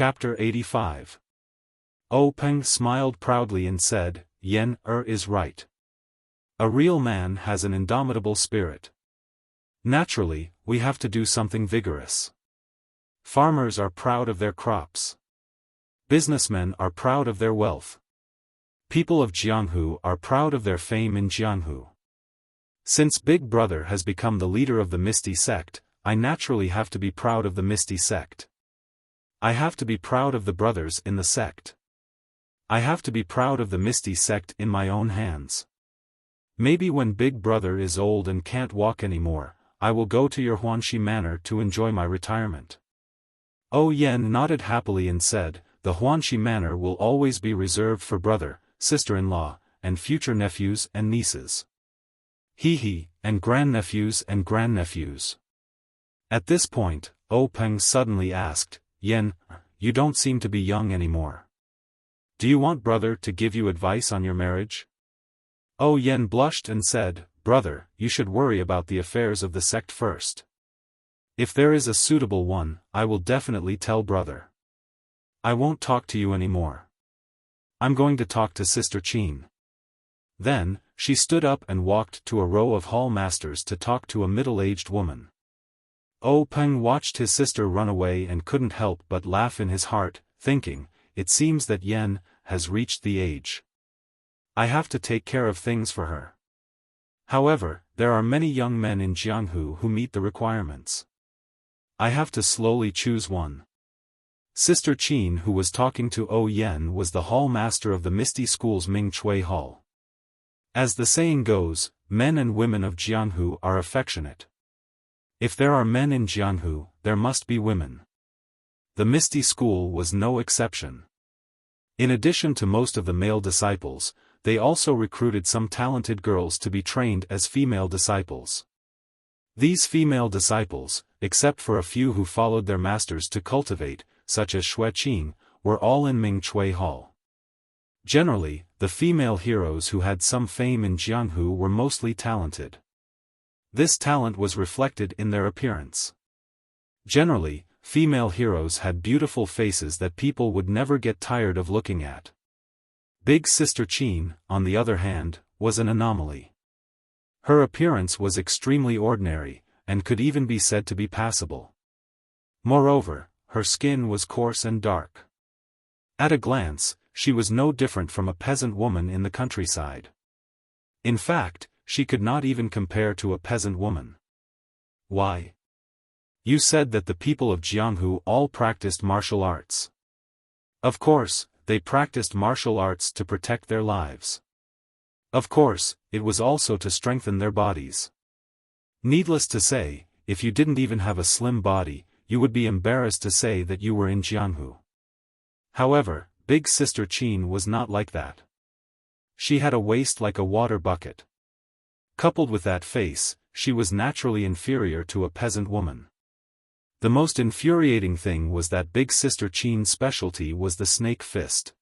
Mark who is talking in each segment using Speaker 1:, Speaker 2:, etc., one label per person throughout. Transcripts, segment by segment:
Speaker 1: Chapter 85. O Peng smiled proudly and said, Yen is right. A real man has an indomitable spirit. Naturally, we have to do something vigorous. Farmers are proud of their crops. Businessmen are proud of their wealth. People of Jianghu are proud of their fame in Jianghu. Since Big Brother has become the leader of the Misty Sect, I naturally have to be proud of the Misty Sect. I have to be proud of the brothers in the sect. I have to be proud of the Misty Sect in my own hands. Maybe when Big Brother is old and can't walk anymore, I will go to your Huanxi Manor to enjoy my retirement. O Yen nodded happily and said, the Huanxi Manor will always be reserved for brother, sister-in-law, and future nephews and nieces. And grandnephews and grandnephews. At this point, O Peng suddenly asked, Yen, you don't seem to be young anymore. Do you want brother to give you advice on your marriage? O Yen blushed and said, Brother, you should worry about the affairs of the sect first. If there is a suitable one, I will definitely tell brother. I won't talk to you anymore. I'm going to talk to Sister Qin. Then, she stood up and walked to a row of hall masters to talk to a middle-aged woman. O Peng watched his sister run away and couldn't help but laugh in his heart, thinking, it seems that Yen has reached the age. I have to take care of things for her. However, there are many young men in Jianghu who meet the requirements. I have to slowly choose one. Sister Qin, who was talking to O Yen, was the hall master of the Misty School's Ming Chui Hall. As the saying goes, men and women of Jianghu are affectionate. If there are men in Jianghu, there must be women. The Misty School was no exception. In addition to most of the male disciples, they also recruited some talented girls to be trained as female disciples. These female disciples, except for a few who followed their masters to cultivate, such as Xue Qing, were all in Ming Chui Hall. Generally, the female heroes who had some fame in Jianghu were mostly talented. This talent was reflected in their appearance. Generally, female heroes had beautiful faces that people would never get tired of looking at. Big Sister Qin, on the other hand, was an anomaly. Her appearance was extremely ordinary, and could even be said to be passable. Moreover, her skin was coarse and dark. At a glance, she was no different from a peasant woman in the countryside. In fact, she could not even compare to a peasant woman. Why? You said that the people of Jianghu all practiced martial arts. Of course, they practiced martial arts to protect their lives. Of course, it was also to strengthen their bodies. Needless to say, if you didn't even have a slim body, you would be embarrassed to say that you were in Jianghu. However, Big Sister Qin was not like that. She had a waist like a water bucket. Coupled with that face, she was naturally inferior to a peasant woman. The most infuriating thing was that Big Sister Qin's specialty was the snake fist.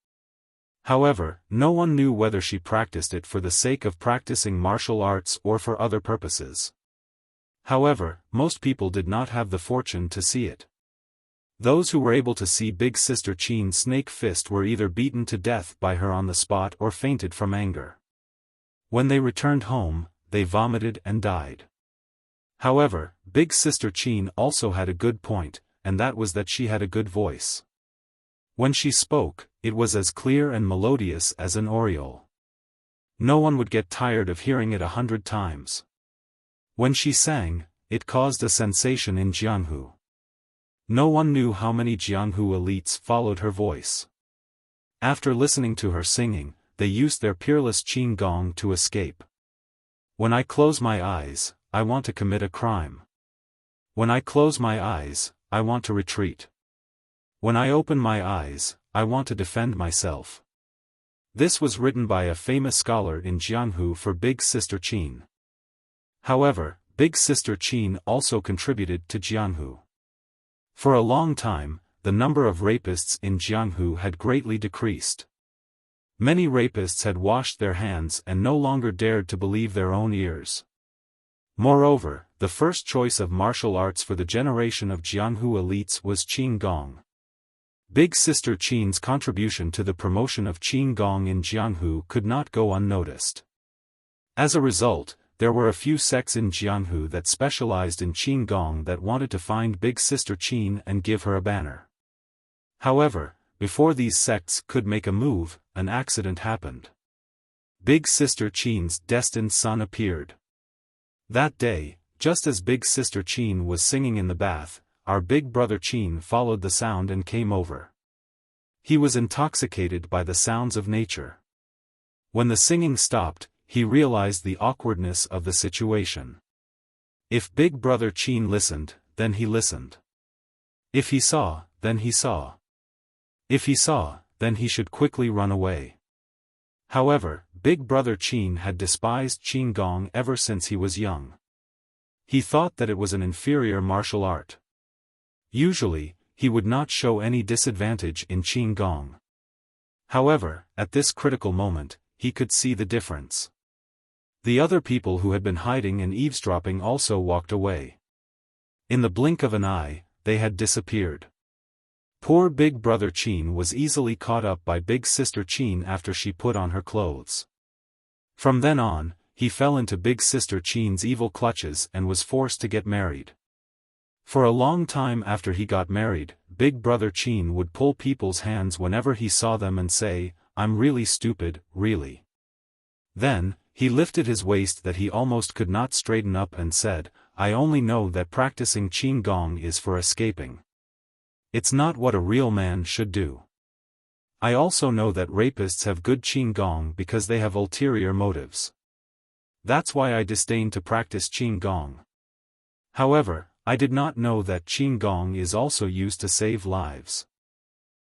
Speaker 1: However, no one knew whether she practiced it for the sake of practicing martial arts or for other purposes. However, most people did not have the fortune to see it. Those who were able to see Big Sister Qin's snake fist were either beaten to death by her on the spot or fainted from anger. When they returned home, they vomited and died. However, Big Sister Qin also had a good point, and that was that she had a good voice. When she spoke, it was as clear and melodious as an oriole. No one would get tired of hearing it 100 times. When she sang, it caused a sensation in Jianghu. No one knew how many Jianghu elites followed her voice. After listening to her singing, they used their peerless Qin Gong to escape. When I close my eyes, I want to commit a crime. When I close my eyes, I want to retreat. When I open my eyes, I want to defend myself. This was written by a famous scholar in Jianghu for Big Sister Qin. However, Big Sister Qin also contributed to Jianghu. For a long time, the number of rapists in Jianghu had greatly decreased. Many rapists had washed their hands and no longer dared to believe their own ears. Moreover, the first choice of martial arts for the generation of Jianghu elites was Qin Gong. Big Sister Qin's contribution to the promotion of Qinggong in Jianghu could not go unnoticed. As a result, there were a few sects in Jianghu that specialized in Qinggong that wanted to find Big Sister Qin and give her a banner. However, before these sects could make a move, an accident happened. Big Sister Qin's destined son appeared. That day, just as Big Sister Qin was singing in the bath, our big brother Qin followed the sound and came over. He was intoxicated by the sounds of nature. When the singing stopped, he realized the awkwardness of the situation. If Big Brother Qin listened, then he listened. If he saw, then he saw. If he saw, then he should quickly run away. However, Big Brother Qin had despised Qinggong ever since he was young. He thought that it was an inferior martial art. Usually, he would not show any disadvantage in Qinggong. However, at this critical moment, he could see the difference. The other people who had been hiding and eavesdropping also walked away. In the blink of an eye, they had disappeared. Poor Big Brother Qin was easily caught up by Big Sister Qin after she put on her clothes. From then on, he fell into Big Sister Qin's evil clutches and was forced to get married. For a long time after he got married, Big Brother Qin would pull people's hands whenever he saw them and say, "I'm really stupid, really." Then, he lifted his waist that he almost could not straighten up and said, "I only know that practicing Qinggong is for escaping. It's not what a real man should do. I also know that rapists have good Qinggong because they have ulterior motives. That's why I disdain to practice Qinggong. However, I did not know that Qinggong is also used to save lives.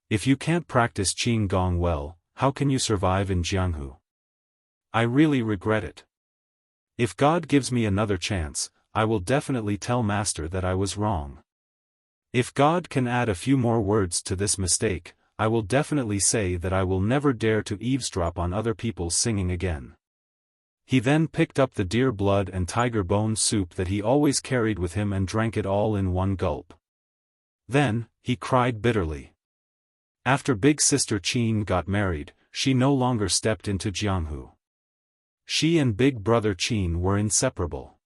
Speaker 1: If you can't practice Qinggong well, how can you survive in Jianghu? I really regret it. If God gives me another chance, I will definitely tell Master that I was wrong. If God can add a few more words to this mistake, I will definitely say that I will never dare to eavesdrop on other people's singing again." He then picked up the deer blood and tiger bone soup that he always carried with him and drank it all in one gulp. Then, he cried bitterly. After Big Sister Qin got married, she no longer stepped into Jianghu. She and Big Brother Qin were inseparable.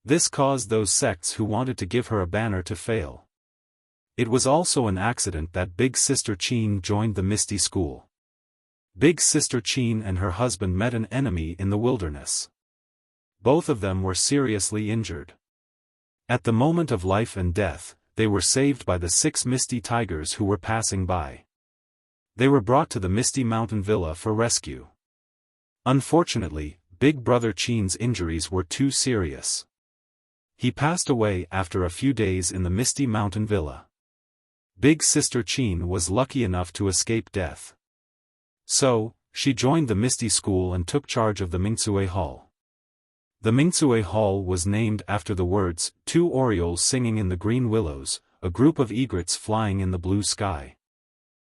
Speaker 1: This caused those sects who wanted to give her a banner to fail. It was also an accident that Big Sister Qin joined the Misty School. Big Sister Qin and her husband met an enemy in the wilderness. Both of them were seriously injured. At the moment of life and death, they were saved by the 6 misty tigers who were passing by. They were brought to the Misty Mountain Villa for rescue. Unfortunately, Big Brother Qin's injuries were too serious. He passed away after a few days in the Misty Mountain Villa. Big Sister Qin was lucky enough to escape death. So, she joined the Misty School and took charge of the Mingcue Hall. The Mingcue Hall was named after the words, 2 orioles singing in the green willows, a group of egrets flying in the blue sky.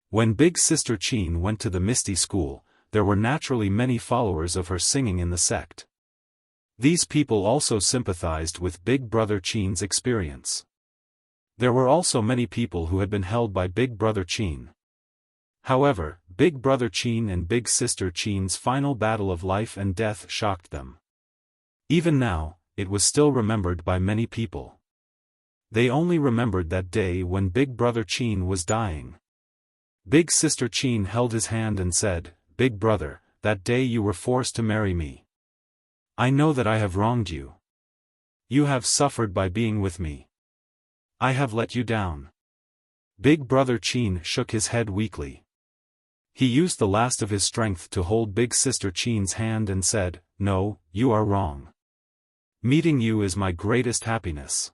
Speaker 1: When Big Sister Qin went to the Misty School, there were naturally many followers of her singing in the sect. These people also sympathized with Big Brother Qin's experience. There were also many people who had been held by Big Brother Qin. However, Big Brother Qin and Big Sister Qin's final battle of life and death shocked them. Even now, it was still remembered by many people. They only remembered that day when Big Brother Qin was dying. Big Sister Qin held his hand and said, "Big Brother, that day you were forced to marry me. I know that I have wronged you. You have suffered by being with me. I have let you down." Big Brother Qin shook his head weakly. He used the last of his strength to hold Big Sister Qin's hand and said, "No, you are wrong. Meeting you is my greatest happiness.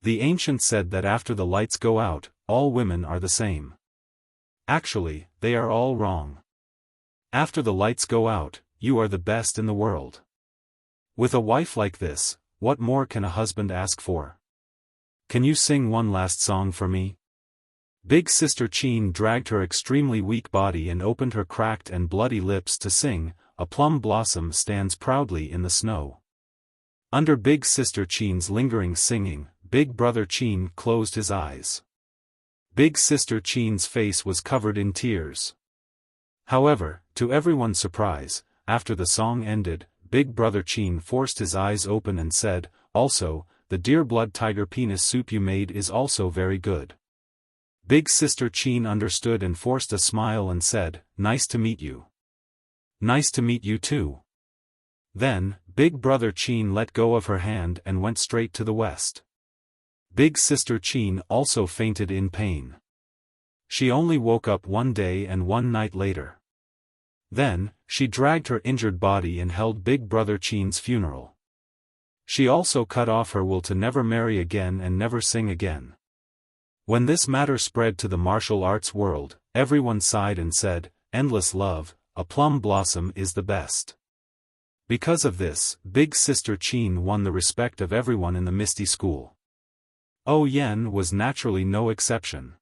Speaker 1: The ancient said that after the lights go out, all women are the same. Actually, they are all wrong. After the lights go out, you are the best in the world. With a wife like this, what more can a husband ask for? Can you sing one last song for me?" Big Sister Qin dragged her extremely weak body and opened her cracked and bloody lips to sing, "A plum blossom stands proudly in the snow." Under Big Sister Qin's lingering singing, Big Brother Qin closed his eyes. Big Sister Qin's face was covered in tears. However, to everyone's surprise, after the song ended, Big Brother Qin forced his eyes open and said, "Also, the deer blood tiger penis soup you made is also very good." Big Sister Qin understood and forced a smile and said, "Nice to meet you." "Nice to meet you too." Then, Big Brother Qin let go of her hand and went straight to the west. Big Sister Qin also fainted in pain. She only woke up one day and one night later. Then, she dragged her injured body and held Big Brother Qin's funeral. She also cut off her will to never marry again and never sing again. When this matter spread to the martial arts world, everyone sighed and said, "Endless love, a plum blossom is the best." Because of this, Big Sister Qin won the respect of everyone in the Misty School. Yen was naturally no exception.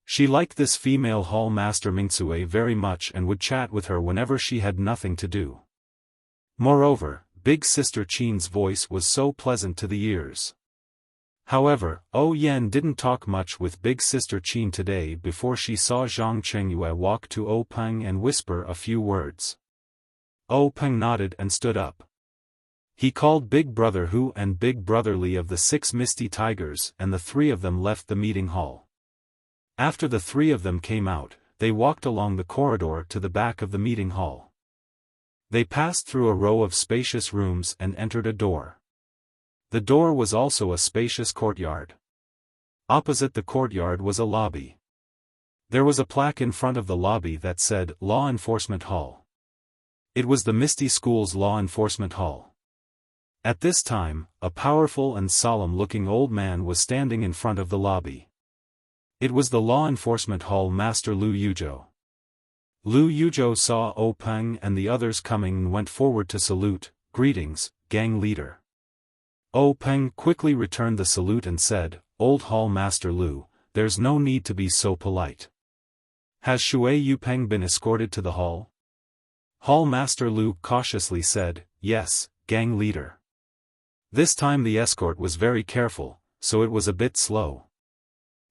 Speaker 1: She liked this female hall master Mingcue very much and would chat with her whenever she had nothing to do. Moreover, Big Sister Qin's voice was so pleasant to the ears. However, Yen didn't talk much with Big Sister Qin today before she saw Zhang Chengyue walk to Peng and whisper a few words. Peng nodded and stood up. He called Big Brother Hu and Big Brother Li of the 6 Misty Tigers, and the 3 of them left the meeting hall. After the 3 of them came out, they walked along the corridor to the back of the meeting hall. They passed through a row of spacious rooms and entered a door. The door was also a spacious courtyard. Opposite the courtyard was a lobby. There was a plaque in front of the lobby that said, "Law Enforcement Hall." It was the Misty School's Law Enforcement Hall. At this time, a powerful and solemn-looking old man was standing in front of the lobby. It was the Law Enforcement Hall Master Lu Yuzhou. Lu Yuzhou saw Peng and the others coming and went forward to salute. "Greetings, gang leader." Peng quickly returned the salute and said, "Old Hall Master Lu, there's no need to be so polite. Has Shui Yupeng been escorted to the hall?" Hall Master Lu cautiously said, "Yes, gang leader." This time the escort was very careful, so it was a bit slow.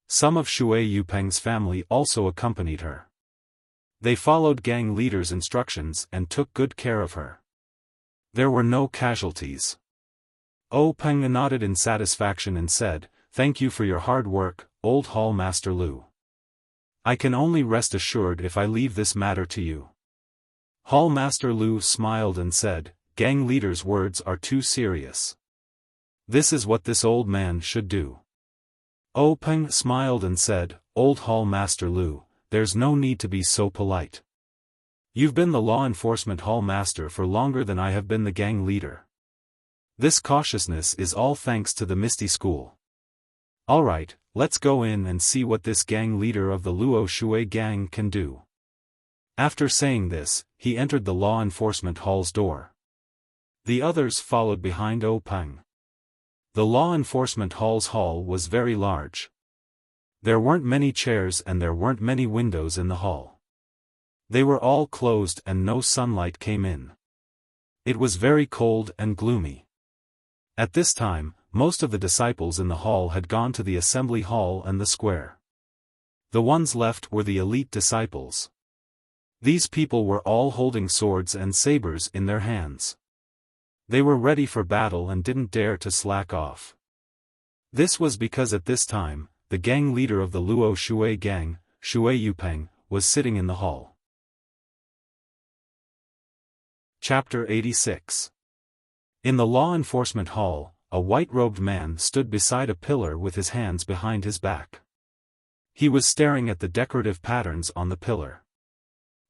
Speaker 1: Some of Shui Yupeng's family also accompanied her. They followed gang leader's instructions and took good care of her. There were no casualties. Peng nodded in satisfaction and said, "Thank you for your hard work, Old Hall Master Lu. I can only rest assured if I leave this matter to you." Hall Master Lu smiled and said, "Gang leader's words are too serious. This is what this old man should do." Peng smiled and said, "Old Hall Master Lu, there's no need to be so polite. You've been the Law Enforcement Hall Master for longer than I have been the gang leader. This cautiousness is all thanks to the Misty School. Alright, let's go in and see what this gang leader of the Luo Shui gang can do." After saying this, he entered the Law Enforcement Hall's door. The others followed behind Peng. The Law Enforcement Hall's hall was very large. There weren't many chairs and there weren't many windows in the hall. They were all closed and no sunlight came in. It was very cold and gloomy. At this time, most of the disciples in the hall had gone to the assembly hall and the square. The ones left were the elite disciples. These people were all holding swords and sabers in their hands. They were ready for battle and didn't dare to slack off. This was because at this time, the gang leader of the Luo Shui gang, Shui Yupeng, was sitting in the hall. Chapter 86. In the Law Enforcement Hall, a white-robed man stood beside a pillar with his hands behind his back. He was staring at the decorative patterns on the pillar.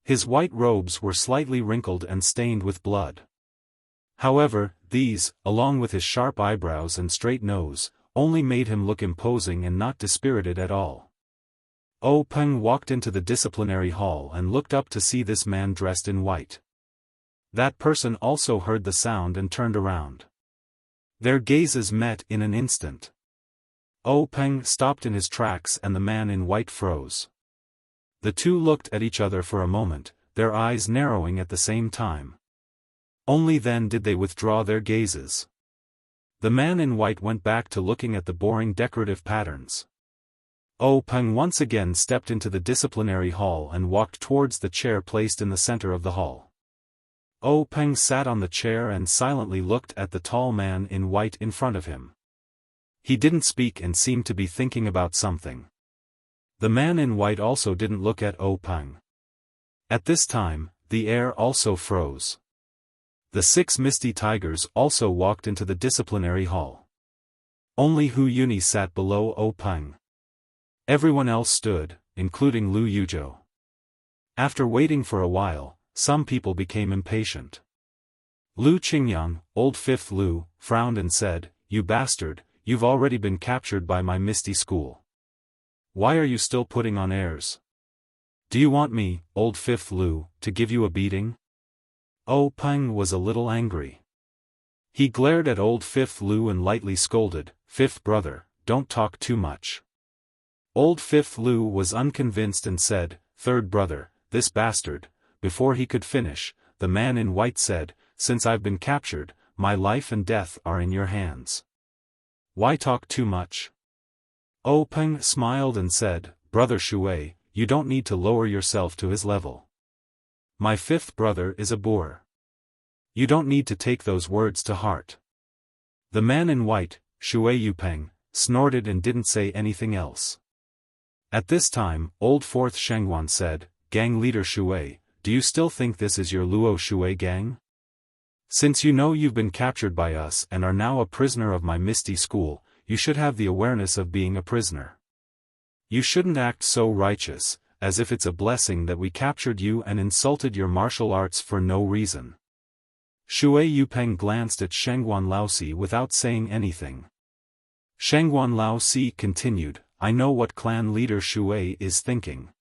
Speaker 1: His white robes were slightly wrinkled and stained with blood. However, these, along with his sharp eyebrows and straight nose, only made him look imposing and not dispirited at all. Peng walked into the disciplinary hall and looked up to see this man dressed in white. That person also heard the sound and turned around. Their gazes met in an instant. Peng stopped in his tracks and the man in white froze. The two looked at each other for a moment, their eyes narrowing at the same time. Only then did they withdraw their gazes. The man in white went back to looking at the boring decorative patterns. Peng once again stepped into the disciplinary hall and walked towards the chair placed in the center of the hall. Peng sat on the chair and silently looked at the tall man in white in front of him. He didn't speak and seemed to be thinking about something. The man in white also didn't look at Peng. At this time, the air also froze. The 6 misty tigers also walked into the disciplinary hall. Only Hu Yuni sat below Peng. Everyone else stood, including Lu Yuzhou. After waiting for a while, some people became impatient. Lu Qingyang, old fifth Lu, frowned and said, "You bastard, you've already been captured by my misty school. Why are you still putting on airs? Do you want me, old fifth Lu, to give you a beating?" Peng was a little angry. He glared at old fifth Lu and lightly scolded, "Fifth brother, don't talk too much." Old fifth Lu was unconvinced and said, "Third brother, this bastard." Before he could finish, the man in white said, "Since I've been captured, my life and death are in your hands. Why talk too much?" Peng smiled and said, "Brother Shui, you don't need to lower yourself to his level. My fifth brother is a boor. You don't need to take those words to heart." The man in white, Shui Yupeng, snorted and didn't say anything else. At this time, old fourth Shengwan said, "Gang leader Shui, do you still think this is your Luo Shui gang? Since you know you've been captured by us and are now a prisoner of my misty school, you should have the awareness of being a prisoner. You shouldn't act so righteous, as if it's a blessing that we captured you and insulted your martial arts for no reason." Shui Yupeng glanced at Shengguan Laosi without saying anything. Shengguan Laosi continued, "I know what clan leader Shui is thinking.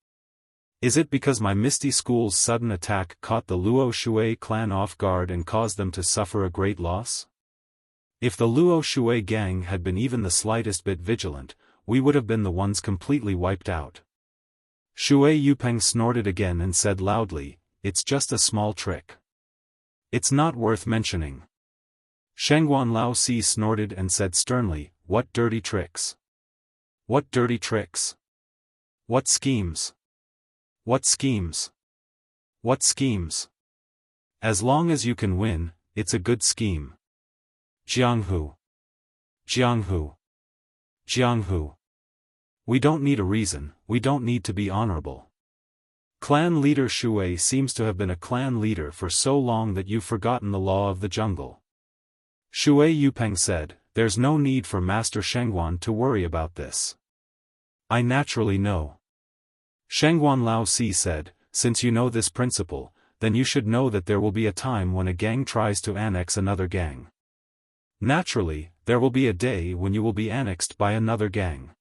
Speaker 1: Is it because my misty school's sudden attack caught the Luo Shui clan off guard and caused them to suffer a great loss? If the Luo Shui gang had been even the slightest bit vigilant, we would have been the ones completely wiped out." Shui Yupeng snorted again and said loudly, "It's just a small trick. It's not worth mentioning." Shengguan Laosi snorted and said sternly, "What dirty tricks? What dirty tricks? What schemes? What schemes? What schemes? As long as you can win, it's a good scheme. Jianghu. Jianghu. Jianghu. We don't need a reason, we don't need to be honorable. Clan leader Shui seems to have been a clan leader for so long that you've forgotten the law of the jungle." Shui Yupeng said, "There's no need for Master Shengguan to worry about this. I naturally know." Shengguan Laosi said, "Since you know this principle, then you should know that there will be a time when a gang tries to annex another gang. Naturally, there will be a day when you will be annexed by another gang.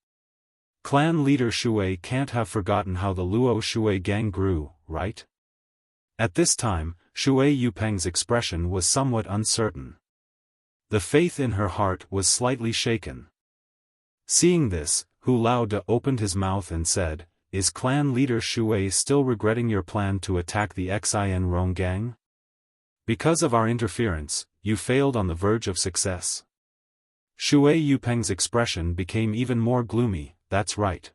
Speaker 1: Clan leader Shui can't have forgotten how the Luo Shui gang grew, right?" At this time, Shui Yupeng's expression was somewhat uncertain. The faith in her heart was slightly shaken. Seeing this, Hu Laoda opened his mouth and said, "Is clan leader Shui still regretting your plan to attack the Xin Rong gang? Because of our interference, you failed on the verge of success." Shui Yupeng's expression became even more gloomy. "That's right.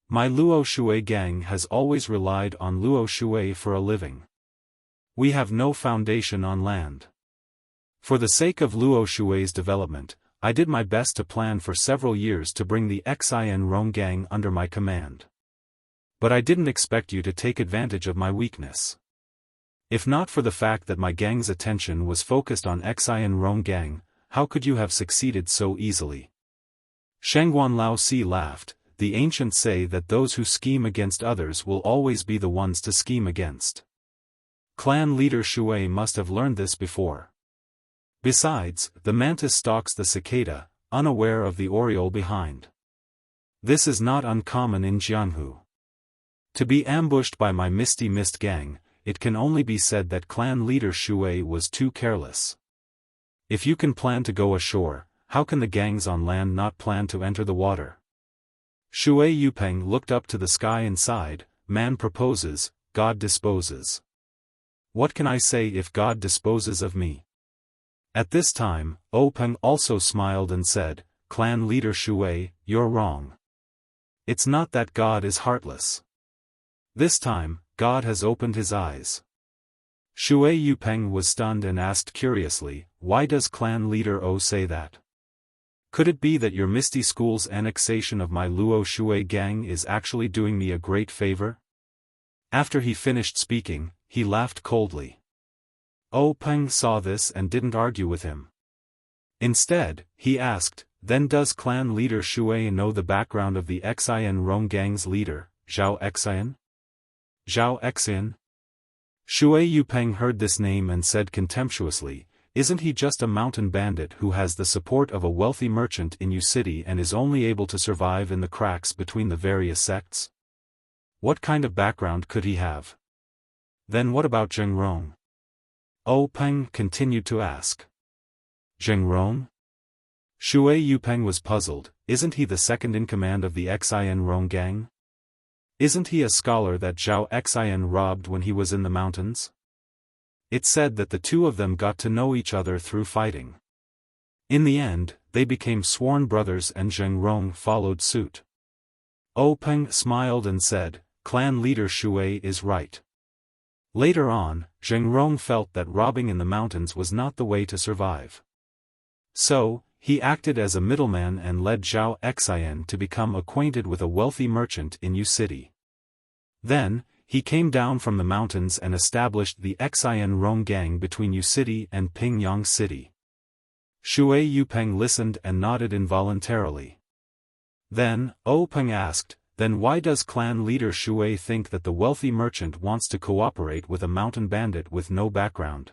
Speaker 1: My Luo Shui gang has always relied on Luo Shui for a living. We have no foundation on land. For the sake of Luo Shui's development, I did my best to plan for several years to bring the Xin Rong gang under my command. But I didn't expect you to take advantage of my weakness. If not for the fact that my gang's attention was focused on Xin Rong gang, how could you have succeeded so easily?" Shengguan Laosi laughed. "The ancients say that those who scheme against others will always be the ones to scheme against. Clan leader Shui must have learned this before. Besides, the mantis stalks the cicada, unaware of the oriole behind. This is not uncommon in Jianghu. To be ambushed by my misty mist gang, it can only be said that clan leader Shui was too careless. If you can plan to go ashore, how can the gangs on land not plan to enter the water?" Shui Yupeng looked up to the sky and sighed, "Man proposes, God disposes. What can I say if God disposes of me?" At this time, Peng also smiled and said, "Clan leader Shui, you're wrong. It's not that God is heartless. This time, God has opened his eyes. Shui Yupeng was stunned and asked curiously, why does clan leader O say that? Could it be that your Misty School's annexation of my Luo Shui gang is actually doing me a great favor? After he finished speaking, he laughed coldly. O Peng saw this and didn't argue with him. Instead, he asked, then does clan leader Shui know the background of the Xian Rong gang's leader, Zhao Xian? Zhao Xian? Shui Yupeng heard this name and said contemptuously, isn't he just a mountain bandit who has the support of a wealthy merchant in Yu City and is only able to survive in the cracks between the various sects? What kind of background could he have? Then what about Zheng Rong? O Peng continued to ask. Zheng Rong? Shui Yupeng was puzzled, isn't he the second in command of the Xian Rong gang? Isn't he a scholar that Zhao Xian robbed when he was in the mountains? It's said that the two of them got to know each other through fighting. In the end, they became sworn brothers and Zheng Rong followed suit. O Peng smiled and said, clan leader Shui is right. Later on, Zheng Rong felt that robbing in the mountains was not the way to survive. So, he acted as a middleman and led Zhao Xian to become acquainted with a wealthy merchant in Yu City. Then, he came down from the mountains and established the Xian Rong gang between Yu City and Pingyang City. Shui Yupeng listened and nodded involuntarily. Then, O Peng asked, then why does clan leader Shui think that the wealthy merchant wants to cooperate with a mountain bandit with no background?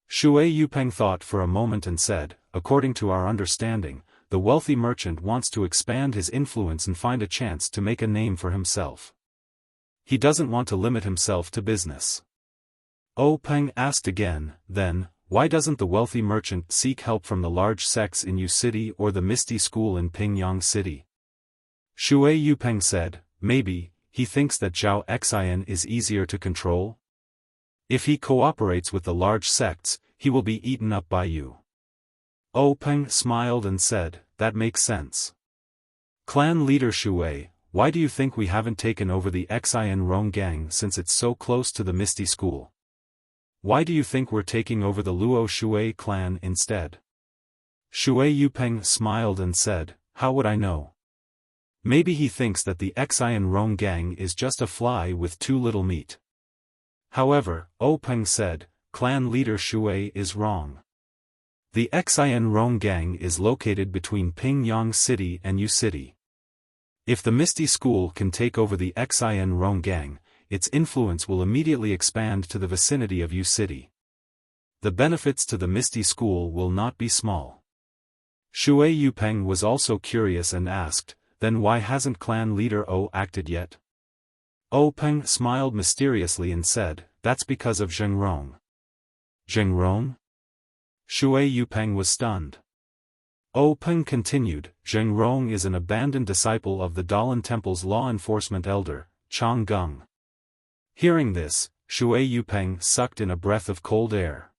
Speaker 1: Shui Yupeng thought for a moment and said, according to our understanding, the wealthy merchant wants to expand his influence and find a chance to make a name for himself. He doesn't want to limit himself to business. O Peng asked again, then, why doesn't the wealthy merchant seek help from the large sects in Yu City or the Misty School in Pingyang City? Shui Yupeng said, maybe, he thinks that Zhao Xian is easier to control? If he cooperates with the large sects, he will be eaten up by you. O Peng smiled and said, that makes sense. Clan leader Shui, why do you think we haven't taken over the Xian Rong gang since it's so close to the Misty School? Why do you think we're taking over the Luo Shui clan instead? Shui Yupeng smiled and said, how would I know? Maybe he thinks that the Xian Rong gang is just a fly with too little meat. However, O Peng said, clan leader Shui is wrong. The Xian Rong gang is located between Pingyang City and Yu City. If the Misty School can take over the Xian Rong gang, its influence will immediately expand to the vicinity of Yu City. The benefits to the Misty School will not be small. Shui Yupeng was also curious and asked, then why hasn't clan leader O acted yet? O Peng smiled mysteriously and said, that's because of Zheng Rong. Zheng Rong? Shui Yupeng was stunned. O Peng continued, Zheng Rong is an abandoned disciple of the Dalan Temple's law enforcement elder, Chang Gung. Hearing this, Shui Yupeng sucked in a breath of cold air.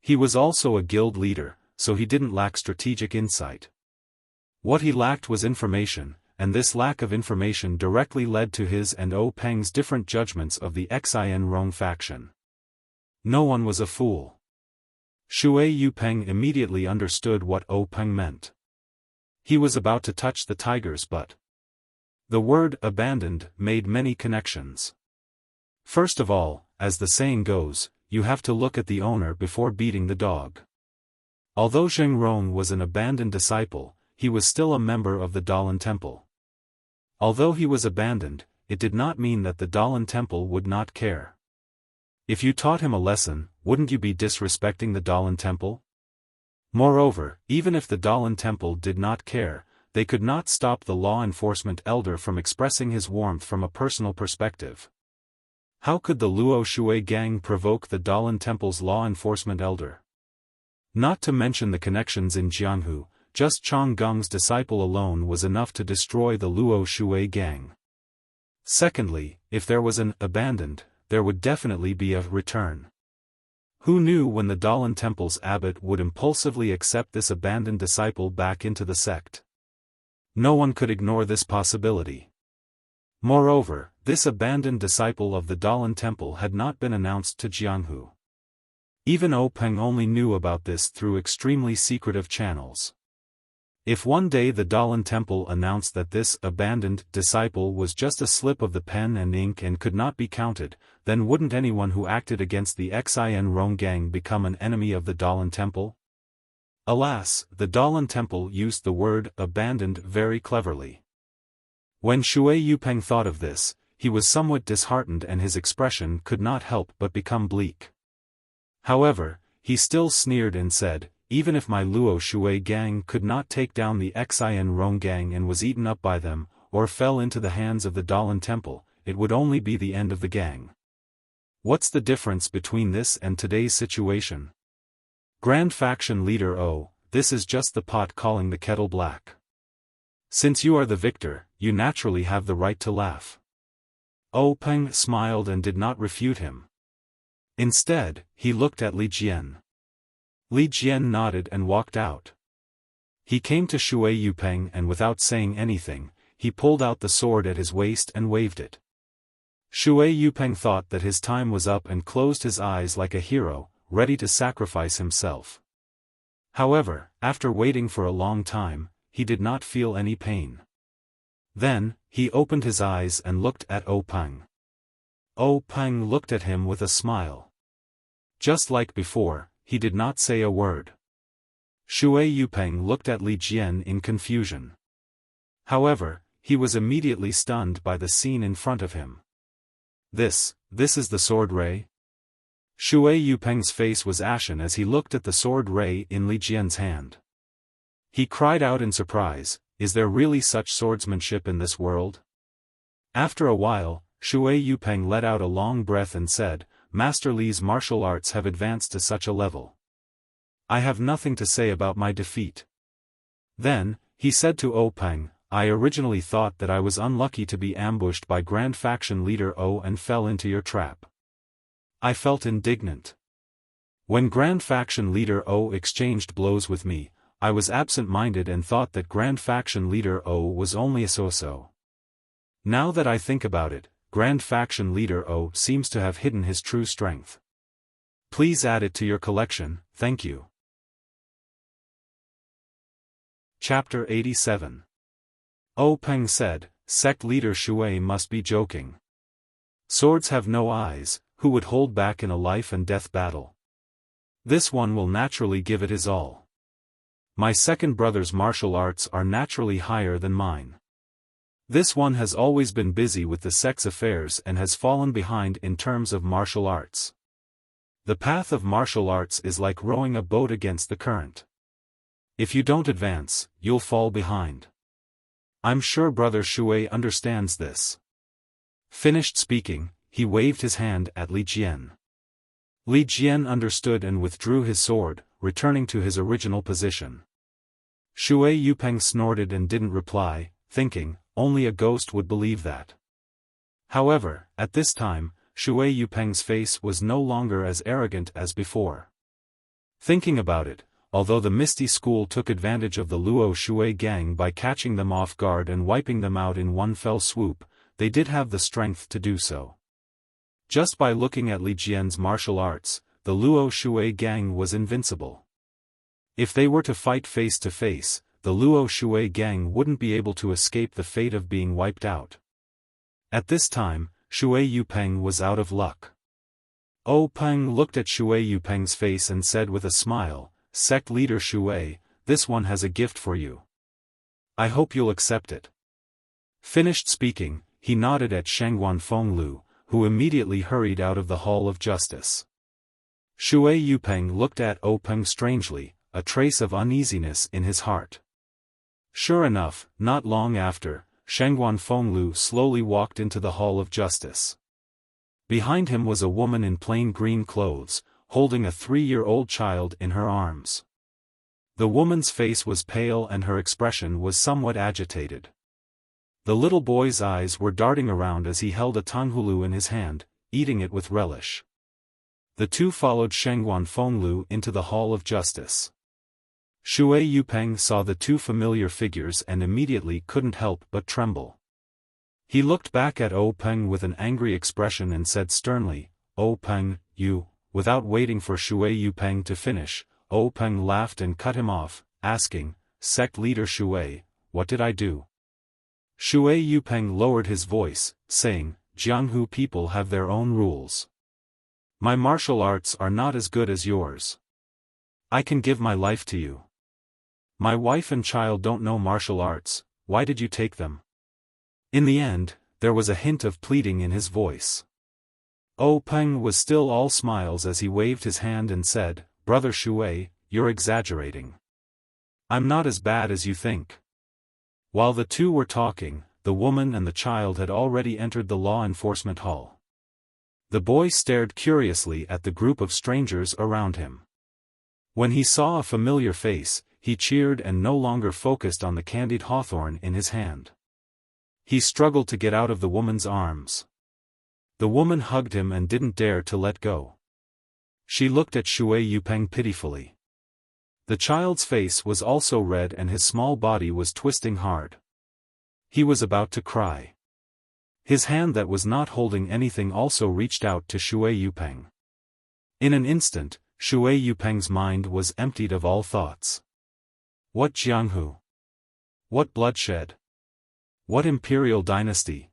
Speaker 1: He was also a guild leader, so he didn't lack strategic insight. What he lacked was information, and this lack of information directly led to his and O Peng's different judgments of the Xian Rong faction. No one was a fool. Shui Yupeng immediately understood what O Peng meant. He was about to touch the tiger's butt. The word abandoned made many connections. First of all, as the saying goes, you have to look at the owner before beating the dog. Although Zheng Rong was an abandoned disciple, he was still a member of the Dalan Temple. Although he was abandoned, it did not mean that the Dalan Temple would not care. If you taught him a lesson, wouldn't you be disrespecting the Dalan Temple? Moreover, even if the Dalan Temple did not care, they could not stop the law enforcement elder from expressing his warmth from a personal perspective. How could the Luo Shui gang provoke the Dalan Temple's law enforcement elder? Not to mention the connections in Jianghu, just Chang Gung's disciple alone was enough to destroy the Luo Shui gang. Secondly, if there was an abandoned, there would definitely be a return. Who knew when the Dalan Temple's abbot would impulsively accept this abandoned disciple back into the sect? No one could ignore this possibility. Moreover, this abandoned disciple of the Dalan Temple had not been announced to Jianghu. Even Peng only knew about this through extremely secretive channels. If one day the Dalan Temple announced that this abandoned disciple was just a slip of the pen and ink and could not be counted, then wouldn't anyone who acted against the Xin Rong gang become an enemy of the Dalan Temple? Alas, the Dalan Temple used the word abandoned very cleverly. When Shui Yupeng thought of this, he was somewhat disheartened and his expression could not help but become bleak. However, he still sneered and said, even if my Luo Shui gang could not take down the Xin Rong gang and was eaten up by them, or fell into the hands of the Dalan Temple, it would only be the end of the gang. What's the difference between this and today's situation? Grand Faction Leader Oh, this is just the pot calling the kettle black. Since you are the victor, you naturally have the right to laugh. Peng smiled and did not refute him. Instead, he looked at Li Jian. Li Jian nodded and walked out. He came to Shui Yupeng and without saying anything, he pulled out the sword at his waist and waved it. Shui Yupeng thought that his time was up and closed his eyes like a hero, ready to sacrifice himself. However, after waiting for a long time, he did not feel any pain. Then, he opened his eyes and looked at Peng. Peng looked at him with a smile. Just like before, he did not say a word. Shui Yupeng looked at Li Jian in confusion. However, he was immediately stunned by the scene in front of him. This is the sword ray? Shui Yupeng's face was ashen as he looked at the sword ray in Li Jian's hand. He cried out in surprise, is there really such swordsmanship in this world? After a while, Shui Yupeng let out a long breath and said, Master Li's martial arts have advanced to such a level. I have nothing to say about my defeat. Then, he said to Peng, I originally thought that I was unlucky to be ambushed by Grand Faction Leader and fell into your trap. I felt indignant. When Grand Faction Leader exchanged blows with me, I was absent-minded and thought that Grand Faction Leader was only a so-so. Now that I think about it, Grand Faction Leader seems to have hidden his true strength. Please add it to your collection, thank you. Chapter 87. Peng said, Sect Leader Shui must be joking. Swords have no eyes, who would hold back in a life-and-death battle? This one will naturally give it his all. My second brother's martial arts are naturally higher than mine. This one has always been busy with the sect's affairs and has fallen behind in terms of martial arts. The path of martial arts is like rowing a boat against the current. If you don't advance, you'll fall behind. I'm sure Brother Shui understands this. Finished speaking, he waved his hand at Li Jian. Li Jian understood and withdrew his sword, returning to his original position. Shui Yupeng snorted and didn't reply, thinking, only a ghost would believe that. However, at this time, Shui Yupeng's face was no longer as arrogant as before. Thinking about it, although the Misty School took advantage of the Luo Shui gang by catching them off guard and wiping them out in one fell swoop, they did have the strength to do so. Just by looking at Li Jian's martial arts, the Luo Shui gang was invincible. If they were to fight face to face, the Luo Shui gang wouldn't be able to escape the fate of being wiped out. At this time, Shui Yupeng was out of luck. Peng looked at Shui Yupeng's face and said with a smile, Sect Leader Shui, this one has a gift for you. I hope you'll accept it. Finished speaking, he nodded at Shangguan Fenglu, who immediately hurried out of the Hall of Justice. Shui Yupeng looked at Peng strangely, a trace of uneasiness in his heart. Sure enough, not long after, Shangguan Fenglu slowly walked into the Hall of Justice. Behind him was a woman in plain green clothes, holding a 3-year-old child in her arms. The woman's face was pale and her expression was somewhat agitated. The little boy's eyes were darting around as he held a tanghulu in his hand, eating it with relish. The two followed Shangguan Fenglu into the Hall of Justice. Shui Yupeng saw the two familiar figures and immediately couldn't help but tremble. He looked back at Peng with an angry expression and said sternly, Peng, you," without waiting for Shui Yupeng to finish. Peng laughed and cut him off, asking, "Sect leader Shui, what did I do?" Shui Yupeng lowered his voice, saying, "Jianghu people have their own rules. My martial arts are not as good as yours. I can give my life to you. My wife and child don't know martial arts, why did you take them?" In the end, there was a hint of pleading in his voice. Peng was still all smiles as he waved his hand and said, "Brother Shui, you're exaggerating. I'm not as bad as you think." While the two were talking, the woman and the child had already entered the law enforcement hall. The boy stared curiously at the group of strangers around him. When he saw a familiar face, he cheered and no longer focused on the candied hawthorn in his hand. He struggled to get out of the woman's arms. The woman hugged him and didn't dare to let go. She looked at Shui Yupeng pitifully. The child's face was also red and his small body was twisting hard. He was about to cry. His hand that was not holding anything also reached out to Shui Yupeng. In an instant, Shui Yupeng's mind was emptied of all thoughts. What Jianghu? What bloodshed? What imperial dynasty?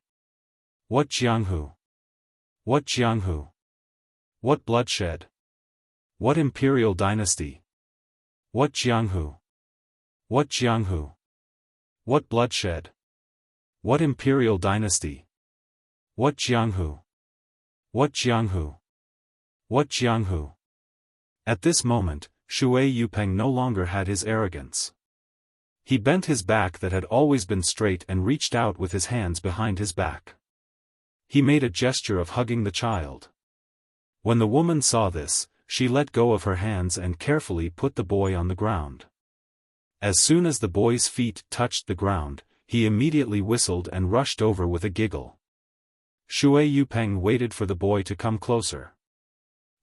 Speaker 1: What Jianghu? What Jianghu? What bloodshed? What imperial dynasty? What Jianghu? What Jianghu? What bloodshed? What imperial dynasty? What Jianghu? What Jianghu? What Jianghu? At this moment, Shui Yupeng no longer had his arrogance. He bent his back that had always been straight and reached out with his hands behind his back. He made a gesture of hugging the child. When the woman saw this, she let go of her hands and carefully put the boy on the ground. As soon as the boy's feet touched the ground, he immediately whistled and rushed over with a giggle. Shui Yupeng waited for the boy to come closer.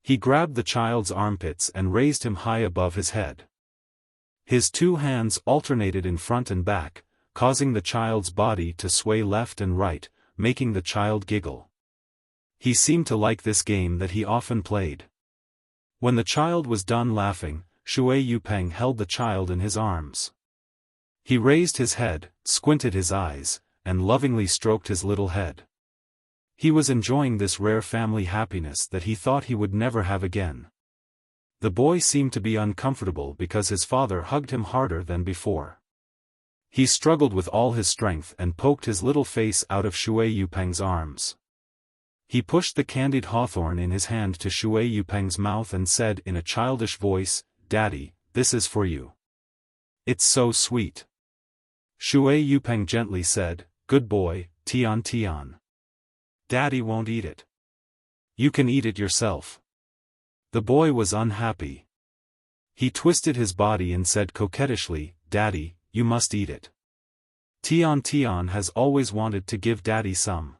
Speaker 1: He grabbed the child's armpits and raised him high above his head. His two hands alternated in front and back, causing the child's body to sway left and right, making the child giggle. He seemed to like this game that he often played. When the child was done laughing, Shui Yupeng held the child in his arms. He raised his head, squinted his eyes, and lovingly stroked his little head. He was enjoying this rare family happiness that he thought he would never have again. The boy seemed to be uncomfortable because his father hugged him harder than before. He struggled with all his strength and poked his little face out of Shui Yupeng's arms. He pushed the candied hawthorn in his hand to Shui Yupeng's mouth and said in a childish voice, "Daddy, this is for you. It's so sweet." Shui Yupeng gently said, "Good boy, Tian Tian. Daddy won't eat it. You can eat it yourself." The boy was unhappy. He twisted his body and said coquettishly, "Daddy, you must eat it. Tian Tian has always wanted to give Daddy some.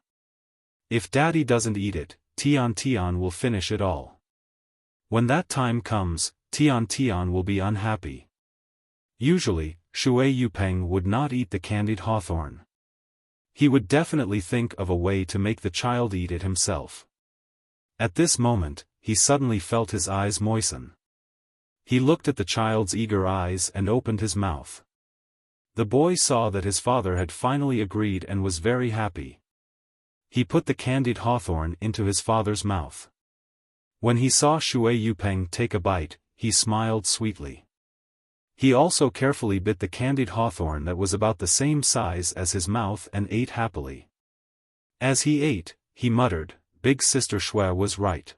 Speaker 1: If Daddy doesn't eat it, Tian Tian will finish it all. When that time comes, Tian Tian will be unhappy." Usually, Shui Yupeng would not eat the candied hawthorn. He would definitely think of a way to make the child eat it himself. At this moment, he suddenly felt his eyes moisten. He looked at the child's eager eyes and opened his mouth. The boy saw that his father had finally agreed and was very happy. He put the candied hawthorn into his father's mouth. When he saw Shui Yupeng take a bite, he smiled sweetly. He also carefully bit the candied hawthorn that was about the same size as his mouth and ate happily. As he ate, he muttered, "Big Sister Shui was right.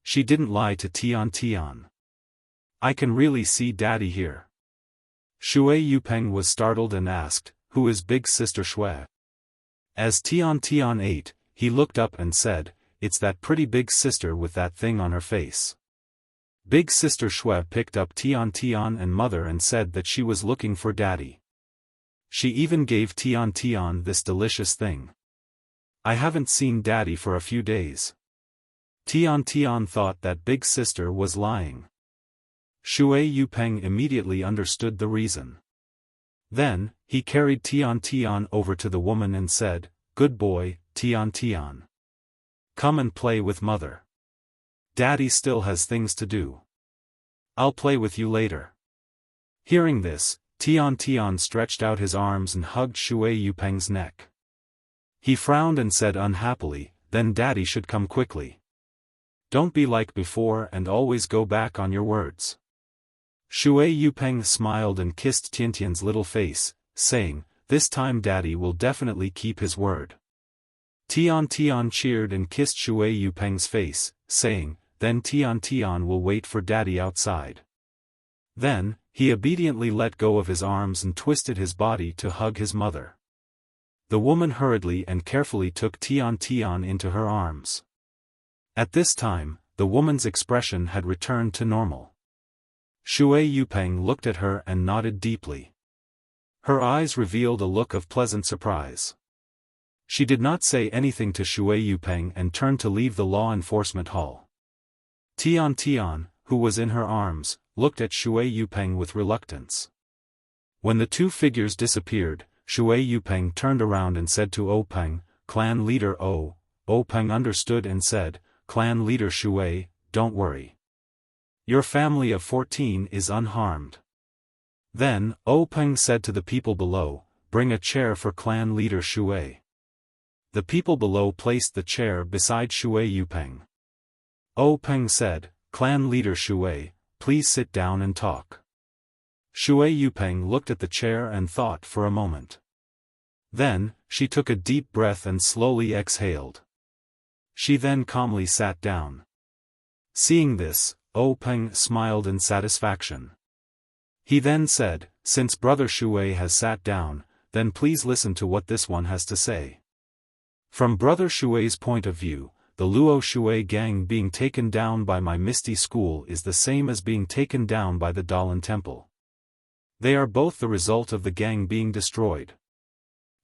Speaker 1: She didn't lie to Tian Tian. I can really see Daddy here." Shui Yupeng was startled and asked, "Who is Big Sister Shui?" As Tian Tian ate, he looked up and said, "It's that pretty big sister with that thing on her face." Big Sister Shui picked up Tian Tian and Mother and said that she was looking for Daddy. She even gave Tian Tian this delicious thing. "I haven't seen Daddy for a few days." Tian Tian thought that Big Sister was lying. Shui Yupeng immediately understood the reason. Then, he carried Tian Tian over to the woman and said, "Good boy, Tian Tian. Come and play with mother. Daddy still has things to do. I'll play with you later." Hearing this, Tian Tian stretched out his arms and hugged Shui Yupeng's neck. He frowned and said unhappily, "Then Daddy should come quickly. Don't be like before and always go back on your words." Shui Yupeng smiled and kissed Tiantian's little face, saying, "This time Daddy will definitely keep his word." Tian Tian cheered and kissed Shui Yupeng's face, saying, "Then Tian Tian will wait for Daddy outside." Then, he obediently let go of his arms and twisted his body to hug his mother. The woman hurriedly and carefully took Tian Tian into her arms. At this time, the woman's expression had returned to normal. Shui Yupeng looked at her and nodded deeply. Her eyes revealed a look of pleasant surprise. She did not say anything to Shui Yupeng and turned to leave the law enforcement hall. Tian Tian, who was in her arms, looked at Shui Yupeng with reluctance. When the two figures disappeared, Shui Yupeng turned around and said to Openg, "Clan leader O." Openg understood and said, "Clan leader Shui, don't worry. Your family of 14 is unharmed." Then, Openg said to the people below, "Bring a chair for clan leader Shui." The people below placed the chair beside Shui Yupeng. Openg said, "Clan leader Shui, please sit down and talk." Shui Yupeng looked at the chair and thought for a moment. Then, she took a deep breath and slowly exhaled. She then calmly sat down. Seeing this, Openg smiled in satisfaction. He then said, "Since Brother Shui has sat down, then please listen to what this one has to say. From Brother Shui's point of view, the Luo Shui gang being taken down by my Misty School is the same as being taken down by the Dalan Temple. They are both the result of the gang being destroyed.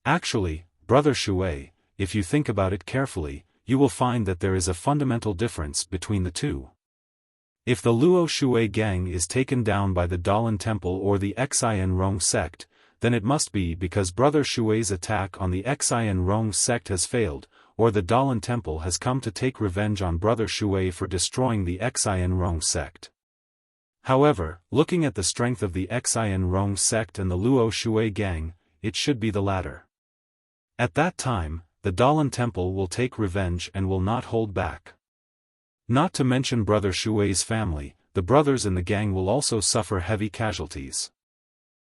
Speaker 1: Actually, Brother Shui, if you think about it carefully, you will find that there is a fundamental difference between the two. If the Luo Shui gang is taken down by the Dalan Temple or the Xian Rong sect, then it must be because Brother Shui's attack on the Xian Rong sect has failed, or the Dalan Temple has come to take revenge on Brother Shui for destroying the Xian Rong sect. However, looking at the strength of the Xian Rong sect and the Luo Shui gang, it should be the latter. At that time, the Dalan Temple will take revenge and will not hold back. Not to mention Brother Shui's family, the brothers in the gang will also suffer heavy casualties.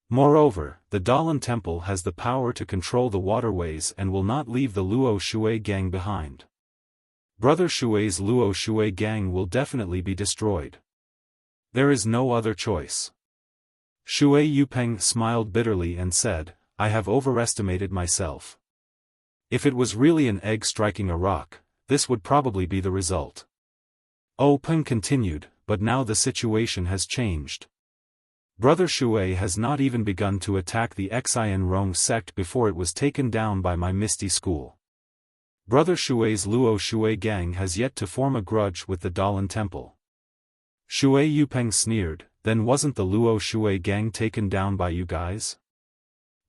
Speaker 1: Moreover, the Dalan Temple has the power to control the waterways and will not leave the Luo Shui gang behind. Brother Shui's Luo Shui gang will definitely be destroyed. There is no other choice. Shui Yupeng smiled bitterly and said, "I have overestimated myself. If it was really an egg striking a rock, this would probably be the result." Openg continued, "But now the situation has changed. Brother Shui has not even begun to attack the Xian Rong sect before it was taken down by my Misty School. Brother Shui's Luo Shui gang has yet to form a grudge with the Dalan Temple." Shui Yupeng sneered, "Then wasn't the Luo Shui gang taken down by you guys?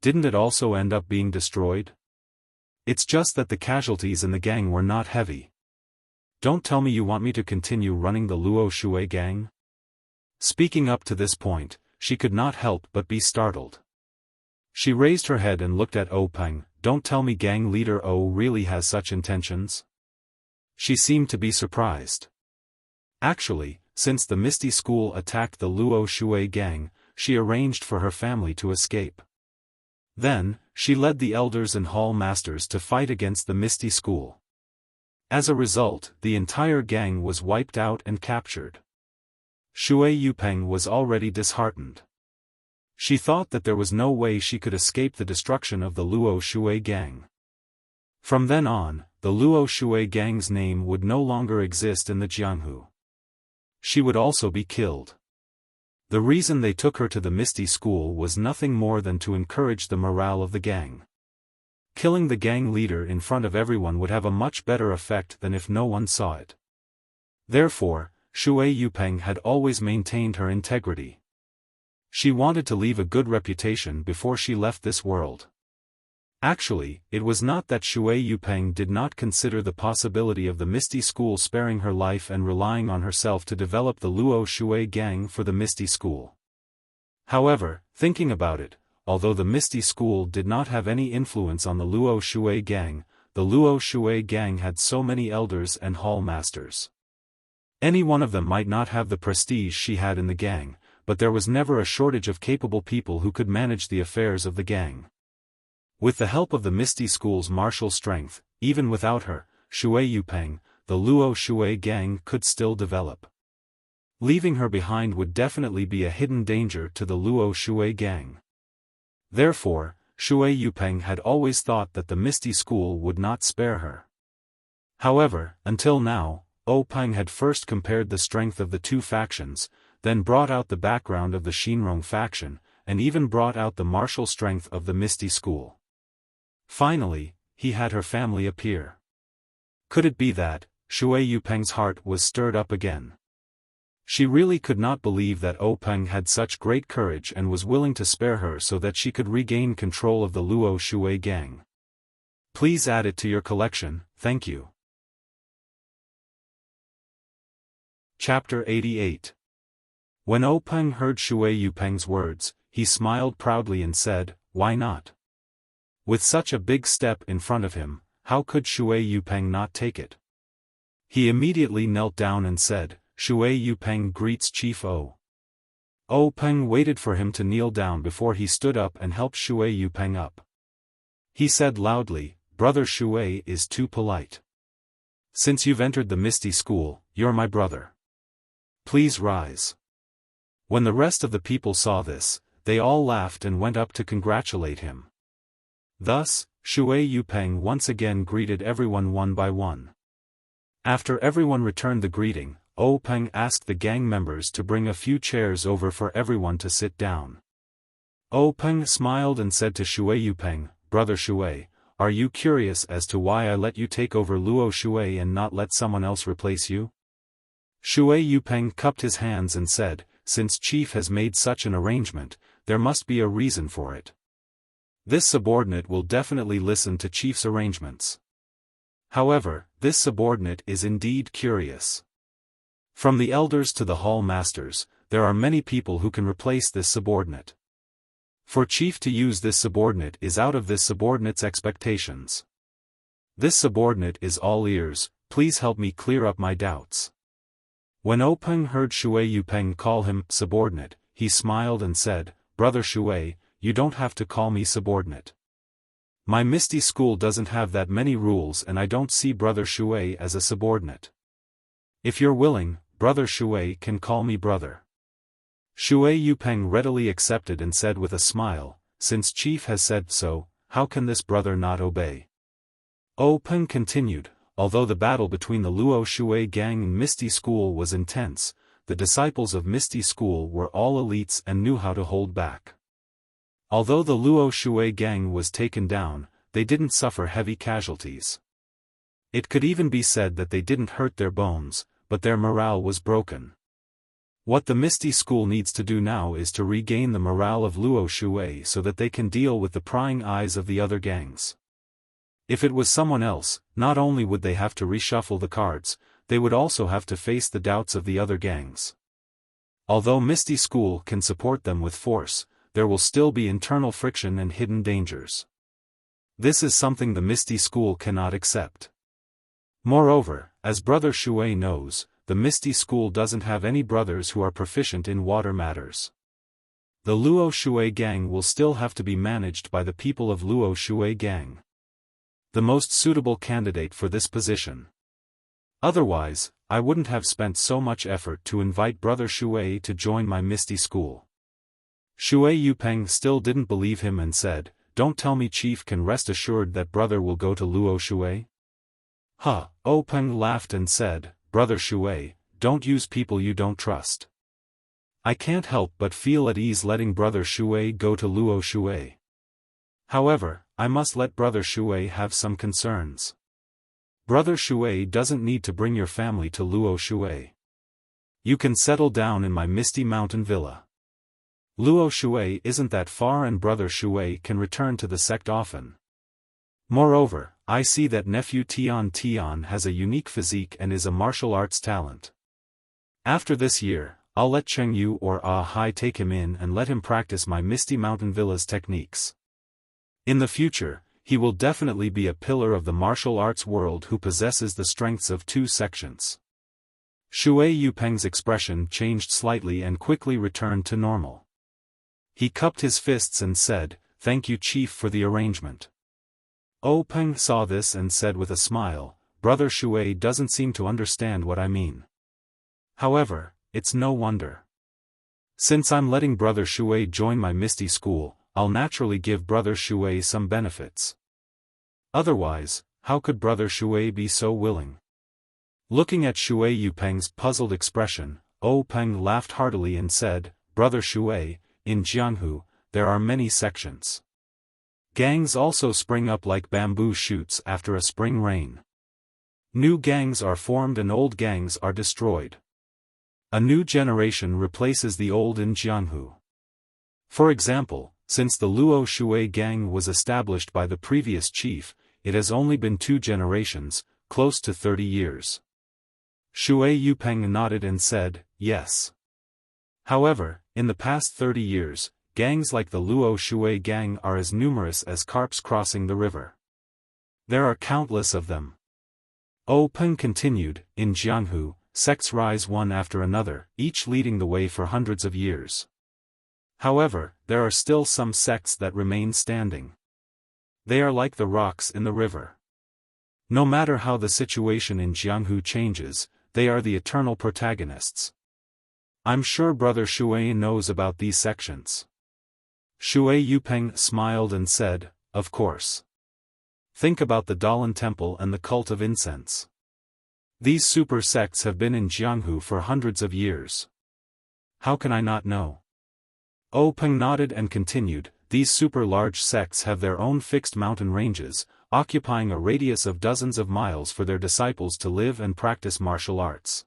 Speaker 1: Didn't it also end up being destroyed? It's just that the casualties in the gang were not heavy. Don't tell me you want me to continue running the Luo Shui gang?" Speaking up to this point, she could not help but be startled. She raised her head and looked at Openg. "Don't tell me gang leader O really has such intentions?" She seemed to be surprised. Actually, since the Misty School attacked the Luo Shui gang, she arranged for her family to escape. Then, she led the elders and hall masters to fight against the Misty School. As a result, the entire gang was wiped out and captured. Shui Yupeng was already disheartened. She thought that there was no way she could escape the destruction of the Luo Shui gang. From then on, the Luo Shui gang's name would no longer exist in the Jianghu. She would also be killed. The reason they took her to the Misty School was nothing more than to encourage the morale of the gang. Killing the gang leader in front of everyone would have a much better effect than if no one saw it. Therefore, Shui Yupeng had always maintained her integrity. She wanted to leave a good reputation before she left this world. Actually, it was not that Shui Yupeng did not consider the possibility of the Misty School sparing her life and relying on herself to develop the Luo Shui gang for the Misty School. However, thinking about it, although the Misty School did not have any influence on the Luo Shui gang, the Luo Shui gang had so many elders and hall masters. Any one of them might not have the prestige she had in the gang, but there was never a shortage of capable people who could manage the affairs of the gang. With the help of the Misty School's martial strength, even without her, Shui Yupeng, the Luo Shui gang could still develop. Leaving her behind would definitely be a hidden danger to the Luo Shui gang. Therefore, Shui Yupeng had always thought that the Misty School would not spare her. However, until now, Peng had first compared the strength of the two factions, then brought out the background of the Shinrong faction, and even brought out the martial strength of the Misty School. Finally, he had her family appear. Could it be that, Shui Yupeng's heart was stirred up again? She really could not believe that Peng had such great courage and was willing to spare her so that she could regain control of the Luo Shui gang. Please add it to your collection, thank you. Chapter 88. When Peng heard Shui Yupeng's words, he smiled proudly and said, "Why not?" With such a big step in front of him, how could Shui Yupeng not take it? He immediately knelt down and said, "Shui Yupeng greets Chief O." Peng waited for him to kneel down before he stood up and helped Shui Yupeng up. He said loudly, "Brother Shui is too polite. Since you've entered the Misty School, you're my brother. Please rise." When the rest of the people saw this, they all laughed and went up to congratulate him. Thus, Shui Yupeng once again greeted everyone one by one. After everyone returned the greeting, Peng asked the gang members to bring a few chairs over for everyone to sit down. Peng smiled and said to Shui Yupeng, "Brother Shui, are you curious as to why I let you take over Luo Shui and not let someone else replace you?" Shui Yupeng cupped his hands and said, "Since Chief has made such an arrangement, there must be a reason for it. This subordinate will definitely listen to Chief's arrangements. However, this subordinate is indeed curious. From the elders to the hall masters, there are many people who can replace this subordinate. For Chief to use this subordinate is out of this subordinate's expectations. This subordinate is all ears, please help me clear up my doubts." When Peng heard Shui Yupeng call him subordinate, he smiled and said, "Brother Shui, you don't have to call me subordinate. My Misty School doesn't have that many rules and I don't see Brother Shui as a subordinate. If you're willing, Brother Shui can call me brother." Shui Yupeng readily accepted and said with a smile, "Since Chief has said so, how can this brother not obey?" Peng continued, "Although the battle between the Luo Shui gang and Misty School was intense, the disciples of Misty School were all elites and knew how to hold back. Although the Luo Shui gang was taken down, they didn't suffer heavy casualties. It could even be said that they didn't hurt their bones, but their morale was broken. What the Misty School needs to do now is to regain the morale of Luo Shui so that they can deal with the prying eyes of the other gangs. If it was someone else, not only would they have to reshuffle the cards, they would also have to face the doubts of the other gangs. Although Misty School can support them with force, there will still be internal friction and hidden dangers. This is something the Misty School cannot accept. Moreover, as Brother Shui knows, the Misty School doesn't have any brothers who are proficient in water matters. The Luo Shui gang will still have to be managed by the people of Luo Shui gang. The most suitable candidate for this position. Otherwise, I wouldn't have spent so much effort to invite Brother Shui to join my Misty School." Shui Yupeng still didn't believe him and said, "Don't tell me Chief can rest assured that brother will go to Luo Shui?" Peng laughed and said, "Brother Shui, don't use people you don't trust. I can't help but feel at ease letting Brother Shui go to Luo Shui. However, I must let Brother Shui have some concerns. Brother Shui doesn't need to bring your family to Luo Shui. You can settle down in my misty mountain villa. Luo Shui isn't that far and brother Shui can return to the sect often. Moreover, I see that nephew Tian has a unique physique and is a martial arts talent. After this year, I'll let Cheng Yu or Ah Hai take him in and let him practice my Misty Mountain Villa's techniques. In the future, he will definitely be a pillar of the martial arts world who possesses the strengths of 2 sections. Shui Yupeng's expression changed slightly and quickly returned to normal. He cupped his fists and said, "Thank you, Chief, for the arrangement." Peng saw this and said with a smile, "Brother Shui doesn't seem to understand what I mean. However, it's no wonder. Since I'm letting Brother Shui join my Misty School, I'll naturally give Brother Shui some benefits. Otherwise, how could Brother Shui be so willing?" Looking at Shui Yupeng's puzzled expression, Peng laughed heartily and said, "Brother Shui, in Jianghu, there are many sections. Gangs also spring up like bamboo shoots after a spring rain. New gangs are formed and old gangs are destroyed. A new generation replaces the old in Jianghu. For example, since the Luo Shui gang was established by the previous chief, it has only been 2 generations, close to 30 years. Shui Yupeng nodded and said, "Yes. However, in the past 30 years, gangs like the Luo Shui gang are as numerous as carps crossing the river. There are countless of them." Peng continued, "In Jianghu, sects rise one after another, each leading the way for hundreds of years. However, there are still some sects that remain standing. They are like the rocks in the river. No matter how the situation in Jianghu changes, they are the eternal protagonists. I'm sure Brother Shui knows about these sections." Shui Yupeng smiled and said, "Of course. Think about the Dalan Temple and the cult of incense. These super sects have been in Jianghu for hundreds of years. How can I not know?" Peng nodded and continued, "These super large sects have their own fixed mountain ranges, occupying a radius of dozens of miles for their disciples to live and practice martial arts.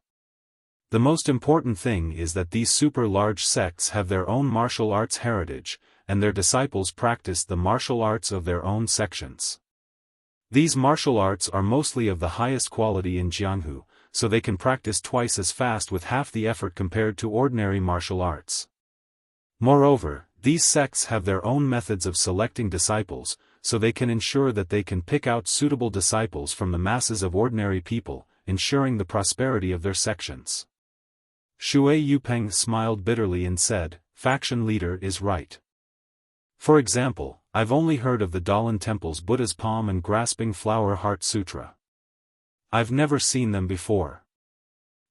Speaker 1: The most important thing is that these super large sects have their own martial arts heritage, and their disciples practice the martial arts of their own sections. These martial arts are mostly of the highest quality in Jianghu, so they can practice twice as fast with half the effort compared to ordinary martial arts. Moreover, these sects have their own methods of selecting disciples, so they can ensure that they can pick out suitable disciples from the masses of ordinary people, ensuring the prosperity of their sections." Shui Yupeng smiled bitterly and said, "Faction leader is right. For example, I've only heard of the Dalan Temple's Buddha's Palm and Grasping Flower Heart Sutra. I've never seen them before.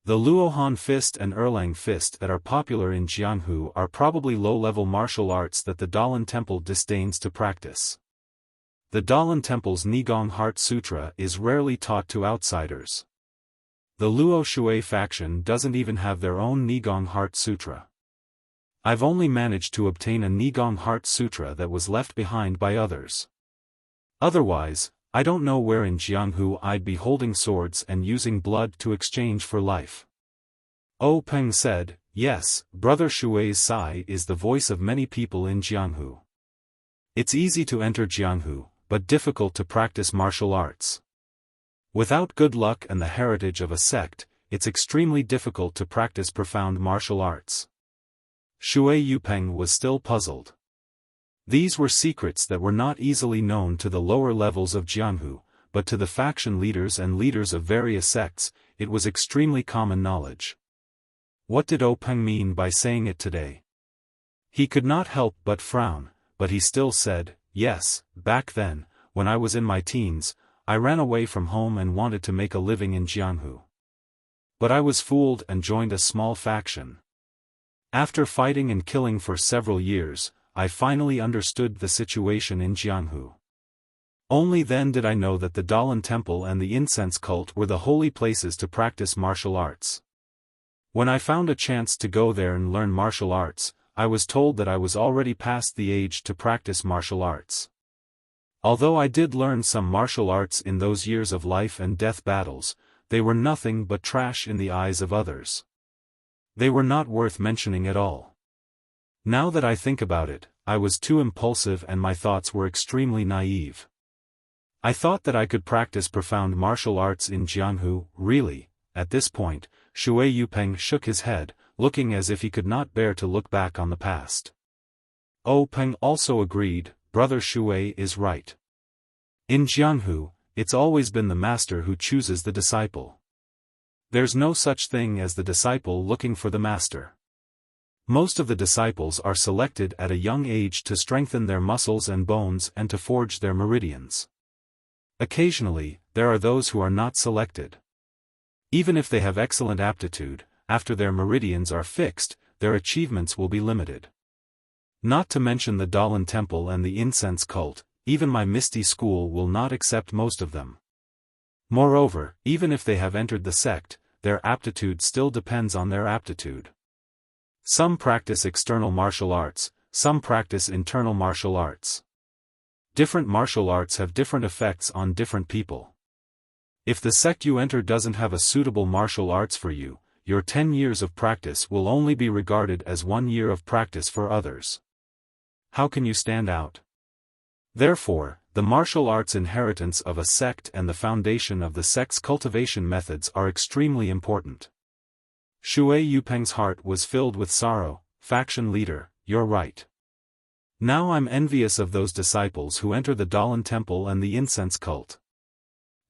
Speaker 1: The Luohan Fist and Erlang Fist that are popular in Jianghu are probably low-level martial arts that the Dalan Temple disdains to practice. The Dalan Temple's Nigong Heart Sutra is rarely taught to outsiders. The Luo Shui faction doesn't even have their own Nigong Heart Sutra. I've only managed to obtain a Nigong Heart Sutra that was left behind by others. Otherwise, I don't know where in Jianghu I'd be holding swords and using blood to exchange for life." Peng said, "Yes, Brother Shui's Sai is the voice of many people in Jianghu. It's easy to enter Jianghu, but difficult to practice martial arts. Without good luck and the heritage of a sect, it's extremely difficult to practice profound martial arts." Shui Yupeng was still puzzled. These were secrets that were not easily known to the lower levels of Jianghu, but to the faction leaders and leaders of various sects, it was extremely common knowledge. What did Peng mean by saying it today? He could not help but frown, but he still said, "Yes, back then, when I was in my teens, I ran away from home and wanted to make a living in Jianghu. But I was fooled and joined a small faction. After fighting and killing for several years, I finally understood the situation in Jianghu. Only then did I know that the Dalan Temple and the incense cult were the holy places to practice martial arts. When I found a chance to go there and learn martial arts, I was told that I was already past the age to practice martial arts. Although I did learn some martial arts in those years of life and death battles, they were nothing but trash in the eyes of others. They were not worth mentioning at all. Now that I think about it, I was too impulsive and my thoughts were extremely naive. I thought that I could practice profound martial arts in Jianghu, really. At this point, Shui Yupeng shook his head, looking as if he could not bear to look back on the past. Peng also agreed, Brother Shui is right. In Jianghu, it's always been the master who chooses the disciple. There's no such thing as the disciple looking for the master. Most of the disciples are selected at a young age to strengthen their muscles and bones and to forge their meridians. Occasionally, there are those who are not selected. Even if they have excellent aptitude, after their meridians are fixed, their achievements will be limited. Not to mention the Dalan Temple and the incense cult, even my Misty School will not accept most of them. Moreover, even if they have entered the sect, their aptitude still depends on their aptitude. Some practice external martial arts, some practice internal martial arts. Different martial arts have different effects on different people. If the sect you enter doesn't have a suitable martial arts for you, your 10 years of practice will only be regarded as 1 year of practice for others. How can you stand out? Therefore, the martial arts inheritance of a sect and the foundation of the sect's cultivation methods are extremely important. Shui Yupeng's heart was filled with sorrow. Faction leader, you're right. Now I'm envious of those disciples who enter the Dalan Temple and the incense cult.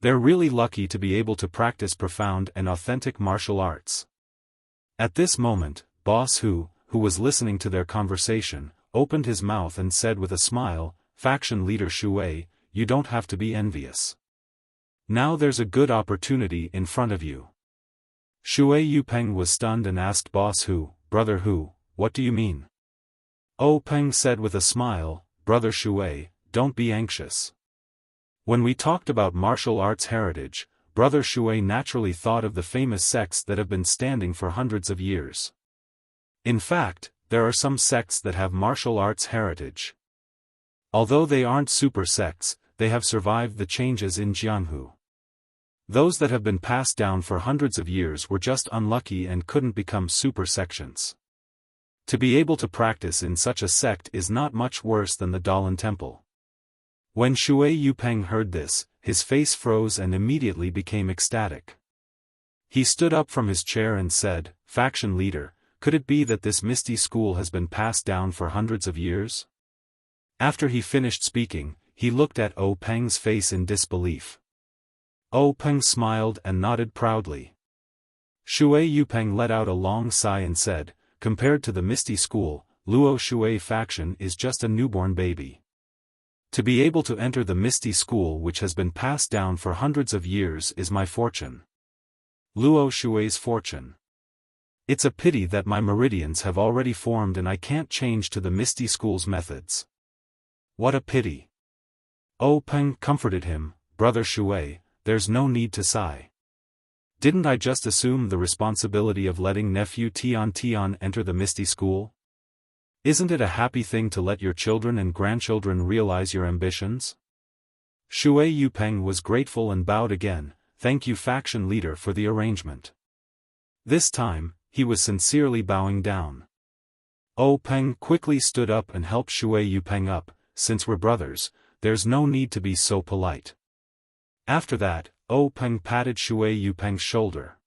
Speaker 1: They're really lucky to be able to practice profound and authentic martial arts. At this moment, Boss who was listening to their conversation, opened his mouth and said with a smile, Faction leader Shui, you don't have to be envious. Now there's a good opportunity in front of you. Shui Yupeng was stunned and asked Boss Hu, Brother Hu, what do you mean? Peng said with a smile, Brother Shui, don't be anxious. When we talked about martial arts heritage, Brother Shui naturally thought of the famous sects that have been standing for hundreds of years. In fact, there are some sects that have martial arts heritage. Although they aren't super sects, they have survived the changes in Jianghu. Those that have been passed down for hundreds of years were just unlucky and couldn't become super sections. To be able to practice in such a sect is not much worse than the Dalan Temple. When Shui Yupeng heard this, his face froze and immediately became ecstatic. He stood up from his chair and said, Faction leader, could it be that this Misty School has been passed down for hundreds of years? After he finished speaking, he looked at Peng's face in disbelief. Peng smiled and nodded proudly. Shui Yupeng let out a long sigh and said, compared to the Misty School, Luo Shui faction is just a newborn baby. To be able to enter the Misty School which has been passed down for hundreds of years is my fortune. Luo Shui's fortune. It's a pity that my meridians have already formed and I can't change to the Misty School's methods. What a pity. Peng comforted him, Brother Shui, there's no need to sigh. Didn't I just assume the responsibility of letting nephew Tian enter the Misty School? Isn't it a happy thing to let your children and grandchildren realize your ambitions? Shui Yupeng was grateful and bowed again, thank you faction leader for the arrangement. This time, he was sincerely bowing down. Peng quickly stood up and helped Shui Yupeng up, since we're brothers, there's no need to be so polite. After that, Peng patted Shui Yupeng's shoulder.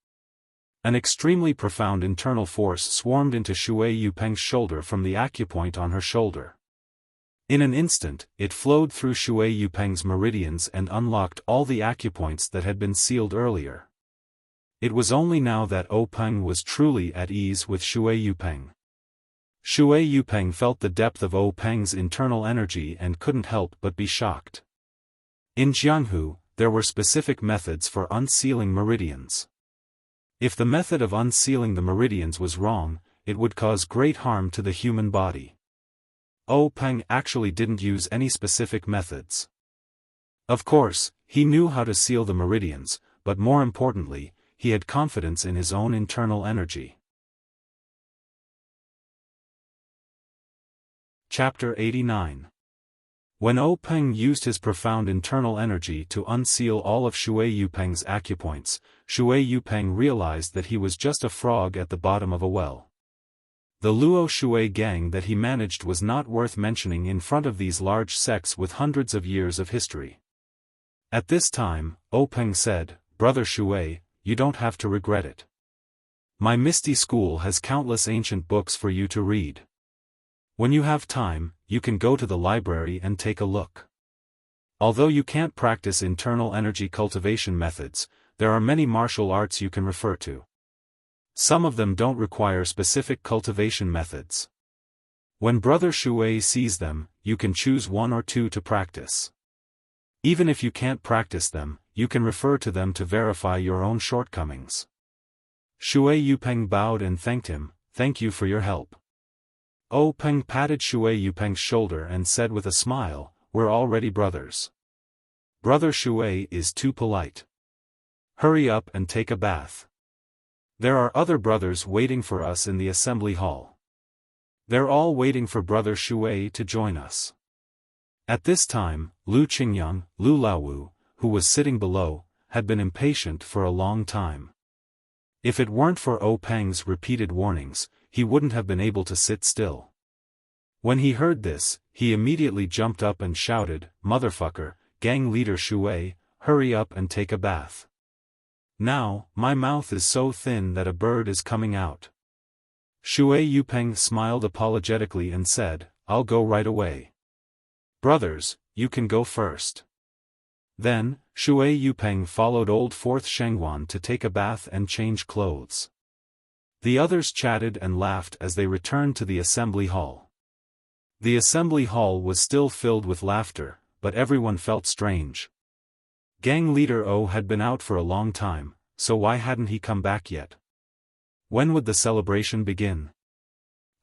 Speaker 1: An extremely profound internal force swarmed into Shui Yupeng's shoulder from the acupoint on her shoulder. In an instant, it flowed through Shui Yupeng's meridians and unlocked all the acupoints that had been sealed earlier. It was only now that Peng was truly at ease with Shui Yupeng. Shui Yupeng felt the depth of Peng's internal energy and couldn't help but be shocked. In Jianghu, there were specific methods for unsealing meridians. If the method of unsealing the meridians was wrong, it would cause great harm to the human body. Peng actually didn't use any specific methods. Of course, he knew how to seal the meridians, but more importantly, he had confidence in his own internal energy. Chapter 89. When Peng used his profound internal energy to unseal all of Shui Yupeng's acupoints, Shui Yupeng realized that he was just a frog at the bottom of a well. The Luo Shui gang that he managed was not worth mentioning in front of these large sects with hundreds of years of history. At this time, Peng said, "Brother Shui, you don't have to regret it. My Misty School has countless ancient books for you to read. When you have time, you can go to the library and take a look. Although you can't practice internal energy cultivation methods, there are many martial arts you can refer to. Some of them don't require specific cultivation methods. When Brother Shui sees them, you can choose one or two to practice. Even if you can't practice them, you can refer to them to verify your own shortcomings." Shui Yupeng bowed and thanked him. "Thank you for your help." Peng patted Shui Yupeng's shoulder and said with a smile, "We're already brothers. Brother Shui is too polite. Hurry up and take a bath. There are other brothers waiting for us in the assembly hall. They're all waiting for Brother Shui to join us." At this time, Lu Qingyang, Lu Laowu, who was sitting below, had been impatient for a long time. If it weren't for Peng's repeated warnings, he wouldn't have been able to sit still. When he heard this, he immediately jumped up and shouted, "Motherfucker, gang leader Shui, hurry up and take a bath. Now, my mouth is so thin that a bird is coming out." Shui Yupeng smiled apologetically and said, "I'll go right away. Brothers, you can go first." Then, Shui Yupeng followed old Fourth Shangguan to take a bath and change clothes. The others chatted and laughed as they returned to the assembly hall. The assembly hall was still filled with laughter, but everyone felt strange. Gang leader had been out for a long time, so why hadn't he come back yet? When would the celebration begin?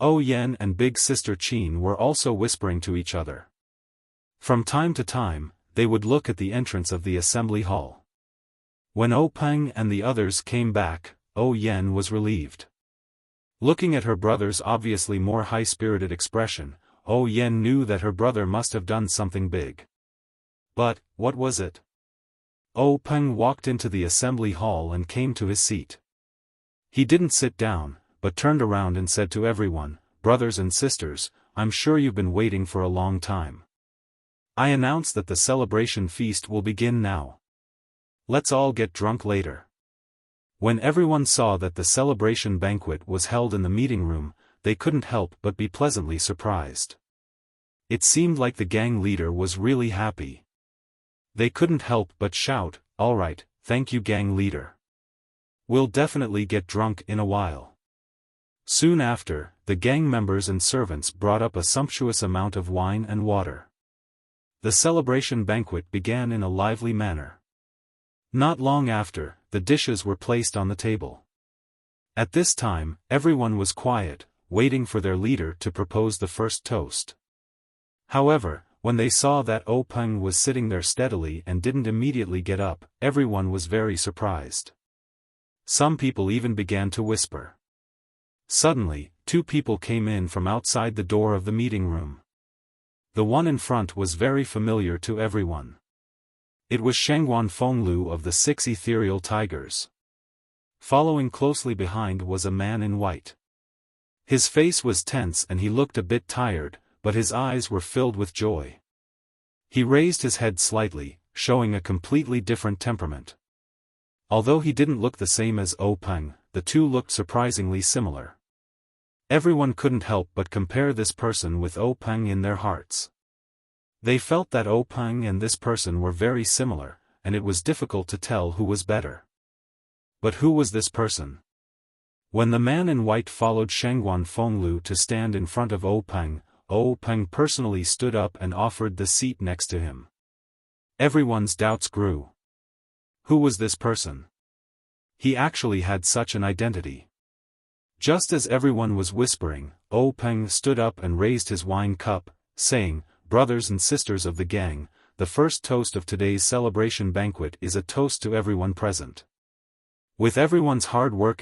Speaker 1: Yen and big sister Qin were also whispering to each other. From time to time, they would look at the entrance of the assembly hall. When Peng and the others came back, Yen was relieved. Looking at her brother's obviously more high-spirited expression, Yen knew that her brother must have done something big. But, what was it? Peng walked into the assembly hall and came to his seat. He didn't sit down, but turned around and said to everyone, "Brothers and sisters, I'm sure you've been waiting for a long time. I announce that the celebration feast will begin now. Let's all get drunk later." When everyone saw that the celebration banquet was held in the meeting room, they couldn't help but be pleasantly surprised. It seemed like the gang leader was really happy. They couldn't help but shout, "All right, thank you gang leader. We'll definitely get drunk in a while." Soon after, the gang members and servants brought up a sumptuous amount of wine and water. The celebration banquet began in a lively manner. Not long after, the dishes were placed on the table. At this time, everyone was quiet, waiting for their leader to propose the first toast. However, when they saw that Peng was sitting there steadily and didn't immediately get up, everyone was very surprised. Some people even began to whisper. Suddenly, two people came in from outside the door of the meeting room. The one in front was very familiar to everyone. It was Shangguan Fenglu of the 6 Ethereal Tigers. Following closely behind was a man in white. His face was tense and he looked a bit tired, but his eyes were filled with joy. He raised his head slightly, showing a completely different temperament. Although he didn't look the same as Peng, the two looked surprisingly similar. Everyone couldn't help but compare this person with Peng in their hearts. They felt that Peng and this person were very similar, and it was difficult to tell who was better. But who was this person? When the man in white followed Shangguan Fenglu to stand in front of Peng personally stood up and offered the seat next to him. Everyone's doubts grew. Who was this person? He actually had such an identity. Just as everyone was whispering, Peng stood up and raised his wine cup, saying, "Brothers and sisters of the gang, the first toast of today's celebration banquet is a toast to everyone present. With everyone's hard work,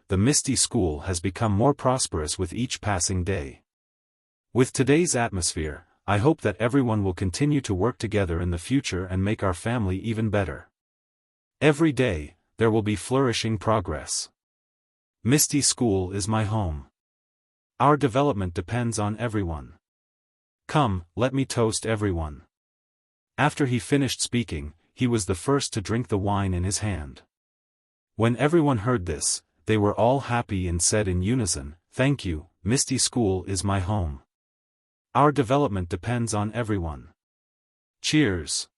Speaker 1: the Misty School has become more prosperous with each passing day. With today's atmosphere, I hope that everyone will continue to work together in the future and make our family even better. Every day, there will be flourishing progress. Misty School is my home. Our development depends on everyone. Come, let me toast everyone. After he finished speaking, he was the first to drink the wine in his hand. When everyone heard this, they were all happy and said in unison, "Thank you, Misty School is my home. Our development depends on everyone. Cheers."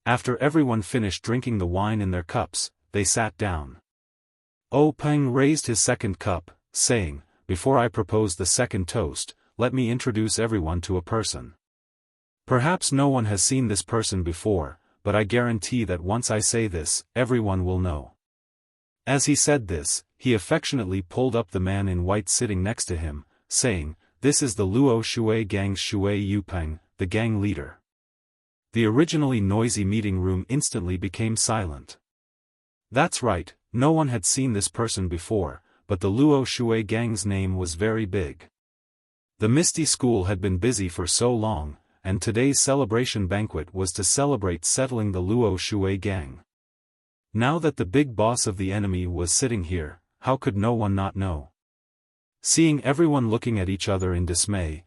Speaker 1: After everyone finished drinking the wine in their cups, they sat down. Peng raised his second cup, saying, "Before I propose the second toast, let me introduce everyone to a person. Perhaps no one has seen this person before, but I guarantee that once I say this, everyone will know." As he said this, he affectionately pulled up the man in white sitting next to him, saying, "This is the Luo Shui Gang's Shui Yupeng, the gang leader." The originally noisy meeting room instantly became silent. That's right, no one had seen this person before, but the Luo Shui Gang's name was very big. The Misty School had been busy for so long, and today's celebration banquet was to celebrate settling the Luo Shui Gang. Now that the big boss of the enemy was sitting here, how could no one not know? Seeing everyone looking at each other in dismay,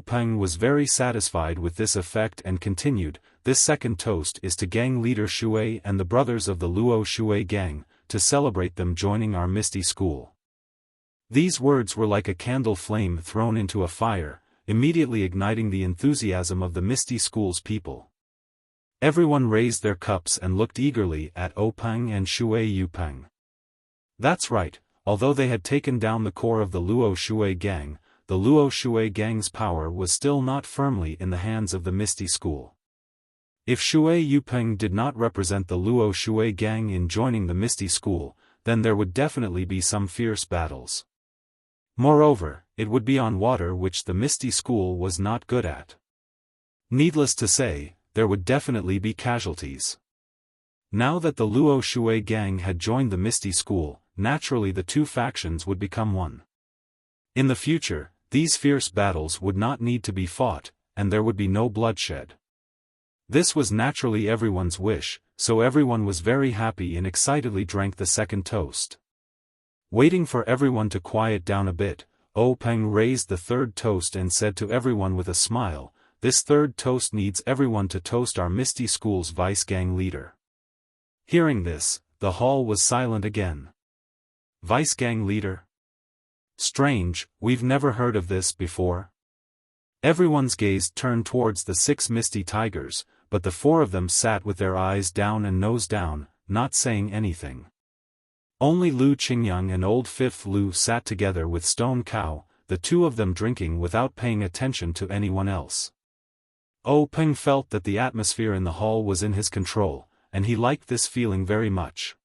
Speaker 1: Peng was very satisfied with this effect and continued, "This second toast is to gang leader Shui and the brothers of the Luo Shui Gang, to celebrate them joining our Misty School." These words were like a candle flame thrown into a fire, immediately igniting the enthusiasm of the Misty School's people. Everyone raised their cups and looked eagerly at Peng and Shui Yupeng. That's right, although they had taken down the core of the Luo Shui Gang, the Luo Shui Gang's power was still not firmly in the hands of the Misty School. If Shui Yupeng did not represent the Luo Shui Gang in joining the Misty School, then there would definitely be some fierce battles. Moreover, it would be on water which the Misty School was not good at. Needless to say, there would definitely be casualties. Now that the Luo Shui Gang had joined the Misty School, naturally the two factions would become one. In the future, these fierce battles would not need to be fought, and there would be no bloodshed. This was naturally everyone's wish, so everyone was very happy and excitedly drank the second toast. Waiting for everyone to quiet down a bit, Peng raised the third toast and said to everyone with a smile, "This third toast needs everyone to toast our Misty School's vice gang leader." Hearing this, the hall was silent again. Vice gang leader? Strange, we've never heard of this before. Everyone's gaze turned towards the 6 Misty Tigers, but the 4 of them sat with their eyes down and nose down, not saying anything. Only Lu Qingyang and Old Fifth Lu sat together with Stone Cow, the 2 of them drinking without paying attention to anyone else. Peng felt that the atmosphere in the hall was in his control, and he liked this feeling very much.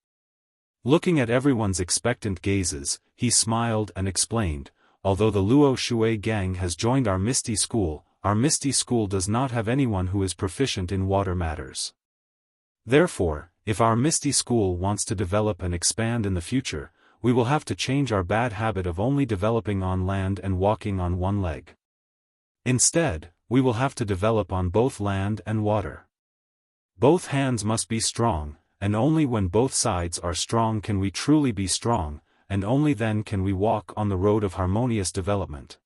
Speaker 1: Looking at everyone's expectant gazes, he smiled and explained, "Although the Luo Shui Gang has joined our Misty School does not have anyone who is proficient in water matters. Therefore, if our Misty School wants to develop and expand in the future, we will have to change our bad habit of only developing on land and walking on one leg. Instead, we will have to develop on both land and water. Both hands must be strong, and only when both sides are strong can we truly be strong, and only then can we walk on the road of harmonious development.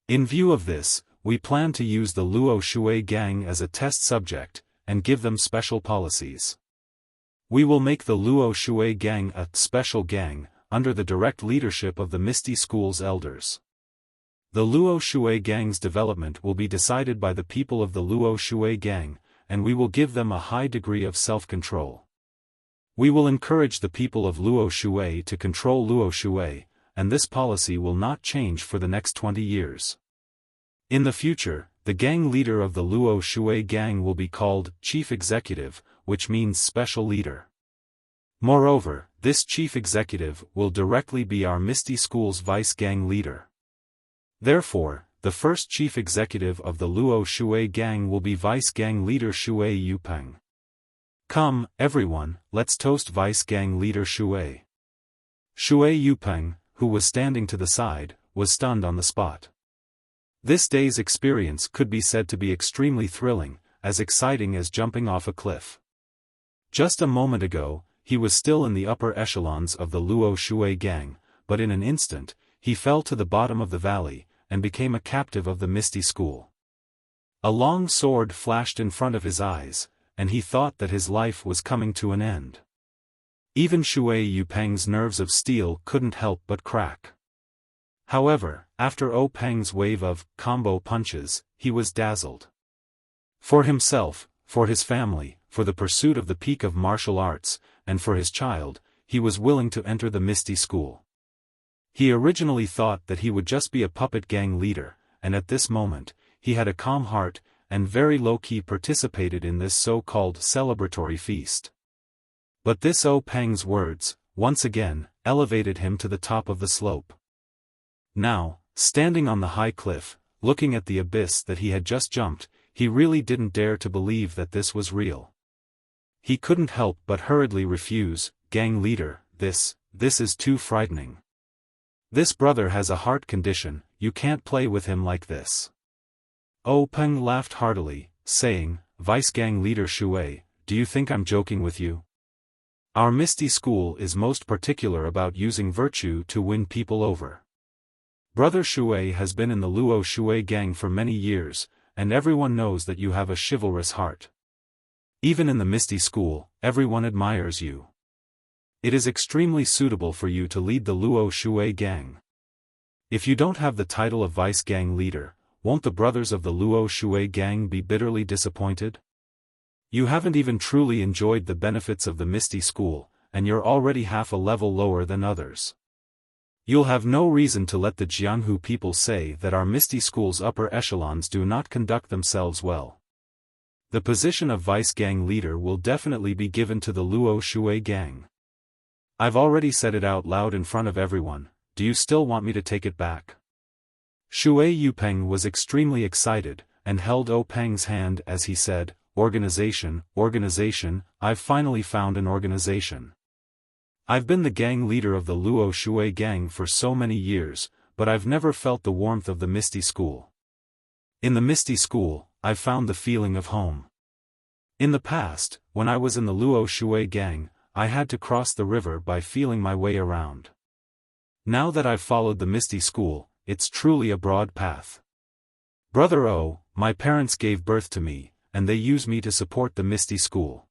Speaker 1: In view of this, we plan to use the Luo Shui Gang as a test subject, and give them special policies. We will make the Luo Shui Gang a special gang, under the direct leadership of the Misty School's elders. The Luo Shui Gang's development will be decided by the people of the Luo Shui Gang, and we will give them a high degree of self-control. We will encourage the people of Luo Shui to control Luo Shui, and this policy will not change for the next 20 years. In the future, the gang leader of the Luo Shui Gang will be called Chief Executive, which means special leader. Moreover, this Chief Executive will directly be our Misty School's vice gang leader. Therefore, the first Chief Executive of the Luo Shui Gang will be Vice Gang Leader Shui Yupeng. Come, everyone, let's toast Vice Gang Leader Shui. Shui Yupeng, who was standing to the side, was stunned on the spot. This day's experience could be said to be extremely thrilling, as exciting as jumping off a cliff. Just a moment ago, he was still in the upper echelons of the Luo Shui gang, but in an instant, he fell to the bottom of the valley, and became a captive of the Misty School. A long sword flashed in front of his eyes, and he thought that his life was coming to an end. Even Shui Yupeng's nerves of steel couldn't help but crack. However, after Peng's wave of combo punches, he was dazzled. For himself, for his family, for the pursuit of the peak of martial arts, and for his child, he was willing to enter the Misty School. He originally thought that he would just be a puppet gang leader, and at this moment, he had a calm heart, and very low-key participated in this so-called celebratory feast. But this Peng's words, once again, elevated him to the top of the slope. Now, standing on the high cliff, looking at the abyss that he had just jumped, he really didn't dare to believe that this was real. He couldn't help but hurriedly refuse, "Gang leader, this is too frightening. This brother has a heart condition, you can't play with him like this." Peng laughed heartily, saying, "Vice gang leader Shui, do you think I'm joking with you? Our Misty School is most particular about using virtue to win people over. Brother Shui has been in the Luo Shui gang for many years, and everyone knows that you have a chivalrous heart. Even in the Misty School, everyone admires you. It is extremely suitable for you to lead the Luo Shui gang. If you don't have the title of vice gang leader, won't the brothers of the Luo Shui gang be bitterly disappointed? You haven't even truly enjoyed the benefits of the Misty School, and you're already half a level lower than others. You'll have no reason to let the Jianghu people say that our Misty School's upper echelons do not conduct themselves well. The position of vice gang leader will definitely be given to the Luo Shui gang. I've already said it out loud in front of everyone, do you still want me to take it back?" Shui Yupeng was extremely excited, and held Peng's hand as he said, organization, I've finally found an organization. I've been the gang leader of the Luo Shui gang for so many years, but I've never felt the warmth of the Misty School. In the Misty School, I've found the feeling of home. In the past, when I was in the Luo Shui gang, I had to cross the river by feeling my way around. Now that I've followed the Misty School, it's truly a broad path. Brother my parents gave birth to me, and they use me to support the Misty School.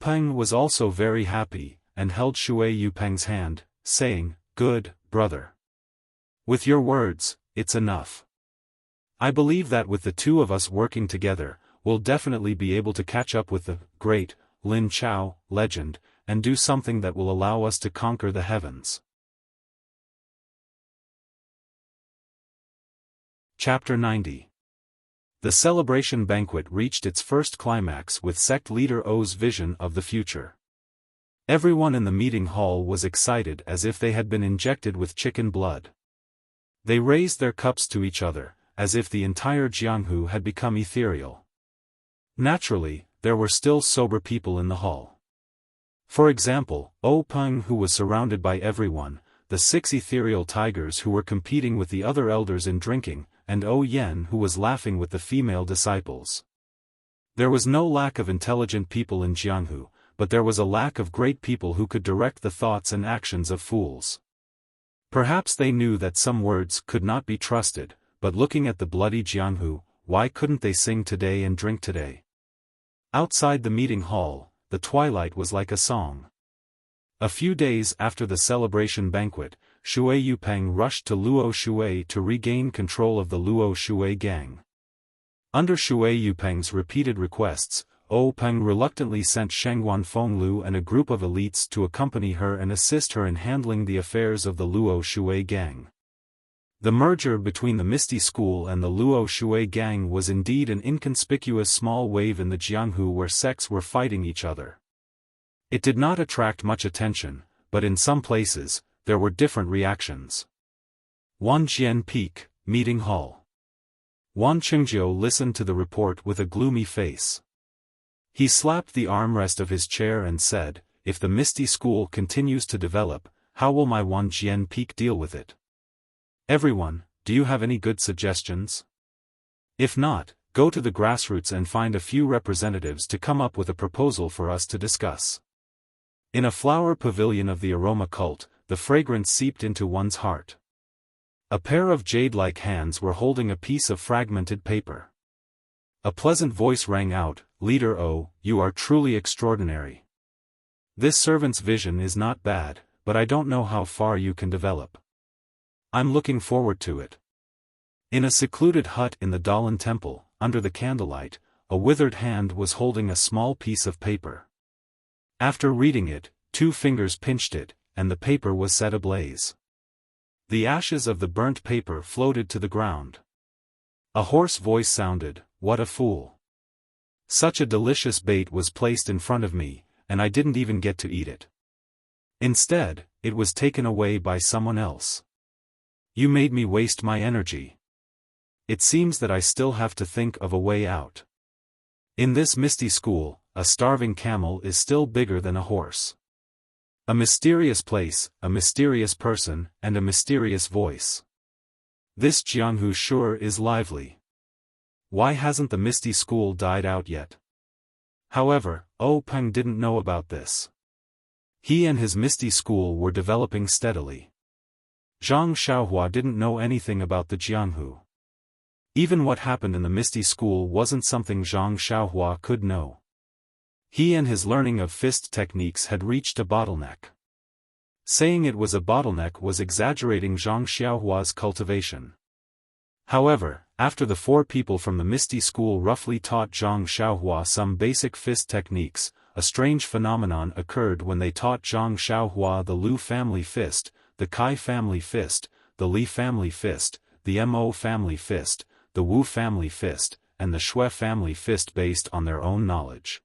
Speaker 1: Peng was also very happy, and held Shui Yupeng's hand, saying, "Good, brother. With your words, it's enough. I believe that with the two of us working together, we'll definitely be able to catch up with the great Lin Chao legend, and do something that will allow us to conquer the heavens." Chapter 90. The celebration banquet reached its first climax with sect leader O's vision of the future. Everyone in the meeting hall was excited as if they had been injected with chicken blood. They raised their cups to each other, as if the entire Jianghu had become ethereal. Naturally, there were still sober people in the hall. For example, Peng, who was surrounded by everyone, the 6 ethereal tigers who were competing with the other elders in drinking, and Yen, who was laughing with the female disciples. There was no lack of intelligent people in Jianghu, but there was a lack of great people who could direct the thoughts and actions of fools. Perhaps they knew that some words could not be trusted, but looking at the bloody Jianghu, why couldn't they sing today and drink today? Outside the meeting hall, the twilight was like a song. A few days after the celebration banquet, Shui Yupeng rushed to Luo Shui to regain control of the Luo Shui gang. Under Shui Yupeng's repeated requests, Peng reluctantly sent Shengguan Fenglu and a group of elites to accompany her and assist her in handling the affairs of the Luo Shui gang. The merger between the Misty School and the Luo Shui gang was indeed an inconspicuous small wave in the Jianghu where sects were fighting each other. It did not attract much attention, but in some places, there were different reactions. Wanjian Peak, Meeting Hall. Wan Chengjiu listened to the report with a gloomy face. He slapped the armrest of his chair and said, "If the Misty School continues to develop, how will my Wanjian Peak deal with it? Everyone, do you have any good suggestions? If not, go to the grassroots and find a few representatives to come up with a proposal for us to discuss. In a flower pavilion of the aroma cult, the fragrance seeped into one's heart. A pair of jade-like hands were holding a piece of fragmented paper. A pleasant voice rang out, "Leader O, you are truly extraordinary. This servant's vision is not bad, but I don't know how far you can develop. I'm looking forward to it." In a secluded hut in the Dalan temple, under the candlelight, a withered hand was holding a small piece of paper. After reading it, 2 fingers pinched it, and the paper was set ablaze. The ashes of the burnt paper floated to the ground. A hoarse voice sounded, "What a fool. Such a delicious bait was placed in front of me, and I didn't even get to eat it. Instead, it was taken away by someone else. You made me waste my energy. It seems that I still have to think of a way out. In this misty school, a starving camel is still bigger than a horse. A mysterious place, a mysterious person, and a mysterious voice. This Jianghu sure is lively. Why hasn't the misty school died out yet?" However, Peng didn't know about this. He and his misty school were developing steadily. Zhang Xiaohua didn't know anything about the Jianghu. Even what happened in the misty school wasn't something Zhang Xiaohua could know. He and his learning of fist techniques had reached a bottleneck. Saying it was a bottleneck was exaggerating Zhang Xiaohua's cultivation. However, after the 4 people from the Misty School roughly taught Zhang Xiaohua some basic fist techniques, a strange phenomenon occurred when they taught Zhang Xiaohua the Lu family fist, the Kai family fist, the Li family fist, the Mo family fist, the Wu family fist, and the Shui family fist based on their own knowledge.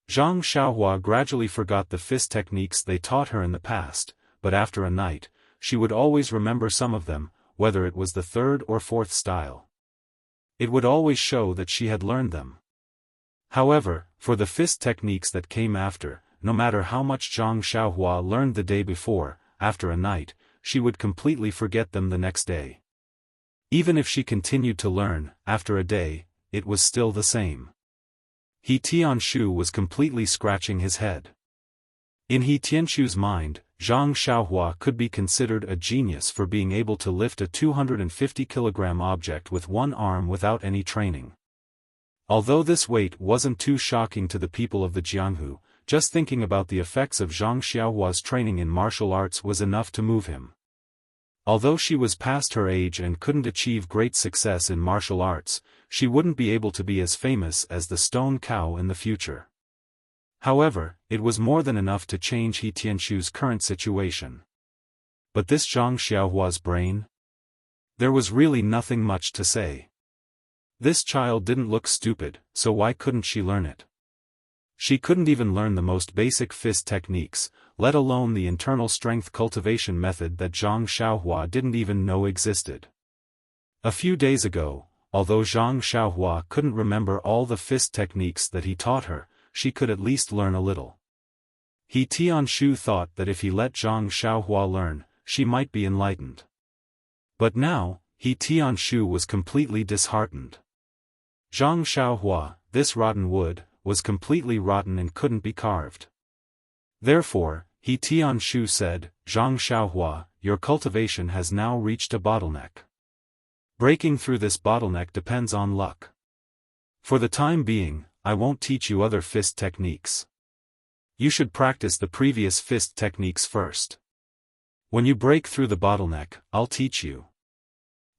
Speaker 1: Zhang Xiaohua gradually forgot the fist techniques they taught her in the past, but after a night, she would always remember some of them, whether it was the 3rd or 4th style. It would always show that she had learned them. However, for the fist techniques that came after, no matter how much Zhang Xiaohua learned the day before, after a night, she would completely forget them the next day. Even if she continued to learn, after a day, it was still the same. He Tianshu was completely scratching his head. In He Tianshu's mind, Zhang Xiaohua could be considered a genius for being able to lift a 250-kilogram object with one arm without any training. Although this weight wasn't too shocking to the people of the Jianghu, just thinking about the effects of Zhang Xiaohua's training in martial arts was enough to move him. Although she was past her age and couldn't achieve great success in martial arts, she wouldn't be able to be as famous as the stone cow in the future. However, it was more than enough to change He Tianshu's current situation. But this Zhang Xiaohua's brain? There was really nothing much to say. This child didn't look stupid, so why couldn't she learn it? She couldn't even learn the most basic fist techniques, let alone the internal strength cultivation method that Zhang Xiaohua didn't even know existed. A few days ago, although Zhang Xiaohua couldn't remember all the fist techniques that he taught her, she could at least learn a little. He Tianshu thought that if he let Zhang Xiaohua learn, she might be enlightened. But now, He Tianshu was completely disheartened. Zhang Xiaohua, this rotten wood, was completely rotten and couldn't be carved. Therefore, He Tianshu said, "Zhang Xiaohua, your cultivation has now reached a bottleneck. Breaking through this bottleneck depends on luck. For the time being, I won't teach you other fist techniques. You should practice the previous fist techniques first. When you break through the bottleneck, I'll teach you."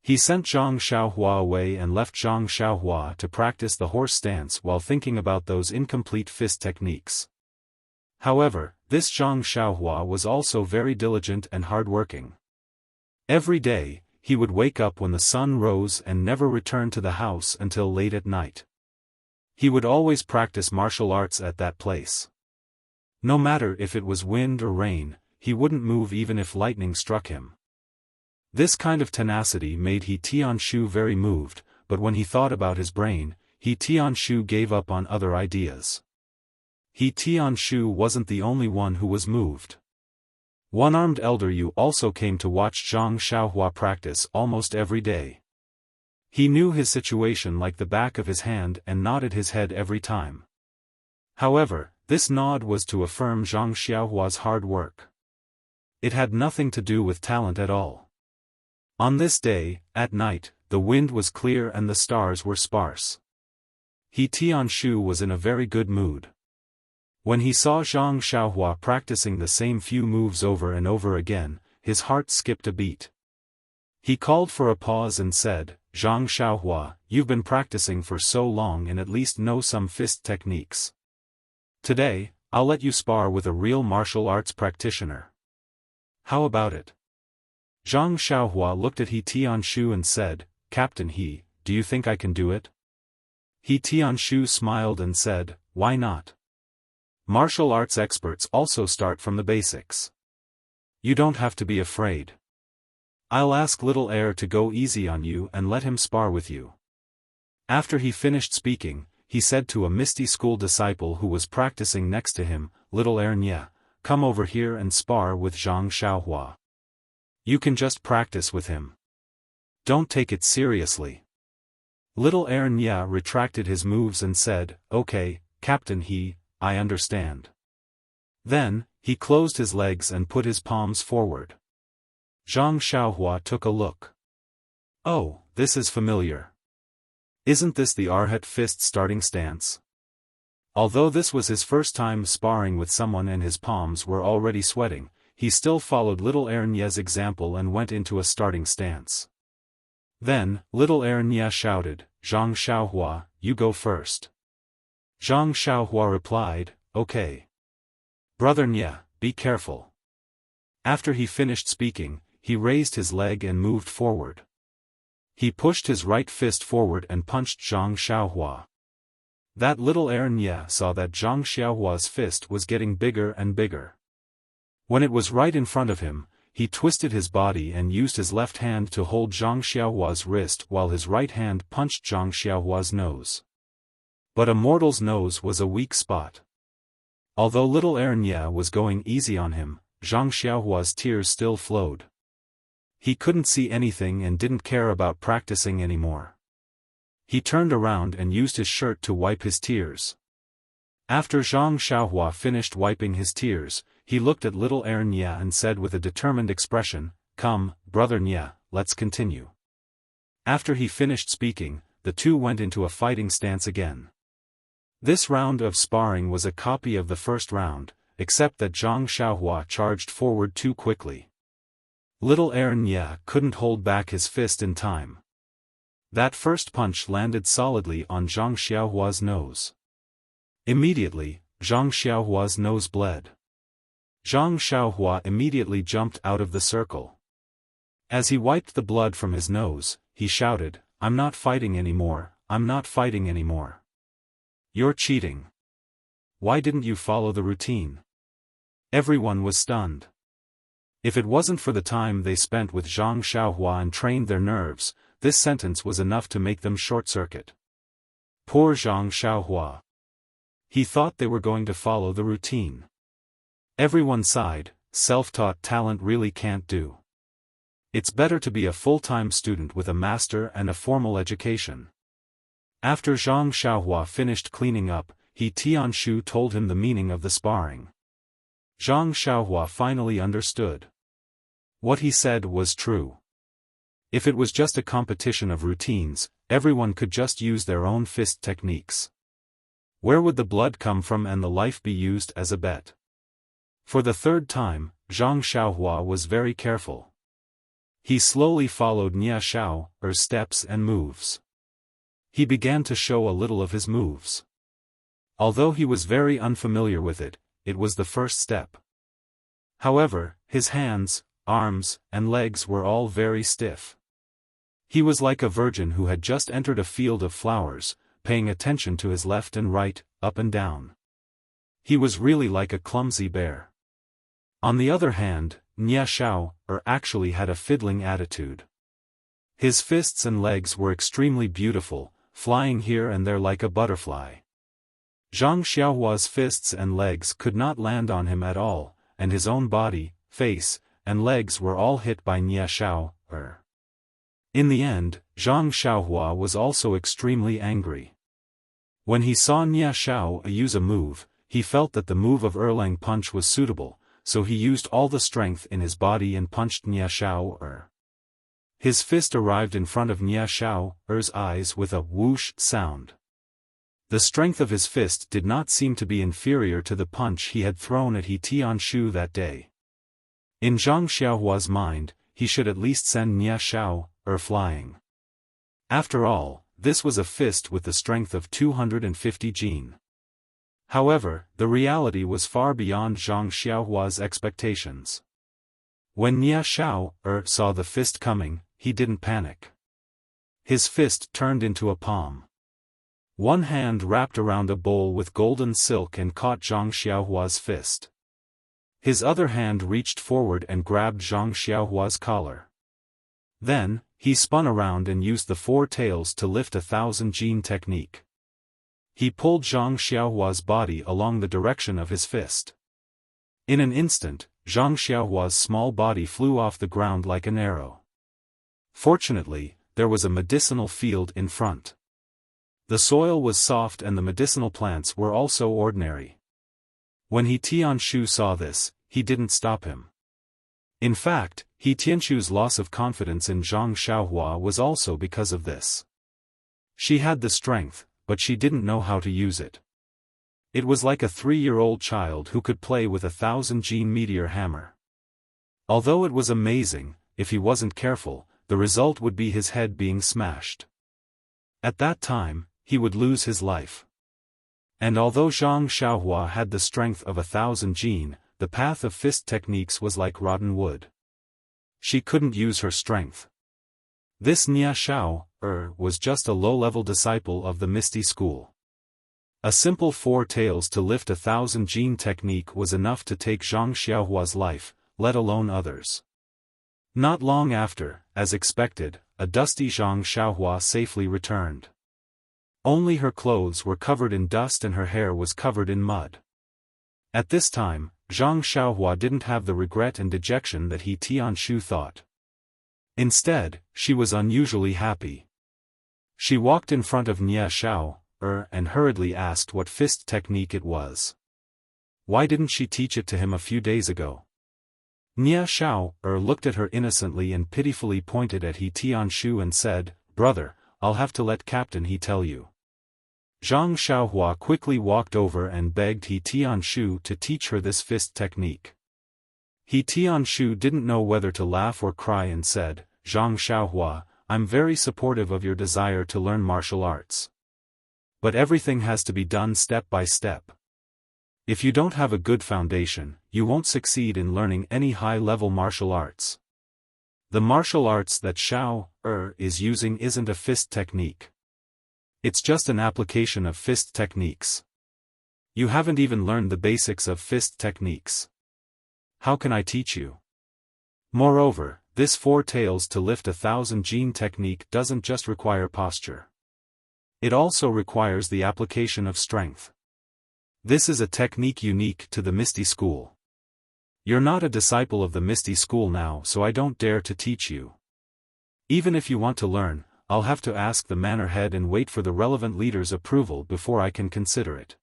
Speaker 1: He sent Zhang Xiaohua away and left Zhang Xiaohua to practice the horse stance while thinking about those incomplete fist techniques. However, this Zhang Xiaohua was also very diligent and hardworking. Every day, he would wake up when the sun rose and never return to the house until late at night. He would always practice martial arts at that place. No matter if it was wind or rain, he wouldn't move even if lightning struck him. This kind of tenacity made He Tianshu very moved, but when he thought about his brain, He Tianshu gave up on other ideas. He Tianshu wasn't the only one who was moved. One-armed elder Yu also came to watch Zhang Xiaohua practice almost every day. He knew his situation like the back of his hand and nodded his head every time. However, this nod was to affirm Zhang Xiaohua's hard work. It had nothing to do with talent at all. On this day, at night, the wind was clear and the stars were sparse. He Tianshu was in a very good mood. When he saw Zhang Xiaohua practicing the same few moves over and over again, his heart skipped a beat. He called for a pause and said, "Zhang Xiaohua, you've been practicing for so long and at least know some fist techniques. Today, I'll let you spar with a real martial arts practitioner. How about it?" Zhang Xiaohua looked at He Tianshu and said, "Captain He, do you think I can do it?" He Tianshu smiled and said, "Why not? Martial arts experts also start from the basics. You don't have to be afraid. I'll ask little heir to go easy on you and let him spar with you." After he finished speaking, he said to a misty school disciple who was practicing next to him, "Little heir Nye, come over here and spar with Zhang Xiaohua. You can just practice with him. Don't take it seriously." Little heir Nye retracted his moves and said, "Okay, Captain He, I understand." Then, he closed his legs and put his palms forward. Zhang Xiaohua took a look. "Oh, this is familiar. Isn't this the Arhat fist starting stance?" Although this was his first time sparring with someone and his palms were already sweating, he still followed little heir Nye's example and went into a starting stance. Then, little heir Nye shouted, "Zhang Xiaohua, you go first." Zhang Xiaohua replied, "Okay. Brother Nye, be careful." After he finished speaking, he raised his leg and moved forward. He pushed his right fist forward and punched Zhang Xiaohua. That little heir Nye saw that Zhang Xiaohua's fist was getting bigger and bigger. When it was right in front of him, he twisted his body and used his left hand to hold Zhang Xiaohua's wrist while his right hand punched Zhang Xiaohua's nose. But a mortal's nose was a weak spot. Although little heir Nye was going easy on him, Zhang Xiaohua's tears still flowed. He couldn't see anything and didn't care about practicing anymore. He turned around and used his shirt to wipe his tears. After Zhang Xiaohua finished wiping his tears, he looked at little heir Nye and said with a determined expression, "Come, brother Nye, let's continue." After he finished speaking, the two went into a fighting stance again. This round of sparring was a copy of the first round, except that Zhang Xiaohua charged forward too quickly. Little heir Nye couldn't hold back his fist in time. That first punch landed solidly on Zhang Xiaohua's nose. Immediately, Zhang Xiaohua's nose bled. Zhang Xiaohua immediately jumped out of the circle. As he wiped the blood from his nose, he shouted, "I'm not fighting anymore, I'm not fighting anymore. You're cheating. Why didn't you follow the routine?" Everyone was stunned. If it wasn't for the time they spent with Zhang Xiaohua and trained their nerves, this sentence was enough to make them short-circuit. Poor Zhang Xiaohua. He thought they were going to follow the routine. Everyone sighed, self-taught talent really can't do. It's better to be a full-time student with a master and a formal education. After Zhang Xiaohua finished cleaning up, He Tianshu told him the meaning of the sparring. Zhang Xiaohua finally understood. What he said was true. If it was just a competition of routines, everyone could just use their own fist techniques. Where would the blood come from and the life be used as a bet? For the third time, Zhang Xiaohua was very careful. He slowly followed Nye Xiao's steps and moves. He began to show a little of his moves. Although he was very unfamiliar with it, it was the first step. However, his hands, arms, and legs were all very stiff. He was like a virgin who had just entered a field of flowers, paying attention to his left and right, up and down. He was really like a clumsy bear. On the other hand, Nye Xiao actually had a fiddling attitude. His fists and legs were extremely beautiful, flying here and there like a butterfly. Zhang Xiaohua's fists and legs could not land on him at all, and his own body, face, and legs were all hit by Nia Xiao. In the end, Zhang Xiaohua was also extremely angry. When he saw Nia Xiao use a move, he felt that the move of Erlang punch was suitable, so he used all the strength in his body and punched Nia Xiao. His fist arrived in front of Nia Xiao's eyes with a whoosh sound. The strength of his fist did not seem to be inferior to the punch he had thrown at He Tianshu that day. In Zhang Xiaohua's mind, he should at least send Nia Xiao flying. After all, this was a fist with the strength of 250 jin. However, the reality was far beyond Zhang Xiaohua's expectations. When Nia Xiao saw the fist coming, he didn't panic. His fist turned into a palm. One hand wrapped around a bowl with golden silk and caught Zhang Xiaohua's fist. His other hand reached forward and grabbed Zhang Xiaohua's collar. Then, he spun around and used the four tails to lift 1,000 jin technique. He pulled Zhang Xiaohua's body along the direction of his fist. In an instant, Zhang Xiaohua's small body flew off the ground like an arrow. Fortunately, there was a medicinal field in front. The soil was soft and the medicinal plants were also ordinary. When He Tianshu saw this, he didn't stop him. In fact, He Tianshu's loss of confidence in Zhang Xiaohua was also because of this. She had the strength, but she didn't know how to use it. It was like a 3-year-old child who could play with 1,000 jin meteor hammer. Although it was amazing, if he wasn't careful, the result would be his head being smashed. At that time, he would lose his life. And although Zhang Xiaohua had the strength of 1,000 jin, the path of fist techniques was like rotten wood. She couldn't use her strength. This Nia Xiao was just a low-level disciple of the Misty School. A simple 4 tails to lift 1,000 jin technique was enough to take Zhang Xiaohua's life, let alone others. Not long after, as expected, a dusty Zhang Xiaohua safely returned. Only her clothes were covered in dust and her hair was covered in mud. At this time, Zhang Xiaohua didn't have the regret and dejection that He Tianshu thought. Instead, she was unusually happy. She walked in front of Nia Xiao and hurriedly asked what fist technique it was. Why didn't she teach it to him a few days ago? Nia Xiao looked at her innocently and pitifully pointed at He Tianshu and said, "Brother, I'll have to let Captain He tell you." Zhang Xiaohua quickly walked over and begged He Tianshu to teach her this fist technique. He Tianshu didn't know whether to laugh or cry and said, "Zhang Xiaohua, I'm very supportive of your desire to learn martial arts. But everything has to be done step by step. If you don't have a good foundation, you won't succeed in learning any high-level martial arts. The martial arts that Xiao is using isn't a fist technique. It's just an application of fist techniques. You haven't even learned the basics of fist techniques. How can I teach you? Moreover, this 4 tails to lift 1,000 jin technique doesn't just require posture. It also requires the application of strength. This is a technique unique to the Misty School. You're not a disciple of the Misty School now, so I don't dare to teach you. Even if you want to learn, I'll have to ask the manor head and wait for the relevant leader's approval before I can consider it."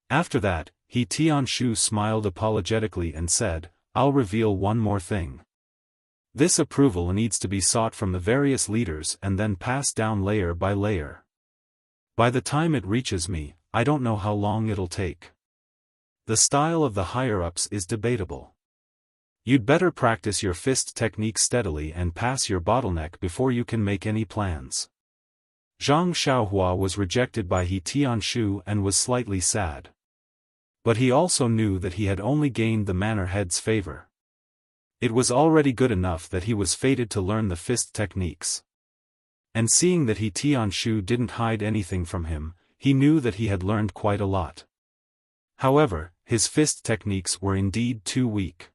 Speaker 1: After that, He Tianshu smiled apologetically and said, "I'll reveal one more thing. This approval needs to be sought from the various leaders and then passed down layer by layer. By the time it reaches me, I don't know how long it'll take. The style of the higher-ups is debatable. You'd better practice your fist technique steadily and pass your bottleneck before you can make any plans." Zhang Xiaohua was rejected by He Tianshu and was slightly sad. But he also knew that he had only gained the manor head's favor. It was already good enough that he was fated to learn the fist techniques. And seeing that He Tianshu didn't hide anything from him, he knew that he had learned quite a lot. However, his fist techniques were indeed too weak.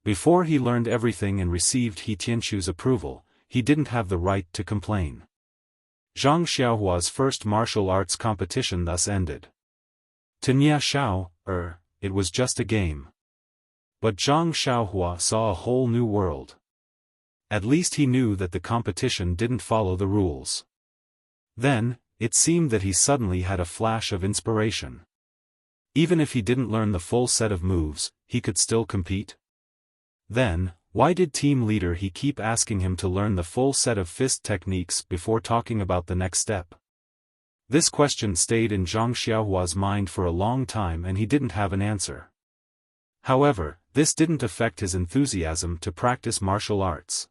Speaker 1: Before he learned everything and received He Tianshu's approval, he didn't have the right to complain. Zhang Xiaohua's first martial arts competition thus ended. To Nia Xiao, it was just a game. But Zhang Xiaohua saw a whole new world. At least he knew that the competition didn't follow the rules. Then, it seemed that he suddenly had a flash of inspiration. Even if he didn't learn the full set of moves, he could still compete? Then, why did team leader he keep asking him to learn the full set of fist techniques before talking about the next step? This question stayed in Zhang Xiaohua's mind for a long time and he didn't have an answer. However, this didn't affect his enthusiasm to practice martial arts.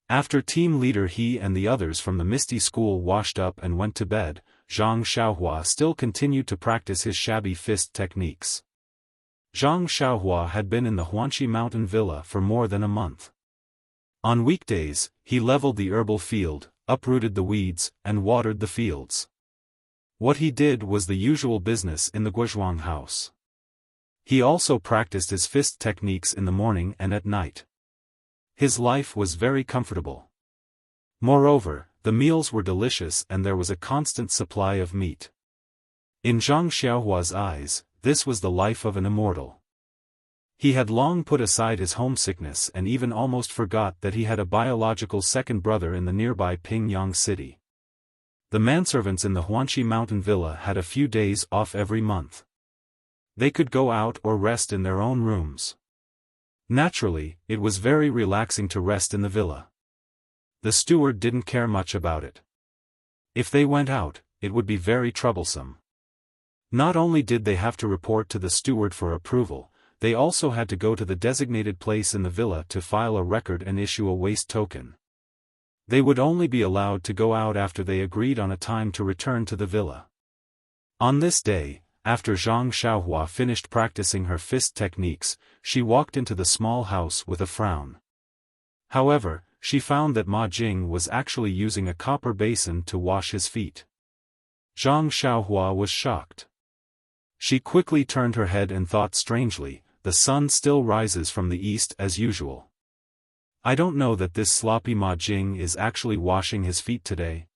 Speaker 1: After team leader he and the others from the Misty School washed up and went to bed, Zhang Xiaohua still continued to practice his shabby fist techniques. Zhang Xiaohua had been in the Huanqi mountain villa for more than a month. On weekdays, he leveled the herbal field, uprooted the weeds, and watered the fields. What he did was the usual business in the Guozhuang house. He also practiced his fist techniques in the morning and at night. His life was very comfortable. Moreover, the meals were delicious and there was a constant supply of meat. In Zhang Xiaohua's eyes, this was the life of an immortal. He had long put aside his homesickness and even almost forgot that he had a biological second brother in the nearby Pingyang city. The manservants in the Huanqi mountain villa had a few days off every month. They could go out or rest in their own rooms. Naturally, it was very relaxing to rest in the villa. The steward didn't care much about it. If they went out, it would be very troublesome. Not only did they have to report to the steward for approval, they also had to go to the designated place in the villa to file a record and issue a waste token. They would only be allowed to go out after they agreed on a time to return to the villa. On this day, after Zhang Xiaohua finished practicing her fist techniques, she walked into the small house with a frown. However, she found that Ma Jing was actually using a copper basin to wash his feet. Zhang Xiaohua was shocked. She quickly turned her head and thought strangely, the sun still rises from the east as usual. I don't know that this sloppy Ma Jing is actually washing his feet today.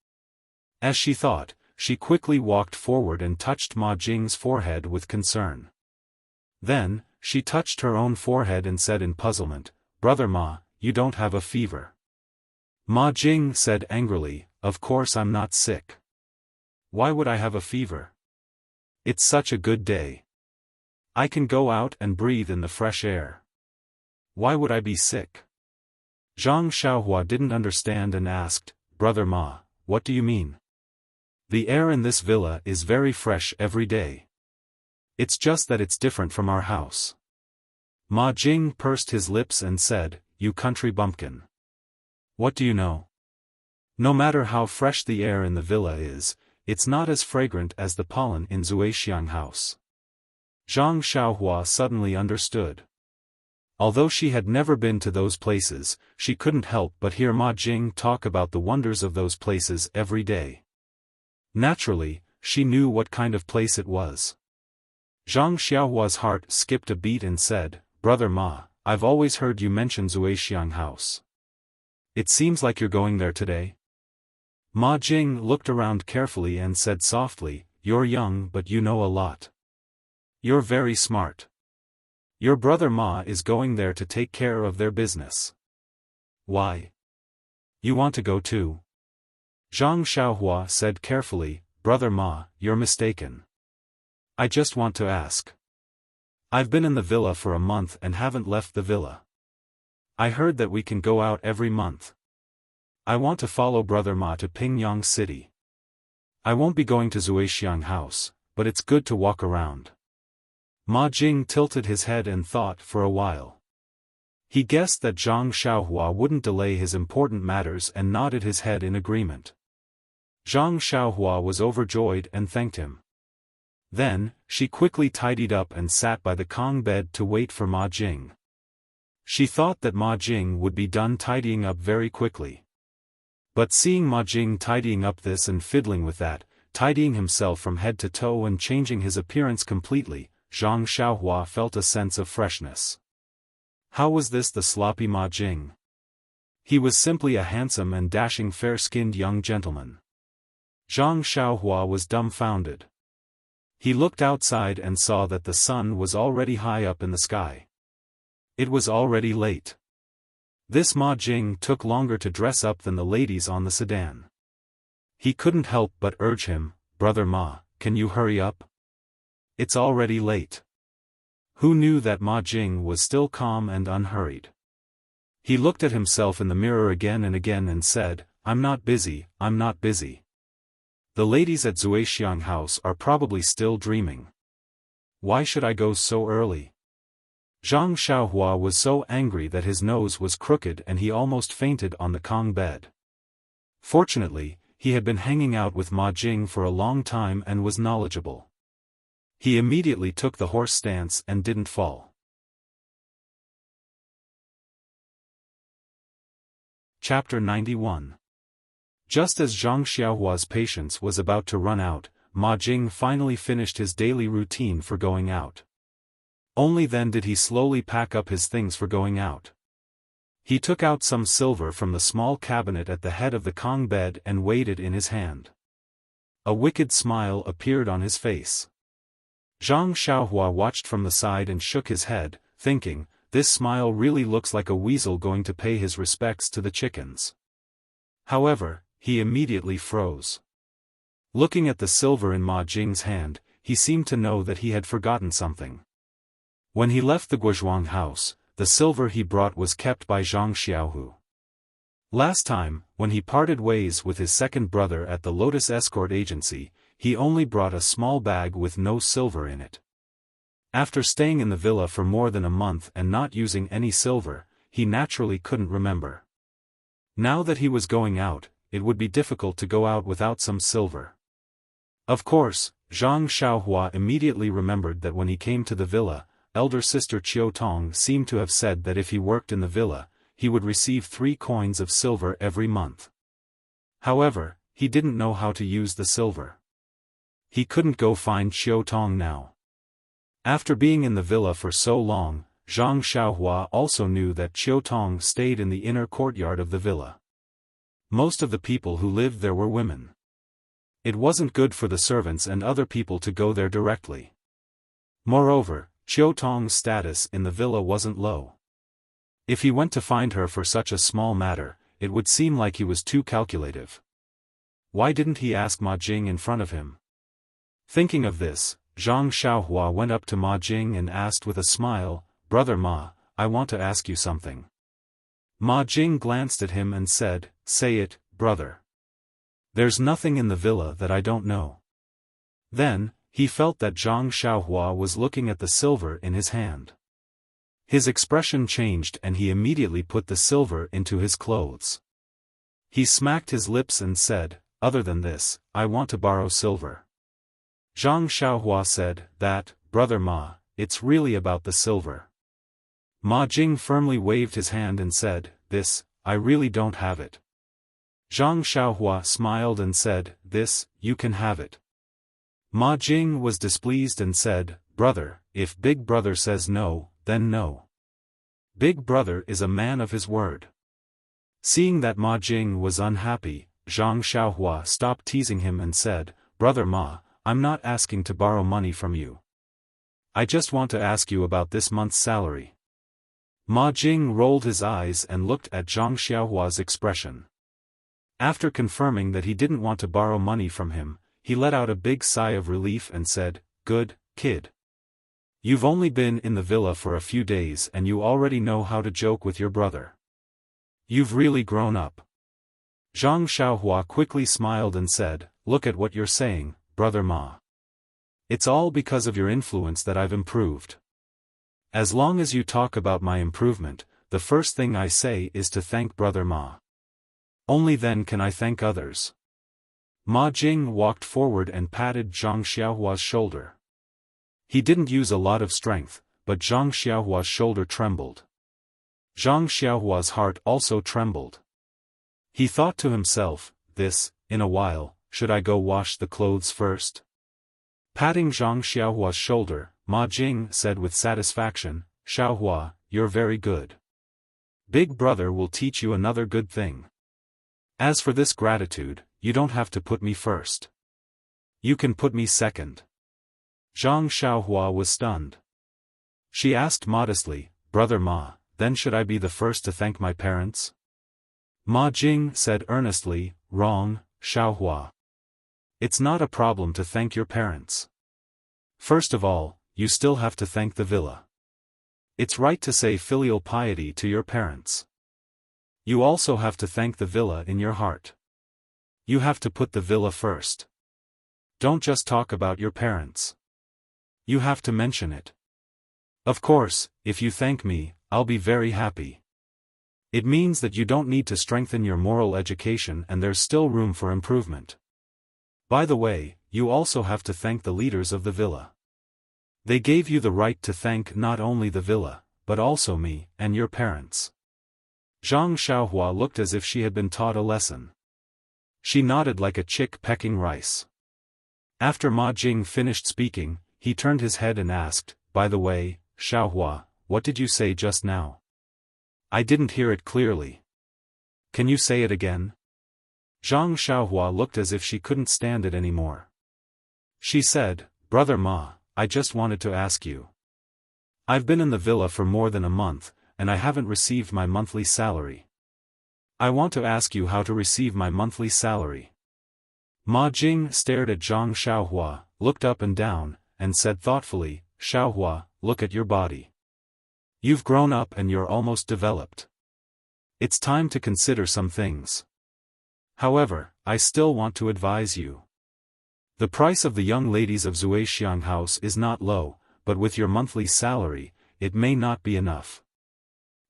Speaker 1: As she thought, she quickly walked forward and touched Ma Jing's forehead with concern. Then, she touched her own forehead and said in puzzlement, "Brother Ma, you don't have a fever." Ma Jing said angrily, "Of course I'm not sick. Why would I have a fever? It's such a good day. I can go out and breathe in the fresh air. Why would I be sick?" Zhang Xiaohua didn't understand and asked, "Brother Ma, what do you mean? The air in this villa is very fresh every day. It's just that it's different from our house." Ma Jing pursed his lips and said, "You country bumpkin. What do you know? No matter how fresh the air in the villa is, it's not as fragrant as the pollen in Zuixiang house." Zhang Xiaohua suddenly understood. Although she had never been to those places, she couldn't help but hear Ma Jing talk about the wonders of those places every day. Naturally, she knew what kind of place it was. Zhang Xiaohua's heart skipped a beat and said, "Brother Ma, I've always heard you mention Zuixiang house. It seems like you're going there today?" Ma Jing looked around carefully and said softly, "You're young but you know a lot. You're very smart. Your brother Ma is going there to take care of their business. Why? You want to go too?" Zhang Xiaohua said carefully, "Brother Ma, you're mistaken. I just want to ask. I've been in the villa for a month and haven't left the villa. I heard that we can go out every month. I want to follow Brother Ma to Pingyang City. I won't be going to Zuixiang house, but it's good to walk around." Ma Jing tilted his head and thought for a while. He guessed that Zhang Xiaohua wouldn't delay his important matters and nodded his head in agreement. Zhang Xiaohua was overjoyed and thanked him. Then, she quickly tidied up and sat by the Kong bed to wait for Ma Jing. She thought that Ma Jing would be done tidying up very quickly. But seeing Ma Jing tidying up this and fiddling with that, tidying himself from head to toe and changing his appearance completely, Zhang Xiaohua felt a sense of freshness. How was this the sloppy Ma Jing? He was simply a handsome and dashing fair-skinned young gentleman. Zhang Xiaohua was dumbfounded. He looked outside and saw that the sun was already high up in the sky. It was already late. This Ma Jing took longer to dress up than the ladies on the sedan. He couldn't help but urge him, "Brother Ma, can you hurry up? It's already late." Who knew that Ma Jing was still calm and unhurried? He looked at himself in the mirror again and again and said, "I'm not busy, I'm not busy. The ladies at Zuixiang House are probably still dreaming. Why should I go so early?" Zhang Xiaohua was so angry that his nose was crooked and he almost fainted on the Kong bed. Fortunately, he had been hanging out with Ma Jing for a long time and was knowledgeable. He immediately took the horse stance and didn't fall. Chapter 91. Just as Zhang Xiaohua's patience was about to run out, Ma Jing finally finished his daily routine for going out. Only then did he slowly pack up his things for going out. He took out some silver from the small cabinet at the head of the Kong bed and weighed it in his hand. A wicked smile appeared on his face. Zhang Xiaohua watched from the side and shook his head, thinking, "This smile really looks like a weasel going to pay his respects to the chickens." However, he immediately froze. Looking at the silver in Ma Jing's hand, he seemed to know that he had forgotten something. When he left the Guozhuang house, the silver he brought was kept by Zhang Xiaohu. Last time, when he parted ways with his second brother at the Lotus Escort Agency, he only brought a small bag with no silver in it. After staying in the villa for more than a month and not using any silver, he naturally couldn't remember. Now that he was going out, it would be difficult to go out without some silver. Of course, Zhang Xiaohua immediately remembered that when he came to the villa, elder sister Qiu Tong seemed to have said that if he worked in the villa, he would receive 3 coins of silver every month. However, he didn't know how to use the silver. He couldn't go find Qiu Tong now. After being in the villa for so long, Zhang Xiaohua also knew that Qiu Tong stayed in the inner courtyard of the villa. Most of the people who lived there were women. It wasn't good for the servants and other people to go there directly. Moreover, Qiu Tong's status in the villa wasn't low. If he went to find her for such a small matter, it would seem like he was too calculative. Why didn't he ask Ma Jing in front of him? Thinking of this, Zhang Xiaohua went up to Ma Jing and asked with a smile, "Brother Ma, I want to ask you something." Ma Jing glanced at him and said, "Say it, brother. There's nothing in the villa that I don't know." Then, he felt that Zhang Xiaohua was looking at the silver in his hand. His expression changed and he immediately put the silver into his clothes. He smacked his lips and said, "Other than this, I want to borrow silver." Zhang Xiaohua said, "That, brother Ma, it's really about the silver." Ma Jing firmly waved his hand and said, "This, I really don't have it." Zhang Xiaohua smiled and said, "This, you can have it." Ma Jing was displeased and said, "Brother, if Big Brother says no, then no. Big Brother is a man of his word." Seeing that Ma Jing was unhappy, Zhang Xiaohua stopped teasing him and said, "Brother Ma, I'm not asking to borrow money from you. I just want to ask you about this month's salary." Ma Jing rolled his eyes and looked at Zhang Xiaohua's expression. After confirming that he didn't want to borrow money from him, he let out a big sigh of relief and said, "Good, kid. You've only been in the villa for a few days and you already know how to joke with your brother. You've really grown up." Zhang Xiaohua quickly smiled and said, "Look at what you're saying, brother Ma. It's all because of your influence that I've improved. As long as you talk about my improvement, the first thing I say is to thank brother Ma. Only then can I thank others." Ma Jing walked forward and patted Zhang Xiaohua's shoulder. He didn't use a lot of strength, but Zhang Xiaohua's shoulder trembled. Zhang Xiaohua's heart also trembled. He thought to himself, in a while, should I go wash the clothes first? Patting Zhang Xiaohua's shoulder, Ma Jing said with satisfaction, "Xiaohua, you're very good. Big Brother will teach you another good thing. As for this gratitude, you don't have to put me first. You can put me second." Zhang Xiaohua was stunned. She asked modestly, brother Ma, then should I be the first to thank my parents? Ma Jing said earnestly, wrong, Xiaohua. It's not a problem to thank your parents. First of all, you still have to thank the villa. It's right to say filial piety to your parents. You also have to thank the villa in your heart. You have to put the villa first. Don't just talk about your parents. You have to mention it. Of course, if you thank me, I'll be very happy. It means that you don't need to strengthen your moral education and there's still room for improvement. By the way, you also have to thank the leaders of the villa. They gave you the right to thank not only the villa, but also me, and your parents. Zhang Xiaohua looked as if she had been taught a lesson. She nodded like a chick pecking rice. After Ma Jing finished speaking, he turned his head and asked, by the way, Xiaohua, what did you say just now? I didn't hear it clearly. Can you say it again? Zhang Xiaohua looked as if she couldn't stand it anymore. She said, Brother Ma, I just wanted to ask you. I've been in the villa for more than a month, and I haven't received my monthly salary. I want to ask you how to receive my monthly salary. Ma Jing stared at Zhang Xiaohua, looked up and down, and said thoughtfully, Xiaohua, look at your body. You've grown up and you're almost developed. It's time to consider some things. However, I still want to advise you. The price of the young ladies of Zuixiang House is not low, but with your monthly salary, it may not be enough.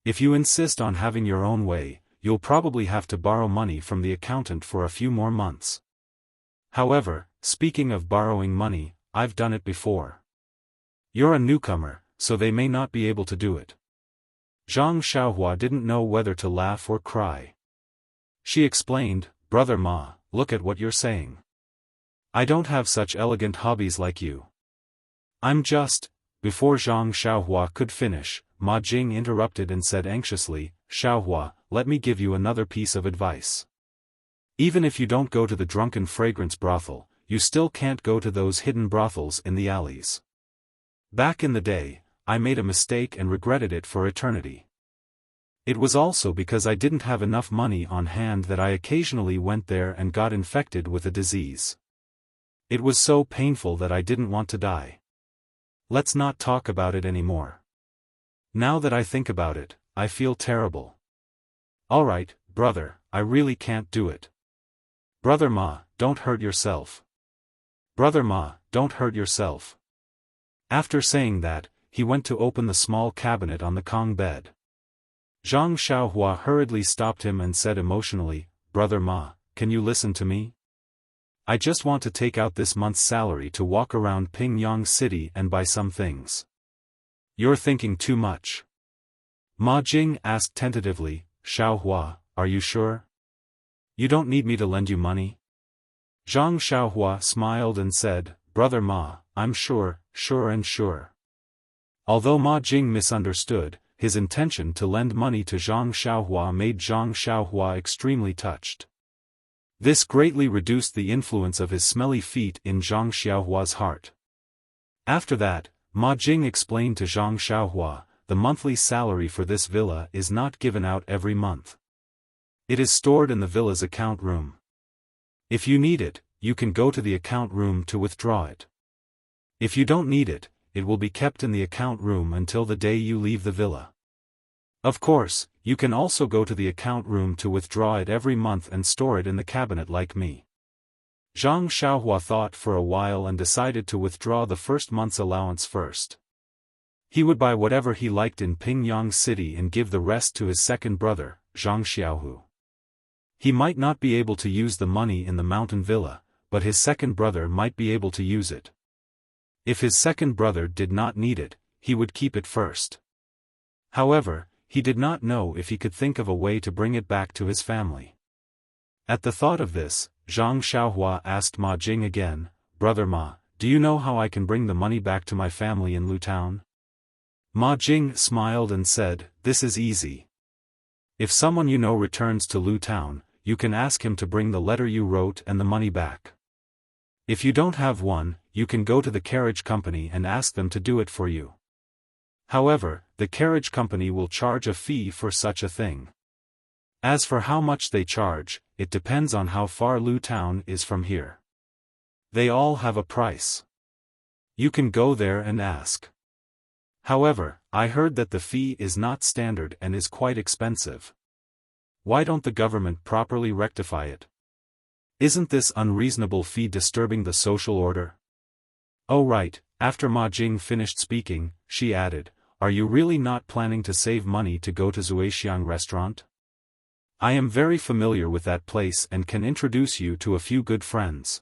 Speaker 1: If you insist on having your own way, you'll probably have to borrow money from the accountant for a few more months. However, speaking of borrowing money, I've done it before. You're a newcomer, so they may not be able to do it. Zhang Xiaohua didn't know whether to laugh or cry. She explained, Brother Ma, look at what you're saying. I don't have such elegant hobbies like you. I'm just... Before Zhang Xiaohua could finish, Ma Jing interrupted and said anxiously, Xiaohua, let me give you another piece of advice. Even if you don't go to the drunken fragrance brothel, you still can't go to those hidden brothels in the alleys. Back in the day, I made a mistake and regretted it for eternity. It was also because I didn't have enough money on hand that I occasionally went there and got infected with a disease. It was so painful that I didn't want to die. Let's not talk about it anymore. Now that I think about it, I feel terrible. Alright, brother, I really can't do it. Brother Ma, don't hurt yourself. Brother Ma, don't hurt yourself. After saying that, he went to open the small cabinet on the Kong bed. Zhang Xiaohua hurriedly stopped him and said emotionally, Brother Ma, can you listen to me? I just want to take out this month's salary to walk around Pingyang City and buy some things. You're thinking too much. Ma Jing asked tentatively, Xiaohua, are you sure? You don't need me to lend you money? Zhang Xiaohua smiled and said, Brother Ma, I'm sure, sure and sure. Although Ma Jing misunderstood, his intention to lend money to Zhang Xiaohua made Zhang Xiaohua extremely touched. This greatly reduced the influence of his smelly feet in Zhang Xiaohua's heart. After that, Ma Jing explained to Zhang Xiaohua, the monthly salary for this villa is not given out every month. It is stored in the villa's account room. If you need it, you can go to the account room to withdraw it. If you don't need it, it will be kept in the account room until the day you leave the villa. Of course, you can also go to the account room to withdraw it every month and store it in the cabinet like me. Zhang Xiaohua thought for a while and decided to withdraw the first month's allowance first. He would buy whatever he liked in Pingyang City and give the rest to his second brother, Zhang Xiaohu. He might not be able to use the money in the mountain villa, but his second brother might be able to use it. If his second brother did not need it, he would keep it first. However, he did not know if he could think of a way to bring it back to his family. At the thought of this, Zhang Xiaohua asked Ma Jing again, Brother Ma, do you know how I can bring the money back to my family in Lu Town? Ma Jing smiled and said, this is easy. If someone you know returns to Lu Town, you can ask him to bring the letter you wrote and the money back. If you don't have one, you can go to the carriage company and ask them to do it for you. However, the carriage company will charge a fee for such a thing. As for how much they charge, it depends on how far Lu Town is from here. They all have a price. You can go there and ask. However, I heard that the fee is not standard and is quite expensive. Why don't the government properly rectify it? Isn't this unreasonable fee disturbing the social order? Oh right, after Ma Jing finished speaking, she added, are you really not planning to save money to go to Zuixiang restaurant? I am very familiar with that place and can introduce you to a few good friends.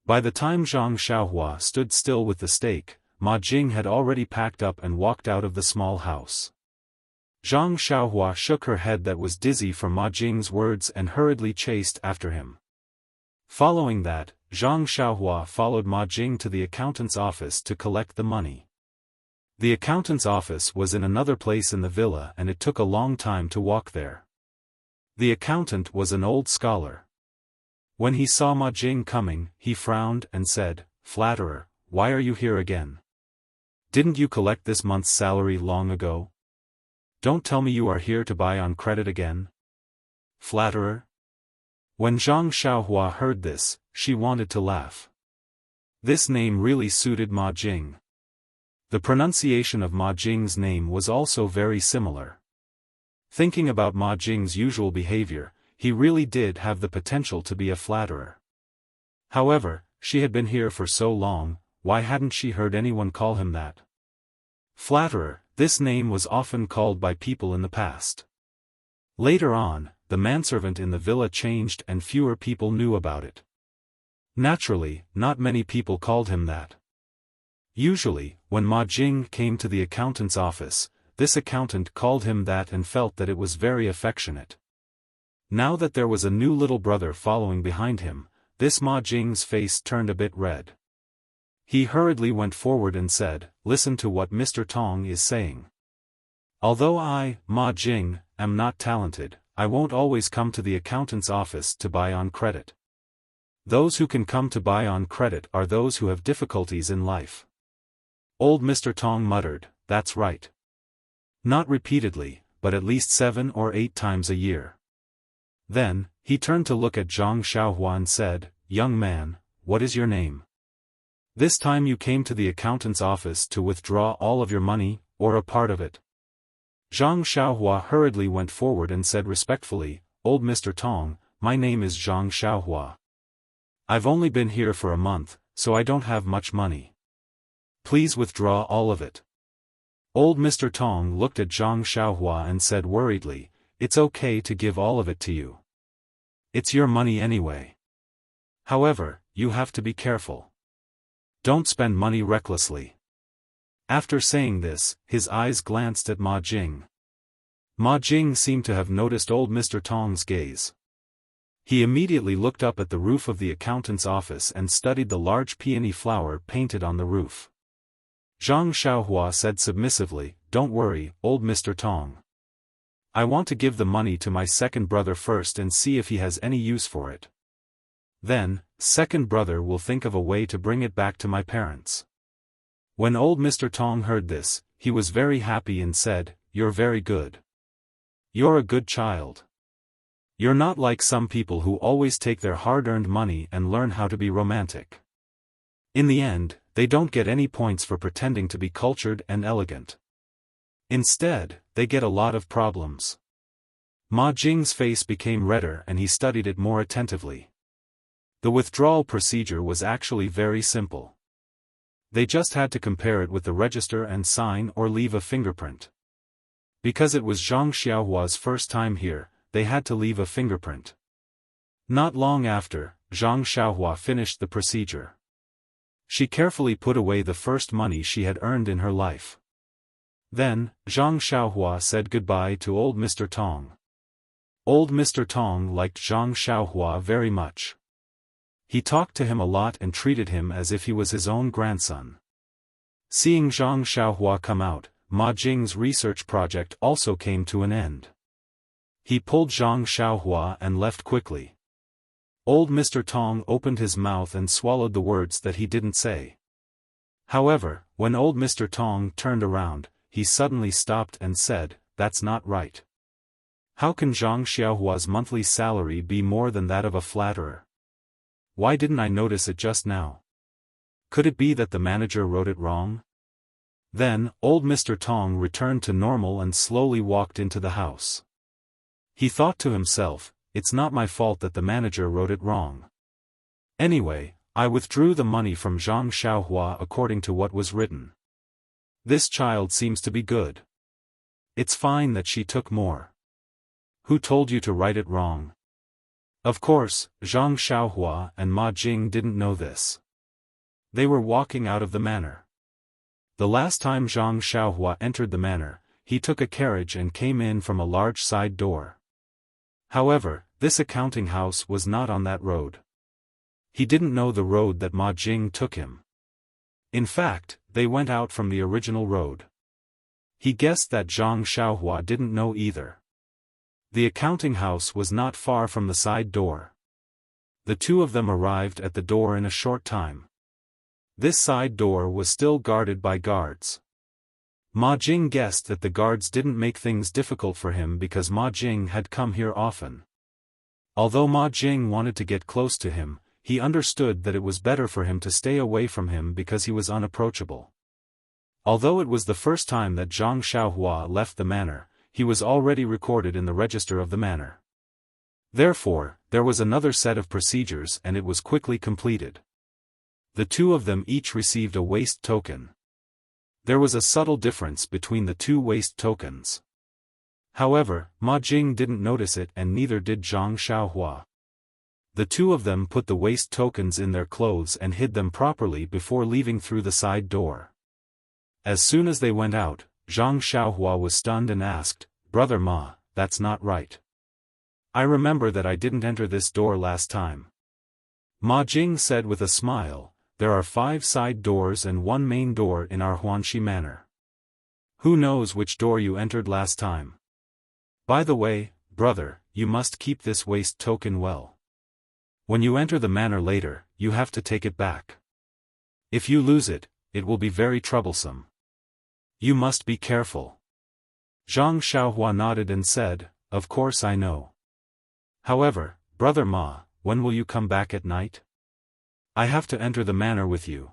Speaker 1: By the time Zhang Xiaohua stood still with the steak, Ma Jing had already packed up and walked out of the small house. Zhang Xiaohua shook her head that was dizzy from Ma Jing's words and hurriedly chased after him. Following that, Zhang Xiaohua followed Ma Jing to the accountant's office to collect the money. The accountant's office was in another place in the villa and it took a long time to walk there. The accountant was an old scholar. When he saw Ma Jing coming, he frowned and said, "Flatterer, why are you here again? Didn't you collect this month's salary long ago? Don't tell me you are here to buy on credit again? Flatterer?" When Zhang Xiaohua heard this, she wanted to laugh. This name really suited Ma Jing. The pronunciation of Ma Jing's name was also very similar. Thinking about Ma Jing's usual behavior, he really did have the potential to be a flatterer. However, she had been here for so long, why hadn't she heard anyone call him that? Flatterer, this name was often called by people in the past. Later on, the manservant in the villa changed and fewer people knew about it. Naturally, not many people called him that. Usually, when Ma Jing came to the accountant's office, this accountant called him that and felt that it was very affectionate. Now that there was a new little brother following behind him, this Ma Jing's face turned a bit red. He hurriedly went forward and said, "Listen to what Mr. Tong is saying. Although I, Ma Jing, am not talented, I won't always come to the accountant's office to buy on credit. Those who can come to buy on credit are those who have difficulties in life." Old Mr. Tong muttered, "That's right." Not repeatedly, but at least 7 or 8 times a year. Then, he turned to look at Zhang Xiaohua and said, "Young man, what is your name? This time you came to the accountant's office to withdraw all of your money, or a part of it?" Zhang Xiaohua hurriedly went forward and said respectfully, "Old Mr. Tong, my name is Zhang Xiaohua. I've only been here for a month, so I don't have much money. Please withdraw all of it." Old Mr. Tong looked at Zhang Xiaohua and said worriedly, "It's okay to give all of it to you. It's your money anyway. However, you have to be careful. Don't spend money recklessly." After saying this, his eyes glanced at Ma Jing. Ma Jing seemed to have noticed old Mr. Tong's gaze. He immediately looked up at the roof of the accountant's office and studied the large peony flower painted on the roof. Zhang Xiaohua said submissively, "Don't worry, old Mr. Tong. I want to give the money to my second brother first and see if he has any use for it. Then, second brother will think of a way to bring it back to my parents." When old Mr. Tong heard this, he was very happy and said, "You're very good. You're a good child. You're not like some people who always take their hard-earned money and learn how to be romantic. In the end, they don't get any points for pretending to be cultured and elegant. Instead, they get a lot of problems." Ma Jing's face became redder and he studied it more attentively. The withdrawal procedure was actually very simple. They just had to compare it with the register and sign or leave a fingerprint. Because it was Zhang Xiaohua's first time here, they had to leave a fingerprint. Not long after, Zhang Xiaohua finished the procedure. She carefully put away the first money she had earned in her life. Then, Zhang Xiaohua said goodbye to old Mr. Tong. Old Mr. Tong liked Zhang Xiaohua very much. He talked to him a lot and treated him as if he was his own grandson. Seeing Zhang Xiaohua come out, Ma Jing's research project also came to an end. He pulled Zhang Xiaohua and left quickly. Old Mr. Tong opened his mouth and swallowed the words that he didn't say. However, when old Mr. Tong turned around, he suddenly stopped and said, "That's not right. How can Zhang Xiaohua's monthly salary be more than that of a flatterer? Why didn't I notice it just now? Could it be that the manager wrote it wrong?" Then, old Mr. Tong returned to normal and slowly walked into the house. He thought to himself, "It's not my fault that the manager wrote it wrong. Anyway, I withdrew the money from Zhang Xiaohua according to what was written. This child seems to be good. It's fine that she took more. Who told you to write it wrong?" Of course, Zhang Xiaohua and Ma Jing didn't know this. They were walking out of the manor. The last time Zhang Xiaohua entered the manor, he took a carriage and came in from a large side door. However, this accounting house was not on that road. He didn't know the road that Ma Jing took him. In fact, they went out from the original road. He guessed that Zhang Xiaohua didn't know either. The accounting house was not far from the side door. The two of them arrived at the door in a short time. This side door was still guarded by guards. Ma Jing guessed that the guards didn't make things difficult for him because Ma Jing had come here often. Although Ma Jing wanted to get close to him, he understood that it was better for him to stay away from him because he was unapproachable. Although it was the first time that Zhang Xiaohua left the manor, he was already recorded in the register of the manor. Therefore, there was another set of procedures and it was quickly completed. The two of them each received a waste token. There was a subtle difference between the two waste tokens. However, Ma Jing didn't notice it and neither did Zhang Xiaohua. The two of them put the waste tokens in their clothes and hid them properly before leaving through the side door. As soon as they went out, Zhang Xiaohua was stunned and asked, "Brother Ma, that's not right. I remember that I didn't enter this door last time." Ma Jing said with a smile, "There are 5 side doors and 1 main door in our Huanxi manor. Who knows which door you entered last time? By the way, brother, you must keep this waste token well. When you enter the manor later, you have to take it back. If you lose it, it will be very troublesome. You must be careful." Zhang Xiaohua nodded and said, "Of course I know. However, brother Ma, when will you come back at night? I have to enter the manor with you.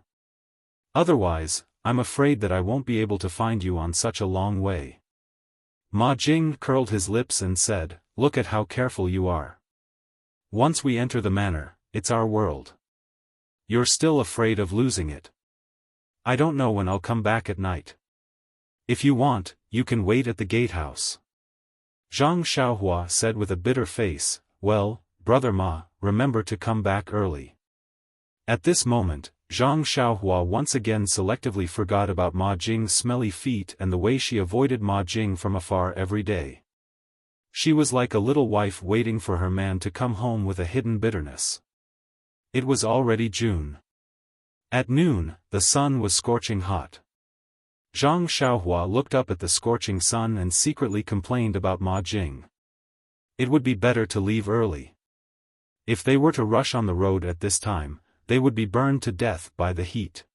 Speaker 1: Otherwise, I'm afraid that I won't be able to find you on such a long way." Ma Jing curled his lips and said, "Look at how careful you are. Once we enter the manor, it's our world. You're still afraid of losing it. I don't know when I'll come back at night. If you want, you can wait at the gatehouse." Zhang Xiaohua said with a bitter face, "Well, brother Ma, remember to come back early." At this moment, Zhang Xiaohua once again selectively forgot about Ma Jing's smelly feet and the way she avoided Ma Jing from afar every day. She was like a little wife waiting for her man to come home with a hidden bitterness. It was already June. At noon, the sun was scorching hot. Zhang Xiaohua looked up at the scorching sun and secretly complained about Ma Jing. It would be better to leave early. If they were to rush on the road at this time, they would be burned to death by the heat.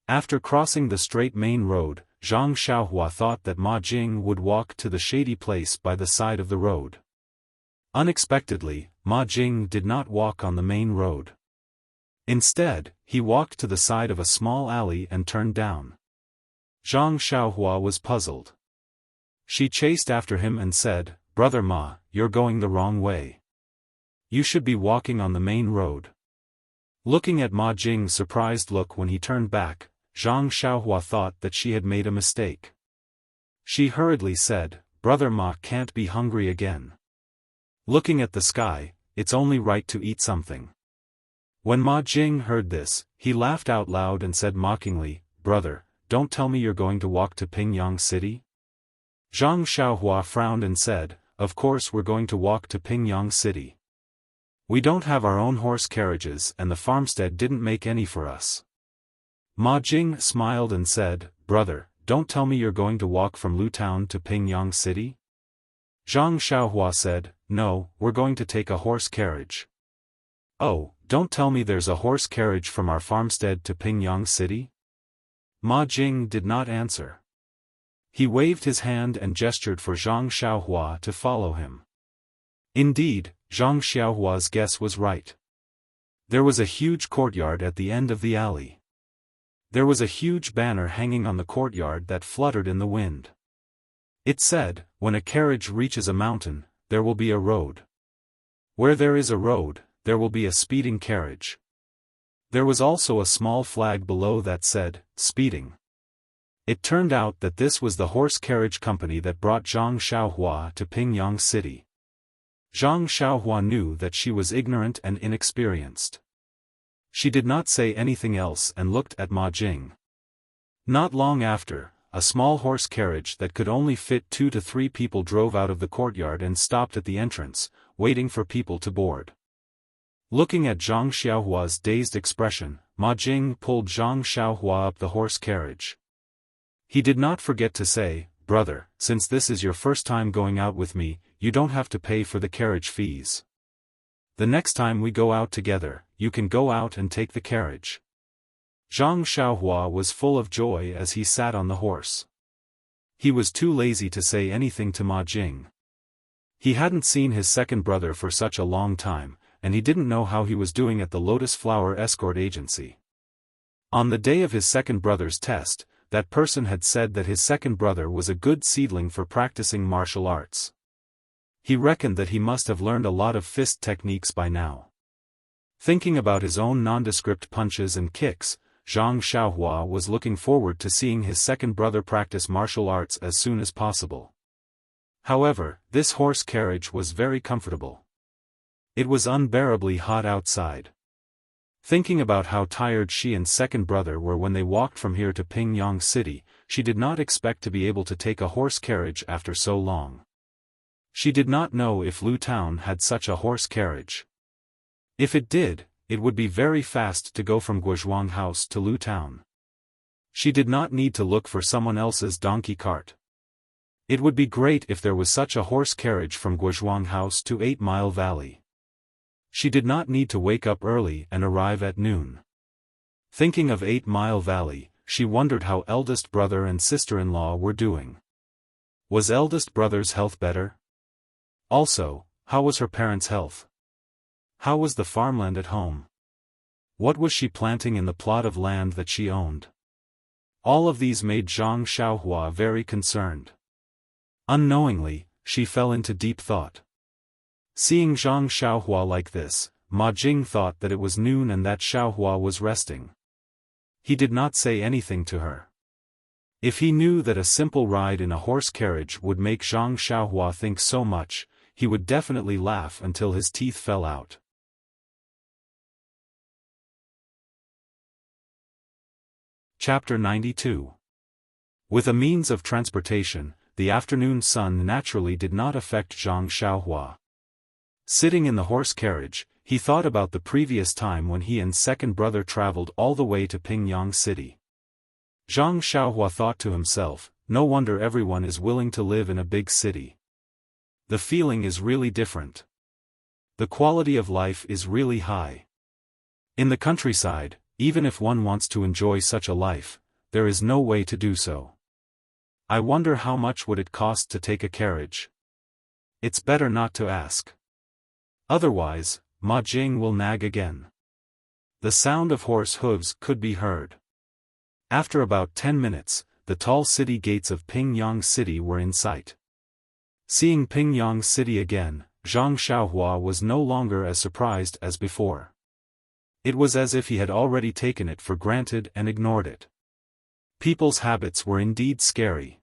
Speaker 1: After crossing the straight main road, Zhang Xiaohua thought that Ma Jing would walk to the shady place by the side of the road. Unexpectedly, Ma Jing did not walk on the main road. Instead, he walked to the side of a small alley and turned down. Zhang Xiaohua was puzzled. She chased after him and said, "Brother Ma, you're going the wrong way. You should be walking on the main road." Looking at Ma Jing's surprised look when he turned back, Zhang Xiaohua thought that she had made a mistake. She hurriedly said, "Brother Ma can't be hungry again. Looking at the sky, it's only right to eat something." When Ma Jing heard this, he laughed out loud and said mockingly, "Brother, don't tell me you're going to walk to Pingyang City?" Zhang Xiaohua frowned and said, "Of course we're going to walk to Pingyang City. We don't have our own horse carriages and the farmstead didn't make any for us." Ma Jing smiled and said, "Brother, don't tell me you're going to walk from Lutown to Pingyang City?" Zhang Xiaohua said, "No, we're going to take a horse carriage." "Oh, don't tell me there's a horse carriage from our farmstead to Pingyang City?" Ma Jing did not answer. He waved his hand and gestured for Zhang Xiaohua to follow him. Indeed, Zhang Xiaohua's guess was right. There was a huge courtyard at the end of the alley. There was a huge banner hanging on the courtyard that fluttered in the wind. It said, "When a carriage reaches a mountain, there will be a road. Where there is a road, there will be a speeding carriage." There was also a small flag below that said, "Speeding." It turned out that this was the horse carriage company that brought Zhang Xiaohua to Pingyang City. Zhang Xiaohua knew that she was ignorant and inexperienced. She did not say anything else and looked at Ma Jing. Not long after, a small horse carriage that could only fit 2 to 3 people drove out of the courtyard and stopped at the entrance, waiting for people to board. Looking at Zhang Xiaohua's dazed expression, Ma Jing pulled Zhang Xiaohua up the horse carriage. He did not forget to say, "Brother, since this is your first time going out with me, you don't have to pay for the carriage fees. The next time we go out together, you can go out and take the carriage." Zhang Xiaohua was full of joy as he sat on the horse. He was too lazy to say anything to Ma Jing. He hadn't seen his second brother for such a long time, and he didn't know how he was doing at the Lotus Flower Escort Agency. On the day of his second brother's test, that person had said that his second brother was a good seedling for practicing martial arts. He reckoned that he must have learned a lot of fist techniques by now. Thinking about his own nondescript punches and kicks, Zhang Xiaohua was looking forward to seeing his second brother practice martial arts as soon as possible. However, this horse carriage was very comfortable. It was unbearably hot outside. Thinking about how tired she and second brother were when they walked from here to Pingyang City, she did not expect to be able to take a horse carriage after so long. She did not know if Lu Town had such a horse carriage. If it did, it would be very fast to go from Guozhuang House to Lu Town. She did not need to look for someone else's donkey cart. It would be great if there was such a horse carriage from Guozhuang House to 8 Mile Valley. She did not need to wake up early and arrive at noon. Thinking of 8 Mile Valley, she wondered how eldest brother and sister-in-law were doing. Was eldest brother's health better? Also, how was her parents' health? How was the farmland at home? What was she planting in the plot of land that she owned? All of these made Zhang Xiaohua very concerned. Unknowingly, she fell into deep thought. Seeing Zhang Xiaohua like this, Ma Jing thought that it was noon and that Xiaohua was resting. He did not say anything to her. If he knew that a simple ride in a horse carriage would make Zhang Xiaohua think so much, he would definitely laugh until his teeth fell out. Chapter 92. With a means of transportation, the afternoon sun naturally did not affect Zhang Xiaohua. Sitting in the horse carriage, he thought about the previous time when he and second brother traveled all the way to Pingyang City. Zhang Xiaohua thought to himself, no wonder everyone is willing to live in a big city. The feeling is really different. The quality of life is really high. In the countryside, even if one wants to enjoy such a life, there is no way to do so. I wonder how much would it cost to take a carriage? It's better not to ask. Otherwise, Ma Jing will nag again. The sound of horse hooves could be heard. After about 10 minutes, the tall city gates of Pingyang City were in sight. Seeing Pingyang City again, Zhang Xiaohua was no longer as surprised as before. It was as if he had already taken it for granted and ignored it. People's habits were indeed scary.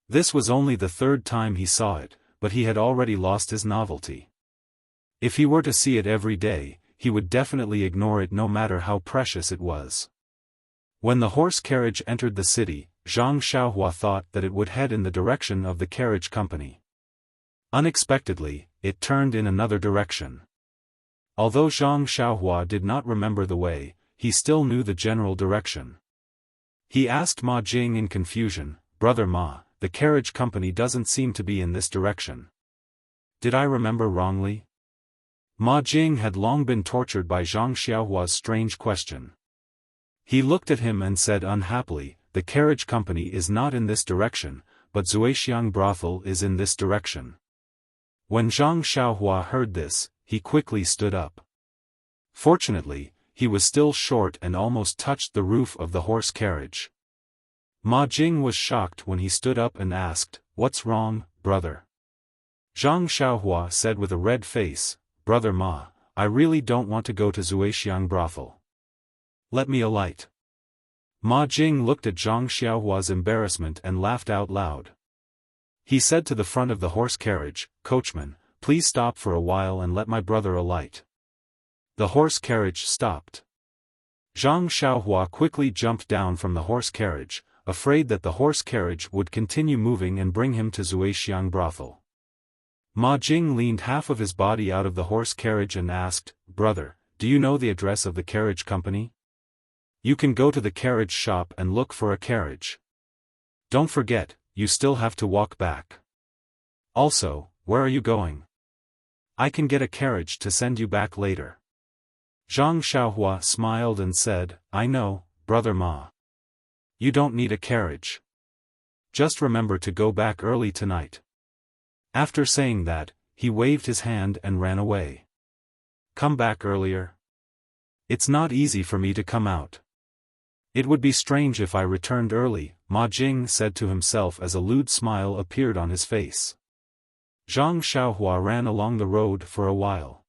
Speaker 1: This was only the third time he saw it, but he had already lost his novelty. If he were to see it every day, he would definitely ignore it no matter how precious it was. When the horse carriage entered the city, Zhang Xiaohua thought that it would head in the direction of the carriage company. Unexpectedly, it turned in another direction. Although Zhang Xiaohua did not remember the way, he still knew the general direction. He asked Ma Jing in confusion, "Brother Ma, the carriage company doesn't seem to be in this direction. Did I remember wrongly?" Ma Jing had long been tortured by Zhang Xiaohua's strange question. He looked at him and said unhappily, the carriage company is not in this direction, but Zuixiang brothel is in this direction. When Zhang Xiaohua heard this, he quickly stood up. Fortunately, he was still short and almost touched the roof of the horse carriage. Ma Jing was shocked when he stood up and asked, "What's wrong, brother?" Zhang Xiaohua said with a red face, "Brother Ma, I really don't want to go to Zuixiang brothel. Let me alight." Ma Jing looked at Zhang Xiaohua's embarrassment and laughed out loud. He said to the front of the horse carriage, "Coachman, please stop for a while and let my brother alight." The horse carriage stopped. Zhang Xiaohua quickly jumped down from the horse carriage, afraid that the horse carriage would continue moving and bring him to Zuixiang brothel. Ma Jing leaned half of his body out of the horse carriage and asked, "Brother, do you know the address of the carriage company? You can go to the carriage shop and look for a carriage. Don't forget, you still have to walk back. Also, where are you going? I can get a carriage to send you back later." Zhang Xiaohua smiled and said, "I know, Brother Ma. You don't need a carriage. Just remember to go back early tonight." After saying that, he waved his hand and ran away. "Come back earlier? It's not easy for me to come out. It would be strange if I returned early," Ma Jing said to himself as a lewd smile appeared on his face. Zhang Xiaohua ran along the road for a while.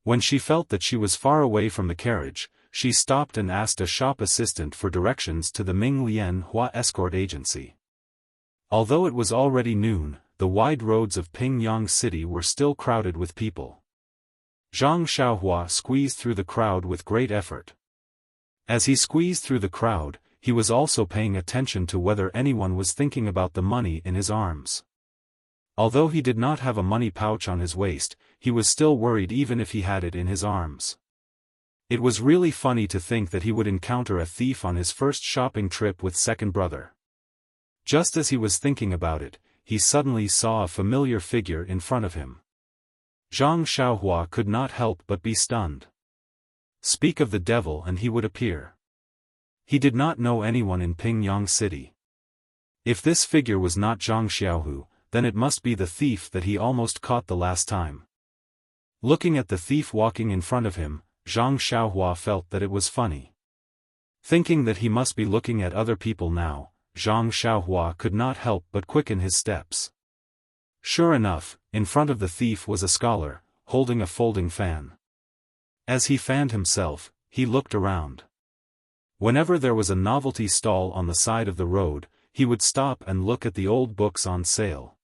Speaker 1: When she felt that she was far away from the carriage, she stopped and asked a shop assistant for directions to the Ming Lian Hua escort agency. Although it was already noon, the wide roads of Pingyang City were still crowded with people. Zhang Xiaohua squeezed through the crowd with great effort. As he squeezed through the crowd, he was also paying attention to whether anyone was thinking about the money in his arms. Although he did not have a money pouch on his waist, he was still worried even if he had it in his arms. It was really funny to think that he would encounter a thief on his first shopping trip with second brother. Just as he was thinking about it, he suddenly saw a familiar figure in front of him. Zhang Xiaohua could not help but be stunned. Speak of the devil and he would appear. He did not know anyone in Pingyang City. If this figure was not Zhang Xiaohu, then it must be the thief that he almost caught the last time. Looking at the thief walking in front of him, Zhang Xiaohua felt that it was funny. Thinking that he must be looking at other people now, Zhang Xiaohua could not help but quicken his steps. Sure enough, in front of the thief was a scholar, holding a folding fan. As he fanned himself, he looked around. Whenever there was a novelty stall on the side of the road, he would stop and look at the old books on sale.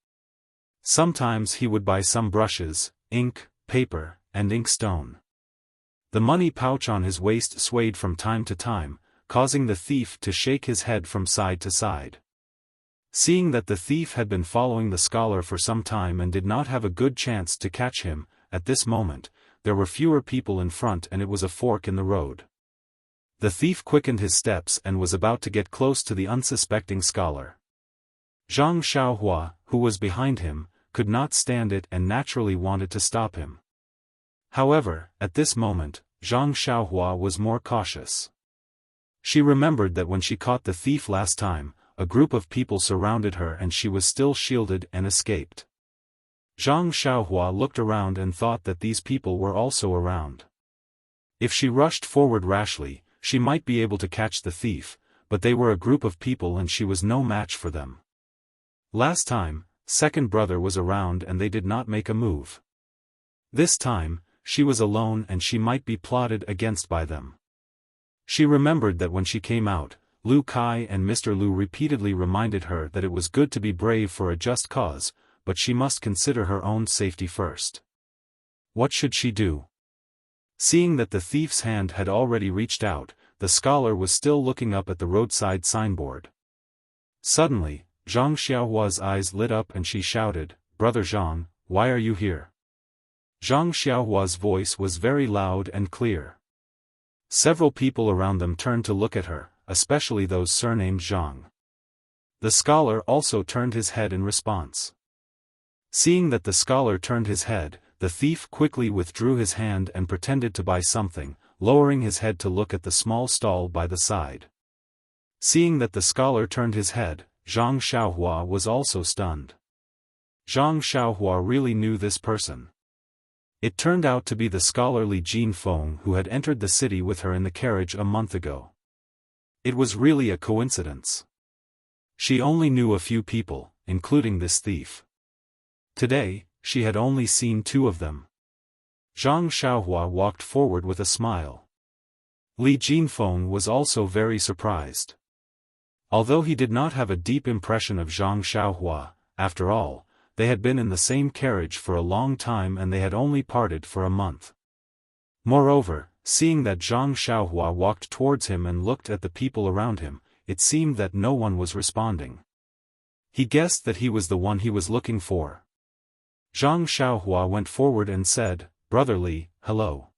Speaker 1: Sometimes he would buy some brushes, ink, paper, and inkstone. The money pouch on his waist swayed from time to time, causing the thief to shake his head from side to side. Seeing that the thief had been following the scholar for some time and did not have a good chance to catch him, at this moment, there were fewer people in front and it was a fork in the road. The thief quickened his steps and was about to get close to the unsuspecting scholar. Zhang Xiaohua, who was behind him, could not stand it and naturally wanted to stop him. However, at this moment, Zhang Xiaohua was more cautious. She remembered that when she caught the thief last time, a group of people surrounded her and she was still shielded and escaped. Zhang Xiaohua looked around and thought that these people were also around. If she rushed forward rashly, she might be able to catch the thief, but they were a group of people and she was no match for them. Last time, second brother was around and they did not make a move. This time, she was alone and she might be plotted against by them. She remembered that when she came out, Lu Kai and Mr. Lu repeatedly reminded her that it was good to be brave for a just cause, but she must consider her own safety first. What should she do? Seeing that the thief's hand had already reached out, the scholar was still looking up at the roadside signboard. Suddenly, Zhang Xiaohua's eyes lit up and she shouted, "Brother Zhang, why are you here?" Zhang Xiaohua's voice was very loud and clear. Several people around them turned to look at her, especially those surnamed Zhang. The scholar also turned his head in response. Seeing that the scholar turned his head, the thief quickly withdrew his hand and pretended to buy something, lowering his head to look at the small stall by the side. Seeing that the scholar turned his head, Zhang Xiaohua was also stunned. Zhang Xiaohua really knew this person. It turned out to be the scholar Li Jinfeng who had entered the city with her in the carriage a month ago. It was really a coincidence. She only knew a few people, including this thief. Today, she had only seen 2 of them. Zhang Xiaohua walked forward with a smile. Li Jinfeng was also very surprised. Although he did not have a deep impression of Zhang Xiaohua, after all, they had been in the same carriage for a long time and they had only parted for a month. Moreover, seeing that Zhang Xiaohua walked towards him and looked at the people around him, it seemed that no one was responding. He guessed that he was the one he was looking for. Zhang Xiaohua went forward and said, "Brother Li, hello."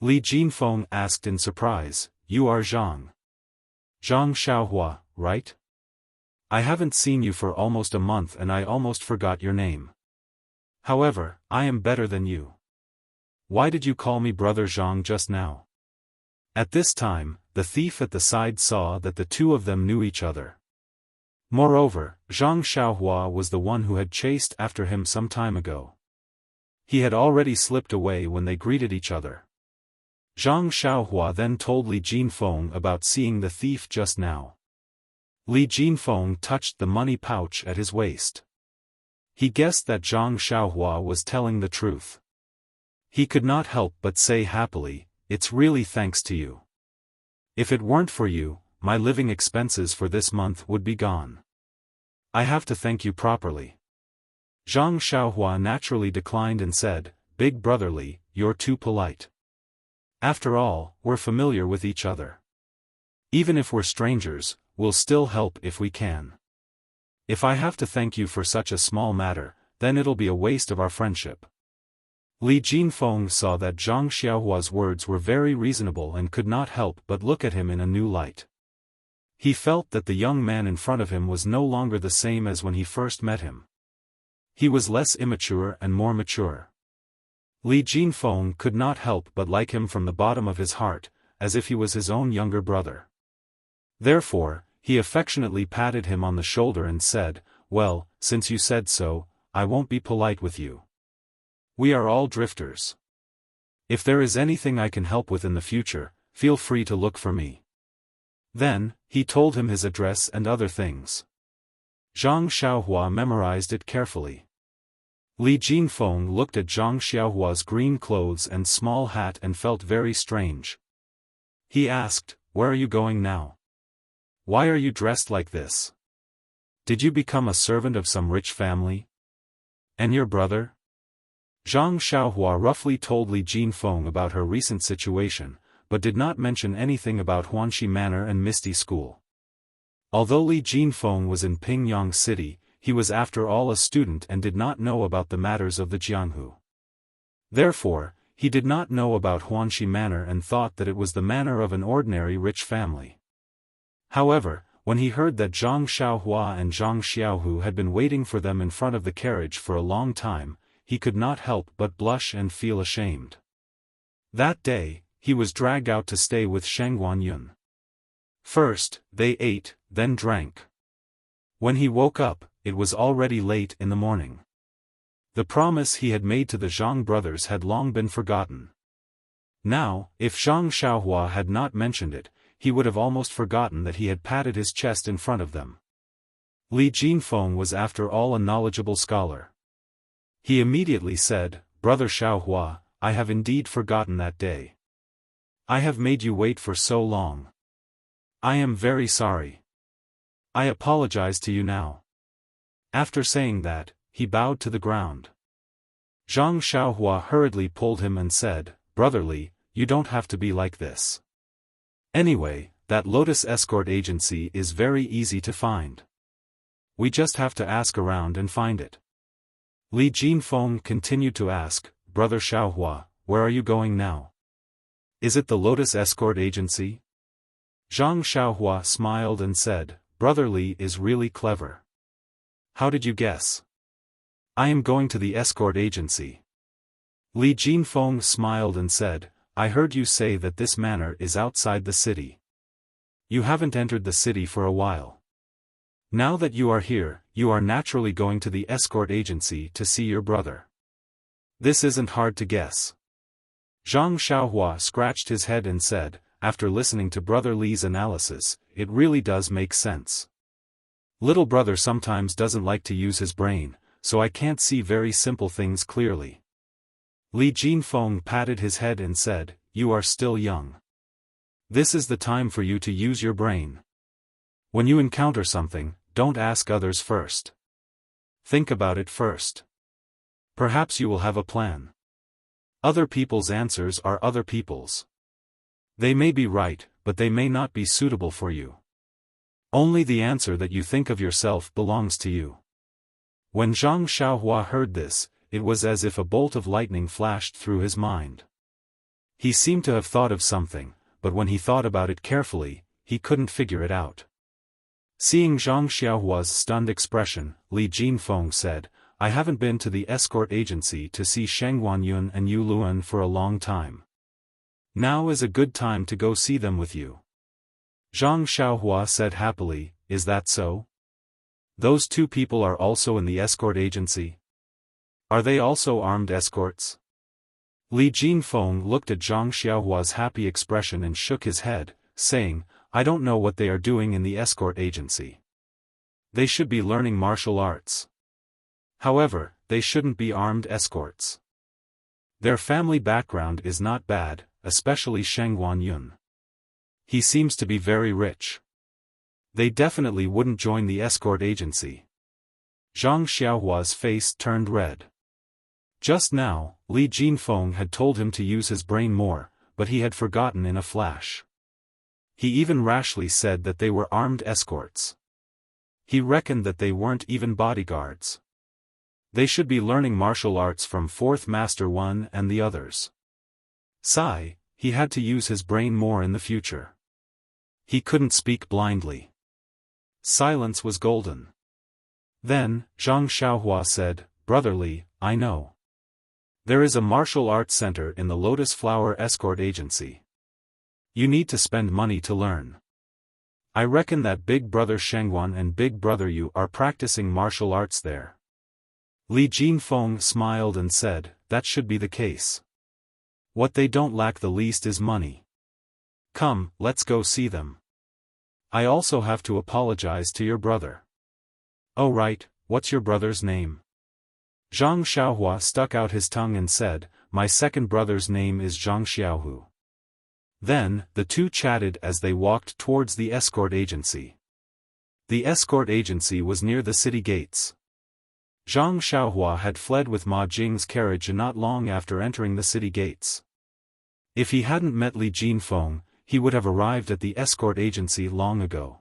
Speaker 1: Li Jinfeng asked in surprise, "You are Zhang?" "Zhang Xiaohua, right? I haven't seen you for almost a month and I almost forgot your name. However, I am better than you. Why did you call me Brother Zhang just now?" At this time, the thief at the side saw that the 2 of them knew each other. Moreover, Zhang Xiaohua was the one who had chased after him some time ago. He had already slipped away when they greeted each other. Zhang Xiaohua then told Li Jinfeng about seeing the thief just now. Li Jinfeng touched the money pouch at his waist. He guessed that Zhang Xiaohua was telling the truth. He could not help but say happily, "It's really thanks to you. If it weren't for you, my living expenses for this month would be gone. I have to thank you properly." Zhang Xiaohua naturally declined and said, "Big brother Li, you're too polite. After all, we're familiar with each other. Even if we're strangers, we'll still help if we can. If I have to thank you for such a small matter, then it'll be a waste of our friendship." Li Jinfeng saw that Zhang Xiaohua's words were very reasonable and could not help but look at him in a new light. He felt that the young man in front of him was no longer the same as when he first met him. He was less immature and more mature. Li Jinfeng could not help but like him from the bottom of his heart, as if he was his own younger brother. Therefore, he affectionately patted him on the shoulder and said, "Well, since you said so, I won't be polite with you. We are all drifters. If there is anything I can help with in the future, feel free to look for me." Then, he told him his address and other things. Zhang Xiaohua memorized it carefully. Li Jinfeng looked at Zhang Xiaohua's green clothes and small hat and felt very strange. He asked, "Where are you going now? Why are you dressed like this? Did you become a servant of some rich family? And your brother?" Zhang Xiaohua roughly told Li Jinfeng about her recent situation, but did not mention anything about Huanxi Manor and Misty School. Although Li Jinfeng was in Pingyang City, he was after all a student and did not know about the matters of the Jianghu. Therefore, he did not know about Huanxi Manor and thought that it was the manor of an ordinary rich family. However, when he heard that Zhang Xiaohua and Zhang Xiaohu had been waiting for them in front of the carriage for a long time, he could not help but blush and feel ashamed. That day, he was dragged out to stay with Sheng Guanyun. First, they ate, then drank. When he woke up, it was already late in the morning. The promise he had made to the Zhang brothers had long been forgotten. Now, if Zhang Xiaohua had not mentioned it, he would have almost forgotten that he had patted his chest in front of them. Li Jinfeng was after all a knowledgeable scholar. He immediately said, "Brother Xiaohua, I have indeed forgotten that day. I have made you wait for so long. I am very sorry. I apologize to you now." After saying that, he bowed to the ground. Zhang Xiaohua hurriedly pulled him and said, "Brother Li, you don't have to be like this. Anyway, that Lotus Escort Agency is very easy to find. We just have to ask around and find it." Li Jinfeng continued to ask, "Brother Xiaohua, where are you going now? Is it the Lotus Escort Agency?" Zhang Xiaohua smiled and said, "Brother Li is really clever. How did you guess?" "I am going to the escort agency." Li Jinfeng smiled and said, "I heard you say that this manor is outside the city. You haven't entered the city for a while. Now that you are here, you are naturally going to the escort agency to see your brother. This isn't hard to guess. Zhang Xiaohua scratched his head and said, after listening to Brother Li's analysis, it really does make sense. Little brother sometimes doesn't like to use his brain, so I can't see very simple things clearly. Li Jinfeng patted his head and said, you are still young. This is the time for you to use your brain. When you encounter something, don't ask others first. Think about it first. Perhaps you will have a plan. Other people's answers are other people's. They may be right, but they may not be suitable for you. Only the answer that you think of yourself belongs to you. When Zhang Xiaohua heard this, it was as if a bolt of lightning flashed through his mind. He seemed to have thought of something, but when he thought about it carefully, he couldn't figure it out. Seeing Zhang Xiaohua's stunned expression, Li Jinfeng said, I haven't been to the escort agency to see Sheng Guanyun and Yu Luan for a long time. Now is a good time to go see them with you. Zhang Xiaohua said happily, is that so? Those two people are also in the escort agency? Are they also armed escorts? Li Jinfeng looked at Zhang Xiaohua's happy expression and shook his head, saying, I don't know what they are doing in the escort agency. They should be learning martial arts. However, they shouldn't be armed escorts. Their family background is not bad, especially Sheng Guanyun. He seems to be very rich. They definitely wouldn't join the escort agency. Zhang Xiaohua's face turned red. Just now, Li Jinfeng had told him to use his brain more, but he had forgotten in a flash. He even rashly said that they were armed escorts. He reckoned that they weren't even bodyguards. They should be learning martial arts from Fourth Master One and the others. Sigh, he had to use his brain more in the future. He couldn't speak blindly. Silence was golden. Then, Zhang Xiaohua said, Brother Li, I know. There is a martial arts center in the Lotus Flower Escort Agency. You need to spend money to learn. I reckon that Big Brother Shengguan and Big Brother Yu are practicing martial arts there. Li Jinfeng smiled and said, that should be the case. What they don't lack the least is money. Come, let's go see them. I also have to apologize to your brother. Oh right, what's your brother's name? Zhang Xiaohua stuck out his tongue and said, my second brother's name is Zhang Xiaohu. Then, the two chatted as they walked towards the escort agency. The escort agency was near the city gates. Zhang Xiaohua had fled with Ma Jing's carriage not long after entering the city gates. If he hadn't met Li Jinfeng, he would have arrived at the escort agency long ago.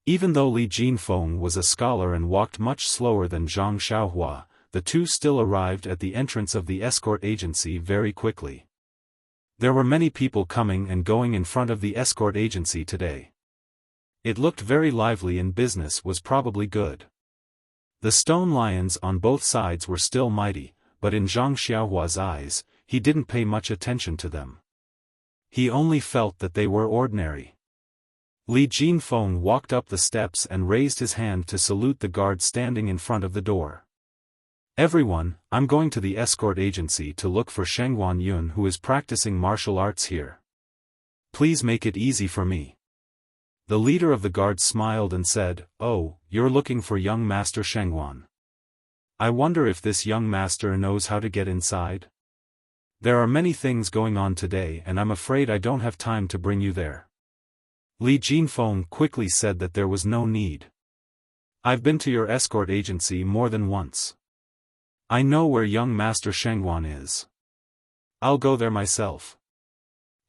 Speaker 1: Even though Li Jinfeng was a scholar and walked much slower than Zhang Xiaohua, the two still arrived at the entrance of the escort agency very quickly. There were many people coming and going in front of the escort agency today. It looked very lively and business was probably good. The stone lions on both sides were still mighty, but in Zhang Xiaohua's eyes, he didn't pay much attention to them. He only felt that they were ordinary. Li Jinfeng walked up the steps and raised his hand to salute the guard standing in front of the door. Everyone, I'm going to the escort agency to look for Sheng Guanyun who is practicing martial arts here. Please make it easy for me. The leader of the guard smiled and said, oh, you're looking for young Master Shengguan. I wonder if this young master knows how to get inside? There are many things going on today and I'm afraid I don't have time to bring you there. Li Jinfeng quickly said that there was no need. I've been to your escort agency more than once. I know where young Master Shengguan is. I'll go there myself.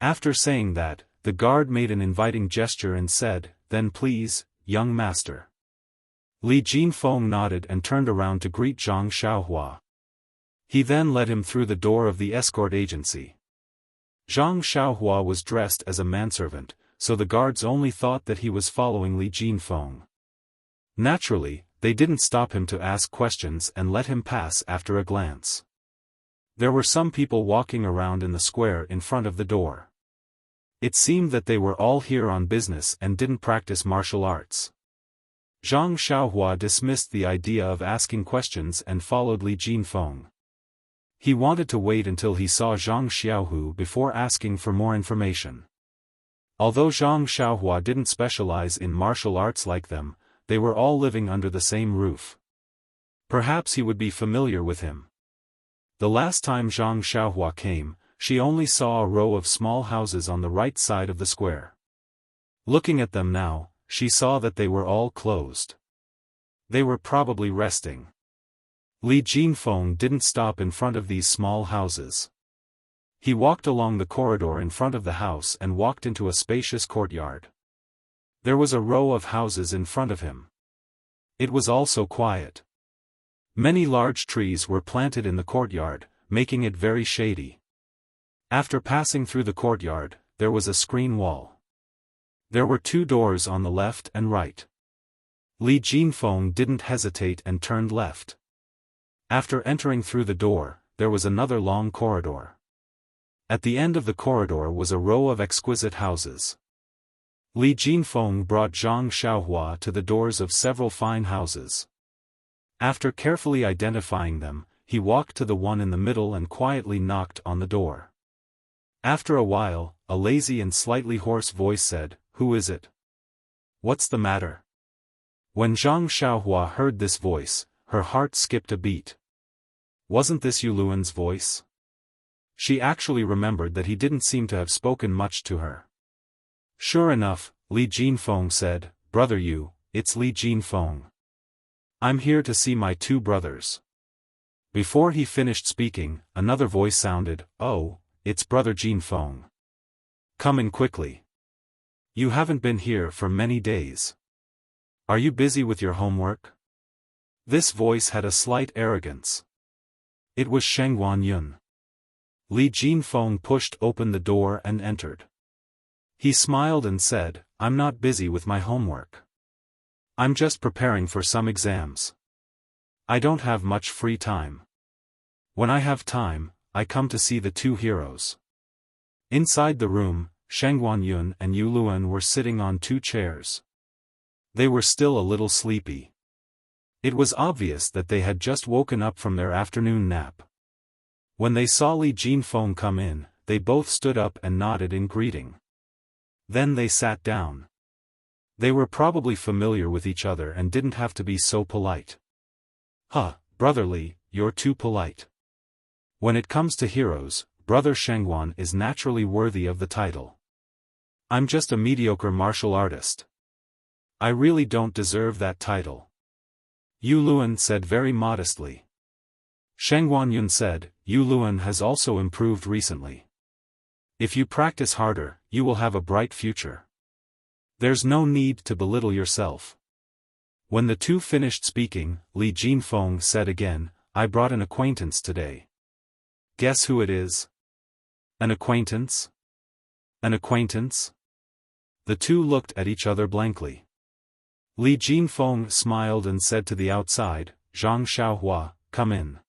Speaker 1: After saying that, the guard made an inviting gesture and said, then please, young master. Li Jinfeng nodded and turned around to greet Zhang Xiaohua. He then led him through the door of the escort agency. Zhang Xiaohua was dressed as a manservant, so the guards only thought that he was following Li Jinfeng. Naturally, they didn't stop him to ask questions and let him pass after a glance. There were some people walking around in the square in front of the door. It seemed that they were all here on business and didn't practice martial arts. Zhang Xiaohua dismissed the idea of asking questions and followed Li Jinfeng. He wanted to wait until he saw Zhang Xiaohu before asking for more information. Although Zhang Xiaohua didn't specialize in martial arts like them, they were all living under the same roof. Perhaps he would be familiar with him. The last time Zhang Xiaohua came, she only saw a row of small houses on the right side of the square. Looking at them now, she saw that they were all closed. They were probably resting. Li Jinfeng didn't stop in front of these small houses. He walked along the corridor in front of the house and walked into a spacious courtyard. There was a row of houses in front of him. It was also quiet. Many large trees were planted in the courtyard, making it very shady. After passing through the courtyard, there was a screen wall. There were 2 doors on the left and right. Li Jinfeng didn't hesitate and turned left. After entering through the door, there was another long corridor. At the end of the corridor was a row of exquisite houses. Li Jinfeng brought Zhang Xiaohua to the doors of several fine houses. After carefully identifying them, he walked to the one in the middle and quietly knocked on the door. After a while, a lazy and slightly hoarse voice said, "Who is it? What's the matter?" When Zhang Xiaohua heard this voice, her heart skipped a beat. Wasn't this Yuluan's voice? She actually remembered that he didn't seem to have spoken much to her. Sure enough, Li Jinfeng said, "Brother Yu, it's Li Jinfeng. I'm here to see my 2 brothers." Before he finished speaking, another voice sounded, "Oh, it's Brother Jinfeng. Come in quickly. You haven't been here for many days. Are you busy with your homework?" This voice had a slight arrogance. It was Shengguan Yun. Li Jinfeng pushed open the door and entered. He smiled and said, "I'm not busy with my homework. I'm just preparing for some exams. I don't have much free time. When I have time, I come to see the 2 heroes." Inside the room, Shengguan Yun and Yu Luan were sitting on 2 chairs. They were still a little sleepy. It was obvious that they had just woken up from their afternoon nap. When they saw Li Jinfeng come in, they both stood up and nodded in greeting. Then they sat down. They were probably familiar with each other and didn't have to be so polite. "Huh, Brother Li, you're too polite. When it comes to heroes, Brother Shengguan is naturally worthy of the title. I'm just a mediocre martial artist. I really don't deserve that title." Yu Luan said very modestly. Shengguan Yun said, "Yu Luan has also improved recently. If you practice harder, you will have a bright future. There's no need to belittle yourself." When the 2 finished speaking, Li Jinfeng said again, "I brought an acquaintance today. Guess who it is?" "An acquaintance? An acquaintance?" The 2 looked at each other blankly. Li Jinfeng smiled and said to the outside, "Zhang Xiaohua, come in."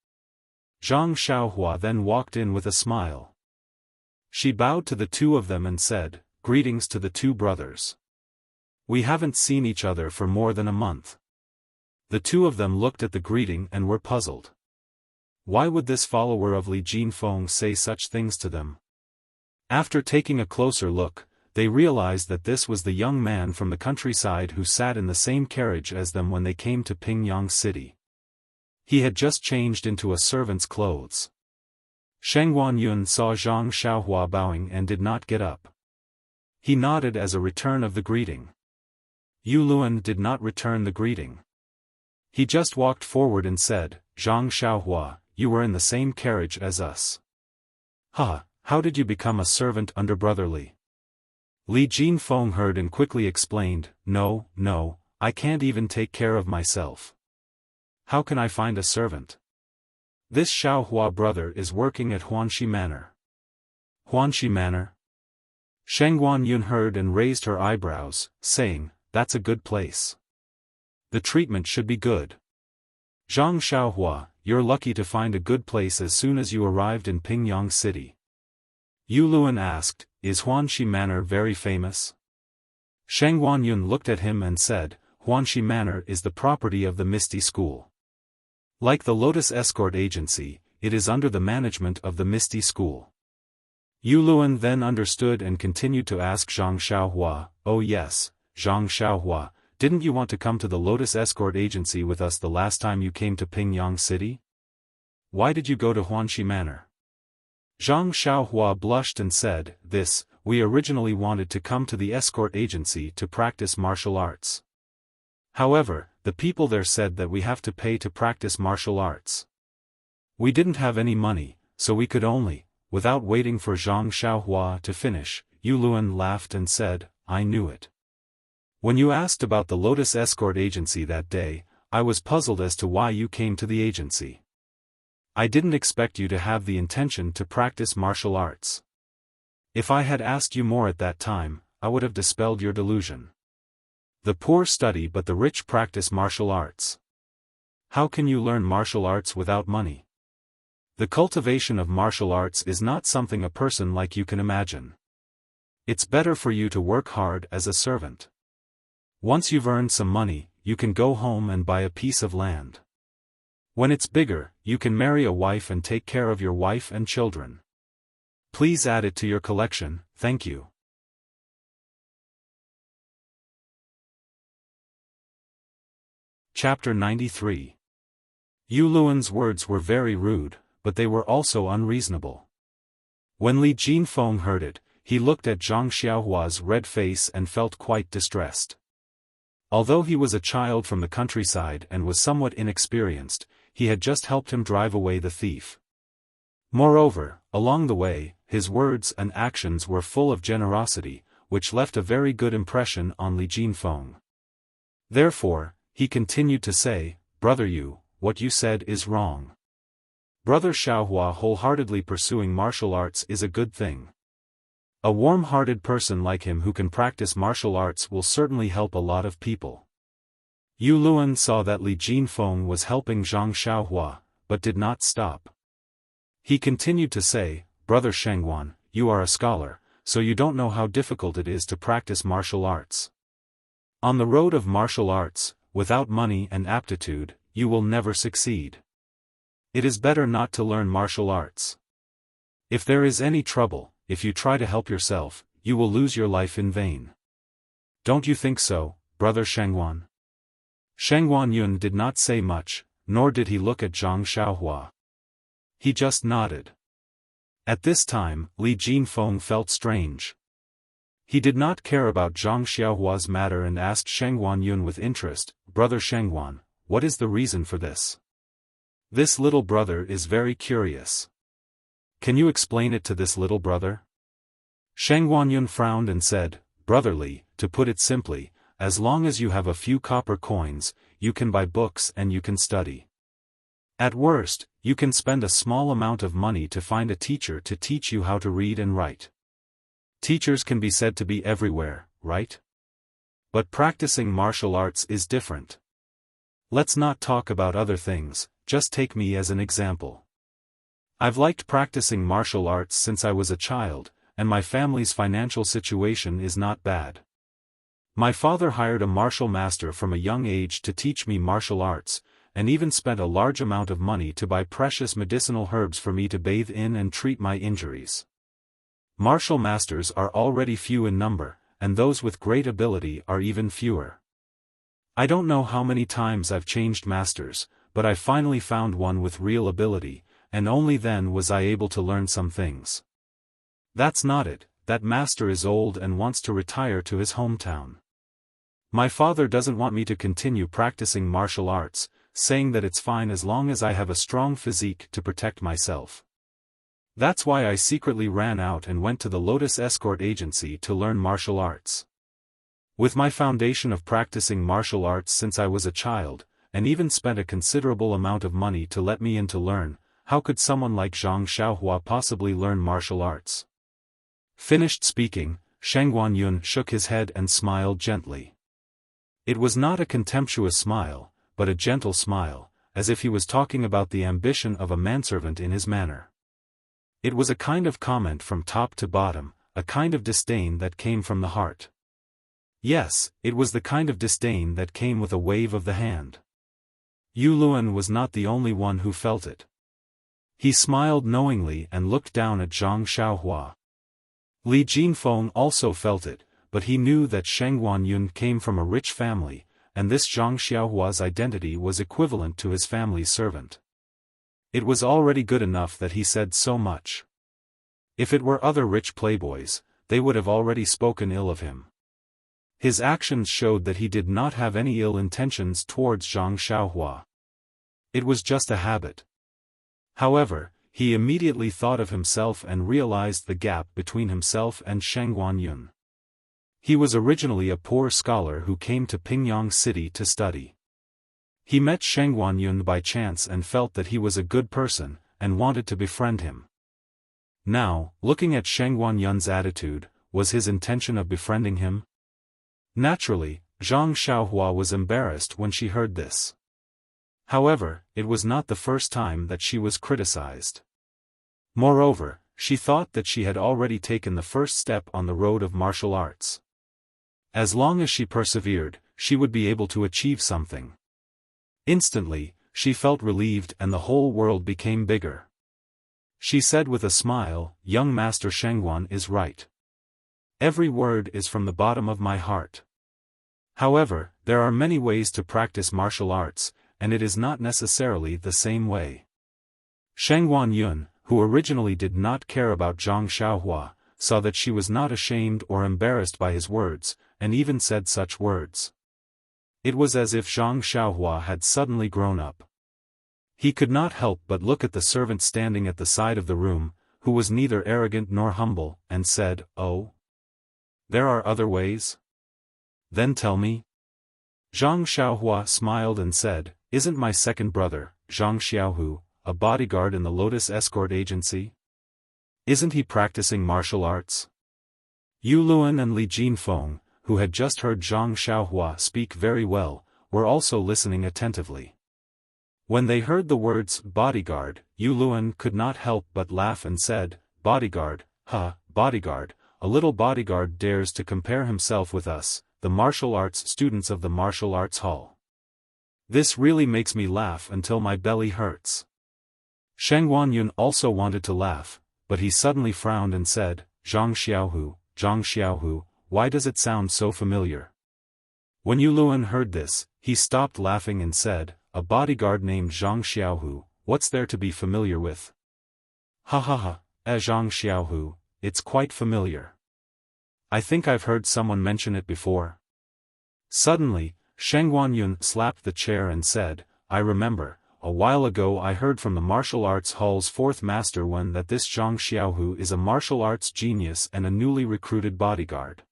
Speaker 1: Zhang Xiaohua then walked in with a smile. She bowed to the 2 of them and said, "Greetings to the 2 brothers. We haven't seen each other for more than a month." The 2 of them looked at the greeting and were puzzled. Why would this follower of Li Jinfeng say such things to them? After taking a closer look, they realized that this was the young man from the countryside who sat in the same carriage as them when they came to Pingyang City. He had just changed into a servant's clothes. Shengguan Yun saw Zhang Xiaohua bowing and did not get up. He nodded as a return of the greeting. Yu Luan did not return the greeting. He just walked forward and said, "Zhang Xiaohua, you were in the same carriage as us. How did you become a servant under Brother Li?" Li Jinfeng heard and quickly explained, No, I can't even take care of myself. How can I find a servant? This Xiaohua brother is working at Huanxi Manor." "Huanxi Manor?" Shengguan Yun heard and raised her eyebrows, saying, "That's a good place. The treatment should be good. Zhang Xiaohua, you're lucky to find a good place as soon as you arrived in Pingyang City." Yu Luan asked, is Huanxi Manor very famous? Sheng Guanyun looked at him and said, Huanxi Manor is the property of the Misty School. Like the Lotus Escort Agency, it is under the management of the Misty School. Yu Luan then understood and continued to ask Zhang Xiaohua, oh yes, Zhang Xiaohua, didn't you want to come to the Lotus Escort Agency with us the last time you came to Pingyang City? Why did you go to Huanxi Manor? Zhang Xiaohua blushed and said, we originally wanted to come to the escort agency to practice martial arts. However, the people there said that we have to pay to practice martial arts. We didn't have any money, so we could only, without waiting for Zhang Xiaohua to finish, Yu Luan laughed and said, I knew it. When you asked about the Lotus Escort Agency that day, I was puzzled as to why you came to the agency. I didn't expect you to have the intention to practice martial arts. If I had asked you more at that time, I would have dispelled your delusion. The poor study but the rich practice martial arts. How can you learn martial arts without money? The cultivation of martial arts is not something a person like you can imagine. It's better for you to work hard as a servant. Once you've earned some money, you can go home and buy a piece of land. When it's bigger, you can marry a wife and take care of your wife and children. Please add it to your collection, thank you. Chapter 93. Yu Luan's words were very rude, but they were also unreasonable. When Li Jinfeng heard it, he looked at Zhang Xiaohua's red face and felt quite distressed. Although he was a child from the countryside and was somewhat inexperienced, he had just helped him drive away the thief. Moreover, along the way, his words and actions were full of generosity, which left a very good impression on Li Jinfeng. Therefore, he continued to say, Brother Yu, what you said is wrong. Brother Xiaohua wholeheartedly pursuing martial arts is a good thing. A warm-hearted person like him who can practice martial arts will certainly help a lot of people. Yu Luan saw that Li Jinfeng was helping Zhang Xiaohua, but did not stop. He continued to say, Brother Shengguan, you are a scholar, so you don't know how difficult it is to practice martial arts. On the road of martial arts, without money and aptitude, you will never succeed. It is better not to learn martial arts. If there is any trouble, if you try to help yourself, you will lose your life in vain. Don't you think so, Brother Shengguan? Shengguan Yun did not say much, nor did he look at Zhang Xiaohua. He just nodded. At this time, Li Jinfeng felt strange. He did not care about Zhang Xiaohua's matter and asked Shengguan Yun with interest, Brother Shengguan, what is the reason for this? This little brother is very curious. Can you explain it to this little brother? Shengguan Yun frowned and said, Brotherly, to put it simply, as long as you have a few copper coins, you can buy books and you can study. At worst, you can spend a small amount of money to find a teacher to teach you how to read and write. Teachers can be said to be everywhere, right? But practicing martial arts is different. Let's not talk about other things, just take me as an example. I've liked practicing martial arts since I was a child, and my family's financial situation is not bad. My father hired a martial master from a young age to teach me martial arts, and even spent a large amount of money to buy precious medicinal herbs for me to bathe in and treat my injuries. Martial masters are already few in number, and those with great ability are even fewer. I don't know how many times I've changed masters, but I finally found one with real ability, and only then was I able to learn some things. That's not it, that master is old and wants to retire to his hometown. My father doesn't want me to continue practicing martial arts, saying that it's fine as long as I have a strong physique to protect myself. That's why I secretly ran out and went to the Lotus Escort Agency to learn martial arts. With my foundation of practicing martial arts since I was a child, and even spent a considerable amount of money to let me in to learn, how could someone like Zhang Xiaohua possibly learn martial arts? Finished speaking, Shengguan Yun shook his head and smiled gently. It was not a contemptuous smile, but a gentle smile, as if he was talking about the ambition of a manservant in his manner. It was a kind of comment from top to bottom, a kind of disdain that came from the heart. Yes, it was the kind of disdain that came with a wave of the hand. Yu Luan was not the only one who felt it. He smiled knowingly and looked down at Zhang Xiaohua. Li Jinfeng also felt it, but he knew that Sheng Guanyun came from a rich family, and this Zhang Xiaohua's identity was equivalent to his family's servant. It was already good enough that he said so much. If it were other rich playboys, they would have already spoken ill of him. His actions showed that he did not have any ill intentions towards Zhang Xiaohua. It was just a habit. However, he immediately thought of himself and realized the gap between himself and Sheng Guanyun. He was originally a poor scholar who came to Pingyang City to study. He met Sheng Guanyun by chance and felt that he was a good person, and wanted to befriend him. Now, looking at Sheng Guanyun's attitude, was his intention of befriending him? Naturally, Zhang Xiaohua was embarrassed when she heard this. However, it was not the first time that she was criticized. Moreover, she thought that she had already taken the first step on the road of martial arts. As long as she persevered, she would be able to achieve something. Instantly, she felt relieved and the whole world became bigger. She said with a smile, "Young Master Shengguan is right. Every word is from the bottom of my heart. However, there are many ways to practice martial arts, and it is not necessarily the same way." Sheng Guanyun, who originally did not care about Zhang Xiaohua, saw that she was not ashamed or embarrassed by his words, and even said such words. It was as if Zhang Xiaohua had suddenly grown up. He could not help but look at the servant standing at the side of the room, who was neither arrogant nor humble, and said, "Oh? There are other ways? Then tell me." Zhang Xiaohua smiled and said, "Isn't my second brother, Zhang Xiaohu, a bodyguard in the Lotus Escort Agency? Isn't he practicing martial arts?" Yu Luan and Li Jinfeng, who had just heard Zhang Xiaohua speak very well, were also listening attentively. When they heard the words bodyguard, Yu Luan could not help but laugh and said, "Bodyguard, bodyguard, a little bodyguard dares to compare himself with us, the martial arts students of the martial arts hall. This really makes me laugh until my belly hurts." Sheng Guanyun also wanted to laugh, but he suddenly frowned and said, Zhang Xiaohu, why does it sound so familiar?" When Yu Luan heard this, he stopped laughing and said, "A bodyguard named Zhang Xiaohu, what's there to be familiar with?" Ha, Zhang Xiaohu, it's quite familiar. I think I've heard someone mention it before." Suddenly, Sheng Guanyun slapped the chair and said, "I remember, a while ago I heard from the martial arts hall's fourth master Wen that this Zhang Xiaohu is a martial arts genius and a newly recruited bodyguard.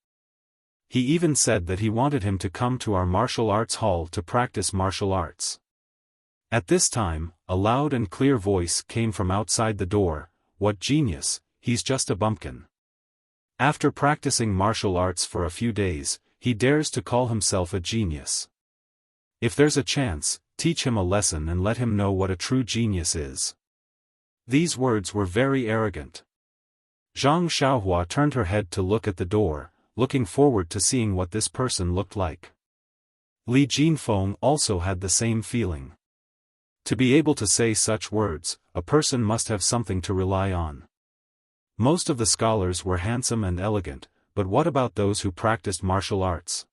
Speaker 1: He even said that he wanted him to come to our martial arts hall to practice martial arts." At this time, a loud and clear voice came from outside the door, "What genius, he's just a bumpkin. After practicing martial arts for a few days, he dares to call himself a genius. If there's a chance, teach him a lesson and let him know what a true genius is." These words were very arrogant. Zhang Xiaohua turned her head to look at the door, looking forward to seeing what this person looked like. Li Jinfeng also had the same feeling. To be able to say such words, a person must have something to rely on. Most of the scholars were handsome and elegant, but what about those who practiced martial arts?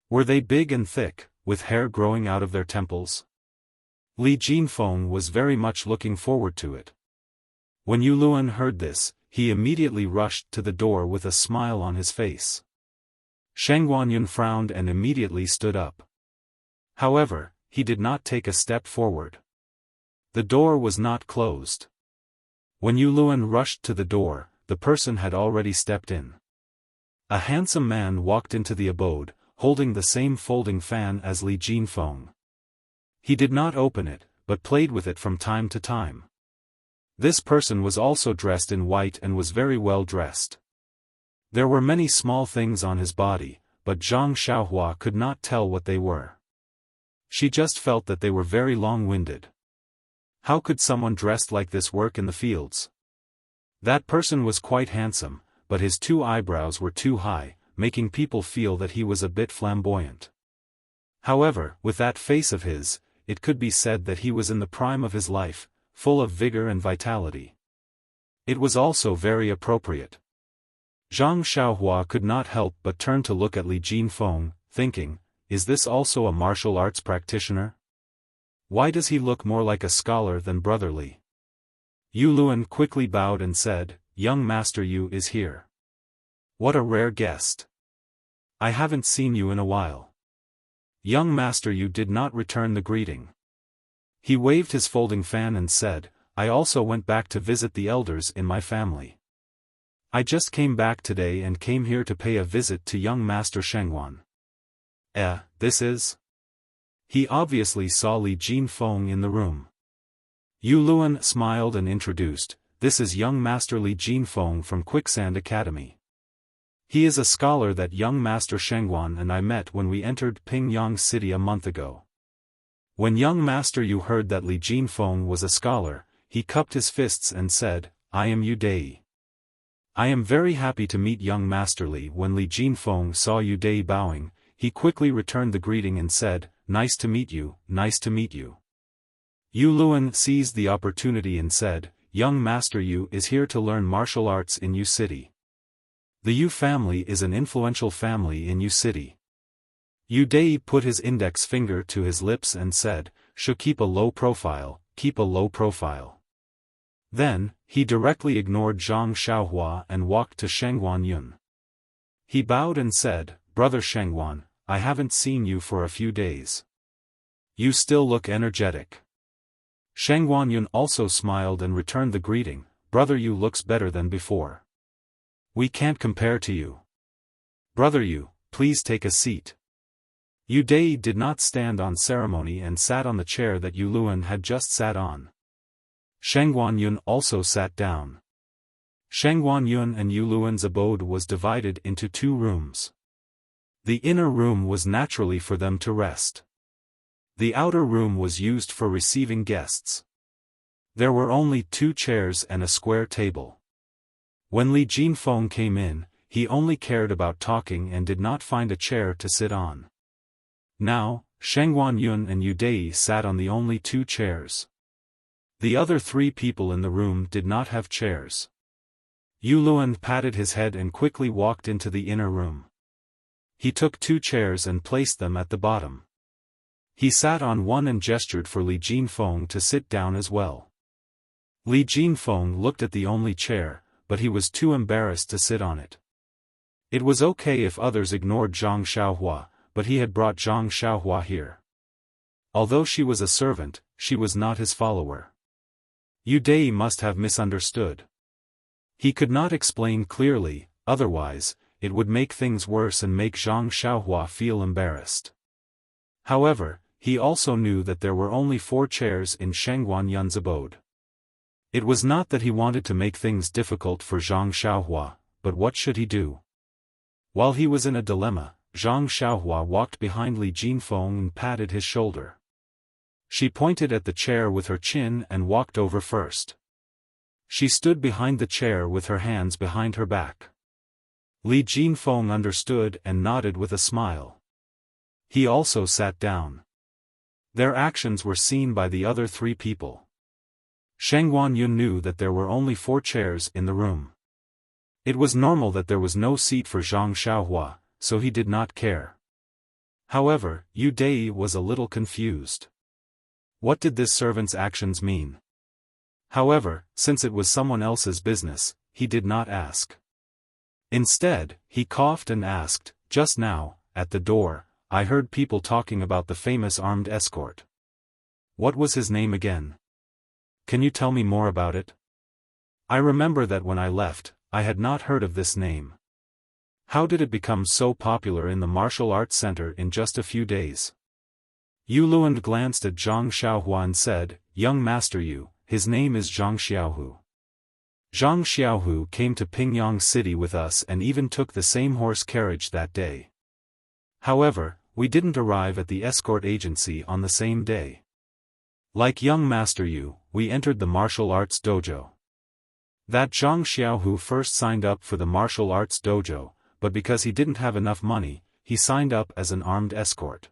Speaker 1: Were they big and thick, with hair growing out of their temples? Li Jinfeng was very much looking forward to it. When Yu Luan heard this, he immediately rushed to the door with a smile on his face. Sheng Guanyun frowned and immediately stood up. However, he did not take a step forward. The door was not closed. When Yu Luan rushed to the door, the person had already stepped in. A handsome man walked into the abode, holding the same folding fan as Li Jinfeng. He did not open it, but played with it from time to time. This person was also dressed in white and was very well dressed. There were many small things on his body, but Zhang Xiaohua could not tell what they were. She just felt that they were very long-winded. How could someone dressed like this work in the fields? That person was quite handsome, but his 2 eyebrows were too high, making people feel that he was a bit flamboyant. However, with that face of his, it could be said that he was in the prime of his life, full of vigor and vitality. It was also very appropriate. Zhang Xiaohua could not help but turn to look at Li Jinfeng, thinking, is this also a martial arts practitioner? Why does he look more like a scholar than Brother Li? Yu Luan quickly bowed and said, young Master Yu is here. What a rare guest. I haven't seen you in a while. Young Master Yu did not return the greeting. He waved his folding fan and said, I also went back to visit the elders in my family. I just came back today and came here to pay a visit to young Master Shengwan. This is? He obviously saw Li Jinfeng in the room. Yu Luan smiled and introduced, this is young Master Li Jinfeng from Quicksand Academy. He is a scholar that young Master Shengwan and I met when we entered Pingyang City a month ago. When young Master Yu heard that Li Jinfeng was a scholar, he cupped his fists and said, I am Yu Dai. I am very happy to meet young Master Li. When Li Jinfeng saw Yu Dai bowing, he quickly returned the greeting and said, nice to meet you, nice to meet you. Yu Luan seized the opportunity and said, young Master Yu is here to learn martial arts in Yu City. The Yu family is an influential family in Yu City. Yu Dai put his index finger to his lips and said, should keep a low profile, keep a low profile. Then, he directly ignored Zhang Xiaohua and walked to Shengwan Yun. He bowed and said, Brother Shengwan, I haven't seen you for a few days. You still look energetic. Shengwan Yun also smiled and returned the greeting, Brother Yu looks better than before. We can't compare to you. Brother Yu, please take a seat. Yu Dai did not stand on ceremony and sat on the chair that Yu Luan had just sat on. Shengwan Yun also sat down. Shengwan Yun and Yu Luan's abode was divided into 2 rooms. The inner room was naturally for them to rest. The outer room was used for receiving guests. There were only 2 chairs and a square table. When Li Jinfeng came in, he only cared about talking and did not find a chair to sit on. Now, Shengwan Yun and Yu Dai sat on the only 2 chairs. The other 3 people in the room did not have chairs. Yu Luan patted his head and quickly walked into the inner room. He took 2 chairs and placed them at the bottom. He sat on one and gestured for Li Jinfeng to sit down as well. Li Jinfeng looked at the only chair, but he was too embarrassed to sit on it. It was okay if others ignored Zhang Xiaohua, but he had brought Zhang Xiaohua here. Although she was a servant, she was not his follower. Yu Dai must have misunderstood. He could not explain clearly, otherwise, it would make things worse and make Zhang Xiaohua feel embarrassed. However, he also knew that there were only 4 chairs in Shengwan Yun's abode. It was not that he wanted to make things difficult for Zhang Xiaohua, but what should he do? While he was in a dilemma, Zhang Xiaohua walked behind Li Jinfeng and patted his shoulder. She pointed at the chair with her chin and walked over first. She stood behind the chair with her hands behind her back. Li Jinfeng understood and nodded with a smile. He also sat down. Their actions were seen by the other 3 people. Shengwan Yun knew that there were only 4 chairs in the room. It was normal that there was no seat for Zhang Xiaohua, so he did not care. However, Yu Dai was a little confused. What did this servant's actions mean? However, since it was someone else's business, he did not ask. Instead, he coughed and asked, just now, at the door, I heard people talking about the famous armed escort. What was his name again? Can you tell me more about it? I remember that when I left, I had not heard of this name. How did it become so popular in the martial arts center in just a few days? Yu Luan glanced at Zhang Xiaohua and said, Young Master Yu, his name is Zhang Xiaohu. Zhang Xiaohu came to Pingyang City with us and even took the same horse carriage that day. However, we didn't arrive at the escort agency on the same day. Like young Master Yu, we entered the martial arts dojo. That Zhang Xiaohu first signed up for the martial arts dojo, but because he didn't have enough money, he signed up as an armed escort.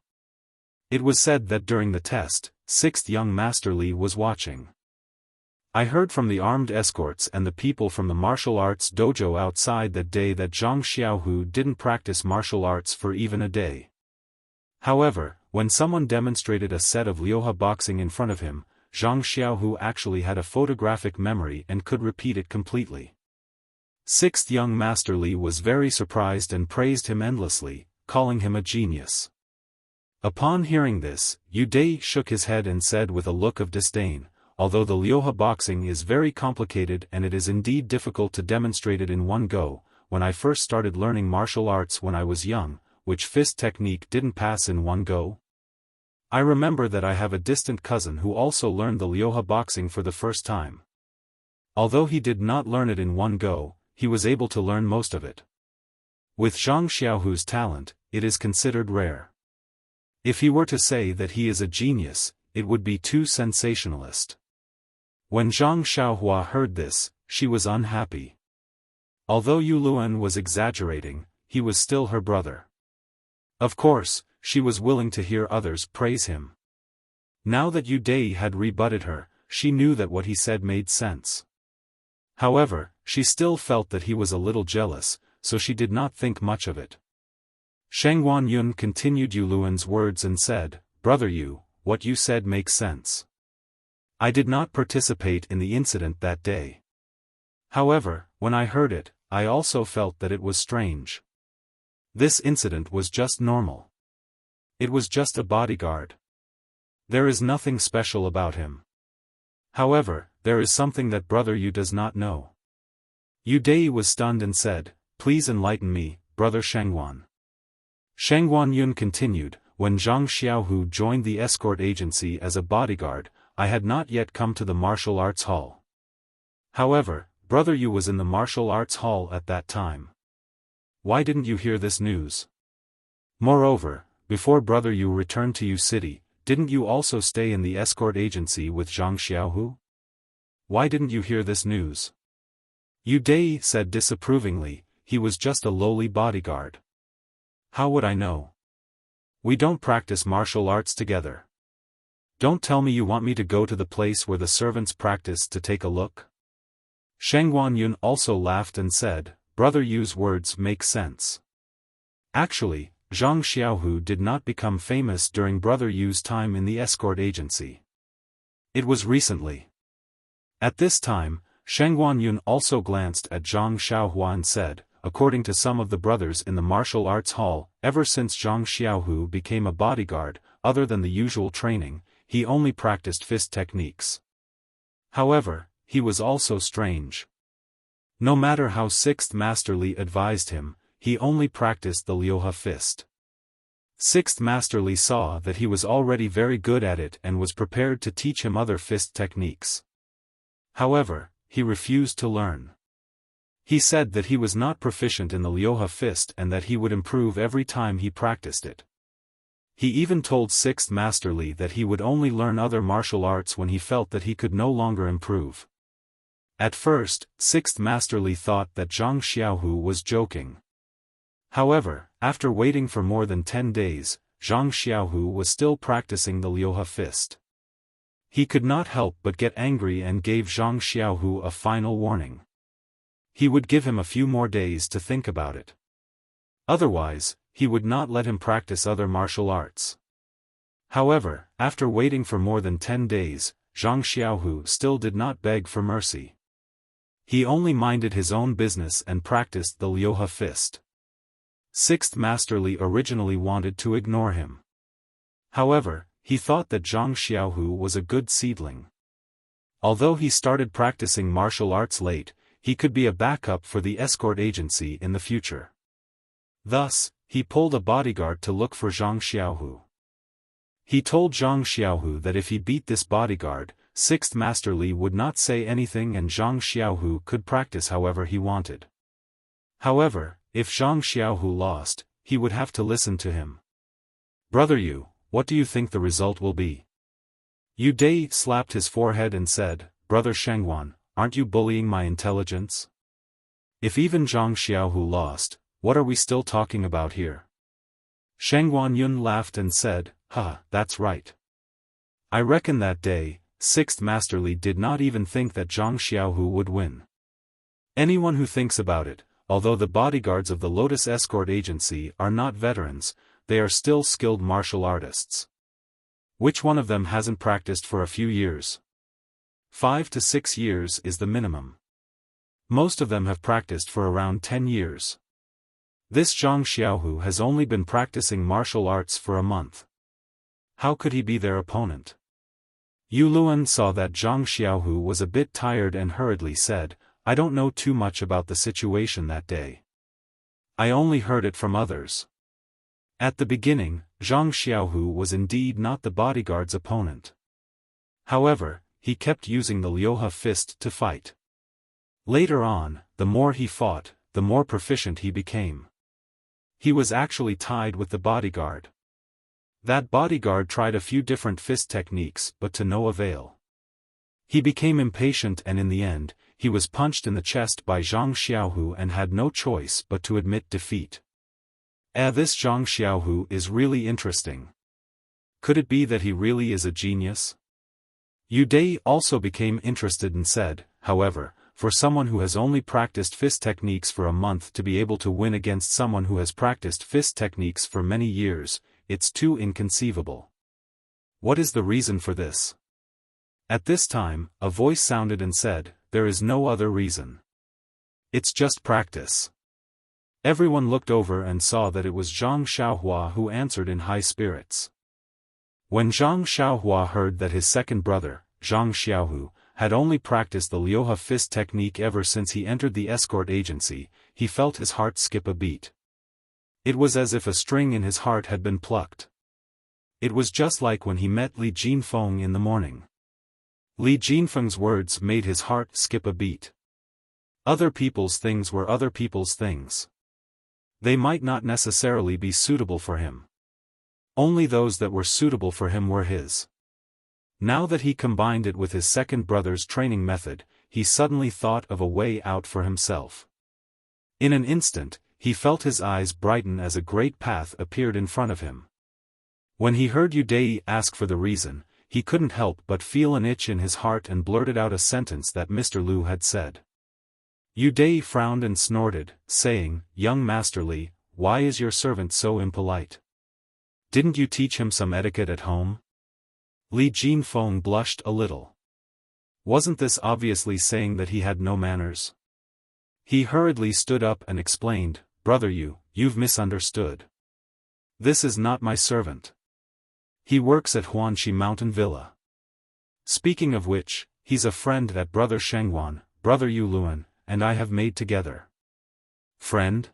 Speaker 1: It was said that during the test, 6th young Master Li was watching. I heard from the armed escorts and the people from the martial arts dojo outside that day that Zhang Xiaohu didn't practice martial arts for even a day. However, when someone demonstrated a set of Liuhe boxing in front of him, Zhang Xiaohu actually had a photographic memory and could repeat it completely. 6th young Master Li was very surprised and praised him endlessly, calling him a genius. Upon hearing this, Yu Dai shook his head and said with a look of disdain, although the Liuhe boxing is very complicated and it is indeed difficult to demonstrate it in one go, when I first started learning martial arts when I was young, which fist technique didn't pass in one go? I remember that I have a distant cousin who also learned the Liuhe boxing for the first time. Although he did not learn it in one go, he was able to learn most of it. With Zhang Xiaohu's talent, it is considered rare. If he were to say that he is a genius, it would be too sensationalist. When Zhang Xiaohua heard this, she was unhappy. Although Yu Luan was exaggerating, he was still her brother. Of course, she was willing to hear others praise him. Now that Yu Dai had rebutted her, she knew that what he said made sense. However, she still felt that he was a little jealous, so she did not think much of it. Sheng Guanyun continued Yu Luan's words and said, "Brother Yu, what you said makes sense. I did not participate in the incident that day. However, when I heard it, I also felt that it was strange. This incident was just normal. It was just a bodyguard. There is nothing special about him. However, there is something that Brother Yu does not know." Yu Dai was stunned and said, "Please enlighten me, Brother Shengguan." Sheng Guanyun continued, "When Zhang Xiaohu joined the escort agency as a bodyguard, I had not yet come to the martial arts hall. However, Brother Yu was in the martial arts hall at that time. Why didn't you hear this news? Moreover, before Brother Yu returned to Yu City, didn't you also stay in the escort agency with Zhang Xiaohu? Why didn't you hear this news?" Yu Dai said disapprovingly, "He was just a lowly bodyguard. How would I know? We don't practice martial arts together. Don't tell me you want me to go to the place where the servants practice to take a look?" Sheng Guanyun also laughed and said, "Brother Yu's words make sense. Actually, Zhang Xiaohu did not become famous during Brother Yu's time in the escort agency. It was recently." At this time, Sheng Guanyun also glanced at Zhang Xiaohua and said, "According to some of the brothers in the martial arts hall, ever since Zhang Xiaohu became a bodyguard, other than the usual training, he only practiced fist techniques. However, he was also strange. No matter how 6th Master Li advised him, he only practiced the Liuhe fist. 6th Master Li saw that he was already very good at it and was prepared to teach him other fist techniques. However, he refused to learn. He said that he was not proficient in the Liuhe fist and that he would improve every time he practiced it. He even told 6th Master Li that he would only learn other martial arts when he felt that he could no longer improve. At first, 6th Master Li thought that Zhang Xiaohu was joking. However, after waiting for more than 10 days, Zhang Xiaohu was still practicing the Liuhe fist. He could not help but get angry and gave Zhang Xiaohu a final warning. He would give him a few more days to think about it. Otherwise, he would not let him practice other martial arts. However, after waiting for more than 10 days, Zhang Xiaohu still did not beg for mercy. He only minded his own business and practiced the Liuhe fist. 6th Master Li originally wanted to ignore him. However, he thought that Zhang Xiaohu was a good seedling. Although he started practicing martial arts late, he could be a backup for the escort agency in the future. Thus, he pulled a bodyguard to look for Zhang Xiaohu. He told Zhang Xiaohu that if he beat this bodyguard, 6th Master Li would not say anything and Zhang Xiaohu could practice however he wanted. However, if Zhang Xiaohu lost, he would have to listen to him. "Brother Yu, what do you think the result will be?" Yu Dai slapped his forehead and said, "Brother Shengguan, aren't you bullying my intelligence? If even Zhang Xiaohu lost, what are we still talking about here? Sheng Guanyun laughed and said, that's right. I reckon that day, 6th Master Li did not even think that Zhang Xiaohu would win. Anyone who thinks about it, although the bodyguards of the Lotus Escort Agency are not veterans, they are still skilled martial artists. Which one of them hasn't practiced for a few years? 5 to 6 years is the minimum. Most of them have practiced for around 10 years. This Zhang Xiaohu has only been practicing martial arts for a month. How could he be their opponent? Yu Luan saw that Zhang Xiaohu was a bit tired and hurriedly said, I don't know too much about the situation that day. I only heard it from others. At the beginning, Zhang Xiaohu was indeed not the bodyguard's opponent. However, he kept using the Liuhe fist to fight. Later on, the more he fought, the more proficient he became. He was actually tied with the bodyguard. That bodyguard tried a few different fist techniques but to no avail. He became impatient and in the end, he was punched in the chest by Zhang Xiaohu and had no choice but to admit defeat. This Zhang Xiaohu is really interesting. Could it be that he really is a genius? Yu Dai also became interested and said, however, for someone who has only practiced fist techniques for a month to be able to win against someone who has practiced fist techniques for many years, it's too inconceivable. What is the reason for this? At this time, a voice sounded and said, there is no other reason. It's just practice. Everyone looked over and saw that it was Zhang Xiaohua who answered in high spirits. When Zhang Xiaohua heard that his second brother, Zhang Xiaohu, had only practiced the Liuhe fist technique ever since he entered the escort agency, he felt his heart skip a beat. It was as if a string in his heart had been plucked. It was just like when he met Li Jinfeng in the morning. Li Jinfeng's words made his heart skip a beat. Other people's things were other people's things. They might not necessarily be suitable for him. Only those that were suitable for him were his. Now that he combined it with his second brother's training method, he suddenly thought of a way out for himself. In an instant, he felt his eyes brighten as a great path appeared in front of him. When he heard Yu Dai ask for the reason, he couldn't help but feel an itch in his heart and blurted out a sentence that Mr. Lu had said. Yu Dai frowned and snorted, saying, Young Master Li, why is your servant so impolite? Didn't you teach him some etiquette at home? Li Jinfeng blushed a little. Wasn't this obviously saying that he had no manners? He hurriedly stood up and explained, Brother you've misunderstood. This is not my servant. He works at Huanxi Mountain Villa. Speaking of which, he's a friend that Brother Shengguan, Brother Yu Luan, and I have made together. Friend?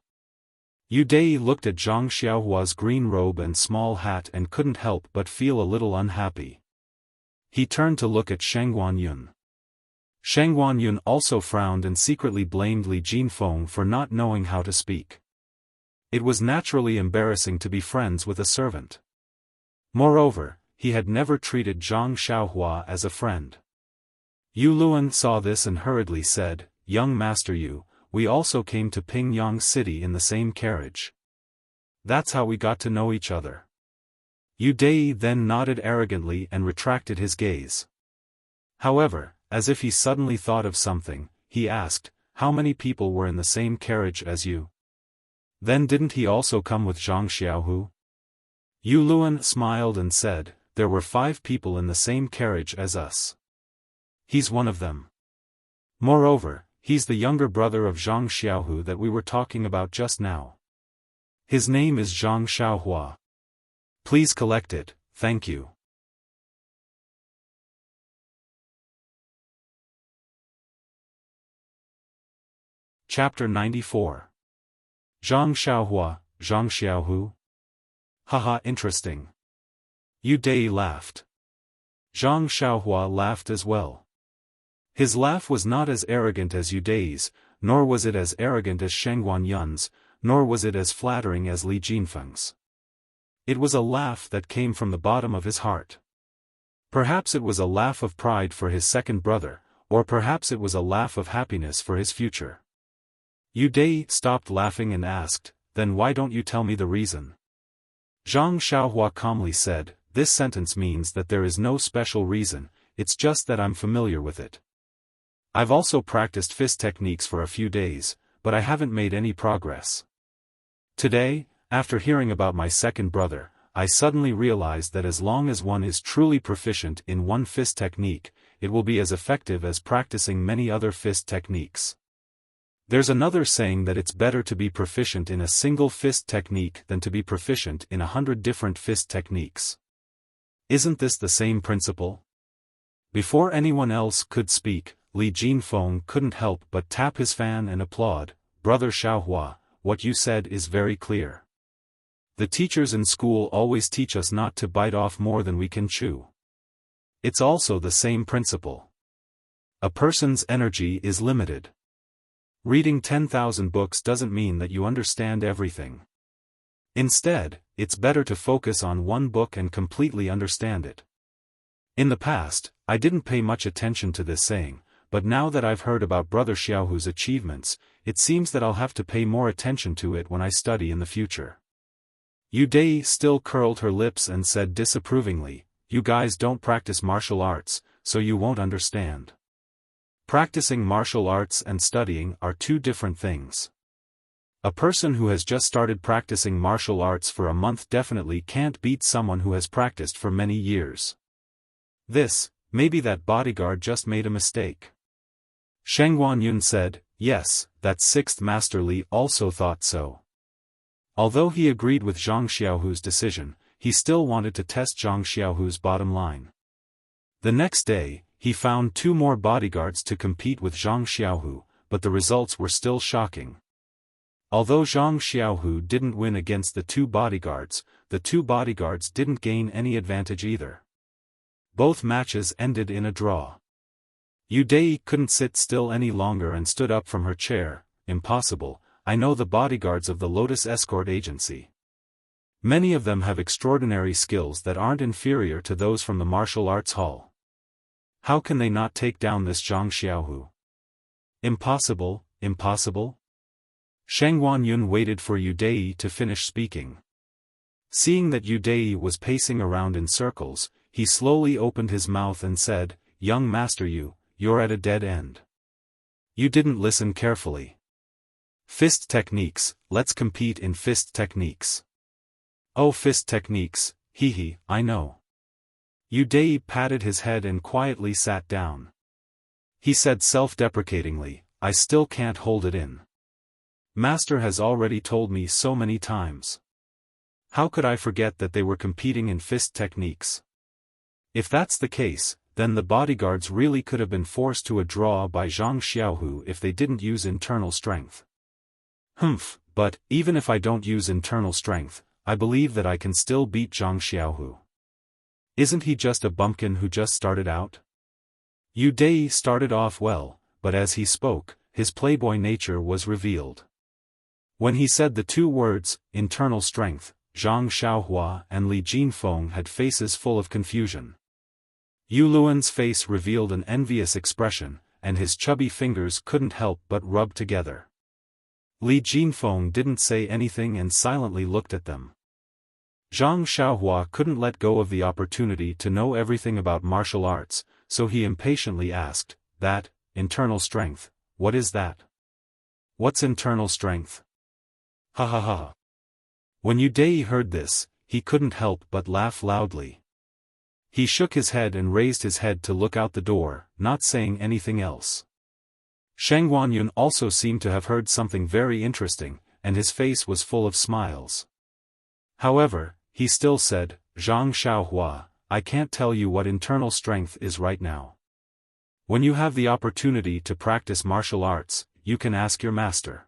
Speaker 1: Yu Dai looked at Zhang Xiaohua's green robe and small hat and couldn't help but feel a little unhappy. He turned to look at Sheng Guanyun. Sheng Guanyun also frowned and secretly blamed Li Jinfeng for not knowing how to speak. It was naturally embarrassing to be friends with a servant. Moreover, he had never treated Zhang Xiaohua as a friend. Yu Luan saw this and hurriedly said, Young Master Yu, we also came to Pingyang City in the same carriage. That's how we got to know each other. Yu Dai then nodded arrogantly and retracted his gaze. However, as if he suddenly thought of something, he asked, how many people were in the same carriage as you? Then didn't he also come with Zhang Xiaohu? Yu Luan smiled and said, there were 5 people in the same carriage as us. He's one of them. Moreover, he's the younger brother of Zhang Xiaohu that we were talking about just now. His name is Zhang Xiaohua. Please collect it, thank you. Chapter 94. Zhang Xiaohua, Zhang Xiaohu? Haha, interesting. Yu Dai laughed. Zhang Xiaohua laughed as well. His laugh was not as arrogant as Yu Dai's, nor was it as arrogant as Sheng Guanyun's, nor was it as flattering as Li Jinfeng's. It was a laugh that came from the bottom of his heart. Perhaps it was a laugh of pride for his second brother, Or perhaps it was a laugh of happiness for his future. Yu Dai stopped laughing and asked, "Then why don't you tell me the reason?" Zhang Xiaohua calmly said, "This sentence means that there is no special reason, it's just that I'm familiar with it. I've also practiced fist techniques for a few days, but I haven't made any progress. Today, after hearing about my second brother, I suddenly realized that as long as one is truly proficient in one fist technique, it will be as effective as practicing many other fist techniques. There's another saying that it's better to be proficient in a single fist technique than to be proficient in 100 different fist techniques. Isn't this the same principle?" Before anyone else could speak, Li Jinfeng couldn't help but tap his fan and applaud. "Brother Xiaohua, what you said is very clear. The teachers in school always teach us not to bite off more than we can chew. It's also the same principle. A person's energy is limited. Reading 10,000 books doesn't mean that you understand everything. Instead, it's better to focus on one book and completely understand it." In the past, I didn't pay much attention to this saying, but now that I've heard about Brother Xiaohu's achievements, it seems that I'll have to pay more attention to it when I study in the future. Yu Dai still curled her lips and said disapprovingly, "You guys don't practice martial arts, so you won't understand. Practicing martial arts and studying are two different things. A person who has just started practicing martial arts for a month definitely can't beat someone who has practiced for many years. Maybe that bodyguard just made a mistake." Sheng Guanyun said, "Yes, that sixth master Li also thought so." Although he agreed with Zhang Xiaohu's decision, he still wanted to test Zhang Xiaohu's bottom line. The next day, he found 2 more bodyguards to compete with Zhang Xiaohu, but the results were still shocking. Although Zhang Xiaohu didn't win against the 2 bodyguards, the 2 bodyguards didn't gain any advantage either. Both matches ended in a draw. Yu Dai couldn't sit still any longer and stood up from her chair. "Impossible, I know the bodyguards of the Lotus Escort Agency. Many of them have extraordinary skills that aren't inferior to those from the martial arts hall. How can they not take down this Zhang Xiaohu? Impossible, impossible?" Sheng Guanyun waited for Yu Dai to finish speaking. Seeing that Yu Dai was pacing around in circles, he slowly opened his mouth and said, "Young master you're at a dead end. You didn't listen carefully. Fist techniques, let's compete in fist techniques." "Oh, fist techniques, I know." Yu Dai patted his head and quietly sat down. He said self-deprecatingly, "I still can't hold it in. Master has already told me so many times. How could I forget that they were competing in fist techniques? If that's the case, then the bodyguards really could have been forced to a draw by Zhang Xiaohu if they didn't use internal strength. But, even if I don't use internal strength, I believe that I can still beat Zhang Xiaohu. Isn't he just a bumpkin who just started out?" Yu Dai started off well, but as he spoke, his playboy nature was revealed. When he said the 2 words, internal strength, Zhang Xiaohua and Li Jinfeng had faces full of confusion. Yu Luan's face revealed an envious expression, and his chubby fingers couldn't help but rub together. Li Jinfeng didn't say anything and silently looked at them. Zhang Xiaohua couldn't let go of the opportunity to know everything about martial arts, so he impatiently asked, "That, internal strength, what is that? What's internal strength?" Ha ha ha. When Yu Dai heard this, he couldn't help but laugh loudly. He shook his head and raised his head to look out the door, not saying anything else. Sheng Guanyun also seemed to have heard something very interesting, and his face was full of smiles. However, he still said, "Zhang Xiaohua, I can't tell you what internal strength is right now. When you have the opportunity to practice martial arts, you can ask your master."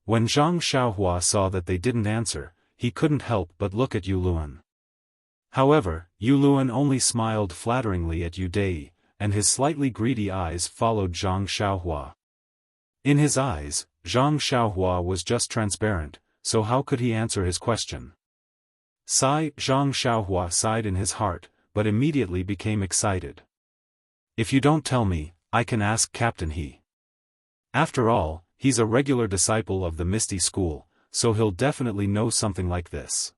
Speaker 1: When Zhang Xiaohua saw that they didn't answer, he couldn't help but look at Yu Luan. However, Yu Luan only smiled flatteringly at Yu Dai, and his slightly greedy eyes followed Zhang Xiaohua. In his eyes, Zhang Xiaohua was just transparent, so how could he answer his question? Zhang Xiaohua sighed in his heart, but immediately became excited. "If you don't tell me, I can ask Captain He. After all, he's a regular disciple of the Misty School, so he'll definitely know something like this.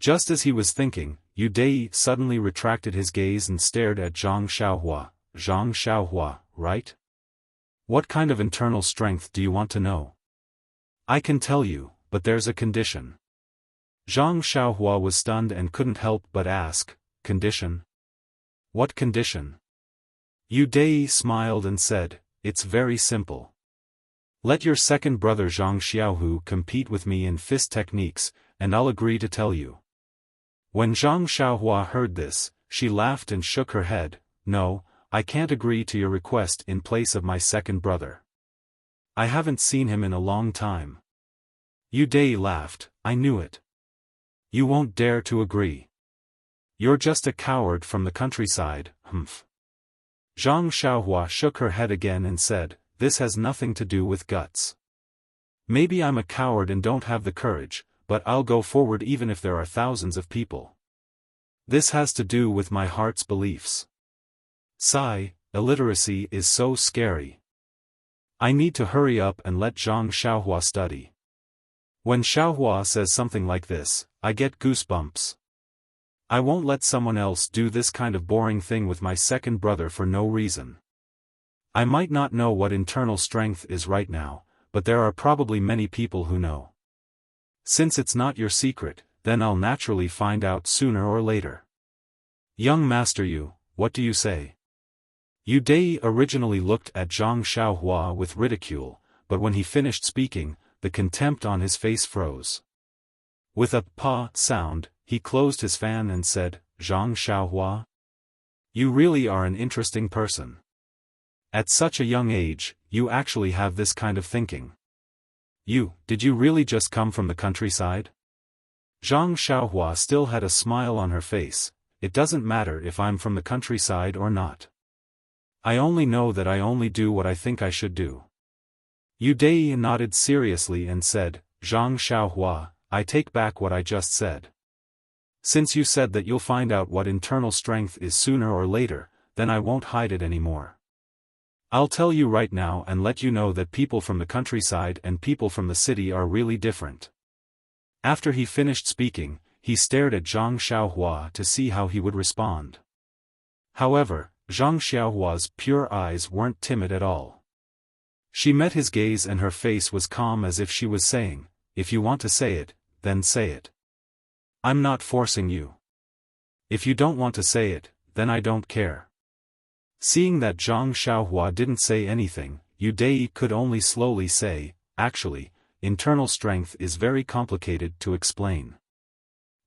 Speaker 1: Just as he was thinking, Yu Dai suddenly retracted his gaze and stared at Zhang Xiaohua. Zhang Xiaohua, right? What kind of internal strength do you want to know? I can tell you, but there's a condition. Zhang Xiaohua was stunned and couldn't help but ask, condition? What condition? Yu Dai smiled and said, it's very simple. Let your second brother Zhang Xiaohu compete with me in fist techniques, and I'll agree to tell you. When Zhang Xiaohua heard this, she laughed and shook her head. No, I can't agree to your request in place of my second brother. I haven't seen him in a long time. Yu Dai laughed, I knew it. You won't dare to agree. You're just a coward from the countryside, humph. Zhang Xiaohua shook her head again and said, this has nothing to do with guts. Maybe I'm a coward and don't have the courage, but I'll go forward even if there are thousands of people. This has to do with my heart's beliefs. Sigh, illiteracy is so scary. I need to hurry up and let Zhang Xiaohua study. When Xiaohua says something like this, I get goosebumps. I won't let someone else do this kind of boring thing with my second brother for no reason. I might not know what internal strength is right now, but there are probably many people who know. Since it's not your secret, then I'll naturally find out sooner or later. Young Master Yu, what do you say? Yu Dai originally looked at Zhang Xiaohua with ridicule, but when he finished speaking, the contempt on his face froze. With a pa sound, he closed his fan and said, Zhang Xiaohua? You really are an interesting person. At such a young age, you actually have this kind of thinking. Did you really just come from the countryside? Zhang Xiaohua still had a smile on her face. It doesn't matter if I'm from the countryside or not. I only know that I only do what I think I should do. Yu Dai nodded seriously and said, Zhang Xiaohua, I take back what I just said. Since you said that you'll find out what internal strength is sooner or later, then I won't hide it anymore. I'll tell you right now and let you know that people from the countryside and people from the city are really different. After he finished speaking, he stared at Zhang Xiaohua to see how he would respond. However, Zhang Xiaohua's pure eyes weren't timid at all. She met his gaze and her face was calm as if she was saying, if you want to say it, then say it. I'm not forcing you. If you don't want to say it, then I don't care. Seeing that Zhang Xiaohua didn't say anything, Yu Dai could only slowly say, actually, internal strength is very complicated to explain.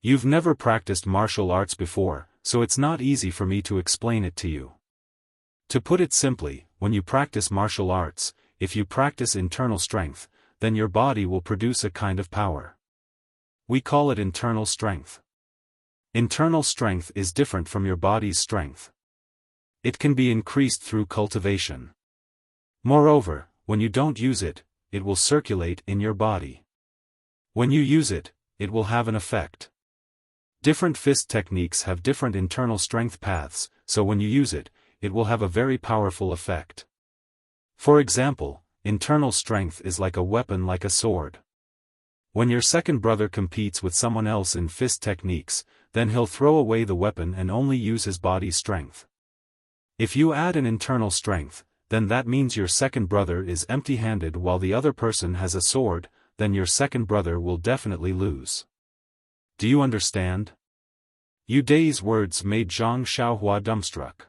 Speaker 1: You've never practiced martial arts before, so it's not easy for me to explain it to you. To put it simply, when you practice martial arts, if you practice internal strength, then your body will produce a kind of power. We call it internal strength. Internal strength is different from your body's strength. It can be increased through cultivation. Moreover, when you don't use it, it will circulate in your body. When you use it, it will have an effect. Different fist techniques have different internal strength paths, so when you use it, it will have a very powerful effect. For example, internal strength is like a weapon like a sword. When your second brother competes with someone else in fist techniques, then he'll throw away the weapon and only use his body's strength. If you add an internal strength, then that means your second brother is empty-handed while the other person has a sword, then your second brother will definitely lose. Do you understand? Yu Dai's words made Zhang Xiaohua dumbstruck.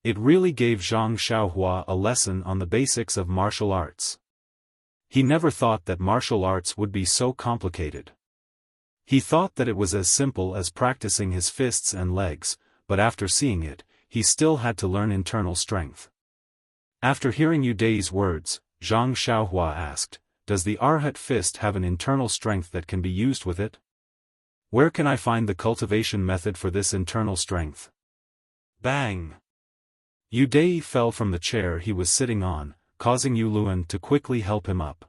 Speaker 1: It really gave Zhang Xiaohua a lesson on the basics of martial arts. He never thought that martial arts would be so complicated. He thought that it was as simple as practicing his fists and legs, but after seeing it, he still had to learn internal strength. After hearing Yu Dai's words, Zhang Xiaohua asked, does the Arhat fist have an internal strength that can be used with it? Where can I find the cultivation method for this internal strength? Bang! Yu Dai fell from the chair he was sitting on, causing Yu Luan to quickly help him up.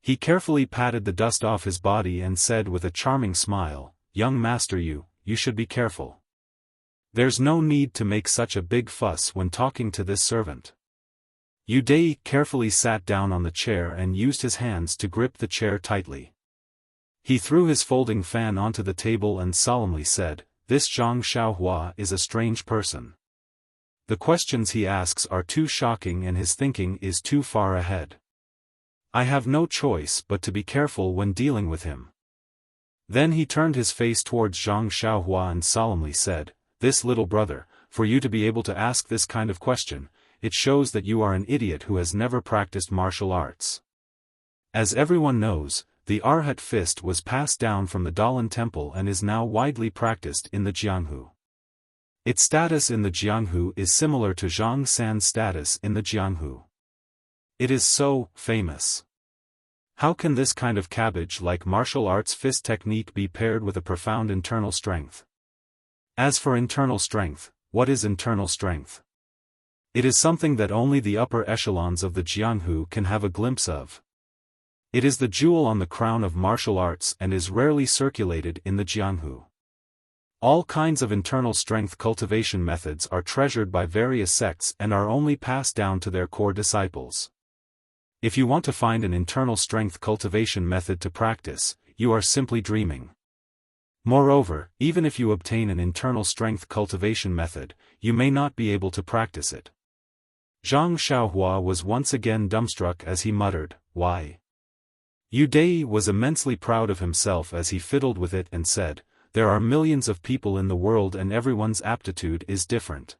Speaker 1: He carefully patted the dust off his body and said with a charming smile, young Master Yu, you should be careful. There's no need to make such a big fuss when talking to this servant. Yu Dai carefully sat down on the chair and used his hands to grip the chair tightly. He threw his folding fan onto the table and solemnly said, "This Zhang Xiaohua is a strange person. The questions he asks are too shocking and his thinking is too far ahead. I have no choice but to be careful when dealing with him." Then he turned his face towards Zhang Xiaohua and solemnly said, "This little brother, for you to be able to ask this kind of question, it shows that you are an idiot who has never practiced martial arts. As everyone knows, the Arhat fist was passed down from the Dalan temple and is now widely practiced in the Jianghu. Its status in the Jianghu is similar to Zhang San's status in the Jianghu. It is so famous. How can this kind of cabbage-like martial arts fist technique be paired with a profound internal strength? As for internal strength, what is internal strength? It is something that only the upper echelons of the Jianghu can have a glimpse of. It is the jewel on the crown of martial arts and is rarely circulated in the Jianghu. All kinds of internal strength cultivation methods are treasured by various sects and are only passed down to their core disciples. If you want to find an internal strength cultivation method to practice, you are simply dreaming. Moreover, even if you obtain an internal strength cultivation method, you may not be able to practice it. Zhang Xiaohua was once again dumbstruck as he muttered, "Why?" Yu Dai was immensely proud of himself as he fiddled with it and said, "There are millions of people in the world and everyone's aptitude is different.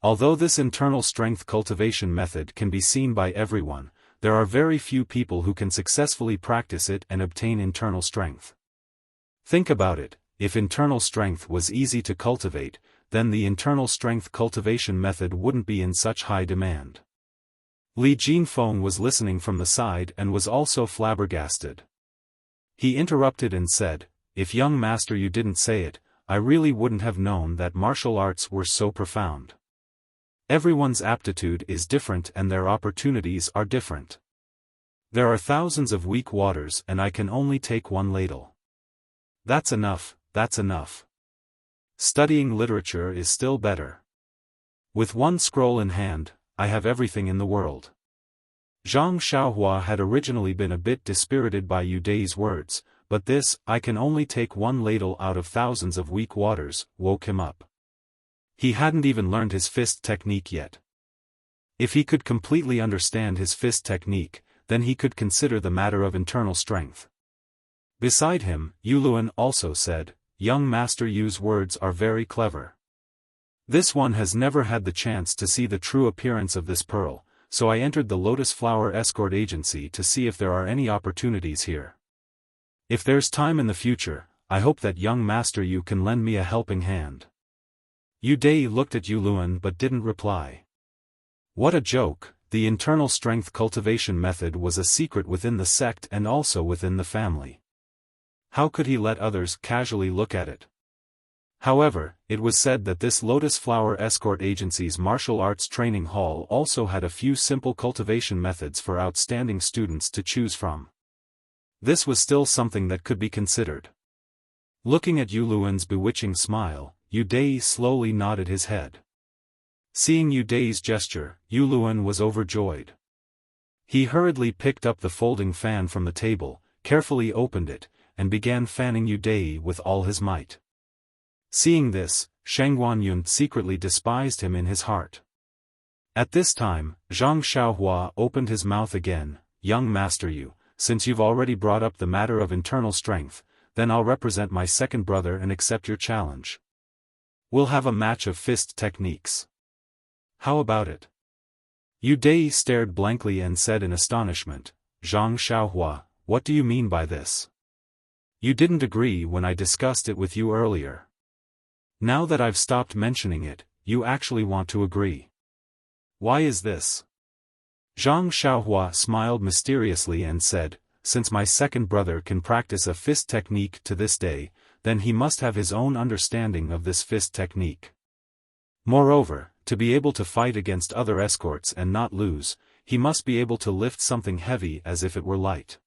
Speaker 1: Although this internal strength cultivation method can be seen by everyone, there are very few people who can successfully practice it and obtain internal strength. Think about it, if internal strength was easy to cultivate, then the internal strength cultivation method wouldn't be in such high demand." Li Jinfeng was listening from the side and was also flabbergasted. He interrupted and said, "If young master you didn't say it, I really wouldn't have known that martial arts were so profound. Everyone's aptitude is different and their opportunities are different. There are thousands of weak waters and I can only take one ladle. That's enough, that's enough. Studying literature is still better. With one scroll in hand, I have everything in the world." Zhang Xiaohua had originally been a bit dispirited by Yu Dai's words, but this, "I can only take one ladle out of thousands of weak waters," woke him up. He hadn't even learned his fist technique yet. If he could completely understand his fist technique, then he could consider the matter of internal strength. Beside him, Yuluan also said, "Young Master Yu's words are very clever. This one has never had the chance to see the true appearance of this pearl, so I entered the Lotus Flower Escort Agency to see if there are any opportunities here. If there's time in the future, I hope that young Master Yu can lend me a helping hand." Yu Dai looked at Yuluan but didn't reply. What a joke, the internal strength cultivation method was a secret within the sect and also within the family. How could he let others casually look at it? However, it was said that this Lotus Flower Escort Agency's martial arts training hall also had a few simple cultivation methods for outstanding students to choose from. This was still something that could be considered. Looking at Yuluan's bewitching smile, Yu Dai slowly nodded his head. Seeing Yu Dai's gesture, Yuluan was overjoyed. He hurriedly picked up the folding fan from the table, carefully opened it, and began fanning Yu Dai with all his might. Seeing this, Sheng Guanyun secretly despised him in his heart. At this time, Zhang Xiaohua opened his mouth again, "Young Master Yu, since you've already brought up the matter of internal strength, then I'll represent my second brother and accept your challenge. We'll have a match of fist techniques. How about it?" Yu Dai stared blankly and said in astonishment, "Zhang Xiaohua, what do you mean by this? You didn't agree when I discussed it with you earlier. Now that I've stopped mentioning it, you actually want to agree. Why is this?" Zhang Xiaohua smiled mysteriously and said, "Since my second brother can practice a fist technique to this day, then he must have his own understanding of this fist technique. Moreover, to be able to fight against other escorts and not lose, he must be able to lift something heavy as if it were light.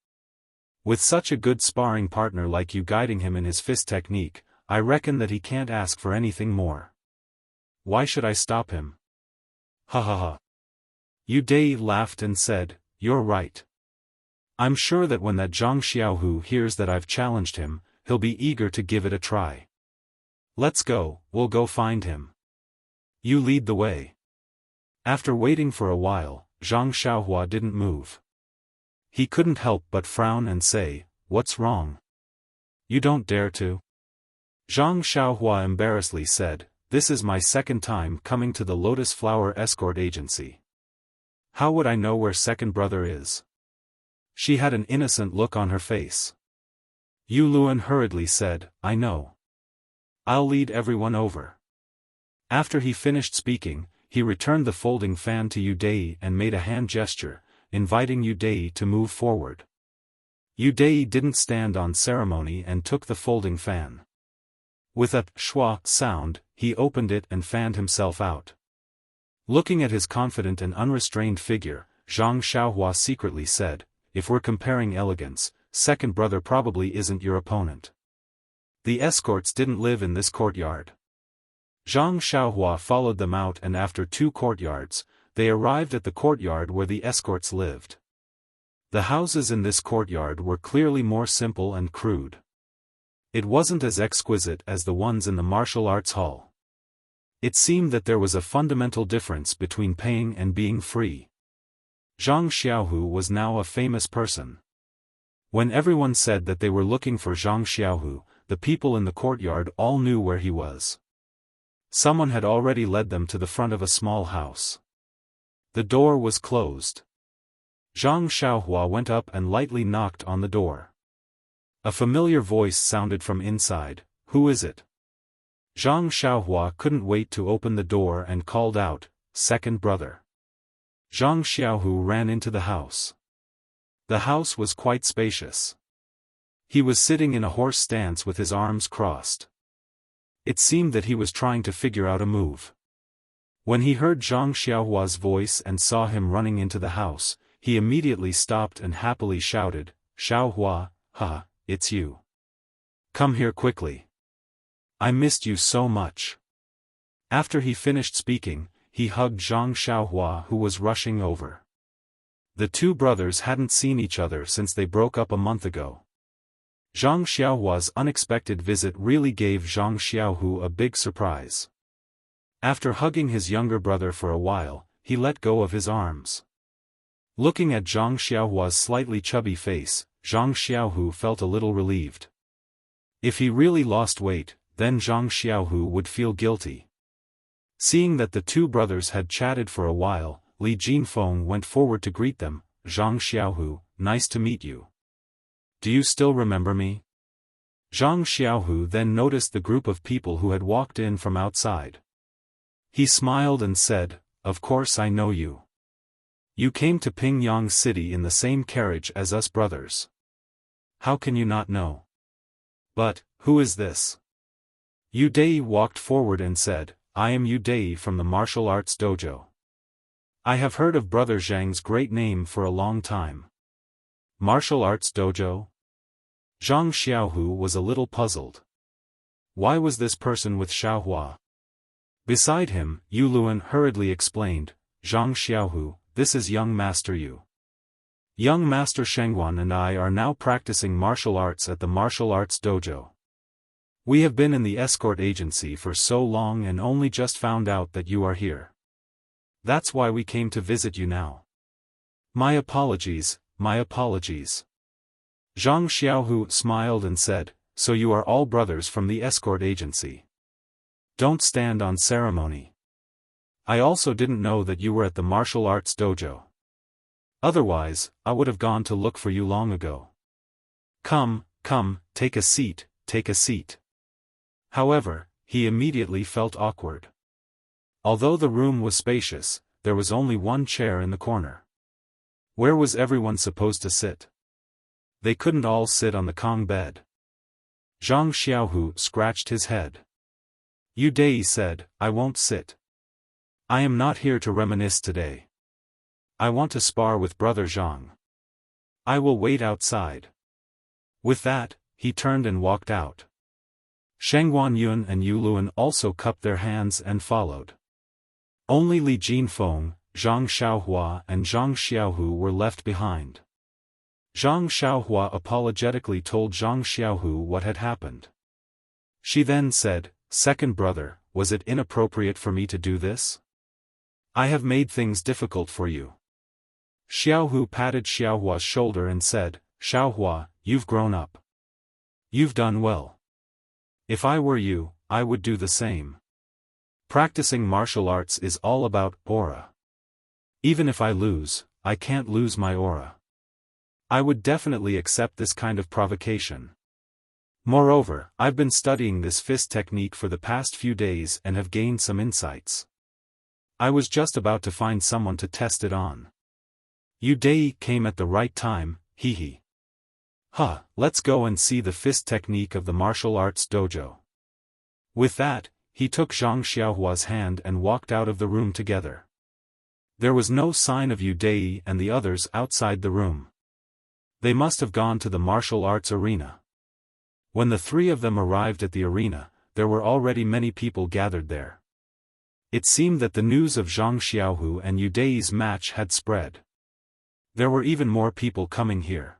Speaker 1: With such a good sparring partner like you guiding him in his fist technique, I reckon that he can't ask for anything more." why should I stop him? Ha ha ha. Yu Dai laughed and said, you're right. I'm sure that when that Zhang Xiaohu hears that I've challenged him, he'll be eager to give it a try. Let's go, we'll go find him. You lead the way. After waiting for a while, Zhang Xiaohua didn't move. He couldn't help but frown and say, what's wrong? You don't dare to? Zhang Xiaohua embarrassedly said, this is my second time coming to the Lotus Flower Escort Agency. How would I know where second brother is? She had an innocent look on her face. Yu Luan hurriedly said, I know. I'll lead everyone over. After he finished speaking, he returned the folding fan to Yu Dai and made a hand gesture, inviting Yu Dai to move forward. Yu Dai didn't stand on ceremony and took the folding fan. With a schwa sound, he opened it and fanned himself out. Looking at his confident and unrestrained figure, Zhang Xiaohua secretly said, if we're comparing elegance, second brother probably isn't your opponent. The escorts didn't live in this courtyard. Zhang Xiaohua followed them out, and after 2 courtyards, they arrived at the courtyard where the escorts lived. The houses in this courtyard were clearly more simple and crude. It wasn't as exquisite as the ones in the martial arts hall. It seemed that there was a fundamental difference between paying and being free. Zhang Xiaohu was now a famous person. When everyone said that they were looking for Zhang Xiaohu, the people in the courtyard all knew where he was. Someone had already led them to the front of a small house. The door was closed. Zhang Xiaohua went up and lightly knocked on the door. A familiar voice sounded from inside, who is it? Zhang Xiaohua couldn't wait to open the door and called out, second brother. Zhang Xiaohu ran into the house. The house was quite spacious. He was sitting in a horse stance with his arms crossed. It seemed that he was trying to figure out a move. When he heard Zhang Xiaohua's voice and saw him running into the house, he immediately stopped and happily shouted, Xiaohua, ha, it's you. Come here quickly. I missed you so much. After he finished speaking, he hugged Zhang Xiaohua, who was rushing over. The 2 brothers hadn't seen each other since they broke up a month ago. Zhang Xiaohua's unexpected visit really gave Zhang Xiaohu a big surprise. After hugging his younger brother for a while, he let go of his arms. Looking at Zhang Xiaohua's slightly chubby face, Zhang Xiaohu felt a little relieved. If he really lost weight, then Zhang Xiaohu would feel guilty. Seeing that the 2 brothers had chatted for a while, Li Jinfeng went forward to greet them, Zhang Xiaohu, nice to meet you. Do you still remember me? Zhang Xiaohu then noticed the group of people who had walked in from outside. He smiled and said, of course I know you. You came to Pingyang City in the same carriage as us brothers. How can you not know? But, who is this? Yu Dai walked forward and said, I am Yu Dai from the martial arts dojo. I have heard of Brother Zhang's great name for a long time. Martial arts dojo? Zhang Xiaohu was a little puzzled. Why was this person with Xiaohua? Beside him, Yu Luan hurriedly explained, Zhang Xiaohu, this is young Master Yu. Young Master Shengguan and I are now practicing martial arts at the martial arts dojo. We have been in the escort agency for so long and only just found out that you are here. That's why we came to visit you now. My apologies, my apologies. Zhang Xiaohu smiled and said, so you are all brothers from the escort agency. Don't stand on ceremony. I also didn't know that you were at the martial arts dojo. Otherwise, I would have gone to look for you long ago. Come, come, take a seat, take a seat. However, he immediately felt awkward. Although the room was spacious, there was only one chair in the corner. Where was everyone supposed to sit? They couldn't all sit on the Kong bed. Zhang Xiaohu scratched his head. Yu Dai said, I won't sit. I am not here to reminisce today. I want to spar with Brother Zhang. I will wait outside. With that, he turned and walked out. Shangguan Yun and Yu Luan also cupped their hands and followed. Only Li Jinfeng, Zhang Xiaohua and Zhang Xiaohu were left behind. Zhang Xiaohua apologetically told Zhang Xiaohu what had happened. She then said, "Second brother, was it inappropriate for me to do this? I have made things difficult for you." Xiaohu patted Xiaohua's shoulder and said, "Xiaohua, you've grown up. You've done well. If I were you, I would do the same. Practicing martial arts is all about aura. Even if I lose, I can't lose my aura. I would definitely accept this kind of provocation. Moreover, I've been studying this fist technique for the past few days and have gained some insights. I was just about to find someone to test it on. Yu Dai came at the right time, hee. Let's go and see the fist technique of the martial arts dojo." With that, he took Zhang Xiaohua's hand and walked out of the room together. There was no sign of Yu Dai and the others outside the room. They must have gone to the martial arts arena. When the three of them arrived at the arena, there were already many people gathered there. It seemed that the news of Zhang Xiaohu and Yu Dai's match had spread. There were even more people coming here.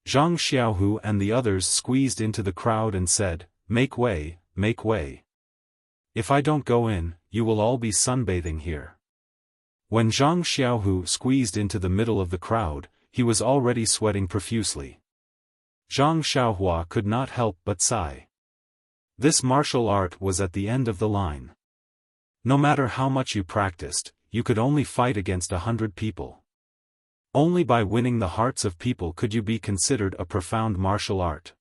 Speaker 1: Zhang Xiaohu and the others squeezed into the crowd and said, "Make way, make way. If I don't go in, you will all be sunbathing here." When Zhang Xiaohu squeezed into the middle of the crowd, he was already sweating profusely. Zhang Xiaohua could not help but sigh. This martial art was at the end of the line. No matter how much you practiced, you could only fight against 100 people. Only by winning the hearts of people could you be considered a profound martial art.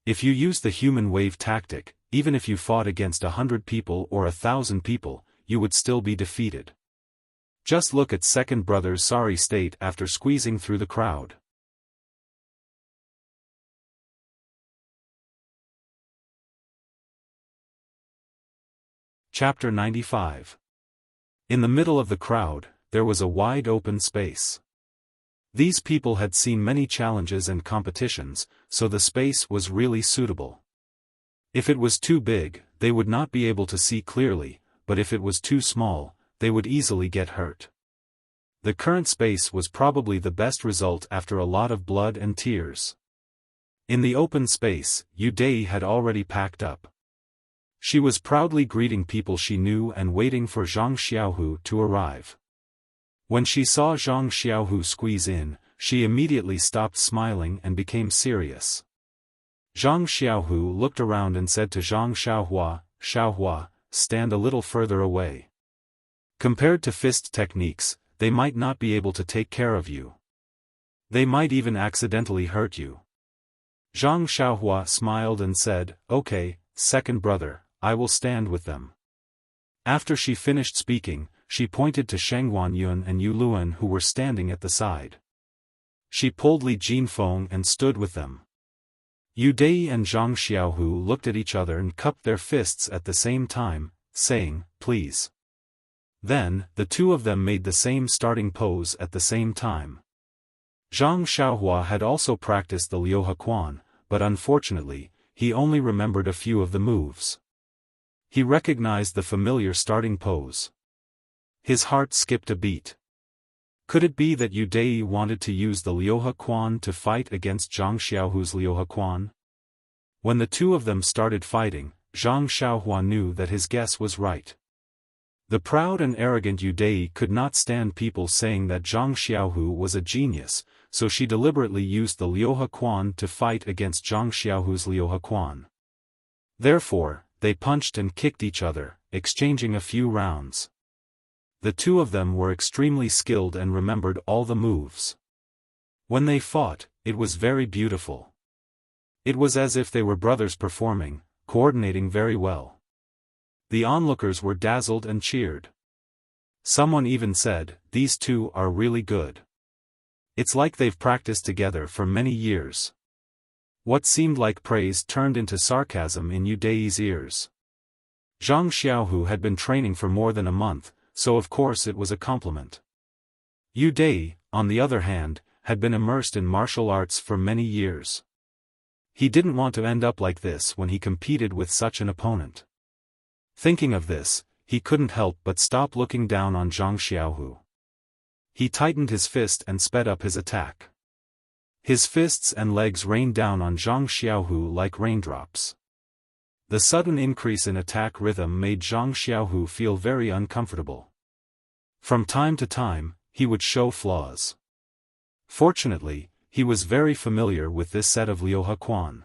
Speaker 1: If you used the human wave tactic, even if you fought against 100 people or 1,000 people, you would still be defeated. Just look at second brother's sorry state after squeezing through the crowd. Chapter 95. In the middle of the crowd, there was a wide open space. These people had seen many challenges and competitions, so the space was really suitable. If it was too big, they would not be able to see clearly, but if it was too small, they would easily get hurt. The current space was probably the best result after a lot of blood and tears. In the open space, Yu Dai had already packed up. She was proudly greeting people she knew and waiting for Zhang Xiaohu to arrive. When she saw Zhang Xiaohu squeeze in, she immediately stopped smiling and became serious. Zhang Xiaohu looked around and said to Zhang Xiaohua, "Xiaohua, stand a little further away. Compared to fist techniques, they might not be able to take care of you. They might even accidentally hurt you." Zhang Xiaohua smiled and said, "Okay, second brother, I will stand with them." After she finished speaking, she pointed to Shangguan Yun and Yu Luan who were standing at the side. She pulled Li Jinfeng and stood with them. Yu Dai and Zhang Xiaohu looked at each other and cupped their fists at the same time, saying, "Please." Then, the two of them made the same starting pose at the same time. Zhang Xiaohua had also practiced the Liuhe Quan, but unfortunately, he only remembered a few of the moves. He recognized the familiar starting pose. His heart skipped a beat. Could it be that Yu Dai wanted to use the Liuhe Quan to fight against Zhang Xiaohu's Liuhe Quan? When the two of them started fighting, Zhang Xiaohua knew that his guess was right. The proud and arrogant Yu Dai could not stand people saying that Zhang Xiaohu was a genius, so she deliberately used the Liuhe Quan to fight against Zhang Xiaohu's Liuhe Quan. Therefore, they punched and kicked each other, exchanging a few rounds. The two of them were extremely skilled and remembered all the moves. When they fought, it was very beautiful. It was as if they were brothers performing, coordinating very well. The onlookers were dazzled and cheered. Someone even said, "These two are really good. It's like they've practiced together for many years." What seemed like praise turned into sarcasm in Yu Dai's ears. Zhang Xiaohu had been training for more than a month, so of course it was a compliment. Yu Dai, on the other hand, had been immersed in martial arts for many years. He didn't want to end up like this when he competed with such an opponent. Thinking of this, he couldn't help but stop looking down on Zhang Xiaohu. He tightened his fist and sped up his attack. His fists and legs rained down on Zhang Xiaohu like raindrops. The sudden increase in attack rhythm made Zhang Xiaohu feel very uncomfortable. From time to time, he would show flaws. Fortunately, he was very familiar with this set of Liu Hequan.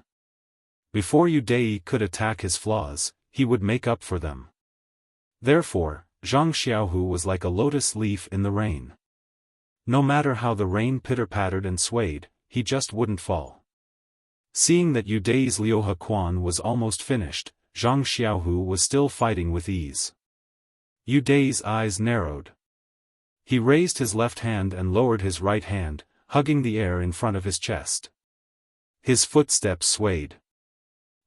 Speaker 1: Before Yu Dai could attack his flaws, he would make up for them. Therefore, Zhang Xiaohu was like a lotus leaf in the rain. No matter how the rain pitter-pattered and swayed, he just wouldn't fall. Seeing that Yu Dai's Liu Hequan was almost finished, Zhang Xiaohu was still fighting with ease. Yu Dai's eyes narrowed. He raised his left hand and lowered his right hand, hugging the air in front of his chest. His footsteps swayed.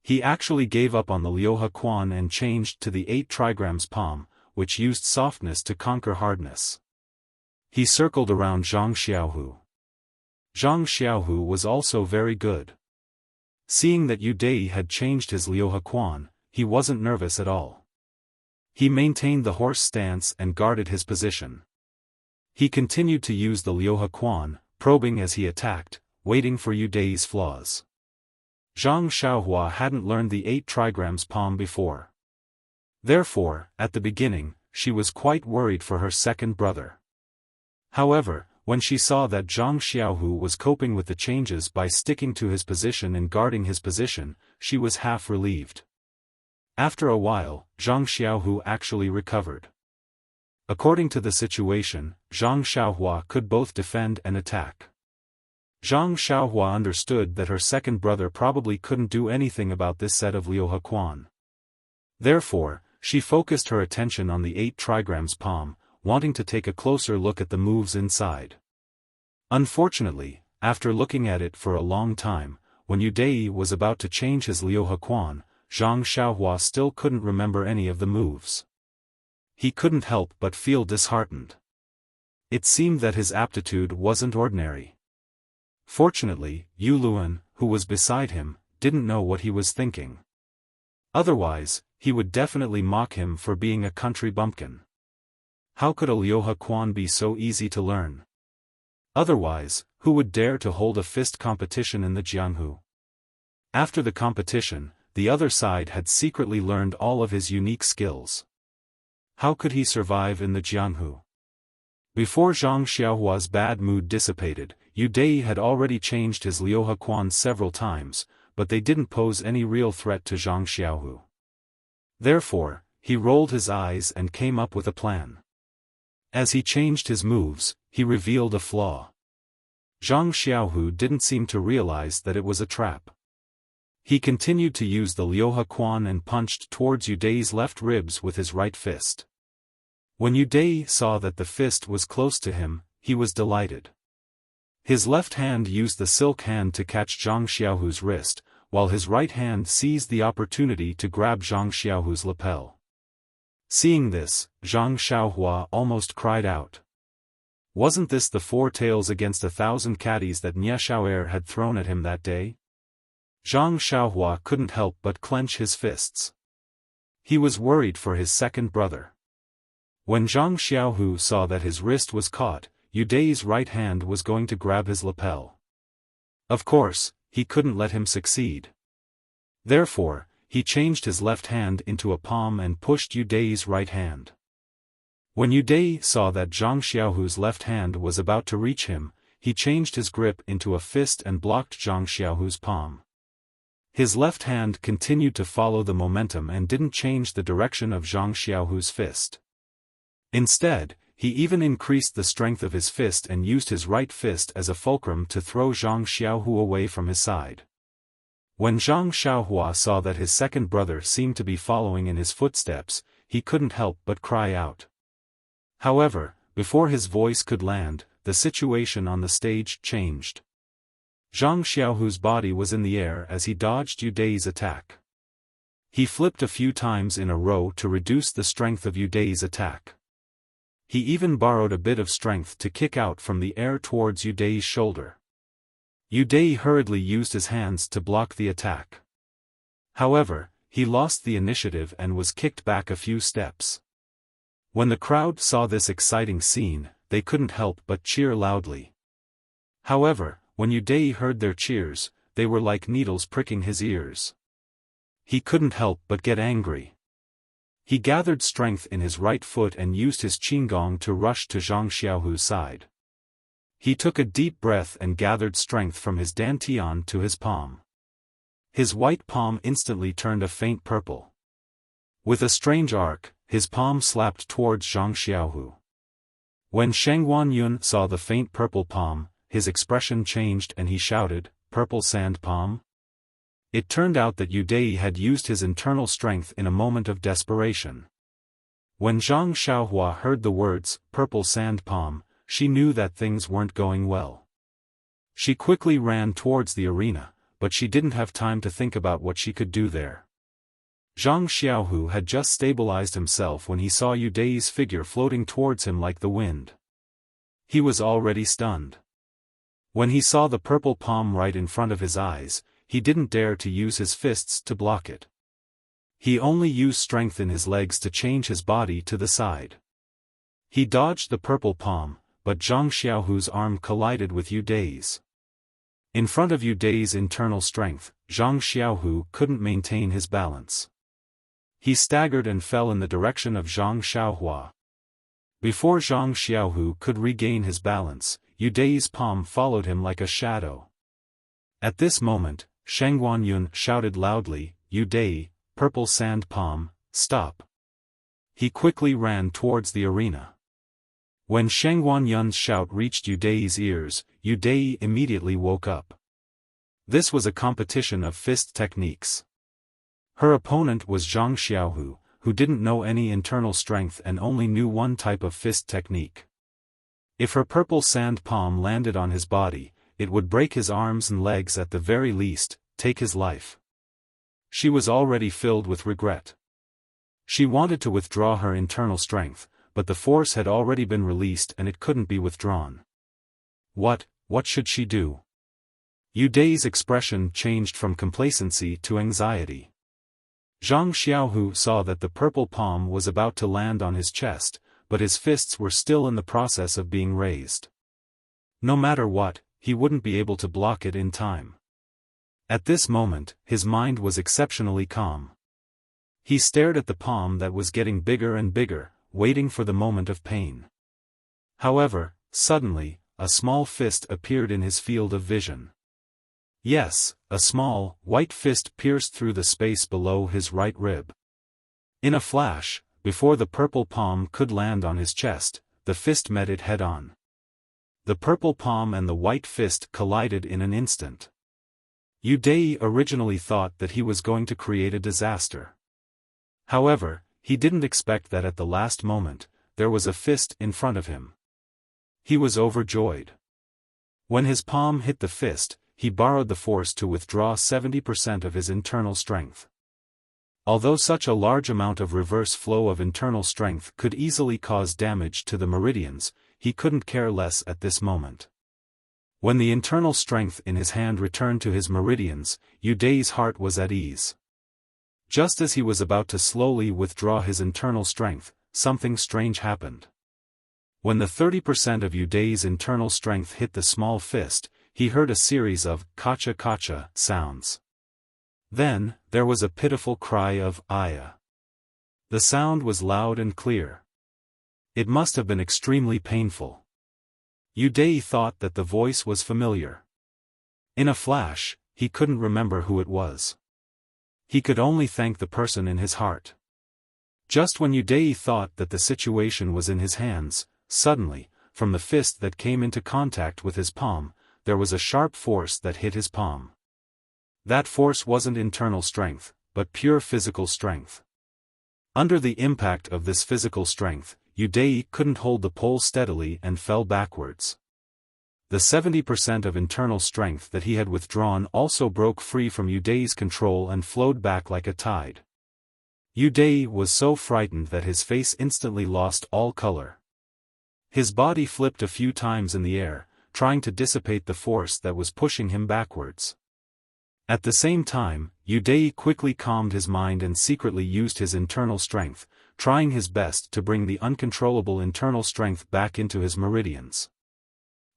Speaker 1: He actually gave up on the Liu Hequan and changed to the 8 trigrams palm, which used softness to conquer hardness. He circled around Zhang Xiaohu. Zhang Xiaohu was also very good. Seeing that Yu Dai had changed his Liu Hequan, he wasn't nervous at all. He maintained the horse stance and guarded his position. He continued to use the Liu Hequan, probing as he attacked, waiting for Yu Dai's flaws. Zhang Xiaohua hadn't learned the 8 trigrams palm before. Therefore, at the beginning, she was quite worried for her second brother. However, when she saw that Zhang Xiaohu was coping with the changes by sticking to his position and guarding his position, she was half relieved. After a while, Zhang Xiaohu actually recovered. According to the situation, Zhang Xiaohua could both defend and attack. Zhang Xiaohua understood that her second brother probably couldn't do anything about this set of Liu Hequan. Therefore, she focused her attention on the 8 trigrams palm, wanting to take a closer look at the moves inside. Unfortunately, after looking at it for a long time, when Yu Dai was about to change his Liu Hequan, Zhang Xiaohua still couldn't remember any of the moves. He couldn't help but feel disheartened. It seemed that his aptitude wasn't ordinary. Fortunately, Yu Luan, who was beside him, didn't know what he was thinking. Otherwise, he would definitely mock him for being a country bumpkin. How could a Liu Hequan be so easy to learn? Otherwise, who would dare to hold a fist competition in the Jianghu? After the competition, the other side had secretly learned all of his unique skills. How could he survive in the Jianghu? Before Zhang Xiaohua's bad mood dissipated, Yu Dai had already changed his Liu Hequan several times, but they didn't pose any real threat to Zhang Xiaohu. Therefore, he rolled his eyes and came up with a plan. As he changed his moves, he revealed a flaw. Zhang Xiaohu didn't seem to realize that it was a trap. He continued to use the Liu Hequan and punched towards Yu Dai's left ribs with his right fist. When Yu Dai saw that the fist was close to him, he was delighted. His left hand used the silk hand to catch Zhang Xiaohu's wrist, while his right hand seized the opportunity to grab Zhang Xiaohu's lapel. Seeing this, Zhang Xiaohua almost cried out. Wasn't this the 4 tails against 1,000 caddies that Nie Xiaoer had thrown at him that day? Zhang Xiaohua couldn't help but clench his fists. He was worried for his second brother. When Zhang Xiaohu saw that his wrist was caught, Yu Dai's right hand was going to grab his lapel. Of course, he couldn't let him succeed. Therefore, he changed his left hand into a palm and pushed Yu Dai's right hand. When Yu Dai saw that Zhang Xiaohu's left hand was about to reach him, he changed his grip into a fist and blocked Zhang Xiaohu's palm. His left hand continued to follow the momentum and didn't change the direction of Zhang Xiaohu's fist. Instead, he even increased the strength of his fist and used his right fist as a fulcrum to throw Zhang Xiaohu away from his side. When Zhang Xiaohua saw that his second brother seemed to be following in his footsteps, he couldn't help but cry out. However, before his voice could land, the situation on the stage changed. Zhang Xiaohu's body was in the air as he dodged Yu Dai's attack. He flipped a few times in a row to reduce the strength of Yu Dai's attack. He even borrowed a bit of strength to kick out from the air towards Yu Dai's shoulder. Yu hurriedly used his hands to block the attack. However, he lost the initiative and was kicked back a few steps. When the crowd saw this exciting scene, they couldn't help but cheer loudly. However, when Yu heard their cheers, they were like needles pricking his ears. He couldn't help but get angry. He gathered strength in his right foot and used his qinggong to rush to Zhang Xiaohu's side. He took a deep breath and gathered strength from his dantian to his palm. His white palm instantly turned a faint purple. With a strange arc, his palm slapped towards Zhang Xiaohu. When Sheng Guanyun saw the faint purple palm, his expression changed and he shouted, "Purple sand palm?" It turned out that Yu had used his internal strength in a moment of desperation. When Zhang Xiaohua heard the words, "Purple sand palm," she knew that things weren't going well. She quickly ran towards the arena, but she didn't have time to think about what she could do there. Zhang Xiaohu had just stabilized himself when he saw Yu's figure floating towards him like the wind. He was already stunned. When he saw the purple palm right in front of his eyes, he didn't dare to use his fists to block it. He only used strength in his legs to change his body to the side. He dodged the purple palm, but Zhang Xiaohu's arm collided with Yu's. In front of Yu's internal strength, Zhang Xiaohu couldn't maintain his balance. He staggered and fell in the direction of Zhang Xiaohua. Before Zhang Xiaohu could regain his balance, Yu's palm followed him like a shadow. At this moment, Sheng Guanyun shouted loudly, "Yu, purple sand palm, stop." He quickly ran towards the arena. When Sheng Guanyun's shout reached Yu's ears, Yu immediately woke up. This was a competition of fist techniques. Her opponent was Zhang Xiaohu, who didn't know any internal strength and only knew one type of fist technique. If her purple sand palm landed on his body, it would break his arms and legs, at the very least, take his life. She was already filled with regret. She wanted to withdraw her internal strength, but the force had already been released and it couldn't be withdrawn. What should she do? Yu's expression changed from complacency to anxiety. Zhang Xiaohu saw that the purple palm was about to land on his chest, but his fists were still in the process of being raised. No matter what, he wouldn't be able to block it in time. At this moment, his mind was exceptionally calm. He stared at the palm that was getting bigger and bigger, waiting for the moment of pain. However, suddenly, a small fist appeared in his field of vision. Yes, a small, white fist pierced through the space below his right rib. In a flash, before the purple palm could land on his chest, the fist met it head-on. The purple palm and the white fist collided in an instant. Yu originally thought that he was going to create a disaster. However, he didn't expect that at the last moment, there was a fist in front of him. He was overjoyed. When his palm hit the fist, he borrowed the force to withdraw 70% of his internal strength. Although such a large amount of reverse flow of internal strength could easily cause damage to the meridians, he couldn't care less at this moment. When the internal strength in his hand returned to his meridians, Yu's heart was at ease. Just as he was about to slowly withdraw his internal strength, something strange happened. When the 30% of Yu's internal strength hit the small fist, he heard a series of "kacha-kacha" sounds. Then, there was a pitiful cry of "Aya." The sound was loud and clear. It must have been extremely painful. Yu thought that the voice was familiar. In a flash, he couldn't remember who it was. He could only thank the person in his heart. Just when Yu thought that the situation was in his hands, suddenly, from the fist that came into contact with his palm, there was a sharp force that hit his palm. That force wasn't internal strength, but pure physical strength. Under the impact of this physical strength, Yu couldn't hold the pole steadily and fell backwards. The 70% of internal strength that he had withdrawn also broke free from Yu's control and flowed back like a tide. Yu was so frightened that his face instantly lost all color. His body flipped a few times in the air, trying to dissipate the force that was pushing him backwards. At the same time, Yudei quickly calmed his mind and secretly used his internal strength, trying his best to bring the uncontrollable internal strength back into his meridians.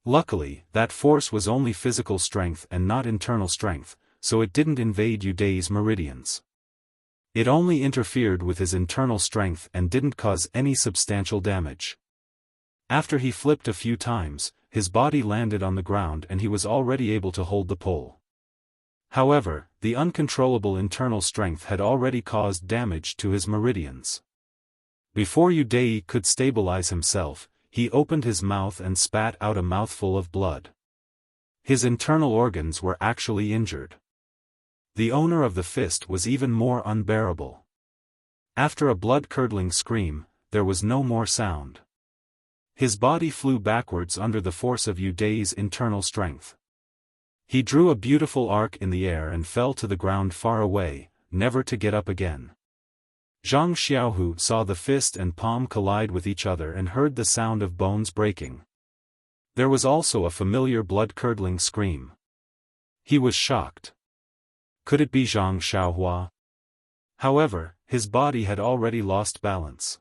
Speaker 1: Luckily, that force was only physical strength and not internal strength, so it didn't invade Yudei's meridians. It only interfered with his internal strength and didn't cause any substantial damage. After he flipped a few times, his body landed on the ground and he was already able to hold the pole. However, the uncontrollable internal strength had already caused damage to his meridians. Before Yudei could stabilize himself, he opened his mouth and spat out a mouthful of blood. His internal organs were actually injured. The owner of the fist was even more unbearable. After a blood-curdling scream, there was no more sound. His body flew backwards under the force of Yudei's internal strength. He drew a beautiful arc in the air and fell to the ground far away, never to get up again. Zhang Xiaohu saw the fist and palm collide with each other and heard the sound of bones breaking. There was also a familiar blood-curdling scream. He was shocked. Could it be Zhang Xiaohua? However, his body had already lost balance.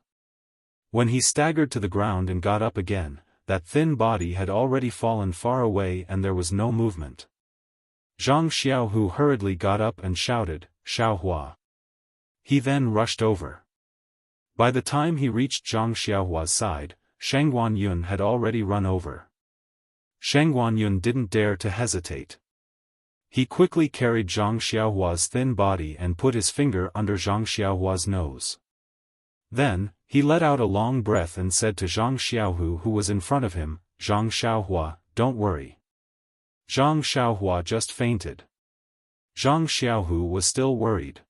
Speaker 1: When he staggered to the ground and got up again, that thin body had already fallen far away and there was no movement. Zhang Xiaohu hurriedly got up and shouted, "Xiaohua." He then rushed over. By the time he reached Zhang Xiaohua's side, Sheng Guanyun had already run over. Sheng Guanyun didn't dare to hesitate. He quickly carried Zhang Xiaohua's thin body and put his finger under Zhang Xiaohua's nose. Then, he let out a long breath and said to Zhang Xiaohu who was in front of him, "Zhang Xiaohua, don't worry." Zhang Xiaohua just fainted. Zhang Xiaohu was still worried.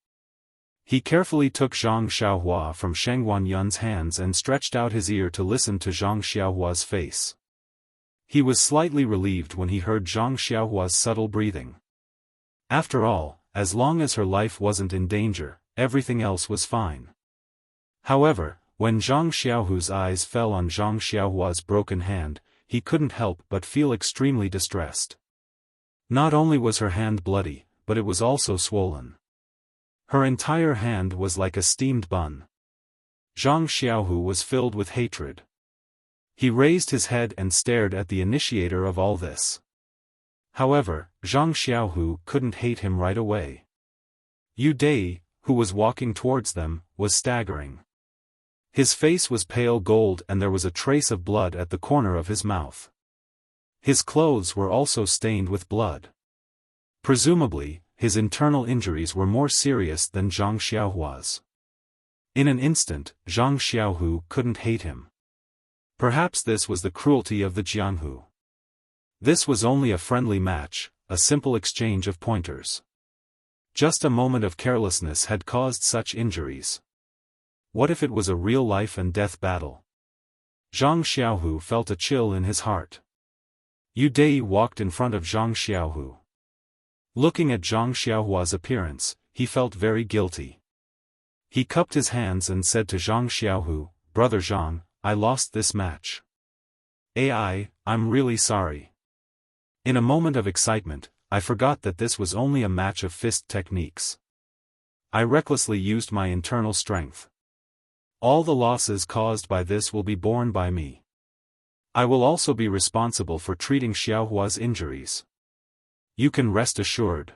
Speaker 1: He carefully took Zhang Xiaohua from Sheng Guanyun's hands and stretched out his ear to listen to Zhang Xiaohua's face. He was slightly relieved when he heard Zhang Xiaohua's subtle breathing. After all, as long as her life wasn't in danger, everything else was fine. However, when Zhang Xiaohu's eyes fell on Zhang Xiaohua's broken hand, he couldn't help but feel extremely distressed. Not only was her hand bloody, but it was also swollen. Her entire hand was like a steamed bun. Zhang Xiaohu was filled with hatred. He raised his head and stared at the initiator of all this. However, Zhang Xiaohu couldn't hate him right away. Yudei, who was walking towards them, was staggering. His face was pale gold and there was a trace of blood at the corner of his mouth. His clothes were also stained with blood. Presumably, his internal injuries were more serious than Zhang Xiaohua's. In an instant, Zhang Xiaohu couldn't hate him. Perhaps this was the cruelty of the Jianghu. This was only a friendly match, a simple exchange of pointers. Just a moment of carelessness had caused such injuries. What if it was a real life and death battle? Zhang Xiaohu felt a chill in his heart. Yudei walked in front of Zhang Xiaohu. Looking at Zhang Xiaohua's appearance, he felt very guilty. He cupped his hands and said to Zhang Xiaohu, "Brother Zhang, I lost this match. I'm really sorry. In a moment of excitement, I forgot that this was only a match of fist techniques. I recklessly used my internal strength. All the losses caused by this will be borne by me. I will also be responsible for treating Xiaohua's injuries. You can rest assured."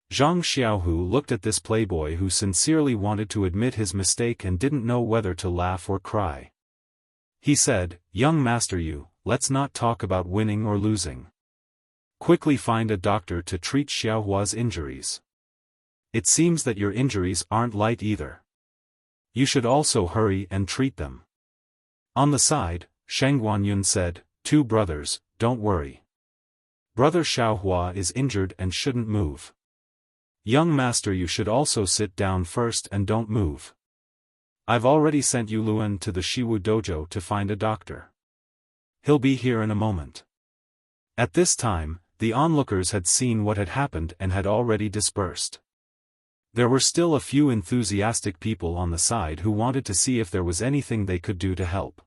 Speaker 1: Zhang Xiaohu looked at this playboy who sincerely wanted to admit his mistake and didn't know whether to laugh or cry. He said, "Young master, let's not talk about winning or losing. Quickly find a doctor to treat Xiaohua's injuries. It seems that your injuries aren't light either. You should also hurry and treat them." On the side, Sheng Guanyun said, "Two brothers, don't worry. Brother Xiaohua is injured and shouldn't move. Young master, you should also sit down first and don't move. I've already sent Yu Luan to the Shiwu dojo to find a doctor. He'll be here in a moment." At this time, the onlookers had seen what had happened and had already dispersed. There were still a few enthusiastic people on the side who wanted to see if there was anything they could do to help.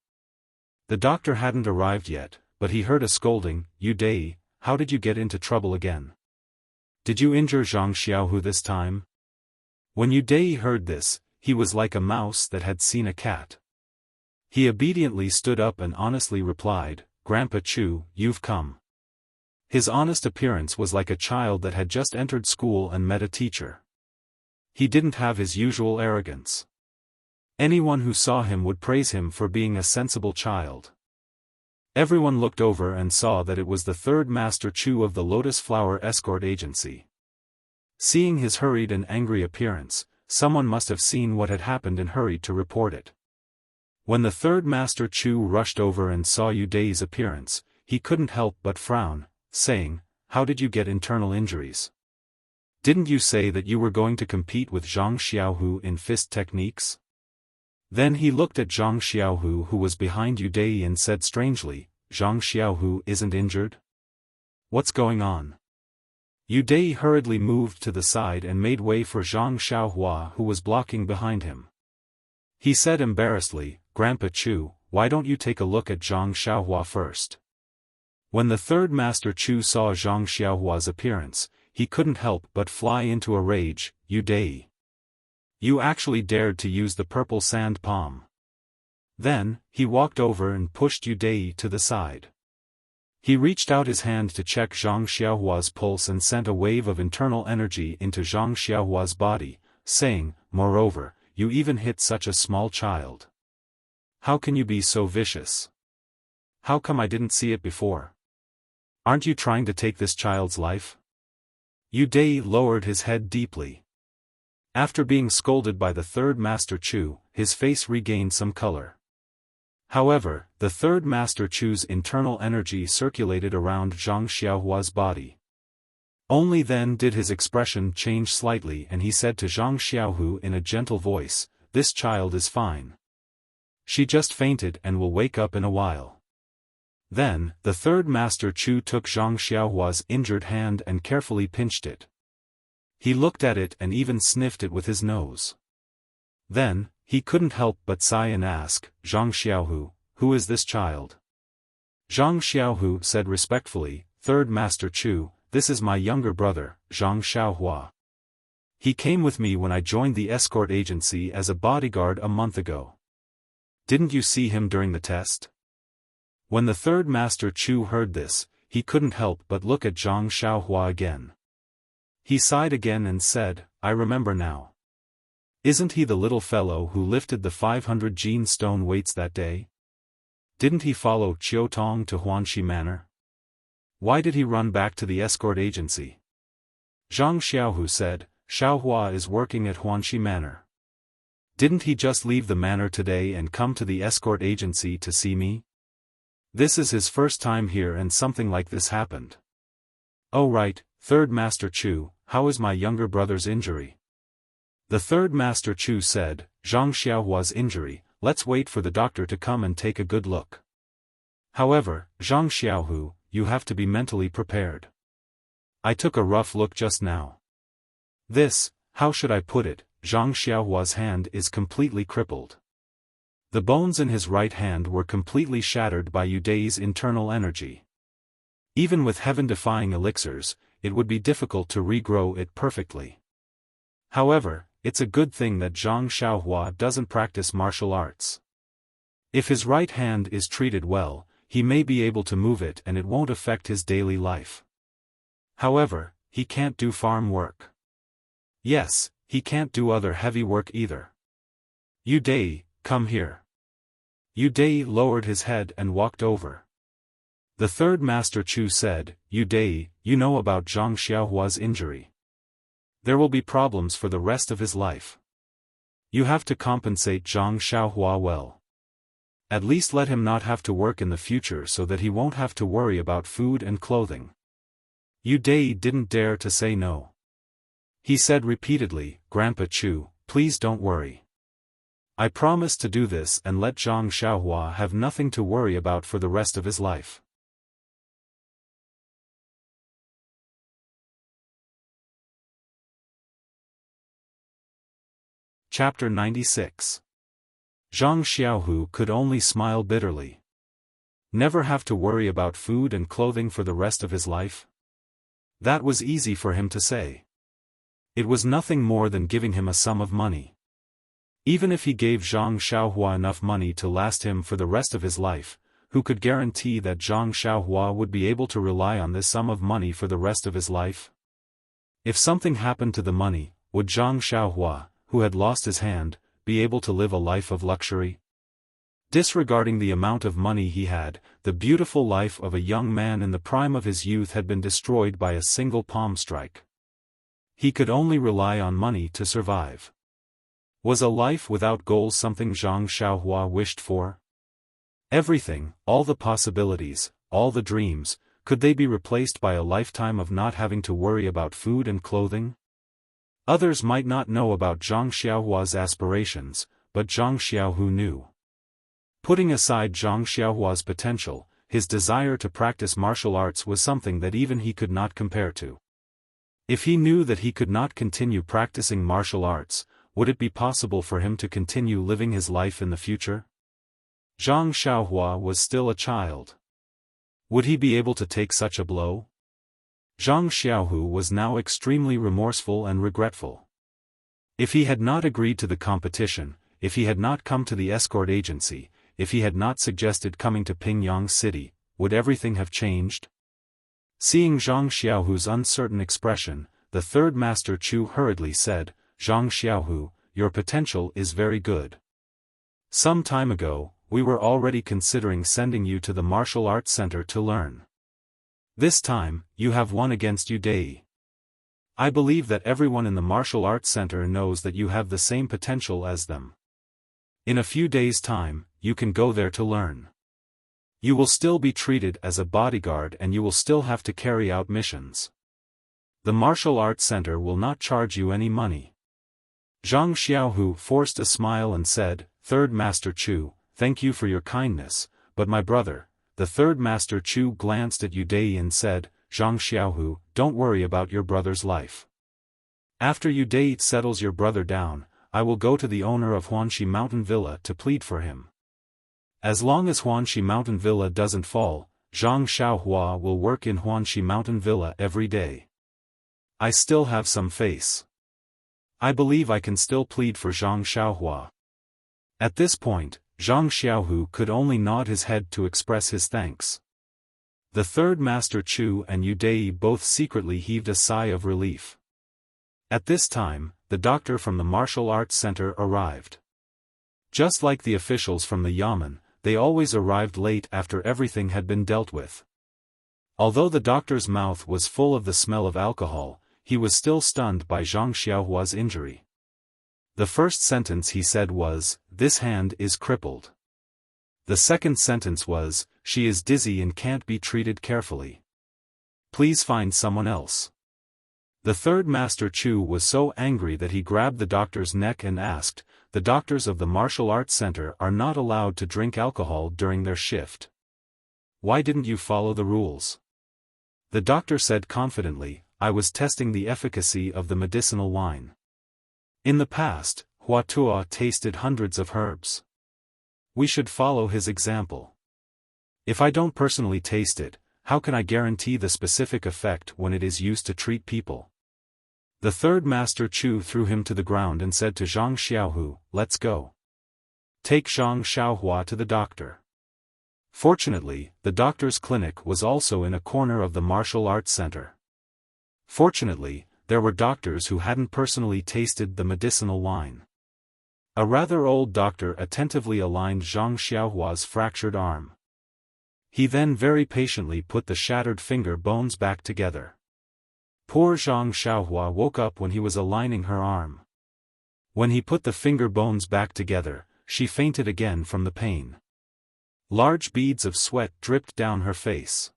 Speaker 1: The doctor hadn't arrived yet, but he heard a scolding, "You Dai, how did you get into trouble again? Did you injure Zhang Xiaohu this time?" When Yu Dai heard this, he was like a mouse that had seen a cat. He obediently stood up and honestly replied, "Grandpa Chu, you've come." His honest appearance was like a child that had just entered school and met a teacher. He didn't have his usual arrogance. Anyone who saw him would praise him for being a sensible child. Everyone looked over and saw that it was the third Master Chu of the Lotus Flower Escort Agency. Seeing his hurried and angry appearance, someone must have seen what had happened and hurried to report it. When the third Master Chu rushed over and saw Yu Dai's appearance, he couldn't help but frown, saying, "How did you get internal injuries? Didn't you say that you were going to compete with Zhang Xiaohu in fist techniques?" Then he looked at Zhang Xiaohu who was behind Yu Dai and said strangely, "Zhang Xiaohu isn't injured? What's going on?" Yu Dai hurriedly moved to the side and made way for Zhang Xiaohua who was blocking behind him. He said embarrassedly, "Grandpa Chu, why don't you take a look at Zhang Xiaohua first?" When the third Master Chu saw Zhang Xiaohua's appearance, he couldn't help but fly into a rage. "Yu Dai, you actually dared to use the purple sand palm." Then, he walked over and pushed Yu Dai to the side. He reached out his hand to check Zhang Xiaohua's pulse and sent a wave of internal energy into Zhang Xiaohua's body, saying, "Moreover, you even hit such a small child. How can you be so vicious? How come I didn't see it before? Aren't you trying to take this child's life?" Yu Dai lowered his head deeply. After being scolded by the third Master Chu, his face regained some color. However, the third Master Chu's internal energy circulated around Zhang Xiaohua's body. Only then did his expression change slightly and he said to Zhang Xiaohu in a gentle voice, "This child is fine. She just fainted and will wake up in a while." Then, the third Master Chu took Zhang Xiaohua's injured hand and carefully pinched it. He looked at it and even sniffed it with his nose. Then, he couldn't help but sigh and ask, "Zhang Xiaohu, who is this child?" Zhang Xiaohu said respectfully, "Third Master Chu, this is my younger brother, Zhang Xiaohua. He came with me when I joined the escort agency as a bodyguard a month ago. Didn't you see him during the test?" When the third Master Chu heard this, he couldn't help but look at Zhang Xiaohua again. He sighed again and said, "I remember now. Isn't he the little fellow who lifted the 500 gene stone weights that day? Didn't he follow Chiu Tong to Huanxi Manor? Why did he run back to the escort agency?" Zhang Xiaohu said, "Xiaohua is working at Huanxi Manor. Didn't he just leave the manor today and come to the escort agency to see me? This is his first time here and something like this happened." "Oh right, Third Master Chu, how is my younger brother's injury?" The third Master Chu said, "Zhang Xiaohua's injury, let's wait for the doctor to come and take a good look. However, Zhang Xiaohu, you have to be mentally prepared. I took a rough look just now. This, how should I put it, Zhang Xiaohua's hand is completely crippled. The bones in his right hand were completely shattered by Yu Dai's internal energy. Even with heaven-defying elixirs, it would be difficult to regrow it perfectly. However, it's a good thing that Zhang Xiaohua doesn't practice martial arts. If his right hand is treated well, he may be able to move it and it won't affect his daily life. However, he can't do farm work. Yes, he can't do other heavy work either. Yu Dai, come here." Yu Dai lowered his head and walked over. The third Master Chu said, "Yu Dai, you know about Zhang Xiaohua's injury. There will be problems for the rest of his life. You have to compensate Zhang Xiaohua well. At least let him not have to work in the future so that he won't have to worry about food and clothing." Yu Dai didn't dare to say no. He said repeatedly, "Grandpa Chu, please don't worry. I promise to do this and let Zhang Xiaohua have nothing to worry about for the rest of his life." Chapter 96. Zhang Xiaohu could only smile bitterly. Never have to worry about food and clothing for the rest of his life? That was easy for him to say. It was nothing more than giving him a sum of money. Even if he gave Zhang Xiaohua enough money to last him for the rest of his life, who could guarantee that Zhang Xiaohua would be able to rely on this sum of money for the rest of his life? If something happened to the money, would Zhang Xiaohua, who had lost his hand, be able to live a life of luxury? Disregarding the amount of money he had, the beautiful life of a young man in the prime of his youth had been destroyed by a single palm strike. He could only rely on money to survive. Was a life without goals something Zhang Xiaohua wished for? Everything, all the possibilities, all the dreams, could they be replaced by a lifetime of not having to worry about food and clothing? Others might not know about Zhang Xiaohua's aspirations, but Zhang Xiaohu knew. Putting aside Zhang Xiaohua's potential, his desire to practice martial arts was something that even he could not compare to. If he knew that he could not continue practicing martial arts, would it be possible for him to continue living his life in the future? Zhang Xiaohua was still a child. Would he be able to take such a blow? Zhang Xiaohu was now extremely remorseful and regretful. If he had not agreed to the competition, if he had not come to the escort agency, if he had not suggested coming to Pingyang City, would everything have changed? Seeing Zhang Xiaohu's uncertain expression, the third master Chu hurriedly said, "Zhang Xiaohu, your potential is very good. Some time ago, we were already considering sending you to the martial arts center to learn. This time, you have won against Yudai. I believe that everyone in the martial arts center knows that you have the same potential as them. In a few days' time, you can go there to learn. You will still be treated as a bodyguard and you will still have to carry out missions. The martial arts center will not charge you any money." Zhang Xiaohu forced a smile and said, "Third Master Chu, thank you for your kindness, but my brother." The third Master Chu glanced at Yudai and said, "Zhang Xiaohu, don't worry about your brother's life. After Yudai settles your brother down, I will go to the owner of Huanxi Mountain Villa to plead for him. As long as Huanxi Mountain Villa doesn't fall, Zhang Xiaohua will work in Huanxi Mountain Villa every day. I still have some faith. I believe I can still plead for Zhang Xiaohua." At this point, Zhang Xiaohu could only nod his head to express his thanks. The third Master Chu and Yudai both secretly heaved a sigh of relief. At this time, the doctor from the martial arts center arrived. Just like the officials from the yamen, they always arrived late after everything had been dealt with. Although the doctor's mouth was full of the smell of alcohol, he was still stunned by Zhang Xiaohua's injury. The first sentence he said was, "This hand is crippled." The second sentence was, "She is dizzy and can't be treated carefully. Please find someone else." The third Master Chu was so angry that he grabbed the doctor's neck and asked, "The doctors of the martial arts center are not allowed to drink alcohol during their shift. Why didn't you follow the rules?" The doctor said confidently, "I was testing the efficacy of the medicinal wine. In the past, Huatua tasted hundreds of herbs. We should follow his example. If I don't personally taste it, how can I guarantee the specific effect when it is used to treat people?" The third Master Chu threw him to the ground and said to Zhang Xiaohu, "Let's go. Take Zhang Xiaohua to the doctor." Fortunately, the doctor's clinic was also in a corner of the martial arts center. Fortunately, there were doctors who hadn't personally tasted the medicinal wine. A rather old doctor attentively aligned Zhang Xiaohua's fractured arm. He then very patiently put the shattered finger bones back together. Poor Zhang Xiaohua woke up when he was aligning her arm. When he put the finger bones back together, she fainted again from the pain. Large beads of sweat dripped down her face.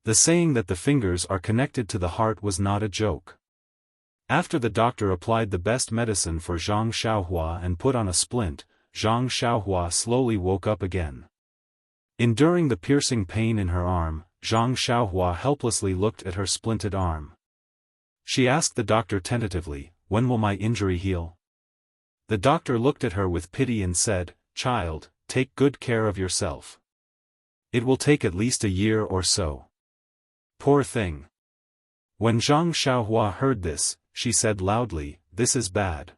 Speaker 1: The saying that the fingers are connected to the heart was not a joke. After the doctor applied the best medicine for Zhang Xiaohua and put on a splint, Zhang Xiaohua slowly woke up again. Enduring the piercing pain in her arm, Zhang Xiaohua helplessly looked at her splinted arm. She asked the doctor tentatively, "When will my injury heal?" The doctor looked at her with pity and said, "Child, take good care of yourself. It will take at least a year or so. Poor thing. When Zhang Xiaohua heard this, she said loudly, "This is bad.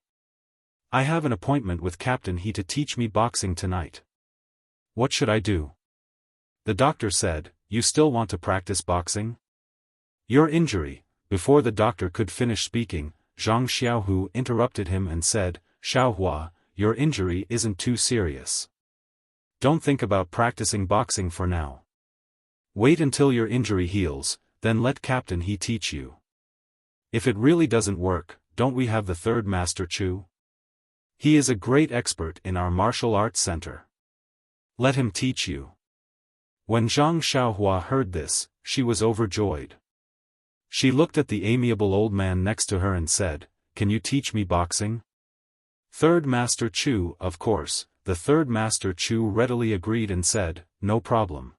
Speaker 1: I have an appointment with Captain He to teach me boxing tonight. What should I do?" The doctor said, "You still want to practice boxing? Your injury." Before the doctor could finish speaking, Zhang Xiaohu interrupted him and said, "Xiaohua, your injury isn't too serious. Don't think about practicing boxing for now. Wait until your injury heals, then let Captain He teach you. If it really doesn't work, don't we have the third Master Chu? He is a great expert in our martial arts center. Let him teach you." When Zhang Xiaohua heard this, she was overjoyed. She looked at the amiable old man next to her and said, "Can you teach me boxing?" "Third Master Chu, of course." The third Master Chu readily agreed and said, "No problem.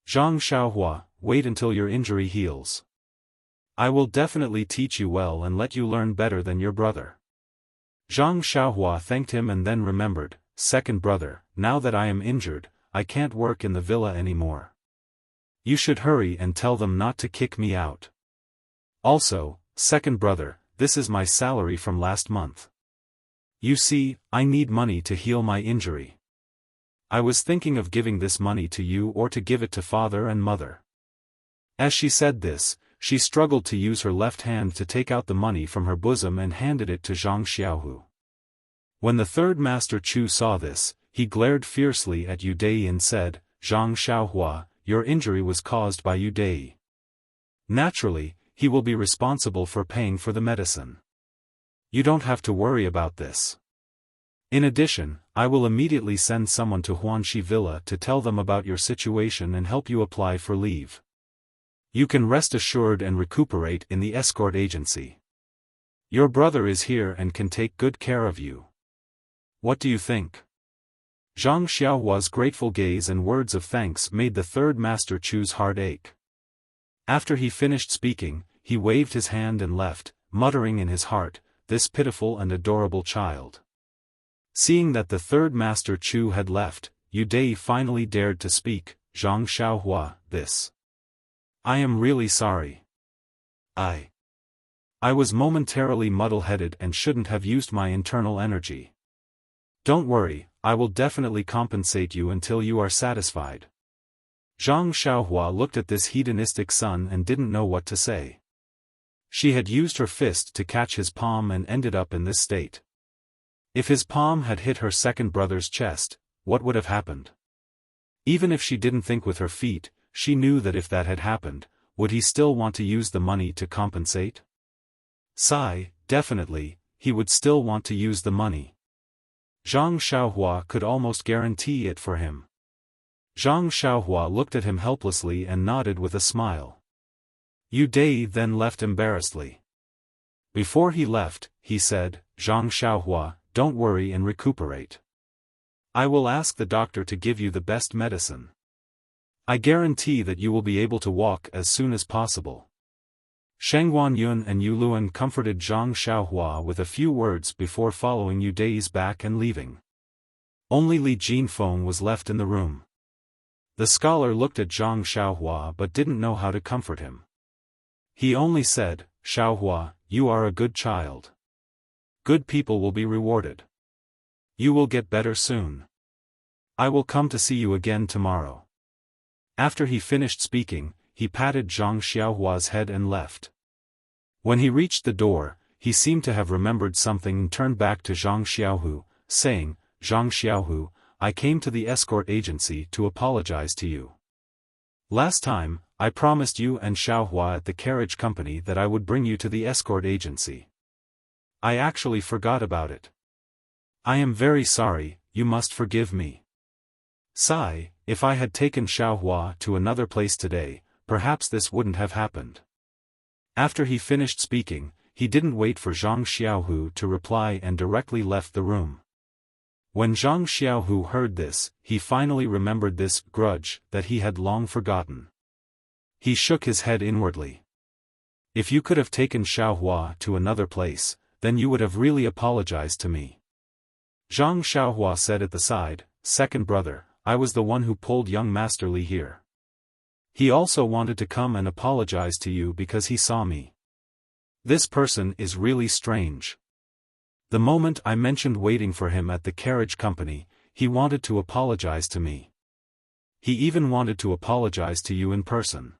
Speaker 1: Zhang Xiaohua, wait until your injury heals. I will definitely teach you well and let you learn better than your brother." Zhang Xiaohua thanked him and then remembered, "Second brother, now that I am injured, I can't work in the villa anymore. You should hurry and tell them not to kick me out. Also, second brother, this is my salary from last month. You see, I need money to heal my injury. I was thinking of giving this money to you or to give it to father and mother." As she said this, she struggled to use her left hand to take out the money from her bosom and handed it to Zhang Xiaohu. When the third Master Chu saw this, he glared fiercely at Yu Dai and said, "Zhang Xiaohua, your injury was caused by Yu Dai. Naturally, he will be responsible for paying for the medicine. You don't have to worry about this. In addition, I will immediately send someone to Huanxi Villa to tell them about your situation and help you apply for leave. You can rest assured and recuperate in the escort agency. Your brother is here and can take good care of you. What do you think?" Zhang Xiaohua's grateful gaze and words of thanks made the third Master Chu's heart ache. After he finished speaking, he waved his hand and left, muttering in his heart, "This pitiful and adorable child." Seeing that the third Master Chu had left, Yu Dai finally dared to speak, "Zhang Xiaohua, I am really sorry. I was momentarily muddle-headed and shouldn't have used my internal energy. Don't worry, I will definitely compensate you until you are satisfied." Zhang Xiaohua looked at this hedonistic son and didn't know what to say. She had used her fist to catch his palm and ended up in this state. If his palm had hit her second brother's chest, what would have happened? Even if she didn't think with her feet, she knew that if that had happened, would he still want to use the money to compensate? Definitely, he would still want to use the money. Zhang Xiaohua could almost guarantee it for him. Zhang Xiaohua looked at him helplessly and nodded with a smile. Yu Dai then left embarrassedly. Before he left, he said, "Zhang Xiaohua, don't worry and recuperate. I will ask the doctor to give you the best medicine. I guarantee that you will be able to walk as soon as possible." Sheng Guanyun and Yu Luan comforted Zhang Xiaohua with a few words before following Yu Dai's back and leaving. Only Li Jinfeng was left in the room. The scholar looked at Zhang Xiaohua but didn't know how to comfort him. He only said, "Xiaohua, you are a good child. Good people will be rewarded. You will get better soon. I will come to see you again tomorrow." After he finished speaking, he patted Zhang Xiaohua's head and left. When he reached the door, he seemed to have remembered something and turned back to Zhang Xiaohu, saying, "Zhang Xiaohu, I came to the escort agency to apologize to you. Last time, I promised you and Xiaohua at the carriage company that I would bring you to the escort agency. I actually forgot about it. I am very sorry, you must forgive me. If I had taken Xiaohua to another place today, perhaps this wouldn't have happened." After he finished speaking, he didn't wait for Zhang Xiaohu to reply and directly left the room. When Zhang Xiaohu heard this, he finally remembered this grudge that he had long forgotten. He shook his head inwardly. "If you could have taken Xiaohua to another place, then you would have really apologized to me." Zhang Xiaohua said at the side, "Second brother, I was the one who pulled young Master Li here. He also wanted to come and apologize to you because he saw me. This person is really strange. The moment I mentioned waiting for him at the carriage company, he wanted to apologize to me. He even wanted to apologize to you in person.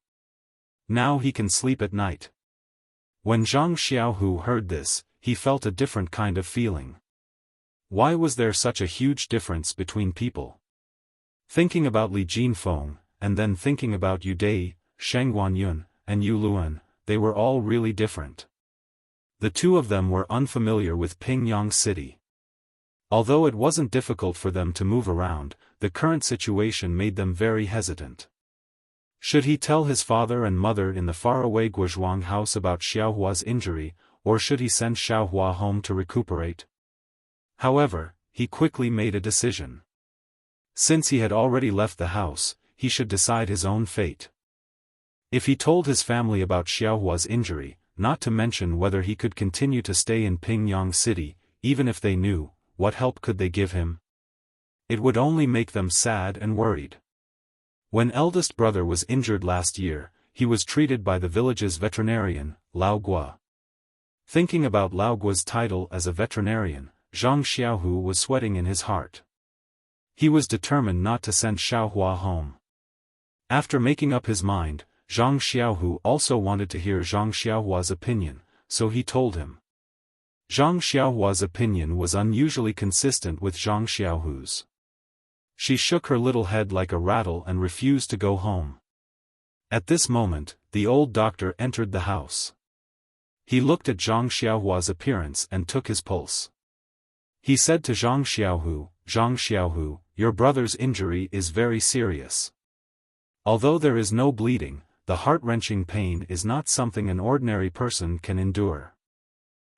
Speaker 1: Now he can sleep at night. When Zhang Xiaohu heard this, he felt a different kind of feeling. Why was there such a huge difference between people? Thinking about Li Jinfeng, and then thinking about Yu Dai, Sheng Guanyun, and Yu Luan, they were all really different. The two of them were unfamiliar with Pingyang City. Although it wasn't difficult for them to move around, the current situation made them very hesitant. Should he tell his father and mother in the faraway Guozhuang house about Xiaohua's injury, or should he send Xiaohua home to recuperate? However, he quickly made a decision. Since he had already left the house, he should decide his own fate. If he told his family about Xiaohua's injury, not to mention whether he could continue to stay in Pingyang City, even if they knew, what help could they give him? It would only make them sad and worried. When eldest brother was injured last year, he was treated by the village's veterinarian, Lao Gua. Thinking about Lao Gua's title as a veterinarian, Zhang Xiaohu was sweating in his heart. He was determined not to send Xiaohua home. After making up his mind, Zhang Xiaohu also wanted to hear Zhang Xiaohua's opinion, so he told him. Zhang Xiaohua's opinion was unusually consistent with Zhang Xiaohu's. She shook her little head like a rattle and refused to go home. At this moment, the old doctor entered the house. He looked at Zhang Xiaohua's appearance and took his pulse. He said to Zhang Xiaohu, your brother's injury is very serious. Although there is no bleeding, the heart-wrenching pain is not something an ordinary person can endure.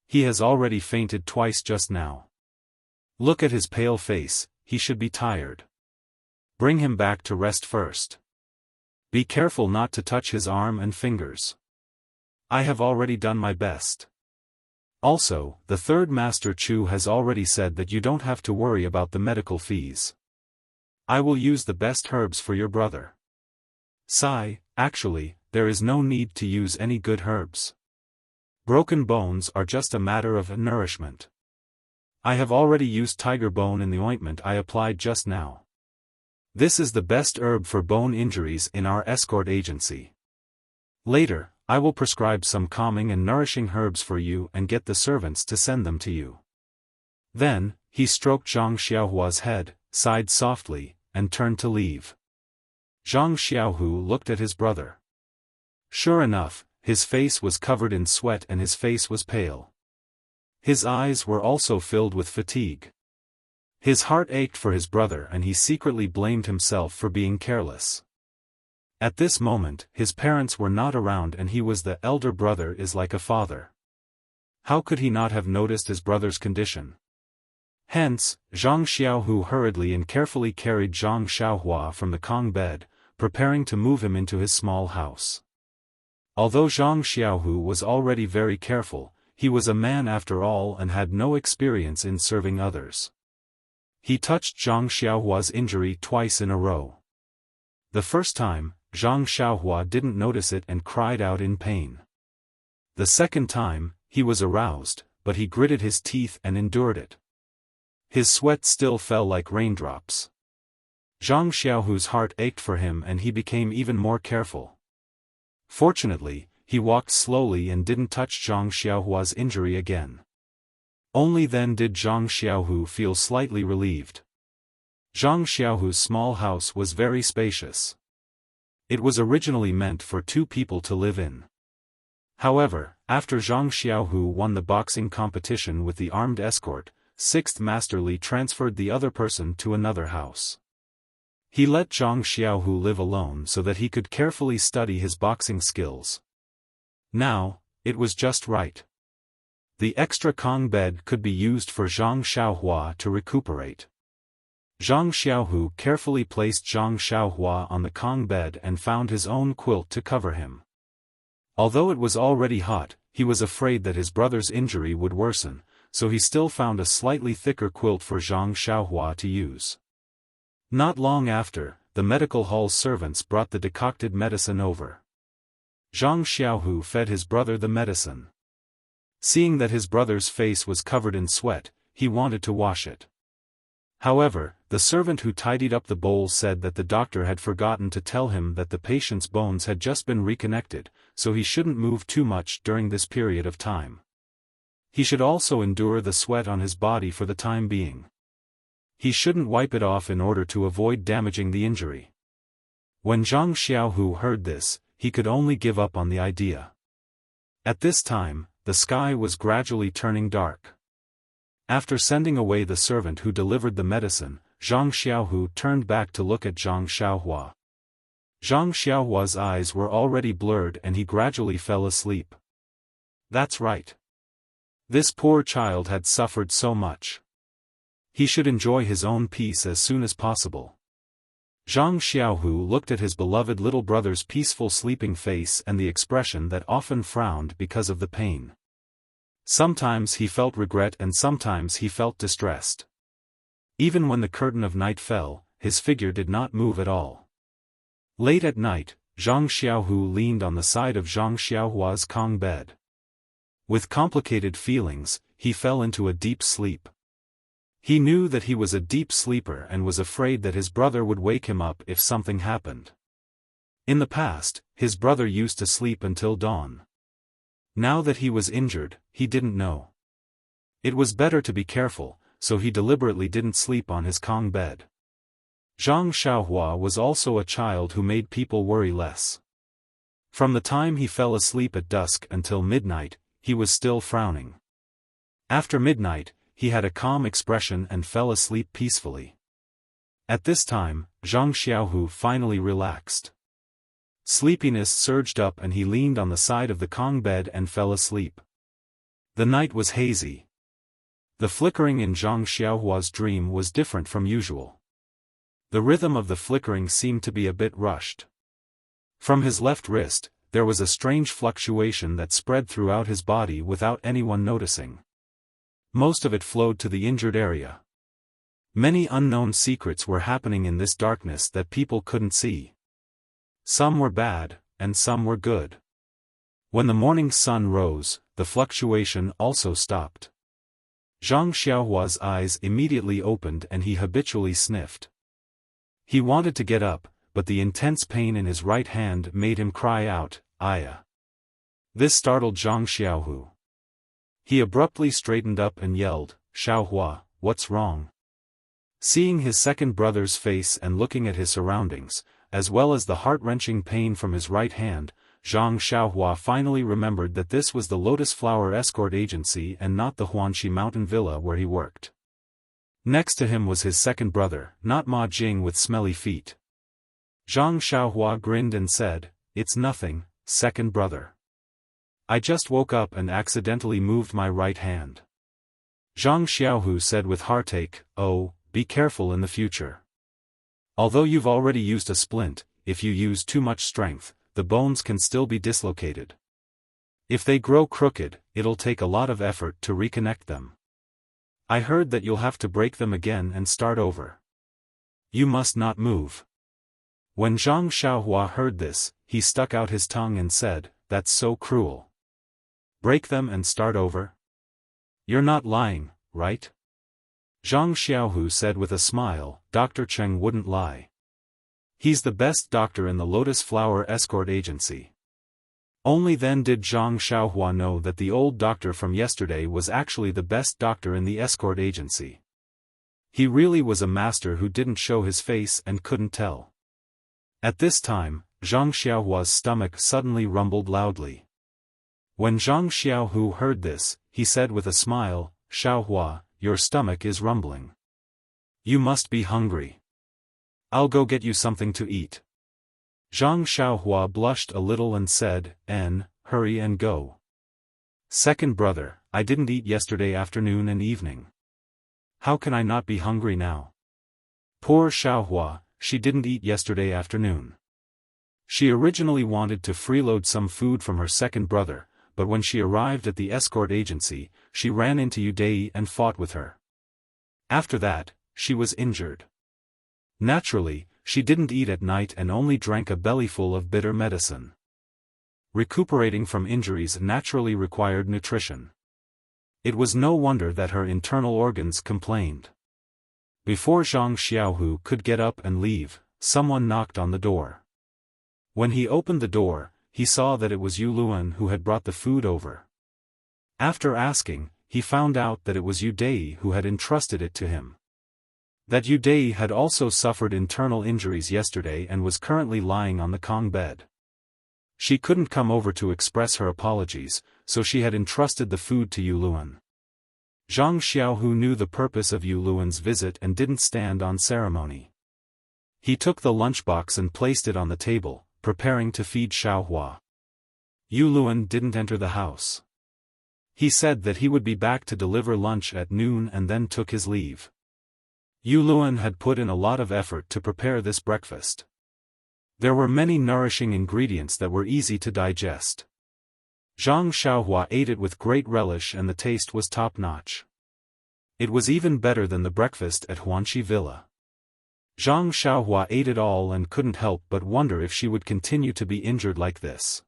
Speaker 1: He has already fainted twice just now. Look at his pale face, he should be tired. Bring him back to rest first. Be careful not to touch his arm and fingers. I have already done my best. Also, the third Master Chu has already said that you don't have to worry about the medical fees. I will use the best herbs for your brother. Sigh, actually, there is no need to use any good herbs. Broken bones are just a matter of nourishment. I have already used tiger bone in the ointment I applied just now. This is the best herb for bone injuries in our escort agency. Later, I will prescribe some calming and nourishing herbs for you and get the servants to send them to you. Then, he stroked Zhang Xiaohua's head, sighed softly, and turned to leave. Zhang Xiaohu looked at his brother. Sure enough, his face was covered in sweat and his face was pale. His eyes were also filled with fatigue. His heart ached for his brother and he secretly blamed himself for being careless. At this moment, his parents were not around and he was the elder brother is like a father. How could he not have noticed his brother's condition? Hence, Zhang Xiaohu hurriedly and carefully carried Zhang Xiaohua from the Kong bed, preparing to move him into his small house. Although Zhang Xiaohu was already very careful, he was a man after all and had no experience in serving others. He touched Zhang Xiaohua's injury twice in a row. The first time, Zhang Xiaohua didn't notice it and cried out in pain. The second time, he was aroused, but he gritted his teeth and endured it. His sweat still fell like raindrops. Zhang Xiaohu's heart ached for him and he became even more careful. Fortunately, he walked slowly and didn't touch Zhang Xiaohua's injury again. Only then did Zhang Xiaohu feel slightly relieved. Zhang Xiaohu's small house was very spacious. It was originally meant for 2 people to live in. However, after Zhang Xiaohu won the boxing competition with the armed escort, 6th Master Li transferred the other person to another house. He let Zhang Xiaohu live alone so that he could carefully study his boxing skills. Now, it was just right. The extra Kong bed could be used for Zhang Xiaohua to recuperate. Zhang Xiaohu carefully placed Zhang Xiaohua on the Kong bed and found his own quilt to cover him. Although it was already hot, he was afraid that his brother's injury would worsen, so he still found a slightly thicker quilt for Zhang Xiaohua to use. Not long after, the medical hall's servants brought the decocted medicine over. Zhang Xiaohu fed his brother the medicine. Seeing that his brother's face was covered in sweat, he wanted to wash it. However, the servant who tidied up the bowl said that the doctor had forgotten to tell him that the patient's bones had just been reconnected, so he shouldn't move too much during this period of time. He should also endure the sweat on his body for the time being. He shouldn't wipe it off in order to avoid damaging the injury. When Zhang Xiaohu heard this, he could only give up on the idea. At this time, the sky was gradually turning dark. After sending away the servant who delivered the medicine, Zhang Xiaohu turned back to look at Zhang Xiaohua. Zhang Xiaohua's eyes were already blurred and he gradually fell asleep. That's right. This poor child had suffered so much. He should enjoy his own peace as soon as possible. Zhang Xiaohu looked at his beloved little brother's peaceful sleeping face and the expression that often frowned because of the pain. Sometimes he felt regret and sometimes he felt distressed. Even when the curtain of night fell, his figure did not move at all. Late at night, Zhang Xiaohu leaned on the side of Zhang Xiaohua's Kong bed. With complicated feelings, he fell into a deep sleep. He knew that he was a deep sleeper and was afraid that his brother would wake him up if something happened. In the past, his brother used to sleep until dawn. Now that he was injured, he didn't know. It was better to be careful, so he deliberately didn't sleep on his Kong bed. Zhang Xiaohua was also a child who made people worry less. From the time he fell asleep at dusk until midnight, he was still frowning. After midnight, he had a calm expression and fell asleep peacefully. At this time, Zhang Xiaohu finally relaxed. Sleepiness surged up and he leaned on the side of the Kong bed and fell asleep. The night was hazy. The flickering in Zhang Xiaohua's dream was different from usual. The rhythm of the flickering seemed to be a bit rushed. From his left wrist, there was a strange fluctuation that spread throughout his body without anyone noticing. Most of it flowed to the injured area. Many unknown secrets were happening in this darkness that people couldn't see. Some were bad, and some were good. When the morning sun rose, the fluctuation also stopped. Zhang Xiaohua's eyes immediately opened and he habitually sniffed. He wanted to get up, but the intense pain in his right hand made him cry out, "Ayah!" This startled Zhang Xiaohu. He abruptly straightened up and yelled, "Xiaohua, what's wrong?" Seeing his second brother's face and looking at his surroundings, as well as the heart-wrenching pain from his right hand, Zhang Xiaohua finally remembered that this was the Lotus Flower Escort Agency and not the Huanxi Mountain Villa where he worked. Next to him was his second brother, not Ma Jing with smelly feet. Zhang Xiaohua grinned and said, "It's nothing, second brother. I just woke up and accidentally moved my right hand." Zhang Xiaohu said with heartache, "Oh, be careful in the future. Although you've already used a splint, if you use too much strength, the bones can still be dislocated. If they grow crooked, it'll take a lot of effort to reconnect them. I heard that you'll have to break them again and start over. You must not move." When Zhang Xiaohua heard this, he stuck out his tongue and said, "That's so cruel. Break them and start over? You're not lying, right?" Zhang Xiaohu said with a smile, "Dr. Cheng wouldn't lie. He's the best doctor in the Lotus Flower Escort Agency." Only then did Zhang Xiaohua know that the old doctor from yesterday was actually the best doctor in the escort agency. He really was a master who didn't show his face and couldn't tell. At this time, Zhang Xiaohua's stomach suddenly rumbled loudly. When Zhang Xiaohu heard this, he said with a smile, "Xiaohua, your stomach is rumbling. You must be hungry. I'll go get you something to eat." Zhang Xiaohua blushed a little and said, "Hurry and go. Second brother, I didn't eat yesterday afternoon and evening. How can I not be hungry now?" Poor Xiaohua, she didn't eat yesterday afternoon. She originally wanted to freeload some food from her second brother, but when she arrived at the escort agency, she ran into Yudei and fought with her. After that, she was injured. Naturally, she didn't eat at night and only drank a bellyful of bitter medicine. Recuperating from injuries naturally required nutrition. It was no wonder that her internal organs complained. Before Zhang Xiaohu could get up and leave, someone knocked on the door. When he opened the door, he saw that it was Yu Luan who had brought the food over. After asking, he found out that it was Yu Dai who had entrusted it to him. That Yu Dai had also suffered internal injuries yesterday and was currently lying on the Kong bed. She couldn't come over to express her apologies, so she had entrusted the food to Yu Luan. Zhang Xiaohu knew the purpose of Yu Luan's visit and didn't stand on ceremony. He took the lunchbox and placed it on the table, preparing to feed Xiaohua. Yu Luan didn't enter the house. He said that he would be back to deliver lunch at noon and then took his leave. Yu Luan had put in a lot of effort to prepare this breakfast. There were many nourishing ingredients that were easy to digest. Zhang Xiaohua ate it with great relish and the taste was top-notch. It was even better than the breakfast at Huanqi Villa. Zhang Xiaohua ate it all and couldn't help but wonder if she would continue to be injured like this.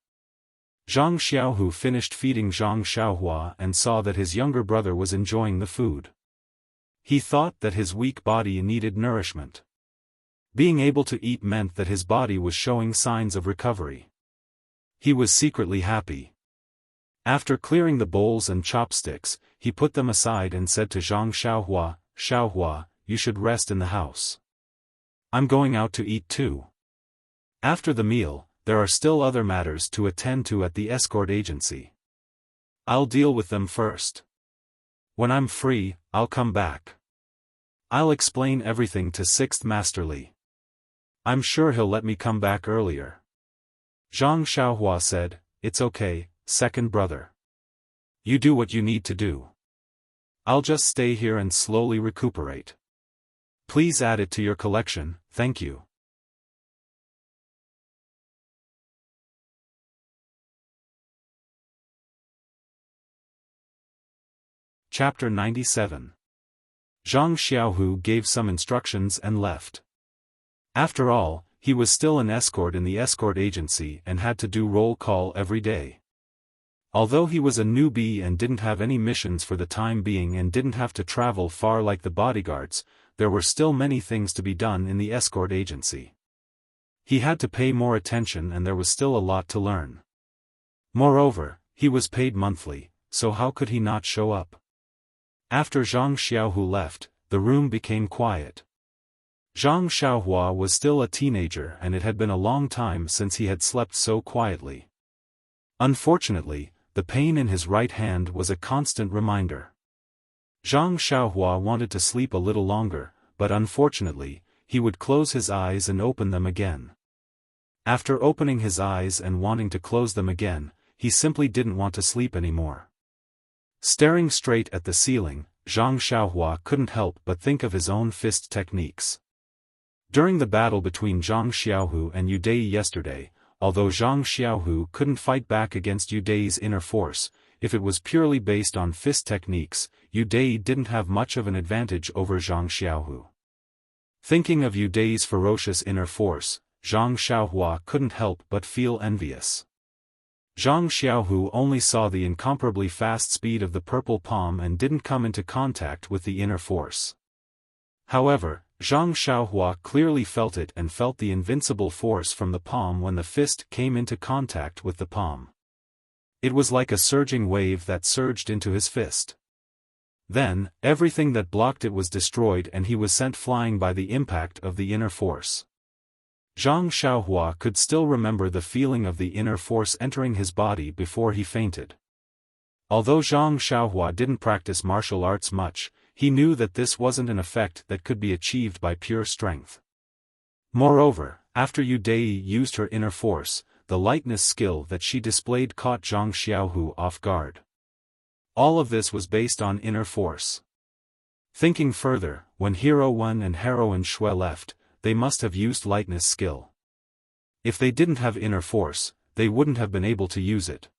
Speaker 1: Zhang Xiaohu finished feeding Zhang Xiaohua and saw that his younger brother was enjoying the food. He thought that his weak body needed nourishment. Being able to eat meant that his body was showing signs of recovery. He was secretly happy. After clearing the bowls and chopsticks, he put them aside and said to Zhang Xiaohua, "Xiaohua, you should rest in the house. I'm going out to eat too. After the meal, there are still other matters to attend to at the escort agency. I'll deal with them first. When I'm free, I'll come back. I'll explain everything to 6th Master Li. I'm sure he'll let me come back earlier." Zhang Xiaohua said, "It's okay, second brother. You do what you need to do. I'll just stay here and slowly recuperate. Please add it to your collection, thank you." Chapter 97. Zhang Xiaohu gave some instructions and left. After all, he was still an escort in the escort agency and had to do roll call every day. Although he was a newbie and didn't have any missions for the time being and didn't have to travel far like the bodyguards, there were still many things to be done in the escort agency. He had to pay more attention and there was still a lot to learn. Moreover, he was paid monthly, so how could he not show up? After Zhang Xiaohu left, the room became quiet. Zhang Xiaohua was still a teenager and it had been a long time since he had slept so quietly. Unfortunately, the pain in his right hand was a constant reminder. Zhang Xiaohua wanted to sleep a little longer, but unfortunately, he would close his eyes and open them again. After opening his eyes and wanting to close them again, he simply didn't want to sleep anymore. Staring straight at the ceiling, Zhang Xiaohua couldn't help but think of his own fist techniques. During the battle between Zhang Xiaohu and Yu Dai yesterday, although Zhang Xiaohu couldn't fight back against Yu Dai's inner force, if it was purely based on fist techniques, Yu Dai didn't have much of an advantage over Zhang Xiaohu. Thinking of Yu Dai's ferocious inner force, Zhang Xiaohua couldn't help but feel envious. Zhang Xiaohu only saw the incomparably fast speed of the purple palm and didn't come into contact with the inner force. However, Zhang Xiaohua clearly felt it and felt the invincible force from the palm when the fist came into contact with the palm. It was like a surging wave that surged into his fist. Then, everything that blocked it was destroyed and he was sent flying by the impact of the inner force. Zhang Xiaohua could still remember the feeling of the inner force entering his body before he fainted. Although Zhang Xiaohua didn't practice martial arts much, he knew that this wasn't an effect that could be achieved by pure strength. Moreover, after Yu Dai used her inner force, the lightness skill that she displayed caught Zhang Xiaohu off guard. All of this was based on inner force. Thinking further, when Hero 1 and Heroine Shui left, they must have used lightness skill. If they didn't have inner force, they wouldn't have been able to use it.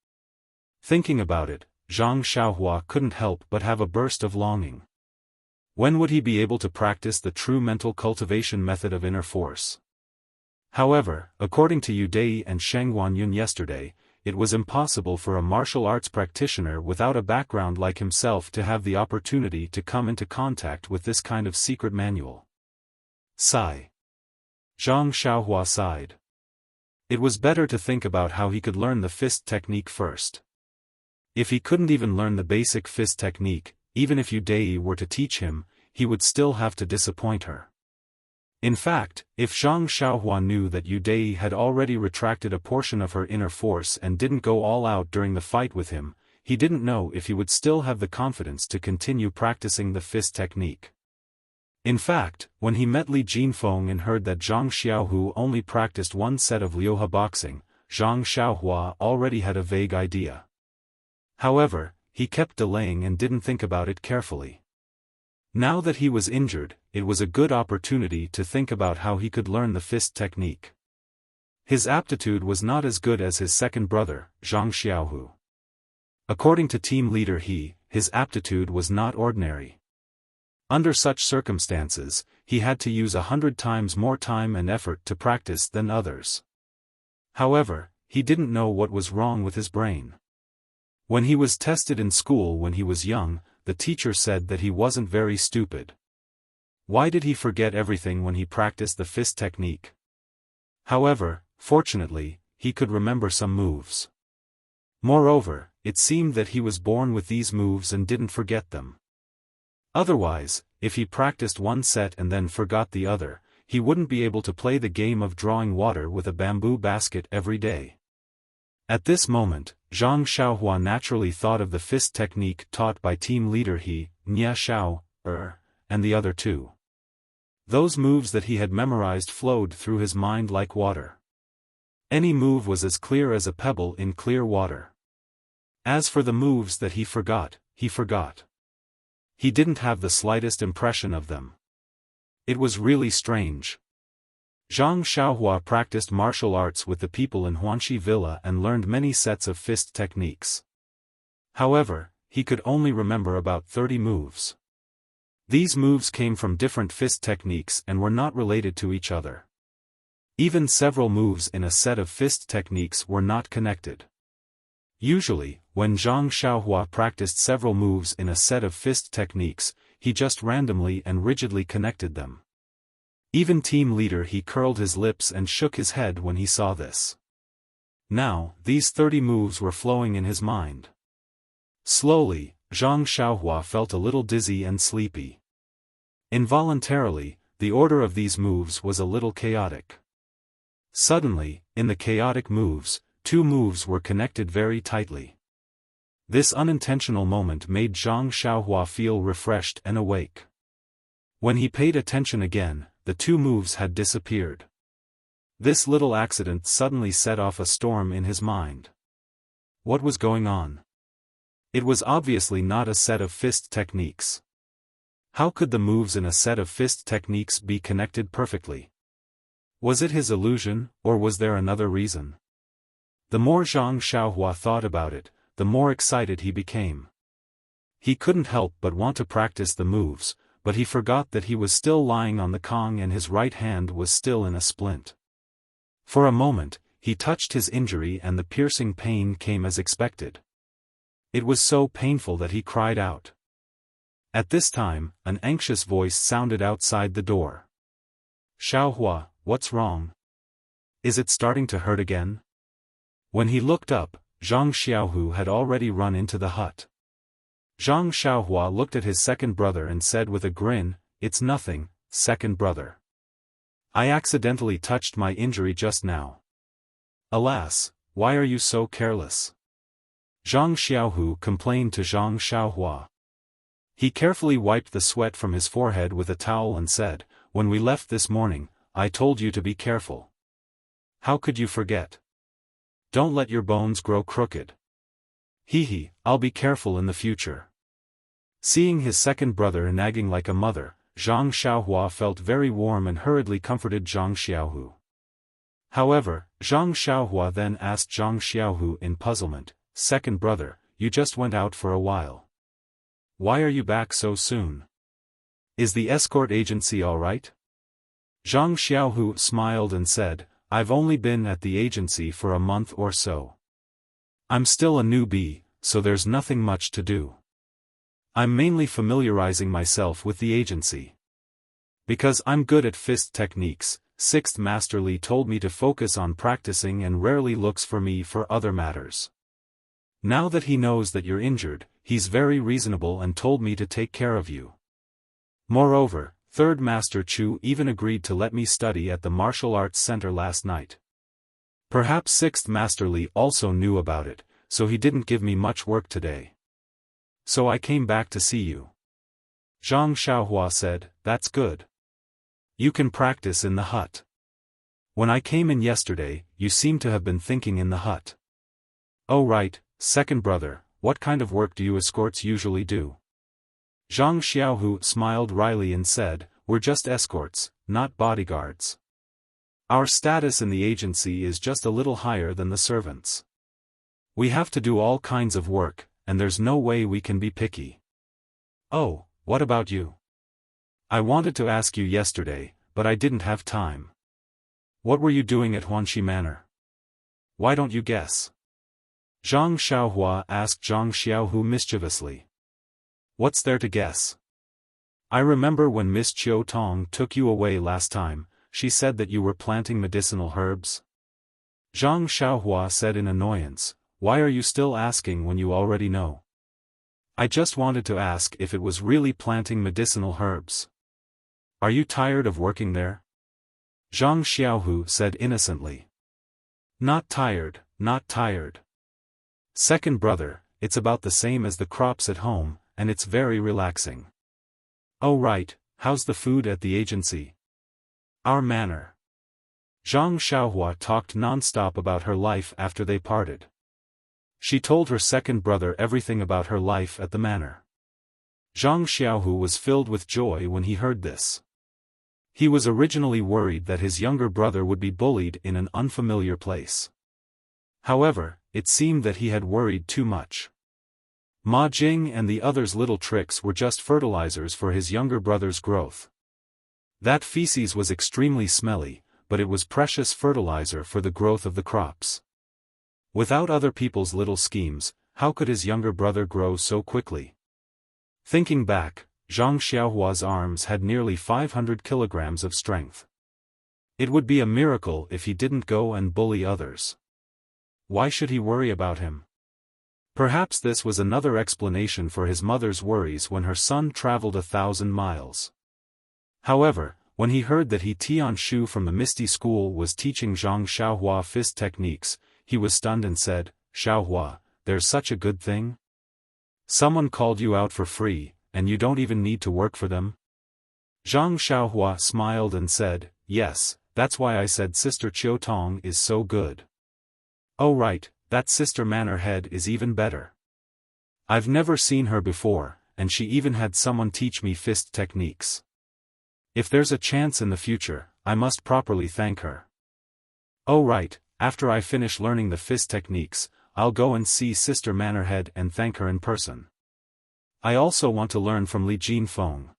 Speaker 1: Thinking about it, Zhang Xiaohua couldn't help but have a burst of longing. When would he be able to practice the true mental cultivation method of inner force? However, according to Yu Dai and Sheng Guanyun yesterday, it was impossible for a martial arts practitioner without a background like himself to have the opportunity to come into contact with this kind of secret manual. Sigh. Zhang Xiaohua sighed. It was better to think about how he could learn the fist technique first. If he couldn't even learn the basic fist technique, even if Yu Dai were to teach him, he would still have to disappoint her. In fact, if Zhang Xiaohua knew that Yu Dai had already retracted a portion of her inner force and didn't go all out during the fight with him, he didn't know if he would still have the confidence to continue practicing the fist technique. In fact, when he met Li Jinfeng and heard that Zhang Xiaohu only practiced one set of Liuhe boxing, Zhang Xiaohua already had a vague idea. However, he kept delaying and didn't think about it carefully. Now that he was injured, it was a good opportunity to think about how he could learn the fist technique. His aptitude was not as good as his second brother, Zhang Xiaohu. According to team leader his aptitude was not ordinary. Under such circumstances, he had to use 100 times more time and effort to practice than others. However, he didn't know what was wrong with his brain. When he was tested in school when he was young, the teacher said that he wasn't very stupid. Why did he forget everything when he practiced the fist technique? However, fortunately, he could remember some moves. Moreover, it seemed that he was born with these moves and didn't forget them. Otherwise, if he practiced one set and then forgot the other, he wouldn't be able to play the game of drawing water with a bamboo basket every day. At this moment, Zhang Xiaohua naturally thought of the fist technique taught by team leader Nia Xiao, and the other two. Those moves that he had memorized flowed through his mind like water. Any move was as clear as a pebble in clear water. As for the moves that he forgot. He didn't have the slightest impression of them. It was really strange. Zhang Xiaohua practiced martial arts with the people in Huanxi Villa and learned many sets of fist techniques. However, he could only remember about 30 moves. These moves came from different fist techniques and were not related to each other. Even several moves in a set of fist techniques were not connected. Usually, when Zhang Xiaohua practiced several moves in a set of fist techniques, he just randomly and rigidly connected them. Even team leader he curled his lips and shook his head when he saw this. Now, these 30 moves were flowing in his mind. Slowly, Zhang Xiaohua felt a little dizzy and sleepy. Involuntarily, the order of these moves was a little chaotic. Suddenly, in the chaotic moves, 2 moves were connected very tightly. This unintentional moment made Zhang Xiaohua feel refreshed and awake. When he paid attention again, the 2 moves had disappeared. This little accident suddenly set off a storm in his mind. What was going on? It was obviously not a set of fist techniques. How could the moves in a set of fist techniques be connected perfectly? Was it his illusion, or was there another reason? The more Zhang Xiaohua thought about it, the more excited he became. He couldn't help but want to practice the moves, but he forgot that he was still lying on the Kong and his right hand was still in a splint. For a moment, he touched his injury and the piercing pain came as expected. It was so painful that he cried out. At this time, an anxious voice sounded outside the door. Xiaohua, what's wrong? Is it starting to hurt again? When he looked up, Zhang Xiaohu had already run into the hut. Zhang Xiaohua looked at his second brother and said with a grin, "It's nothing, second brother. I accidentally touched my injury just now." "Alas, why are you so careless?" Zhang Xiaohu complained to Zhang Xiaohua. He carefully wiped the sweat from his forehead with a towel and said, "When we left this morning, I told you to be careful. How could you forget? Don't let your bones grow crooked." I'll be careful in the future." Seeing his second brother nagging like a mother, Zhang Xiaohua felt very warm and hurriedly comforted Zhang Xiaohu. However, Zhang Xiaohua then asked Zhang Xiaohu in puzzlement, "Second brother, you just went out for a while. Why are you back so soon?" Is the escort agency all right? Zhang Xiaohu smiled and said, I've only been at the agency for a month or so. I'm still a newbie, so there's nothing much to do. I'm mainly familiarizing myself with the agency. Because I'm good at fist techniques, Sixth Master Li told me to focus on practicing and rarely looks for me for other matters. Now that he knows that you're injured, he's very reasonable and told me to take care of you. Moreover, Third Master Chu even agreed to let me study at the martial arts center last night. Perhaps Sixth Master Li also knew about it, so he didn't give me much work today. So I came back to see you. Zhang Xiaohua said, That's good. You can practice in the hut. When I came in yesterday, you seem to have been thinking in the hut. Oh right, second brother, what kind of work do you escorts usually do? Zhang Xiaohu smiled wryly and said, We're just escorts, not bodyguards. Our status in the agency is just a little higher than the servants. We have to do all kinds of work, and there's no way we can be picky. Oh, what about you? I wanted to ask you yesterday, but I didn't have time. What were you doing at Huanxi Manor? Why don't you guess? Zhang Xiaohua asked Zhang Xiaohu mischievously. What's there to guess? I remember when Miss Chiu Tong took you away last time, she said that you were planting medicinal herbs. Zhang Xiaohua said in annoyance, Why are you still asking when you already know? I just wanted to ask if it was really planting medicinal herbs. Are you tired of working there? Zhang Xiaohu said innocently. Not tired, not tired. Second brother, it's about the same as the crops at home, and it's very relaxing. Oh right, how's the food at the agency? Our manor. Zhang Xiaohua talked non-stop about her life after they parted. She told her second brother everything about her life at the manor. Zhang Xiaohu was filled with joy when he heard this. He was originally worried that his younger brother would be bullied in an unfamiliar place. However, it seemed that he had worried too much. Ma Jing and the others' little tricks were just fertilizers for his younger brother's growth. That feces was extremely smelly, but it was precious fertilizer for the growth of the crops. Without other people's little schemes, how could his younger brother grow so quickly? Thinking back, Zhang Xiaohua's arms had nearly 500 kilograms of strength. It would be a miracle if he didn't go and bully others. Why should he worry about him? Perhaps this was another explanation for his mother's worries when her son traveled 1,000 miles. However, when he heard that Tian Shu from the Misty School was teaching Zhang Xiaohua fist techniques, he was stunned and said, Xiaohua, there's such a good thing? Someone called you out for free, and you don't even need to work for them? Zhang Xiaohua smiled and said, Yes, that's why I said Sister Chiu Tong is so good. Oh right, that Sister Manor Head is even better. I've never seen her before, and she even had someone teach me fist techniques. If there's a chance in the future, I must properly thank her. Oh right, after I finish learning the fist techniques, I'll go and see Sister Manorhead and thank her in person. I also want to learn from Li Jinfeng.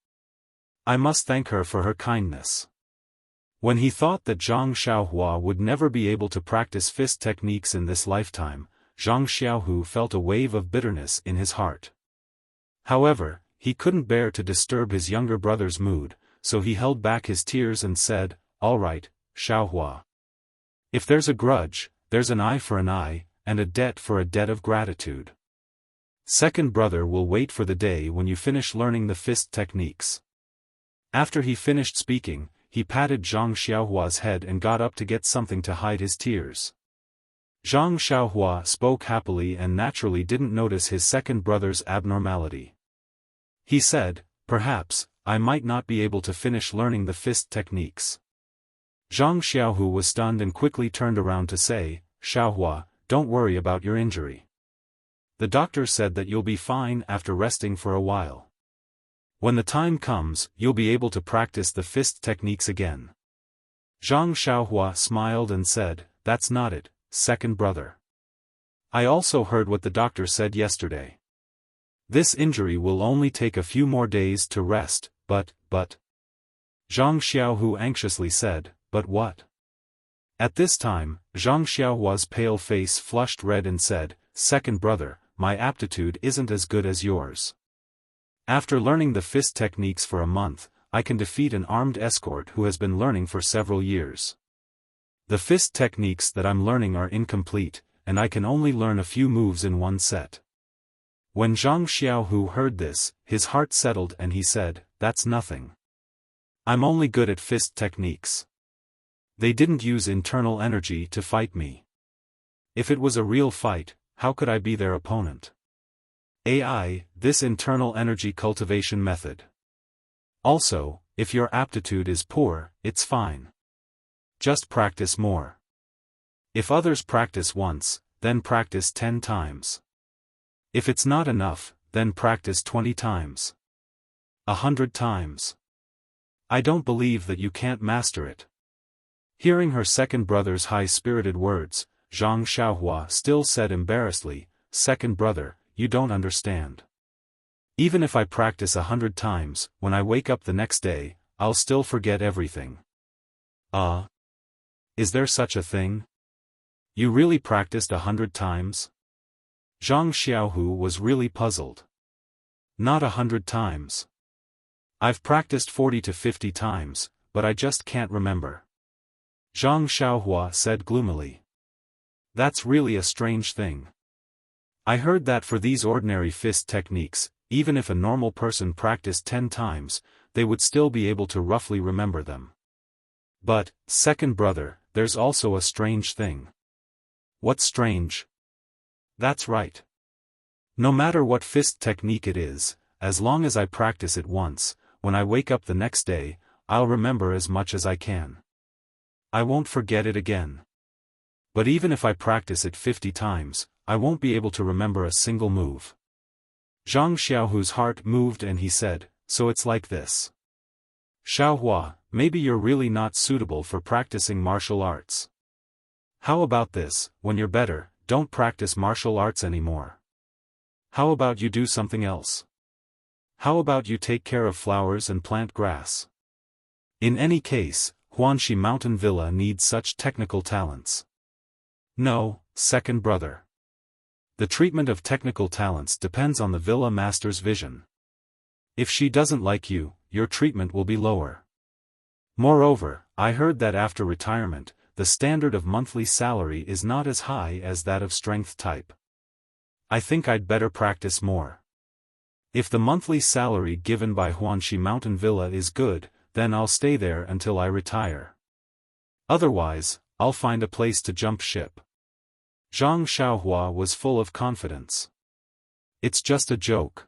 Speaker 1: I must thank her for her kindness. When he thought that Zhang Xiaohua would never be able to practice fist techniques in this lifetime, Zhang Xiaohu felt a wave of bitterness in his heart. However, he couldn't bear to disturb his younger brother's mood, so he held back his tears and said, All right, Xiaohua. If there's a grudge, there's an eye for an eye, and a debt for a debt of gratitude. Second brother will wait for the day when you finish learning the fist techniques. After he finished speaking, he patted Zhang Xiaohua's head and got up to get something to hide his tears. Zhang Xiaohua spoke happily and naturally didn't notice his second brother's abnormality. He said, Perhaps, I might not be able to finish learning the fist techniques. Zhang Xiaohu was stunned and quickly turned around to say, Xiaohua, don't worry about your injury. The doctor said that you'll be fine after resting for a while. When the time comes, you'll be able to practice the fist techniques again. Zhang Xiaohua smiled and said, That's not it, second brother. I also heard what the doctor said yesterday. This injury will only take a few more days to rest, but. Zhang Xiaohu anxiously said, but what? At this time, Zhang Xiaohua's pale face flushed red and said, second brother, my aptitude isn't as good as yours. After learning the fist techniques for a month, I can defeat an armed escort who has been learning for several years. The fist techniques that I'm learning are incomplete, and I can only learn a few moves in one set. When Zhang Xiaohu heard this, his heart settled and he said, that's nothing. I'm only good at fist techniques. They didn't use internal energy to fight me. If it was a real fight, how could I be their opponent? This internal energy cultivation method. Also, if your aptitude is poor, it's fine. Just practice more. If others practice once, then practice 10 times. If it's not enough, then practice 20 times. 100 times. I don't believe that you can't master it. Hearing her second brother's high-spirited words, Zhang Xiaohua still said embarrassedly, second brother, you don't understand. Even if I practice 100 times, when I wake up the next day, I'll still forget everything. Is there such a thing? You really practiced 100 times? Zhang Xiaohu was really puzzled. Not 100 times. I've practiced 40 to 50 times, but I just can't remember. Zhang Xiaohua said gloomily. That's really a strange thing. I heard that for these ordinary fist techniques, even if a normal person practiced 10 times, they would still be able to roughly remember them. But, second brother, there's also a strange thing. What's strange? That's right. No matter what fist technique it is, as long as I practice it once, when I wake up the next day, I'll remember as much as I can. I won't forget it again. But even if I practice it 50 times, I won't be able to remember a single move. Zhang Xiaohu's heart moved and he said, so it's like this. Xiaohua, maybe you're really not suitable for practicing martial arts. How about this, when you're better, don't practice martial arts anymore. How about you do something else? How about you take care of flowers and plant grass? In any case, Huanxi Mountain Villa needs such technical talents. No, second brother. The treatment of technical talents depends on the villa master's vision. If she doesn't like you, your treatment will be lower. Moreover, I heard that after retirement, the standard of monthly salary is not as high as that of strength type. I think I'd better practice more. If the monthly salary given by Huanxi Mountain Villa is good, then I'll stay there until I retire. Otherwise, I'll find a place to jump ship. Zhang Xiaohua was full of confidence. It's just a joke.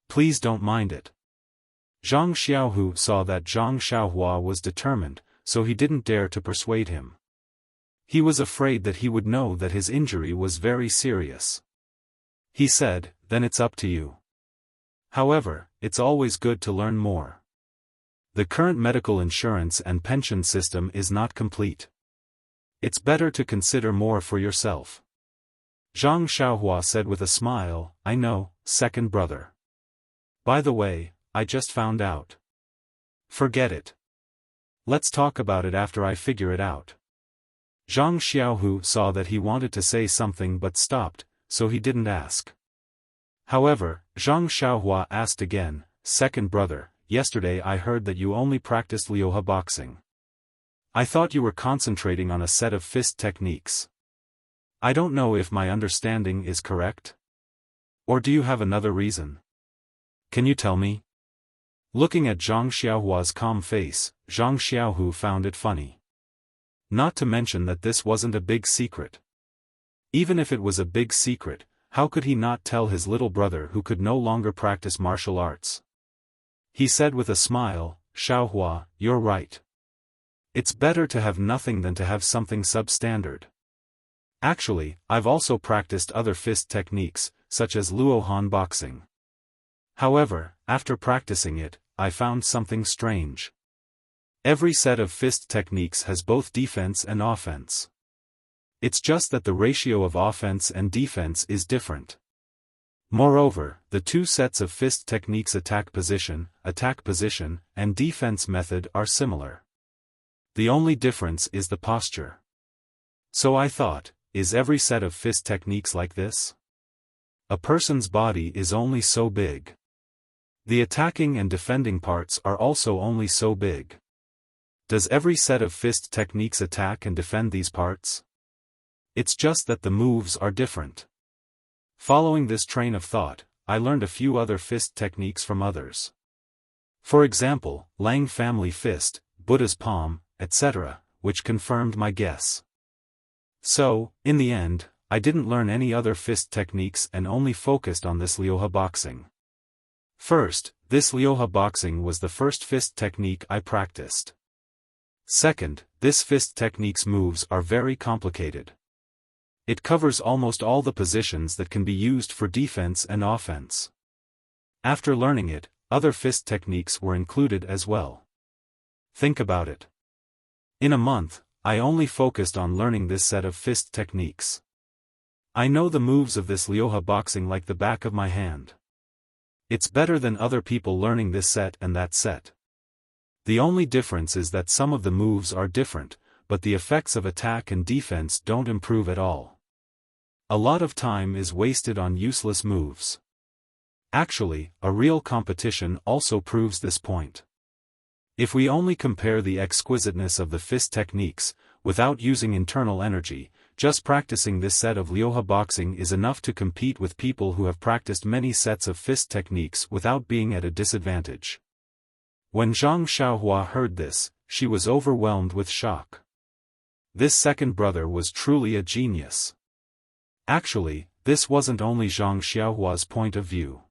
Speaker 1: Please don't mind it. Zhang Xiaohu saw that Zhang Xiaohua was determined, so he didn't dare to persuade him. He was afraid that he would know that his injury was very serious. He said, then it's up to you. However, it's always good to learn more. The current medical insurance and pension system is not complete. It's better to consider more for yourself. Zhang Xiaohua said with a smile, I know, second brother. By the way, I just found out. Forget it. Let's talk about it after I figure it out. Zhang Xiaohu saw that he wanted to say something but stopped, so he didn't ask. However, Zhang Xiaohua asked again, second brother, yesterday I heard that you only practiced Liuhe boxing. I thought you were concentrating on a set of fist techniques. I don't know if my understanding is correct. Or do you have another reason? Can you tell me? Looking at Zhang Xiaohua's calm face, Zhang Xiaohu found it funny. Not to mention that this wasn't a big secret. Even if it was a big secret, how could he not tell his little brother who could no longer practice martial arts? He said with a smile, Xiaohua, you're right. It's better to have nothing than to have something substandard. Actually, I've also practiced other fist techniques, such as Luohan boxing. However, after practicing it, I found something strange. Every set of fist techniques has both defense and offense. It's just that the ratio of offense and defense is different. Moreover, the two sets of fist techniques attack position, and defense method are similar. The only difference is the posture. So I thought, is every set of fist techniques like this? A person's body is only so big. The attacking and defending parts are also only so big. Does every set of fist techniques attack and defend these parts? It's just that the moves are different. Following this train of thought, I learned a few other fist techniques from others. For example, Lang family fist, Buddha's palm, etc., which confirmed my guess. So, in the end, I didn't learn any other fist techniques and only focused on this Liuhe boxing. First, this Liuhe boxing was the first fist technique I practiced. Second, this fist technique's moves are very complicated. It covers almost all the positions that can be used for defense and offense. After learning it, other fist techniques were included as well. Think about it. In a month, I only focused on learning this set of fist techniques. I know the moves of this Liuhe boxing like the back of my hand. It's better than other people learning this set and that set. The only difference is that some of the moves are different, but the effects of attack and defense don't improve at all. A lot of time is wasted on useless moves. Actually, a real competition also proves this point. If we only compare the exquisiteness of the fist techniques, without using internal energy, just practicing this set of Liuhe boxing is enough to compete with people who have practiced many sets of fist techniques without being at a disadvantage. When Zhang Xiaohua heard this, she was overwhelmed with shock. This second brother was truly a genius. Actually, this wasn't only Zhang Xiaohua's point of view.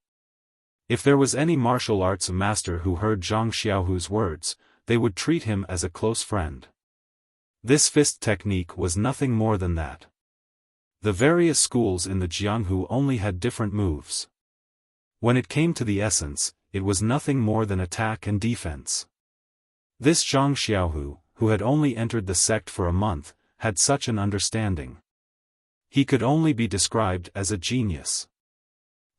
Speaker 1: If there was any martial arts master who heard Zhang Xiaohu's words, they would treat him as a close friend. This fist technique was nothing more than that. The various schools in the Jianghu only had different moves. When it came to the essence, it was nothing more than attack and defense. This Zhang Xiaohu, who had only entered the sect for a month, had such an understanding. He could only be described as a genius.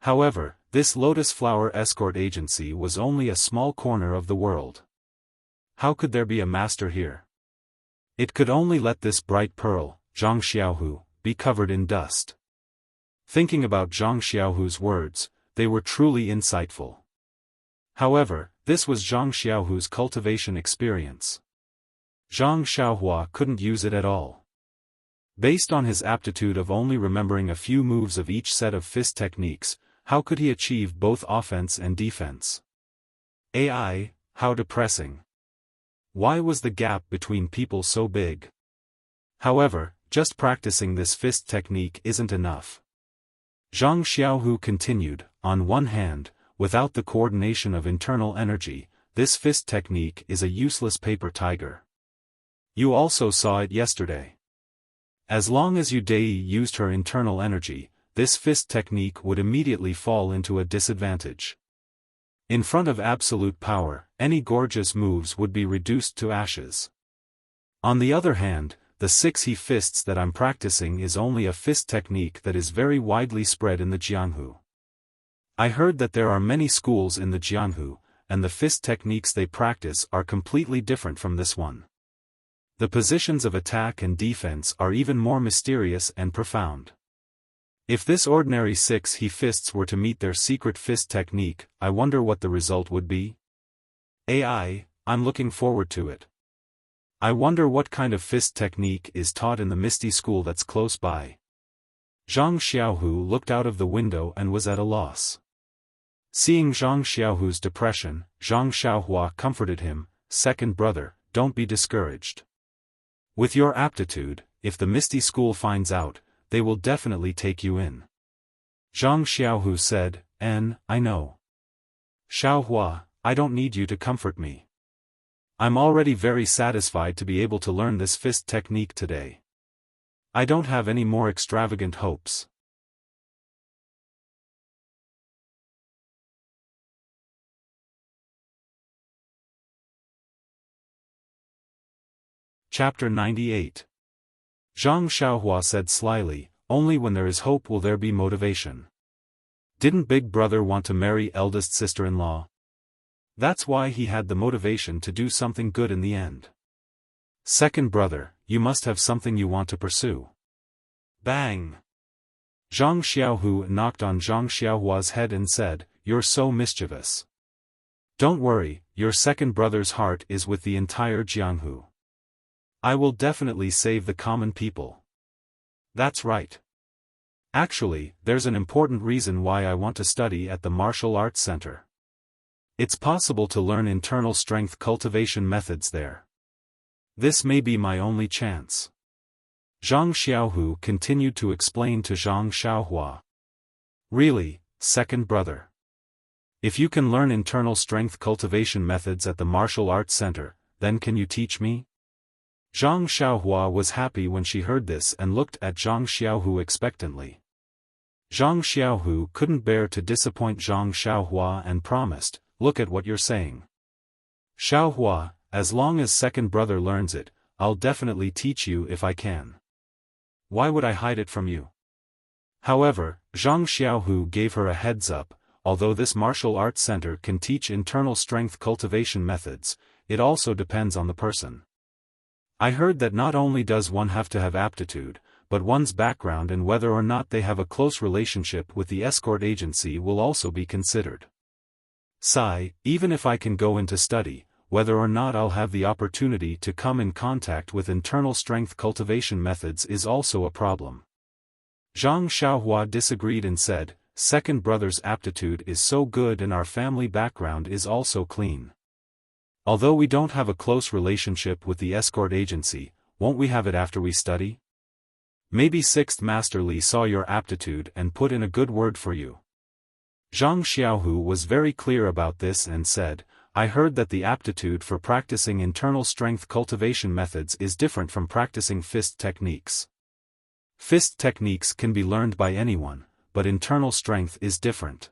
Speaker 1: However, this Lotus Flower Escort Agency was only a small corner of the world. How could there be a master here? It could only let this bright pearl, Zhang Xiaohu, be covered in dust. Thinking about Zhang Xiaohu's words, they were truly insightful. However, this was Zhang Xiaohu's cultivation experience. Zhang Xiaohua couldn't use it at all. Based on his aptitude of only remembering a few moves of each set of fist techniques, how could he achieve both offense and defense? AI, how depressing. Why was the gap between people so big? However, just practicing this fist technique isn't enough. Zhang Xiaohu continued, on one hand, without the coordination of internal energy, this fist technique is a useless paper tiger. You also saw it yesterday. As long as Yu Dei used her internal energy, this fist technique would immediately fall into a disadvantage. In front of absolute power, any gorgeous moves would be reduced to ashes. On the other hand, the 6 he fists that I'm practicing is only a fist technique that is very widely spread in the Jianghu. I heard that there are many schools in the Jianghu, and the fist techniques they practice are completely different from this one. The positions of attack and defense are even more mysterious and profound. If this ordinary 6 he fists were to meet their secret fist technique, I wonder what the result would be? I'm looking forward to it. I wonder what kind of fist technique is taught in the Misty School that's close by. Zhang Xiaohu looked out of the window and was at a loss. Seeing Zhang Xiaohu's depression, Zhang Xiaohua comforted him, "Second brother, don't be discouraged. With your aptitude, if the Misty School finds out, they will definitely take you in." Zhang Xiaohu said, I know. Xiaohua, I don't need you to comfort me. I'm already very satisfied to be able to learn this fist technique today. I don't have any more extravagant hopes. Chapter 98. Zhang Xiaohua said slyly, "Only when there is hope will there be motivation." Didn't big brother want to marry eldest sister-in-law? That's why he had the motivation to do something good in the end. Second brother, you must have something you want to pursue. Bang! Zhang Xiaohu knocked on Zhang Xiaohua's head and said, "You're so mischievous. Don't worry, your second brother's heart is with the entire Jianghu. I will definitely save the common people." That's right. Actually, there's an important reason why I want to study at the Martial Arts Center. It's possible to learn internal strength cultivation methods there. This may be my only chance. Zhang Xiaohu continued to explain to Zhang Xiaohua. Really, second brother? If you can learn internal strength cultivation methods at the Martial Arts Center, then can you teach me? Zhang Xiaohua was happy when she heard this and looked at Zhang Xiaohu expectantly. Zhang Xiaohu couldn't bear to disappoint Zhang Xiaohua and promised, "Look at what you're saying. Xiaohua, as long as second brother learns it, I'll definitely teach you if I can. Why would I hide it from you?" However, Zhang Xiaohu gave her a heads up. Although this martial arts center can teach internal strength cultivation methods, it also depends on the person. I heard that not only does one have to have aptitude, but one's background and whether or not they have a close relationship with the escort agency will also be considered. Sai, even if I can go into study, whether or not I'll have the opportunity to come in contact with internal strength cultivation methods is also a problem. Zhang Xiaohua disagreed and said, "Second brother's aptitude is so good and our family background is also clean. Although we don't have a close relationship with the escort agency, won't we have it after we study? Maybe Sixth Master Li saw your aptitude and put in a good word for you." Zhang Xiaohu was very clear about this and said, "I heard that the aptitude for practicing internal strength cultivation methods is different from practicing fist techniques. Fist techniques can be learned by anyone, but internal strength is different.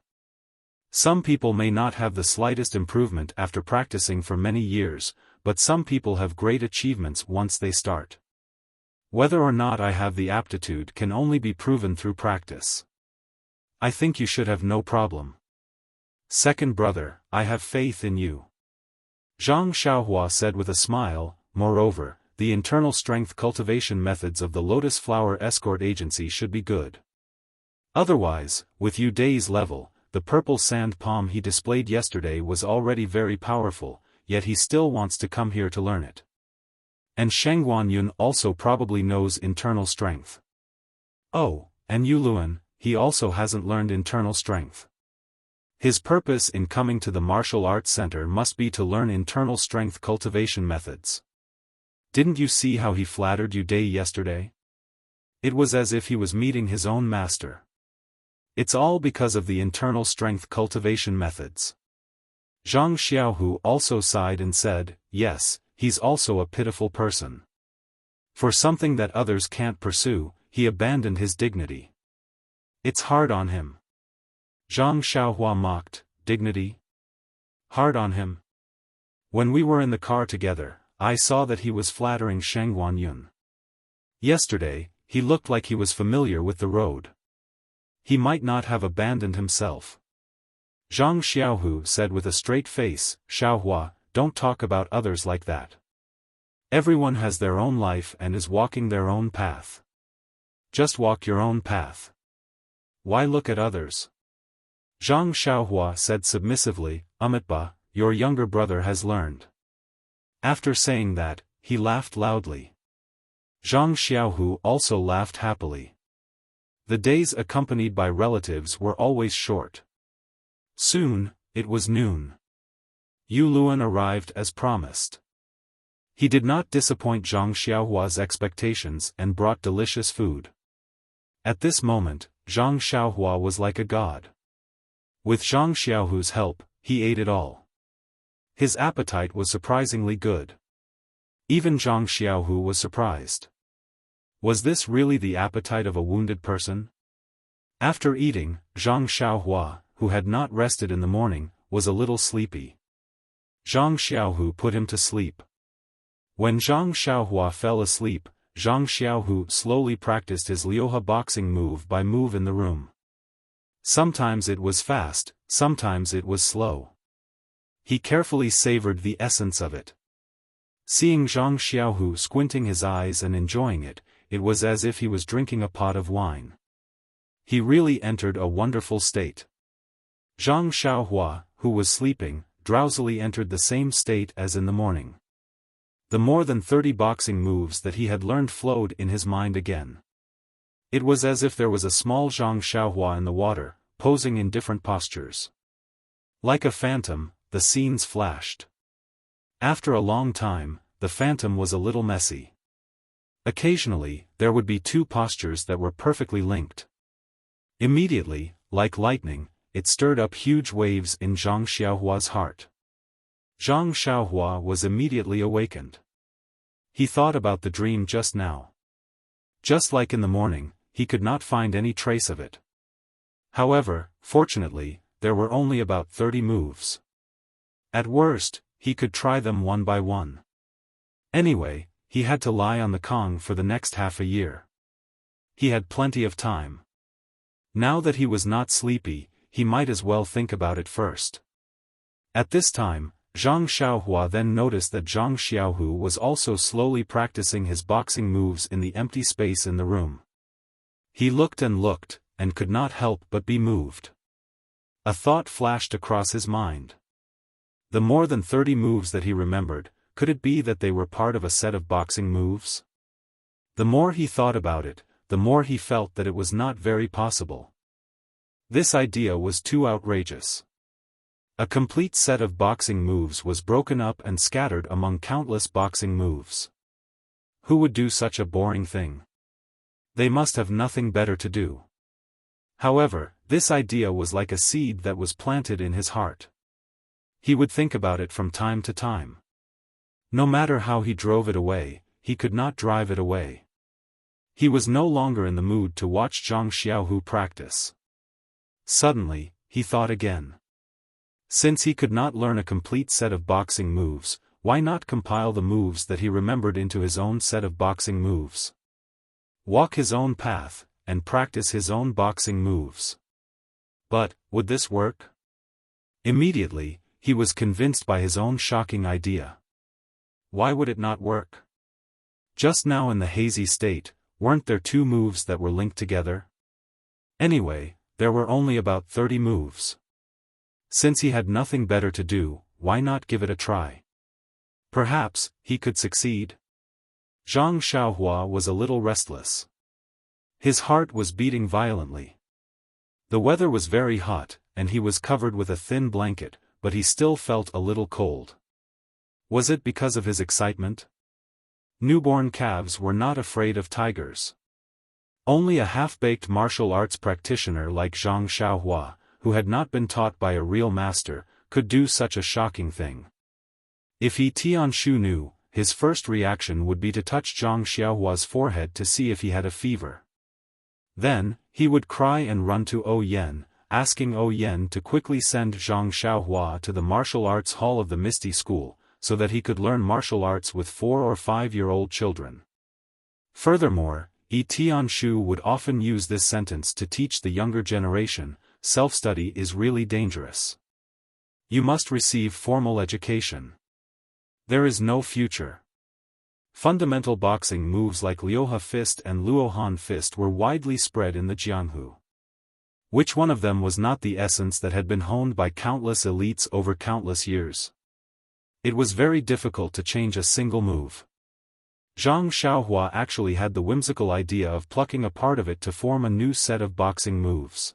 Speaker 1: Some people may not have the slightest improvement after practicing for many years, but some people have great achievements once they start. Whether or not I have the aptitude can only be proven through practice. I think you should have no problem. Second brother, I have faith in you." Zhang Xiaohua said with a smile. Moreover, the internal strength cultivation methods of the Lotus Flower Escort Agency should be good. Otherwise, with Yu Dai's level, the purple sand palm he displayed yesterday was already very powerful, yet he still wants to come here to learn it. And Sheng Guanyun also probably knows internal strength. Oh, and Yu Luan, he also hasn't learned internal strength. His purpose in coming to the martial arts center must be to learn internal strength cultivation methods. Didn't you see how he flattered Yu Dai yesterday? It was as if he was meeting his own master. It's all because of the internal strength cultivation methods. Zhang Xiaohu also sighed and said, "Yes, he's also a pitiful person. For something that others can't pursue, he abandoned his dignity. It's hard on him." Zhang Xiaohua mocked, "Dignity? Hard on him?" When we were in the car together, I saw that he was flattering Sheng Guanyun. Yesterday, he looked like he was familiar with the road. He might not have abandoned himself. Zhang Xiaohu said with a straight face, "Xiaohua, don't talk about others like that. Everyone has their own life and is walking their own path. Just walk your own path. Why look at others?" Zhang Xiaohua said submissively, "Amitba, your younger brother has learned." After saying that, he laughed loudly. Zhang Xiaohu also laughed happily. The days accompanied by relatives were always short. Soon, it was noon. Yu Luan arrived as promised. He did not disappoint Zhang Xiaohua's expectations and brought delicious food. At this moment, Zhang Xiaohua was like a god. With Zhang Xiaohu's help, he ate it all. His appetite was surprisingly good. Even Zhang Xiaohu was surprised. Was this really the appetite of a wounded person? After eating, Zhang Xiaohua, who had not rested in the morning, was a little sleepy. Zhang Xiaohu put him to sleep. When Zhang Xiaohua fell asleep, Zhang Xiaohu slowly practiced his Liuhe boxing move by move in the room. Sometimes it was fast, sometimes it was slow. He carefully savored the essence of it. Seeing Zhang Xiaohu squinting his eyes and enjoying it, it was as if he was drinking a pot of wine. He really entered a wonderful state. Zhang Xiaohua, who was sleeping, drowsily entered the same state as in the morning. The more than 30 boxing moves that he had learned flowed in his mind again. It was as if there was a small Zhang Xiaohua in the water, posing in different postures. Like a phantom, the scenes flashed. After a long time, the phantom was a little messy. Occasionally, there would be two postures that were perfectly linked. Immediately, like lightning, it stirred up huge waves in Zhang Xiaohua's heart. Zhang Xiaohua was immediately awakened. He thought about the dream just now. Just like in the morning, he could not find any trace of it. However, fortunately, there were only about 30 moves. At worst, he could try them one by one. Anyway, he had to lie on the Kong for the next half a year. He had plenty of time. Now that he was not sleepy, he might as well think about it first. At this time, Zhang Xiaohua then noticed that Zhang Xiaohu was also slowly practicing his boxing moves in the empty space in the room. He looked, and could not help but be moved. A thought flashed across his mind. The more than 30 moves that he remembered, could it be that they were part of a set of boxing moves? The more he thought about it, the more he felt that it was not very possible. This idea was too outrageous. A complete set of boxing moves was broken up and scattered among countless boxing moves. Who would do such a boring thing? They must have nothing better to do. However, this idea was like a seed that was planted in his heart. He would think about it from time to time. No matter how he drove it away, he could not drive it away. He was no longer in the mood to watch Zhang Xiaohu practice. Suddenly, he thought again. Since he could not learn a complete set of boxing moves, why not compile the moves that he remembered into his own set of boxing moves? Walk his own path, and practice his own boxing moves. But, would this work? Immediately, he was convinced by his own shocking idea. Why would it not work? Just now in the hazy state, weren't there two moves that were linked together? Anyway, there were only about 30 moves. Since he had nothing better to do, why not give it a try? Perhaps, he could succeed. Zhang Xiaohua was a little restless. His heart was beating violently. The weather was very hot, and he was covered with a thin blanket, but he still felt a little cold. Was it because of his excitement? Newborn calves were not afraid of tigers. Only a half-baked martial arts practitioner like Zhang Xiaohua, who had not been taught by a real master, could do such a shocking thing. If he Tianshu knew, his first reaction would be to touch Zhang Xiaohua's forehead to see if he had a fever. Then, he would cry and run to O Yen, asking O Yen to quickly send Zhang Xiaohua to the martial arts hall of the Misty School, so that he could learn martial arts with 4- or 5-year-old children. Furthermore, Tianshu would often use this sentence to teach the younger generation, self-study is really dangerous. You must receive formal education. There is no future. Fundamental boxing moves like Liuhe fist and Luohan fist were widely spread in the Jianghu. Which one of them was not the essence that had been honed by countless elites over countless years? It was very difficult to change a single move. Zhang Xiaohua actually had the whimsical idea of plucking a part of it to form a new set of boxing moves.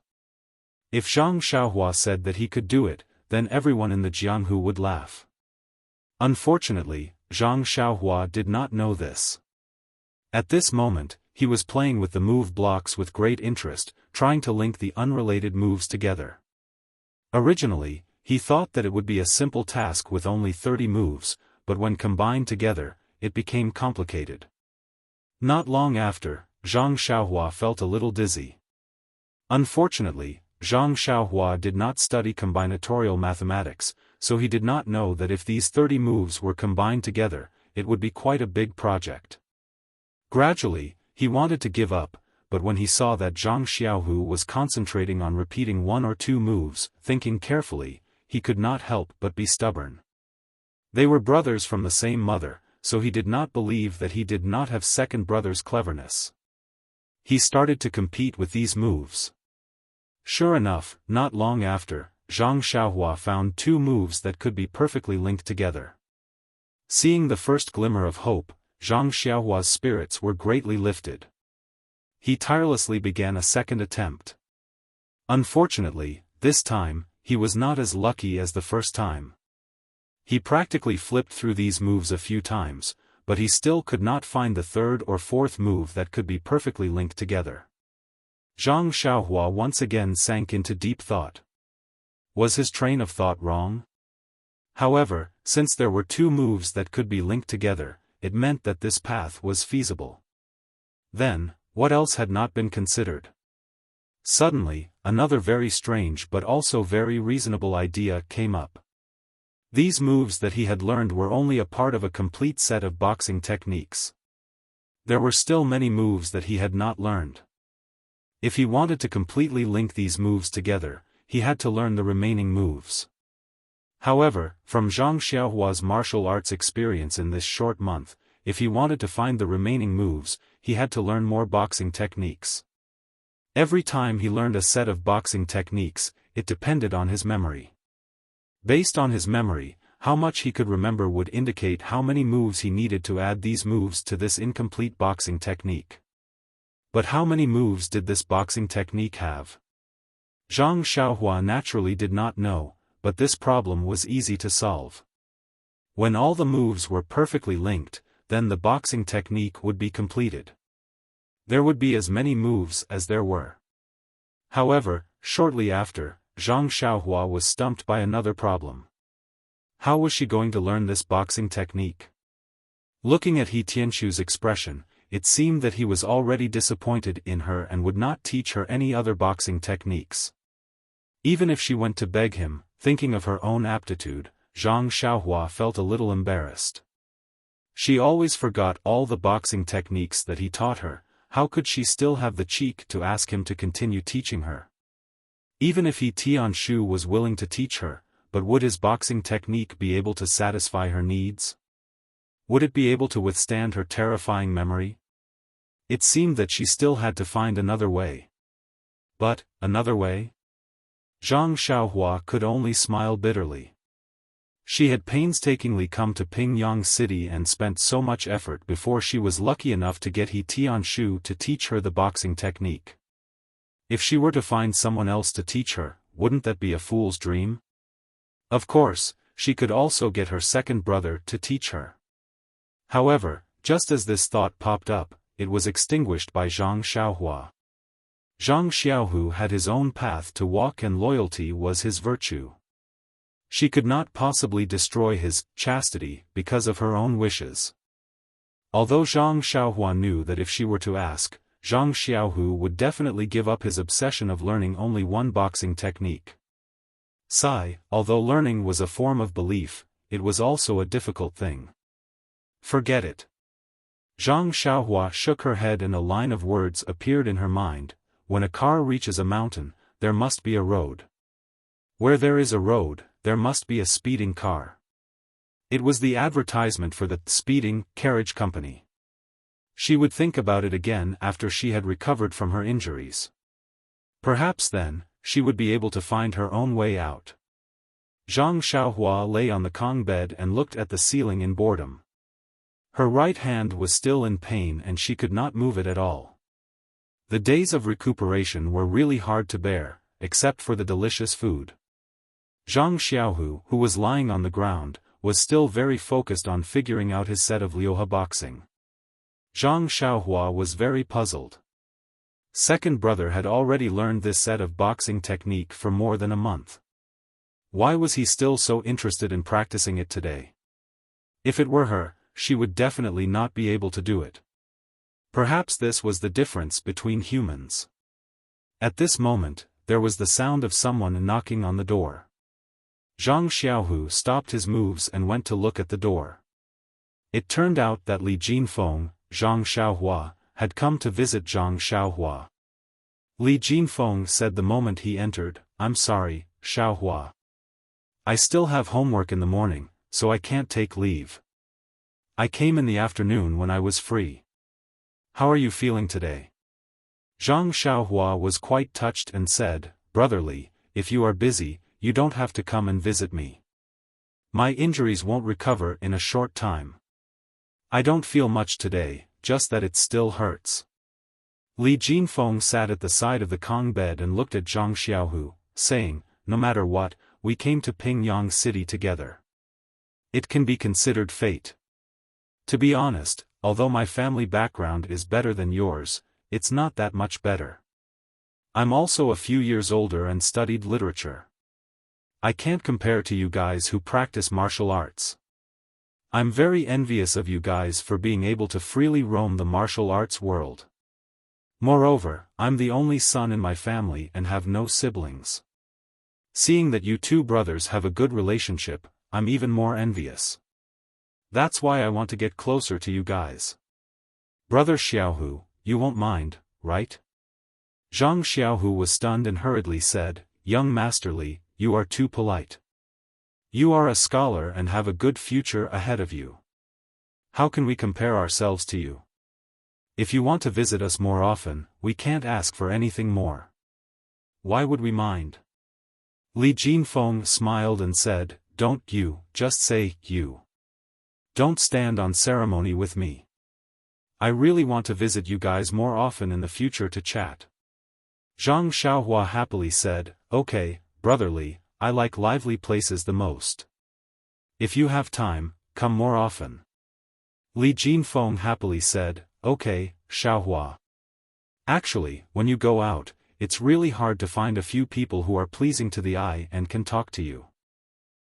Speaker 1: If Zhang Xiaohua said that he could do it, then everyone in the Jianghu would laugh. Unfortunately, Zhang Xiaohua did not know this. At this moment, he was playing with the move blocks with great interest, trying to link the unrelated moves together. Originally, he thought that it would be a simple task with only 30 moves, but when combined together, it became complicated. Not long after, Zhang Xiaohua felt a little dizzy. Unfortunately, Zhang Xiaohua did not study combinatorial mathematics, so he did not know that if these 30 moves were combined together, it would be quite a big project. Gradually, he wanted to give up, but when he saw that Zhang Xiaohu was concentrating on repeating one or two moves, thinking carefully, he could not help but be stubborn. They were brothers from the same mother, so he did not believe that he did not have second brother's cleverness. He started to compete with these moves. Sure enough, not long after, Zhang Xiaohua found two moves that could be perfectly linked together. Seeing the first glimmer of hope, Zhang Xiaohua's spirits were greatly lifted. He tirelessly began a second attempt. Unfortunately, this time, he was not as lucky as the first time. He practically flipped through these moves a few times, but he still could not find the third or fourth move that could be perfectly linked together. Zhang Xiaohua once again sank into deep thought. Was his train of thought wrong? However, since there were two moves that could be linked together, it meant that this path was feasible. Then, what else had not been considered? Suddenly, another very strange but also very reasonable idea came up. These moves that he had learned were only a part of a complete set of boxing techniques. There were still many moves that he had not learned. If he wanted to completely link these moves together, he had to learn the remaining moves. However, from Zhang Xiaohua's martial arts experience in this short month, if he wanted to find the remaining moves, he had to learn more boxing techniques. Every time he learned a set of boxing techniques, it depended on his memory. Based on his memory, how much he could remember would indicate how many moves he needed to add these moves to this incomplete boxing technique. But how many moves did this boxing technique have? Zhang Xiaohua naturally did not know, but this problem was easy to solve. When all the moves were perfectly linked, then the boxing technique would be completed. There would be as many moves as there were. However, shortly after, Zhang Xiaohua was stumped by another problem. How was she going to learn this boxing technique? Looking at He Tianxu's expression, it seemed that he was already disappointed in her and would not teach her any other boxing techniques. Even if she went to beg him, thinking of her own aptitude, Zhang Xiaohua felt a little embarrassed. She always forgot all the boxing techniques that he taught her. How could she still have the cheek to ask him to continue teaching her? Even if He Tianxu was willing to teach her, but would his boxing technique be able to satisfy her needs? Would it be able to withstand her terrifying memory? It seemed that she still had to find another way. But, another way? Zhang Xiaohua could only smile bitterly. She had painstakingly come to Pingyang City and spent so much effort before she was lucky enough to get He Tianxu to teach her the boxing technique. If she were to find someone else to teach her, wouldn't that be a fool's dream? Of course, she could also get her second brother to teach her. However, just as this thought popped up, it was extinguished by Zhang Xiaohua. Zhang Xiaohu had his own path to walk and loyalty was his virtue. She could not possibly destroy his chastity because of her own wishes. Although Zhang Xiaohua knew that if she were to ask, Zhang Xiaohu would definitely give up his obsession of learning only one boxing technique. Although learning was a form of belief, it was also a difficult thing. Forget it. Zhang Xiaohua shook her head and a line of words appeared in her mind. When a car reaches a mountain, there must be a road. Where there is a road, there must be a speeding car. It was the advertisement for the speeding carriage company. She would think about it again after she had recovered from her injuries. Perhaps then, she would be able to find her own way out. Zhang Xiaohua lay on the Kong bed and looked at the ceiling in boredom. Her right hand was still in pain and she could not move it at all. The days of recuperation were really hard to bear, except for the delicious food. Zhang Xiaohu, who was lying on the ground, was still very focused on figuring out his set of Liuhe boxing. Zhang Xiaohua was very puzzled. Second brother had already learned this set of boxing technique for more than a month. Why was he still so interested in practicing it today? If it were her, she would definitely not be able to do it. Perhaps this was the difference between humans. At this moment, there was the sound of someone knocking on the door. Zhang Xiaohu stopped his moves and went to look at the door. It turned out that Li Jinfeng, Zhang Xiaohua, had come to visit Zhang Xiaohua. Li Jinfeng said the moment he entered, "I'm sorry, Xiaohua. I still have homework in the morning, so I can't take leave. I came in the afternoon when I was free. How are you feeling today?" Zhang Xiaohua was quite touched and said, "Brother Li, if you are busy, you don't have to come and visit me. My injuries won't recover in a short time. I don't feel much today, just that it still hurts." Li Jinfeng sat at the side of the Kong bed and looked at Zhang Xiaohu, saying, "No matter what, we came to Pingyang City together. It can be considered fate. To be honest, although my family background is better than yours, it's not that much better. I'm also a few years older and studied literature. I can't compare to you guys who practice martial arts. I'm very envious of you guys for being able to freely roam the martial arts world. Moreover, I'm the only son in my family and have no siblings. Seeing that you two brothers have a good relationship, I'm even more envious. That's why I want to get closer to you guys. Brother Xiaohu, you won't mind, right?" Zhang Xiaohu was stunned and hurriedly said, "Young Master Li, you are too polite. You are a scholar and have a good future ahead of you. How can we compare ourselves to you? If you want to visit us more often, we can't ask for anything more. Why would we mind?" Li Jinfeng smiled and said, "Don't you, just say, you. Don't stand on ceremony with me. I really want to visit you guys more often in the future to chat." Zhang Xiaohua happily said, "Okay, Brother Li, I like lively places the most. If you have time, come more often." Li Jinfeng happily said, "Okay, Xiaohua. Actually, when you go out, it's really hard to find a few people who are pleasing to the eye and can talk to you."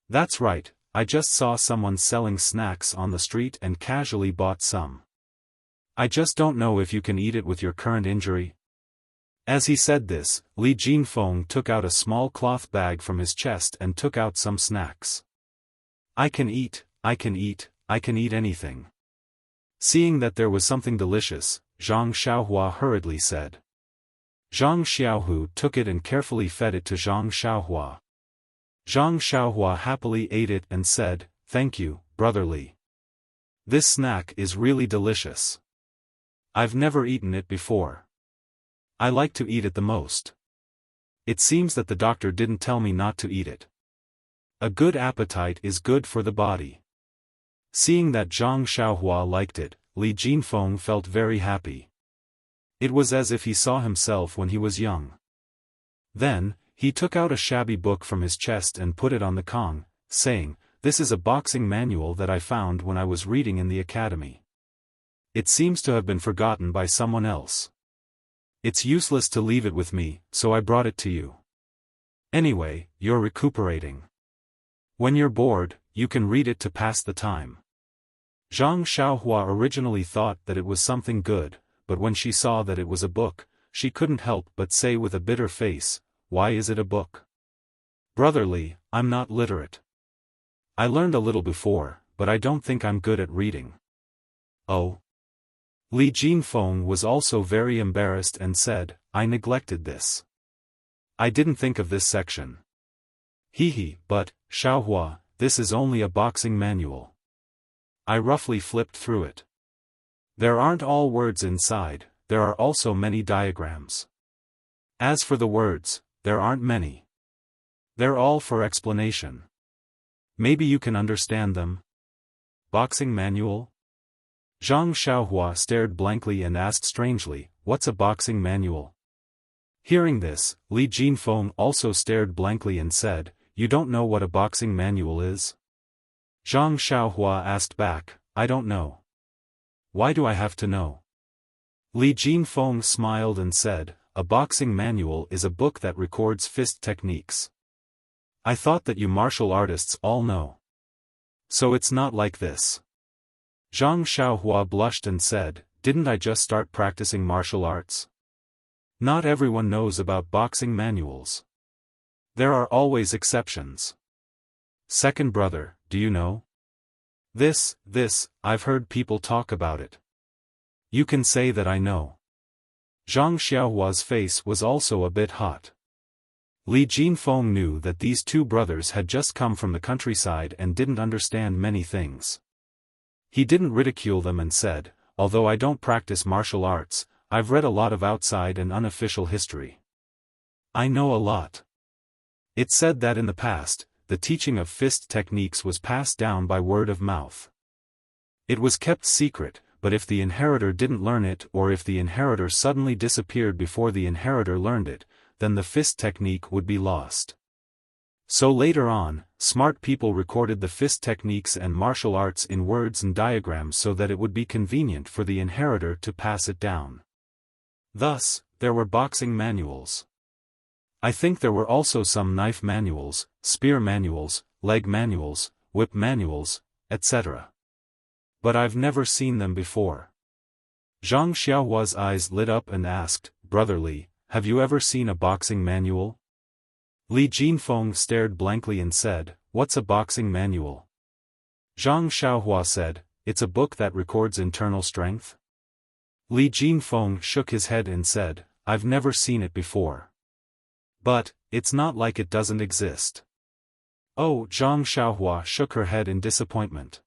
Speaker 1: "That's right, I just saw someone selling snacks on the street and casually bought some. I just don't know if you can eat it with your current injury." As he said this, Li Jinfeng took out a small cloth bag from his chest and took out some snacks. I can eat anything." Seeing that there was something delicious, Zhang Xiaohua hurriedly said. Zhang Xiaohu took it and carefully fed it to Zhang Xiaohua. Zhang Xiaohua happily ate it and said, "Thank you, Brother Li. This snack is really delicious. I've never eaten it before. I like to eat it the most. It seems that the doctor didn't tell me not to eat it. A good appetite is good for the body." Seeing that Zhang Xiaohua liked it, Li Jinfeng felt very happy. It was as if he saw himself when he was young. Then, he took out a shabby book from his chest and put it on the Kong, saying, "This is a boxing manual that I found when I was reading in the academy. It seems to have been forgotten by someone else. It's useless to leave it with me, so I brought it to you. Anyway, you're recuperating. When you're bored, you can read it to pass the time." Zhang Xiaohua originally thought that it was something good, but when she saw that it was a book, she couldn't help but say with a bitter face, "Why is it a book? Brother Li, I'm not literate. I learned a little before, but I don't think I'm good at reading." "Oh." Li Jinfeng was also very embarrassed and said, "I neglected this. I didn't think of this section. But, Xiaohua, this is only a boxing manual. I roughly flipped through it. There aren't all words inside, there are also many diagrams. As for the words, there aren't many. They're all for explanation. Maybe you can understand them." "Boxing manual?" Zhang Xiaohua stared blankly and asked strangely, "What's a boxing manual?" Hearing this, Li Jinfeng also stared blankly and said, "You don't know what a boxing manual is?" Zhang Xiaohua asked back, "I don't know. Why do I have to know?" Li Jinfeng smiled and said, "A boxing manual is a book that records fist techniques. I thought that you martial artists all know. So it's not like this." Zhang Xiaohua blushed and said, "Didn't I just start practicing martial arts? Not everyone knows about boxing manuals. There are always exceptions. Second brother, do you know? This, I've heard people talk about it. You can say that I know. Zhang Xiaohua's face was also a bit hot. Li Jinfeng knew that these two brothers had just come from the countryside and didn't understand many things. He didn't ridicule them and said, although I don't practice martial arts, I've read a lot of outside and unofficial history. I know a lot. It said that in the past, the teaching of fist techniques was passed down by word of mouth. It was kept secret, but if the inheritor didn't learn it or if the inheritor suddenly disappeared before the inheritor learned it, then the fist technique would be lost. So later on, smart people recorded the fist techniques and martial arts in words and diagrams so that it would be convenient for the inheritor to pass it down. Thus, there were boxing manuals. I think there were also some knife manuals, spear manuals, leg manuals, whip manuals, etc. But I've never seen them before. Zhang Xiaohua's eyes lit up and asked, Brother Li, have you ever seen a boxing manual? Li Jinfeng stared blankly and said, What's a boxing manual? Zhang Xiaohua said, It's a book that records internal strength. Li Jinfeng shook his head and said, I've never seen it before. But, it's not like it doesn't exist. Oh, Zhang Xiaohua shook her head in disappointment.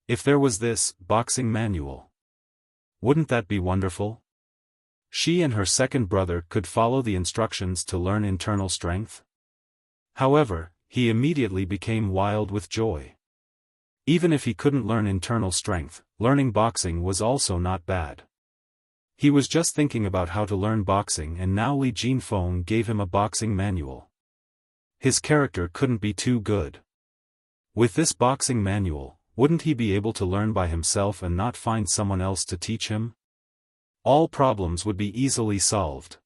Speaker 1: If there was this boxing manual, wouldn't that be wonderful? She and her second brother could follow the instructions to learn internal strength. However, he immediately became wild with joy. Even if he couldn't learn internal strength, learning boxing was also not bad. He was just thinking about how to learn boxing and now Li Jinfeng gave him a boxing manual. His character couldn't be too good. With this boxing manual, wouldn't he be able to learn by himself and not find someone else to teach him? All problems would be easily solved.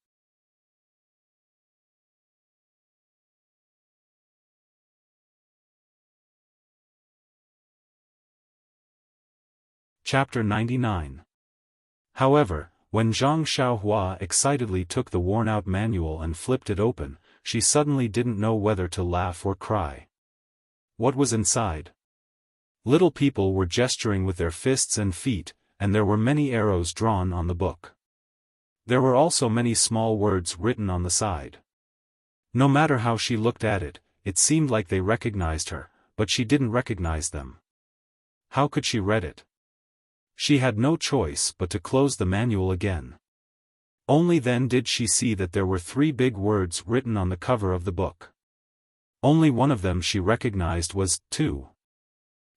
Speaker 1: Chapter 99. However, when Zhang Xiaohua excitedly took the worn-out manual and flipped it open, she suddenly didn't know whether to laugh or cry. What was inside? Little people were gesturing with their fists and feet, and there were many arrows drawn on the book. There were also many small words written on the side. No matter how she looked at it, it seemed like they recognized her, but she didn't recognize them. How could she read it? She had no choice but to close the manual again. Only then did she see that there were 3 big words written on the cover of the book. Only one of them she recognized was, 2.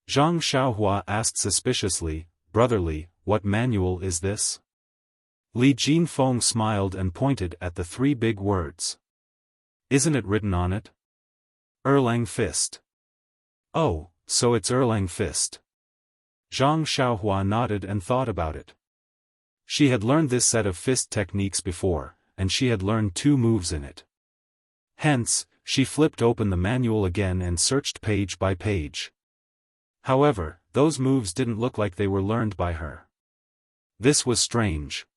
Speaker 1: Zhang Xiaohua asked suspiciously, Brother Li, what manual is this? Li Jinfeng smiled and pointed at the 3 big words. Isn't it written on it? Erlang Fist. Oh, so it's Erlang Fist. Zhang Xiaohua nodded and thought about it. She had learned this set of fist techniques before, and she had learned 2 moves in it. Hence, she flipped open the manual again and searched page by page. However, those moves didn't look like they were learned by her. This was strange.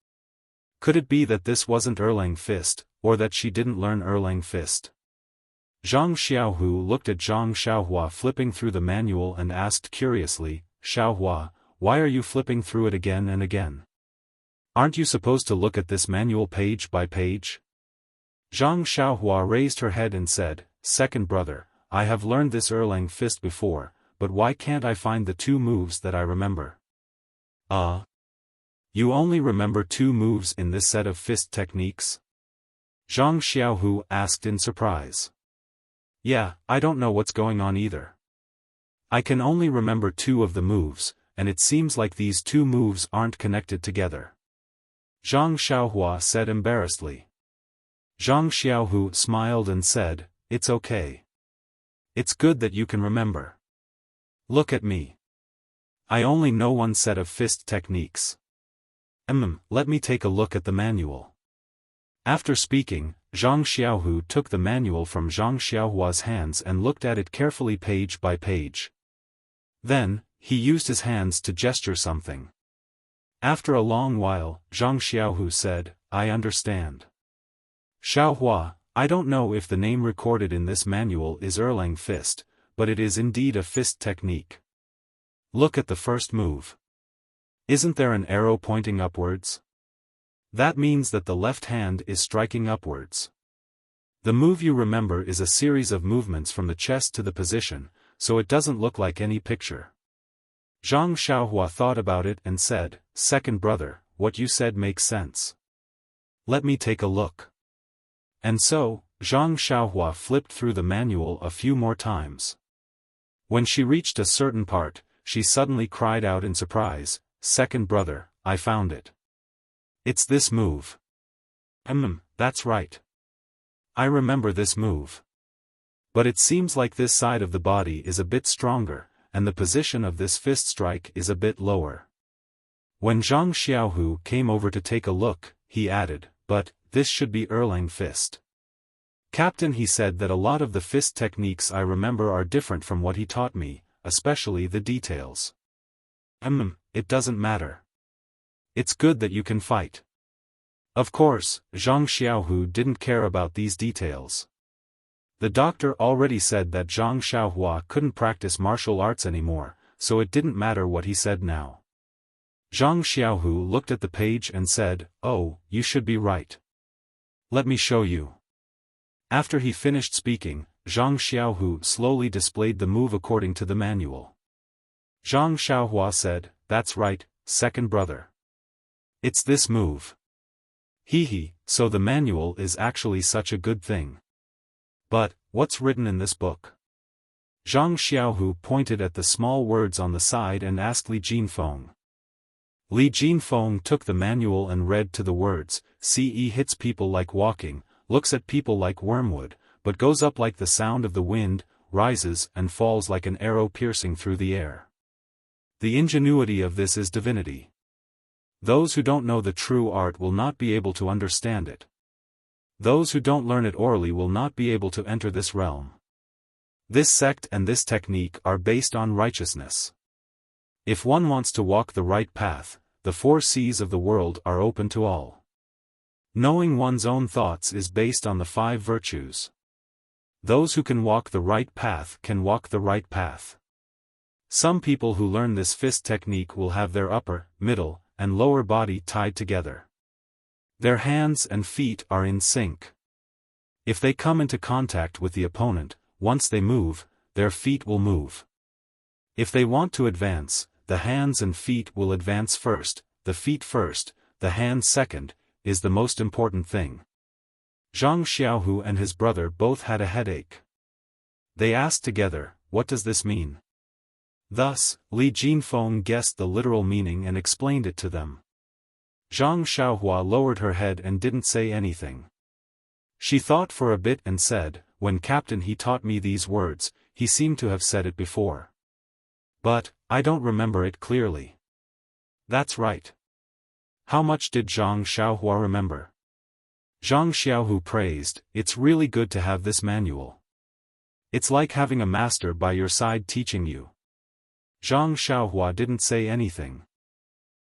Speaker 1: Could it be that this wasn't Erlang Fist, or that she didn't learn Erlang Fist? Zhang Xiaohu looked at Zhang Xiaohua flipping through the manual and asked curiously, Xiaohua, why are you flipping through it again and again? Aren't you supposed to look at this manual page by page? Zhang Xiaohua raised her head and said, Second brother, I have learned this Erlang Fist before, but why can't I find the 2 moves that I remember? You only remember 2 moves in this set of fist techniques? Zhang Xiaohu asked in surprise. Yeah, I don't know what's going on either. I can only remember 2 of the moves, and it seems like these 2 moves aren't connected together. Zhang Xiaohua said embarrassedly. Zhang Xiaohu smiled and said, It's okay. It's good that you can remember. Look at me. I only know 1 set of fist techniques. Let me take a look at the manual. After speaking, Zhang Xiaohu took the manual from Zhang Xiaohua's hands and looked at it carefully page by page. Then, he used his hands to gesture something. After a long while, Zhang Xiaohu said, I understand. Xiaohua, I don't know if the name recorded in this manual is Erlang Fist, but it is indeed a fist technique. Look at the first move. Isn't there an arrow pointing upwards? That means that the left hand is striking upwards. The move you remember is a series of movements from the chest to the position, so it doesn't look like any picture. Zhang Xiaohua thought about it and said, "Second brother, what you said makes sense. Let me take a look." And so, Zhang Xiaohua flipped through the manual a few more times. When she reached a certain part, she suddenly cried out in surprise, "Second brother, I found it. It's this move." That's right. I remember this move. But it seems like this side of the body is a bit stronger, and the position of this fist strike is a bit lower. When Zhang Xiaohu came over to take a look, he added, "But, this should be Erlang fist. Captain, he said that a lot of the fist techniques I remember are different from what he taught me, especially the details." It doesn't matter. It's good that you can fight. Of course, Zhang Xiaohu didn't care about these details. The doctor already said that Zhang Xiaohua couldn't practice martial arts anymore, so it didn't matter what he said now. Zhang Xiaohu looked at the page and said, "Oh, you should be right. Let me show you." After he finished speaking, Zhang Xiaohu slowly displayed the move according to the manual. Zhang Xiaohua said, "That's right, second brother. It's this move." So the manual is actually such a good thing. But, what's written in this book? Zhang Xiaohu pointed at the small words on the side and asked Li Jinfeng. Li Jinfeng took the manual and read to the words, "Ce hits people like walking, looks at people like wormwood, but goes up like the sound of the wind, rises and falls like an arrow piercing through the air." The ingenuity of this is divinity. Those who don't know the true art will not be able to understand it. Those who don't learn it orally will not be able to enter this realm. This sect and this technique are based on righteousness. If one wants to walk the right path, the 4 C's of the world are open to all. Knowing one's own thoughts is based on the 5 virtues. Those who can walk the right path can walk the right path. Some people who learn this fist technique will have their upper, middle, and lower body tied together. Their hands and feet are in sync. If they come into contact with the opponent, once they move, their feet will move. If they want to advance, the hands and feet will advance first, the feet first, the hands second, is the most important thing. Zhang Xiaohu and his brother both had a headache. They asked together, "What does this mean?" Thus, Li Jinfeng guessed the literal meaning and explained it to them. Zhang Xiaohua lowered her head and didn't say anything. She thought for a bit and said, "When Captain he taught me these words, he seemed to have said it before. But, I don't remember it clearly." That's right. How much did Zhang Xiaohua remember? Zhang Xiaohu praised, "It's really good to have this manual. It's like having a master by your side teaching you." Zhang Xiaohua didn't say anything.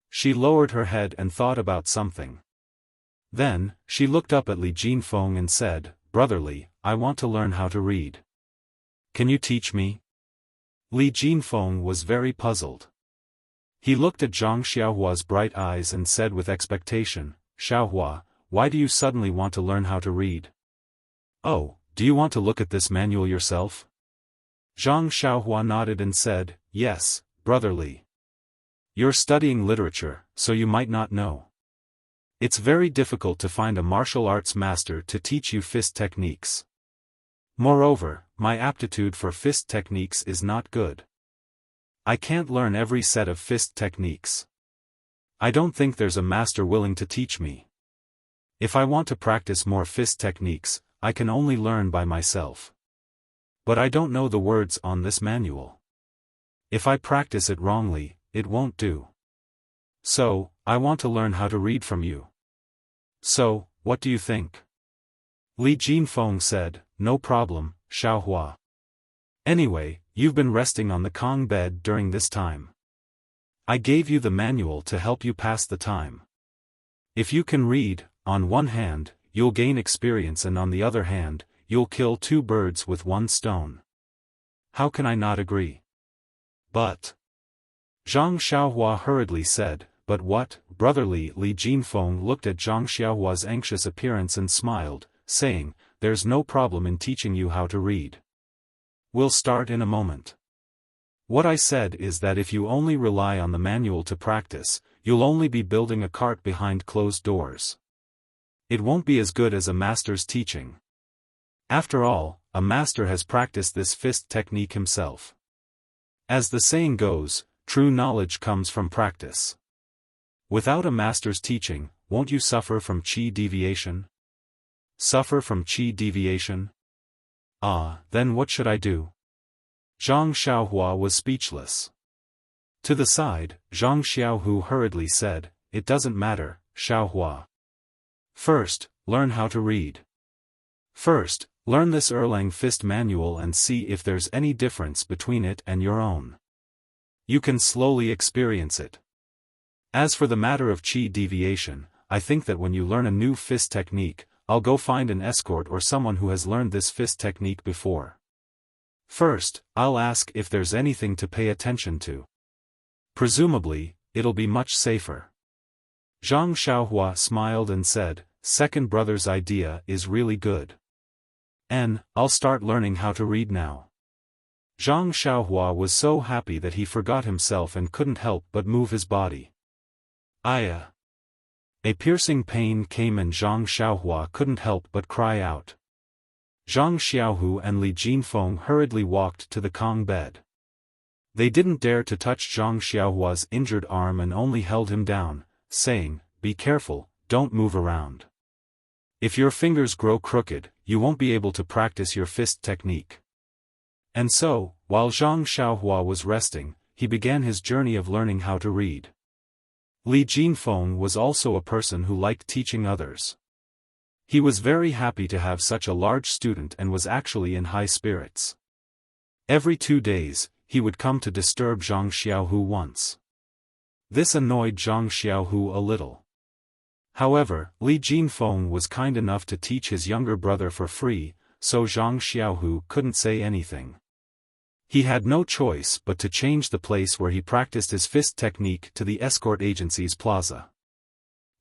Speaker 1: She lowered her head and thought about something. Then, she looked up at Li Jinfeng and said, "Brotherly, I want to learn how to read. Can you teach me?" Li Jinfeng was very puzzled. He looked at Zhang Xiaohua's bright eyes and said with expectation, "Xiaohua, why do you suddenly want to learn how to read? Oh, do you want to look at this manual yourself?" Zhang Xiaohua nodded and said, "Yes, brotherly. You're studying literature, so you might not know. It's very difficult to find a martial arts master to teach you fist techniques. Moreover, my aptitude for fist techniques is not good. I can't learn every set of fist techniques. I don't think there's a master willing to teach me. If I want to practice more fist techniques, I can only learn by myself. But I don't know the words on this manual. If I practice it wrongly, it won't do. So, I want to learn how to read from you. So, what do you think?" Li Jinfeng said, "No problem, Xiaohua. Anyway, you've been resting on the Kong bed during this time. I gave you the manual to help you pass the time. If you can read, on one hand, you'll gain experience and on the other hand, you'll kill 2 birds with 1 stone. How can I not agree?" "But," Zhang Xiaohua hurriedly said, but what, brotherly? Li Jinfeng looked at Zhang Xiaohua's anxious appearance and smiled, saying, there's no problem in teaching you how to read. We'll start in a moment. What I said is that if you only rely on the manual to practice, you'll only be building a cart behind closed doors. It won't be as good as a master's teaching. After all, a master has practiced this fist technique himself. As the saying goes, true knowledge comes from practice. Without a master's teaching, won't you suffer from qi deviation? Suffer from qi deviation? Then what should I do? Zhang Xiaohua was speechless. To the side, Zhang Xiaohu hurriedly said, it doesn't matter, Xiaohua. First, learn how to read. First, learn this Erlang fist manual and see if there's any difference between it and your own. You can slowly experience it. As for the matter of qi deviation, I think that when you learn a new fist technique, I'll go find an escort or someone who has learned this fist technique before. First, I'll ask if there's anything to pay attention to. Presumably, it'll be much safer. Zhang Xiaohua smiled and said, second brother's idea is really good. I'll start learning how to read now. Zhang Xiaohua was so happy that he forgot himself and couldn't help but move his body. Ayah! A piercing pain came and Zhang Xiaohua couldn't help but cry out. Zhang Xiaohu and Li Jinfeng hurriedly walked to the Kong bed. They didn't dare to touch Zhang Xiaohua's injured arm and only held him down, saying, be careful, don't move around. If your fingers grow crooked, you won't be able to practice your fist technique. And so, while Zhang Xiaohua was resting, he began his journey of learning how to read. Li Jinfeng was also a person who liked teaching others. He was very happy to have such a large student and was actually in high spirits. Every 2 days, he would come to disturb Zhang Xiaohu once. This annoyed Zhang Xiaohu a little. However, Li Jinfeng was kind enough to teach his younger brother for free, so Zhang Xiaohu couldn't say anything. He had no choice but to change the place where he practiced his fist technique to the escort agency's plaza.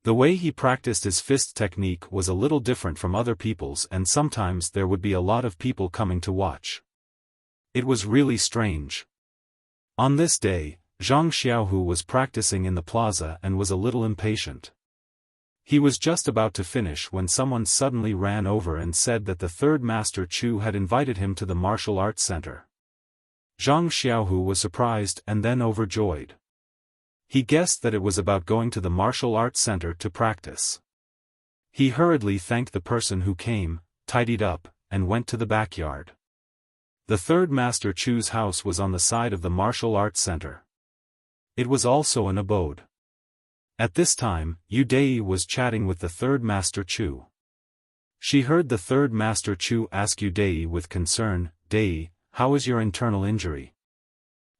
Speaker 1: The way he practiced his fist technique was a little different from other people's and sometimes there would be a lot of people coming to watch. It was really strange. On this day, Zhang Xiaohu was practicing in the plaza and was a little impatient. He was just about to finish when someone suddenly ran over and said that the third master Chu had invited him to the martial arts center. Zhang Xiaohu was surprised and then overjoyed. He guessed that it was about going to the martial arts center to practice. He hurriedly thanked the person who came, tidied up, and went to the backyard. The third master Chu's house was on the side of the martial arts center. It was also an abode. At this time, Yu Dei was chatting with the third master Chu. She heard the third master Chu ask Yu Dei with concern, Dei, how is your internal injury?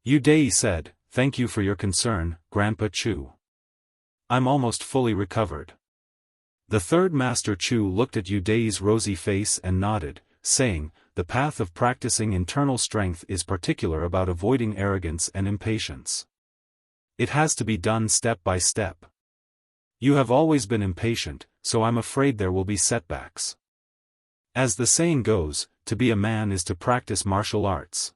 Speaker 1: Yu Dei said, thank you for your concern, Grandpa Chu. I'm almost fully recovered. The third master Chu looked at Yu Dei's rosy face and nodded, saying, the path of practicing internal strength is particular about avoiding arrogance and impatience. It has to be done step by step. You have always been impatient, so I'm afraid there will be setbacks. As the saying goes, to be a man is to practice martial arts.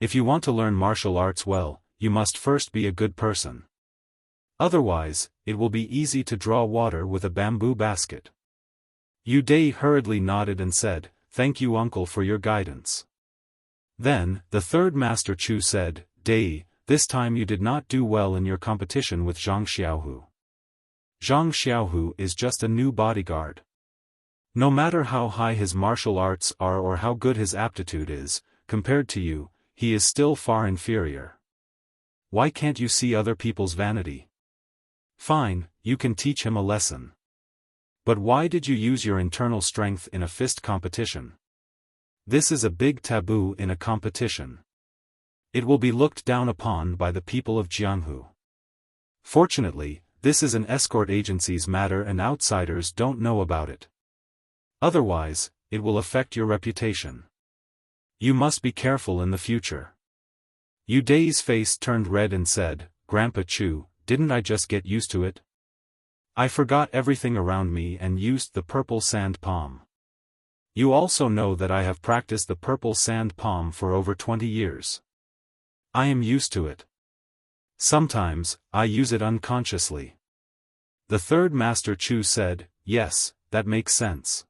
Speaker 1: If you want to learn martial arts well, you must first be a good person. Otherwise, it will be easy to draw water with a bamboo basket. Yu Dei hurriedly nodded and said, thank you uncle for your guidance. Then, the third master Chu said, Dei, this time you did not do well in your competition with Zhang Xiaohu. Zhang Xiaohu is just a new bodyguard. No matter how high his martial arts are or how good his aptitude is, compared to you, he is still far inferior. Why can't you see other people's vanity? Fine, you can teach him a lesson. But why did you use your internal strength in a fist competition? This is a big taboo in a competition. It will be looked down upon by the people of Jianghu. Fortunately, this is an escort agency's matter and outsiders don't know about it. Otherwise, it will affect your reputation. You must be careful in the future. Yu Dei's face turned red and said, Grandpa Chu, didn't I just get used to it? I forgot everything around me and used the purple sand palm. You also know that I have practiced the purple sand palm for over 20 years. I am used to it. Sometimes, I use it unconsciously. The third Master Chu said, yes, that makes sense.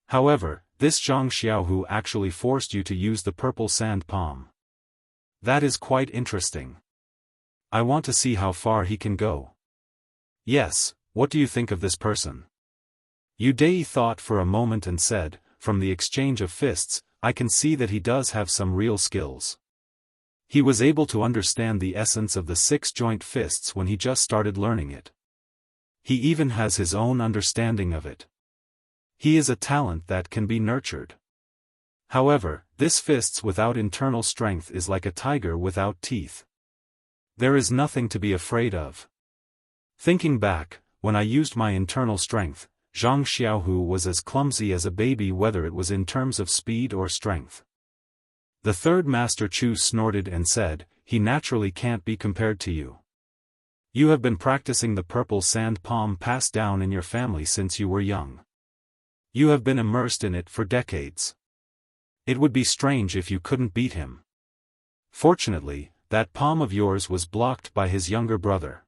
Speaker 1: However, this Zhang Xiaohu actually forced you to use the purple sand palm. That is quite interesting. I want to see how far he can go. Yes, what do you think of this person? Yu Dai thought for a moment and said, from the exchange of fists, I can see that he does have some real skills. He was able to understand the essence of the six-joint fists when he just started learning it. He even has his own understanding of it. He is a talent that can be nurtured. However, this fists without internal strength is like a tiger without teeth. There is nothing to be afraid of. Thinking back, when I used my internal strength, Zhang Xiaohu was as clumsy as a baby, whether it was in terms of speed or strength. The third Master Chu snorted and said, he naturally can't be compared to you. You have been practicing the purple sand palm passed down in your family since you were young. You have been immersed in it for decades. It would be strange if you couldn't beat him. Fortunately, that palm of yours was blocked by his younger brother.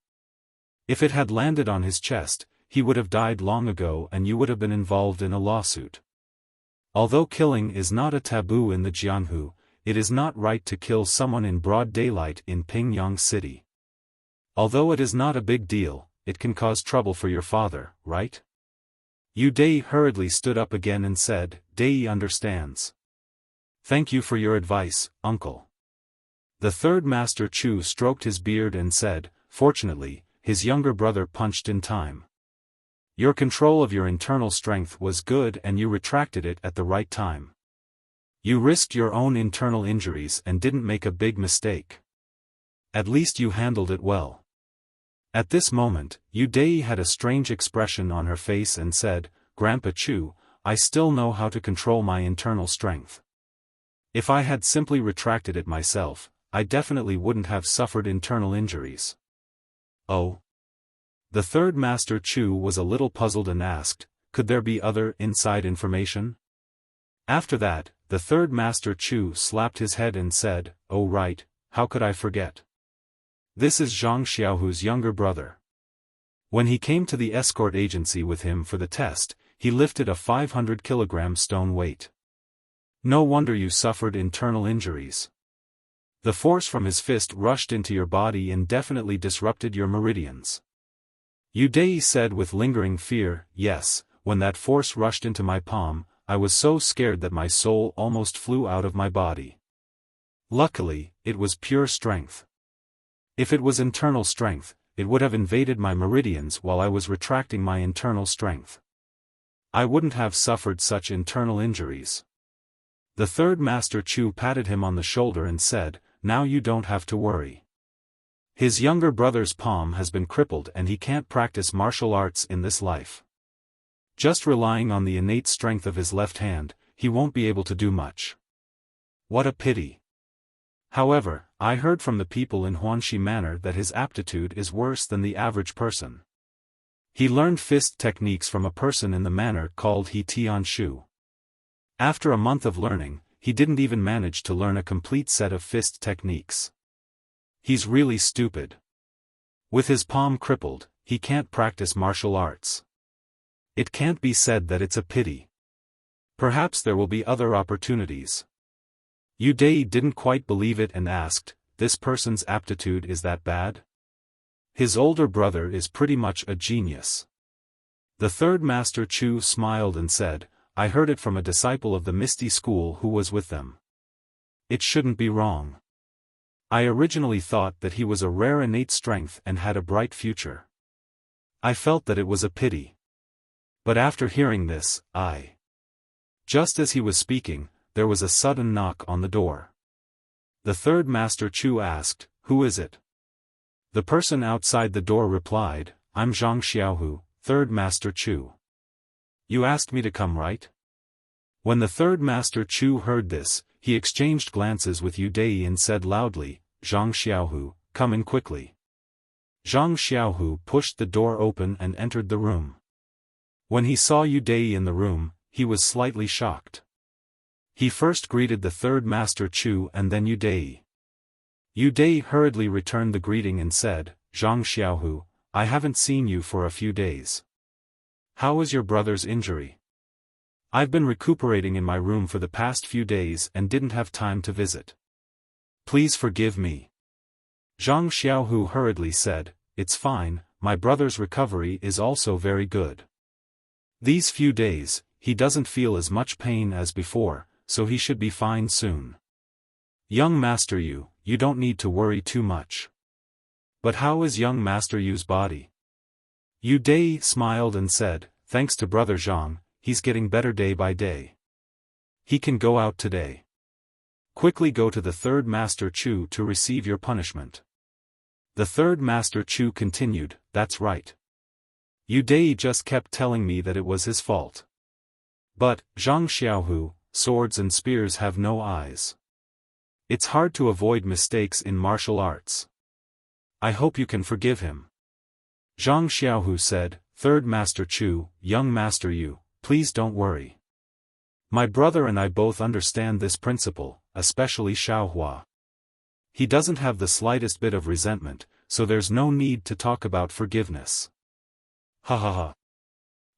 Speaker 1: If it had landed on his chest, he would have died long ago and you would have been involved in a lawsuit. Although killing is not a taboo in the Jianhu, it is not right to kill someone in broad daylight in Pingyang City. Although it is not a big deal, it can cause trouble for your father, right? Yu Dai hurriedly stood up again and said, Dai understands. Thank you for your advice, uncle. The third Master Chu stroked his beard and said, fortunately, his younger brother punched in time. Your control of your internal strength was good and you retracted it at the right time. You risked your own internal injuries and didn't make a big mistake. At least you handled it well. At this moment, Yu Dai had a strange expression on her face and said, Grandpa Chu, I still know how to control my internal strength. If I had simply retracted it myself, I definitely wouldn't have suffered internal injuries. Oh? The third Master Chu was a little puzzled and asked, could there be other inside information? After that, the third Master Chu slapped his head and said, oh right, how could I forget? This is Zhang Xiaohu's younger brother. When he came to the escort agency with him for the test, he lifted a 500-kilogram stone weight. No wonder you suffered internal injuries. The force from his fist rushed into your body and definitely disrupted your meridians. Yu Dai said with lingering fear, yes, when that force rushed into my palm, I was so scared that my soul almost flew out of my body. Luckily, it was pure strength. If it was internal strength, it would have invaded my meridians while I was retracting my internal strength. I wouldn't have suffered such internal injuries. The third Master Chu patted him on the shoulder and said, now you don't have to worry. His younger brother's palm has been crippled and he can't practice martial arts in this life. Just relying on the innate strength of his left hand, he won't be able to do much. What a pity. However, I heard from the people in Huanxi Manor that his aptitude is worse than the average person. He learned fist techniques from a person in the manor called He Tianshu. After a month of learning, he didn't even manage to learn a complete set of fist techniques. He's really stupid. With his palm crippled, he can't practice martial arts. It can't be said that it's a pity. Perhaps there will be other opportunities. Yu Dai didn't quite believe it and asked, this person's aptitude is that bad? His older brother is pretty much a genius. The third Master Chu smiled and said, I heard it from a disciple of the Misty School who was with them. It shouldn't be wrong. I originally thought that he was a rare innate strength and had a bright future. I felt that it was a pity. But after hearing this, Just as he was speaking, there was a sudden knock on the door. The third Master Chu asked, who is it? The person outside the door replied, I'm Zhang Xiaohu, third Master Chu. You asked me to come, right? When the third Master Chu heard this, he exchanged glances with Yu Dai and said loudly, Zhang Xiaohu, come in quickly. Zhang Xiaohu pushed the door open and entered the room. When he saw Yu Dai in the room, he was slightly shocked. He first greeted the third Master Chu and then Yu Dai. Yu Dai hurriedly returned the greeting and said, "Zhang Xiaohu, I haven't seen you for a few days. How is your brother's injury? I've been recuperating in my room for the past few days and didn't have time to visit. Please forgive me." Zhang Xiaohu hurriedly said, "It's fine, my brother's recovery is also very good. These few days, he doesn't feel as much pain as before, so he should be fine soon. Young Master Yu, you don't need to worry too much. But how is young Master Yu's body?" Yu Dai smiled and said, "Thanks to brother Zhang, he's getting better day by day. He can go out today. Quickly go to the third Master Chu to receive your punishment." The third Master Chu continued, "That's right. Yu Dai just kept telling me that it was his fault. But, Zhang Xiaohu, swords and spears have no eyes. It's hard to avoid mistakes in martial arts. I hope you can forgive him." Zhang Xiaohu said, "Third Master Chu, young Master Yu, please don't worry. My brother and I both understand this principle, especially Xiaohua. He doesn't have the slightest bit of resentment, so there's no need to talk about forgiveness." Ha ha ha.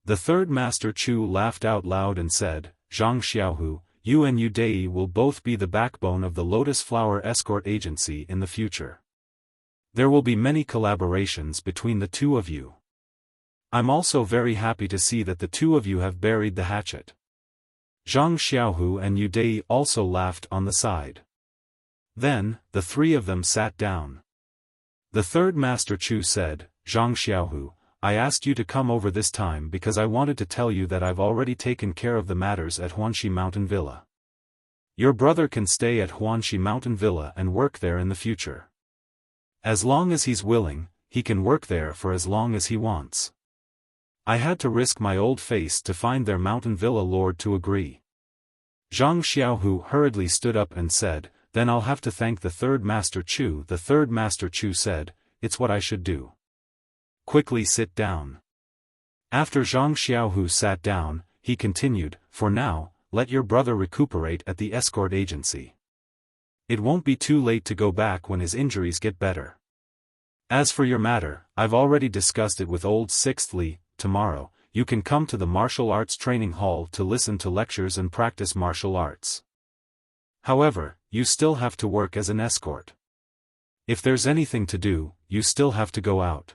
Speaker 1: The third Master Chu laughed out loud and said, "Zhang Xiaohu, you and Yu Dai will both be the backbone of the Lotus Flower Escort Agency in the future. There will be many collaborations between the two of you. I'm also very happy to see that the two of you have buried the hatchet." Zhang Xiaohu and Yu Dai also laughed on the side. Then, the three of them sat down. The third Master Chu said, "Zhang Xiaohu, I asked you to come over this time because I wanted to tell you that I've already taken care of the matters at Huanxi Mountain Villa. Your brother can stay at Huanxi Mountain Villa and work there in the future. As long as he's willing, he can work there for as long as he wants. I had to risk my old face to find their Mountain Villa lord to agree." Zhang Xiaohu hurriedly stood up and said, "Then I'll have to thank the third Master Chu." The third Master Chu said, "It's what I should do. Quickly sit down." After Zhang Xiaohu sat down, he continued, "For now, let your brother recuperate at the escort agency. It won't be too late to go back when his injuries get better. As for your matter, I've already discussed it with old Sixth Li. Tomorrow, you can come to the martial arts training hall to listen to lectures and practice martial arts. However, you still have to work as an escort. If there's anything to do, you still have to go out.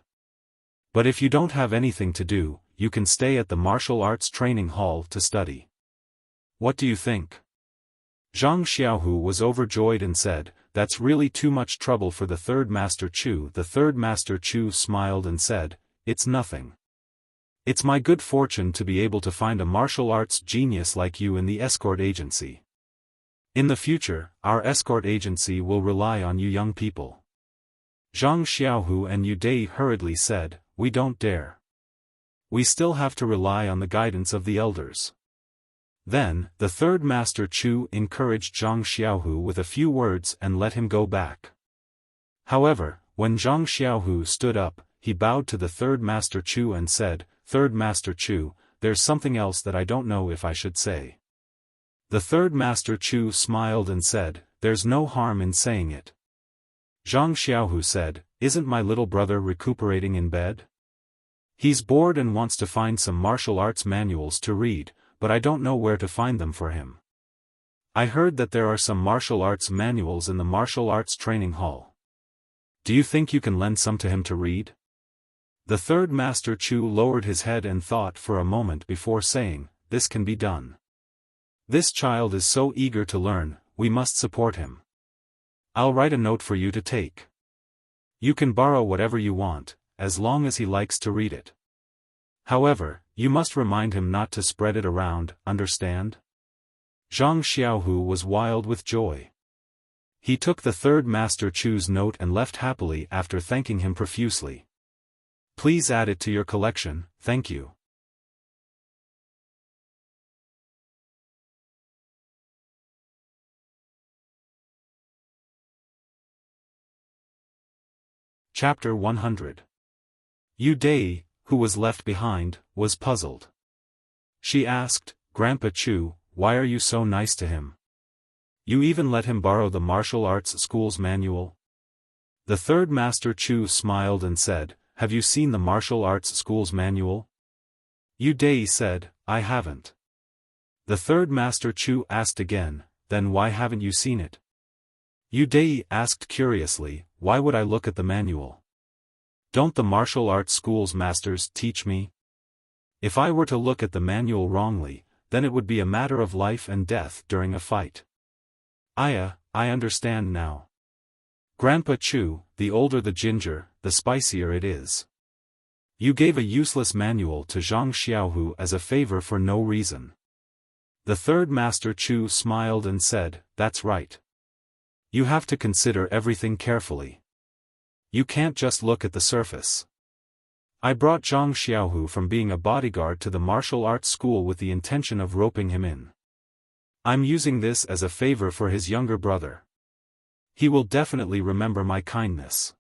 Speaker 1: But if you don't have anything to do, you can stay at the martial arts training hall to study. What do you think?" Zhang Xiaohu was overjoyed and said, "That's really too much trouble for the third Master Chu." The third Master Chu smiled and said, "It's nothing. It's my good fortune to be able to find a martial arts genius like you in the escort agency. In the future, our escort agency will rely on you young people." Zhang Xiaohu and Yu Dai hurriedly said, "We don't dare. We still have to rely on the guidance of the elders." Then, the third Master Chu encouraged Zhang Xiaohu with a few words and let him go back. However, when Zhang Xiaohu stood up, he bowed to the third Master Chu and said, "Third Master Chu, there's something else that I don't know if I should say." The third Master Chu smiled and said, "There's no harm in saying it." Zhang Xiaohu said, "Isn't my little brother recuperating in bed? He's bored and wants to find some martial arts manuals to read, but I don't know where to find them for him. I heard that there are some martial arts manuals in the martial arts training hall. Do you think you can lend some to him to read?" The third Master Chu lowered his head and thought for a moment before saying, "This can be done. This child is so eager to learn, we must support him. I'll write a note for you to take. You can borrow whatever you want, as long as he likes to read it. However, you must remind him not to spread it around, understand?" Zhang Xiaohu was wild with joy. He took the third Master Chu's note and left happily after thanking him profusely. "Please add it to your collection, thank you." Chapter 100 Yu Dai, who was left behind, was puzzled. She asked, "Grandpa Chu, why are you so nice to him? You even let him borrow the martial arts school's manual?" The third master Chu smiled and said, "Have you seen the martial arts school's manual?" Yu Dai said, "I haven't." The third master Chu asked again, "Then why haven't you seen it?" Yu Dai asked curiously, "Why would I look at the manual? Don't the martial arts school's masters teach me? If I were to look at the manual wrongly, then it would be a matter of life and death during a fight." I understand now. Grandpa Chu, the older the ginger, the spicier it is. You gave a useless manual to Zhang Xiaohu as a favor for no reason. The third master Chu smiled and said, "That's right. You have to consider everything carefully. You can't just look at the surface. I brought Zhang Xiaohu from being a bodyguard to the martial arts school with the intention of roping him in. I'm using this as a favor for his younger brother. He will definitely remember my kindness.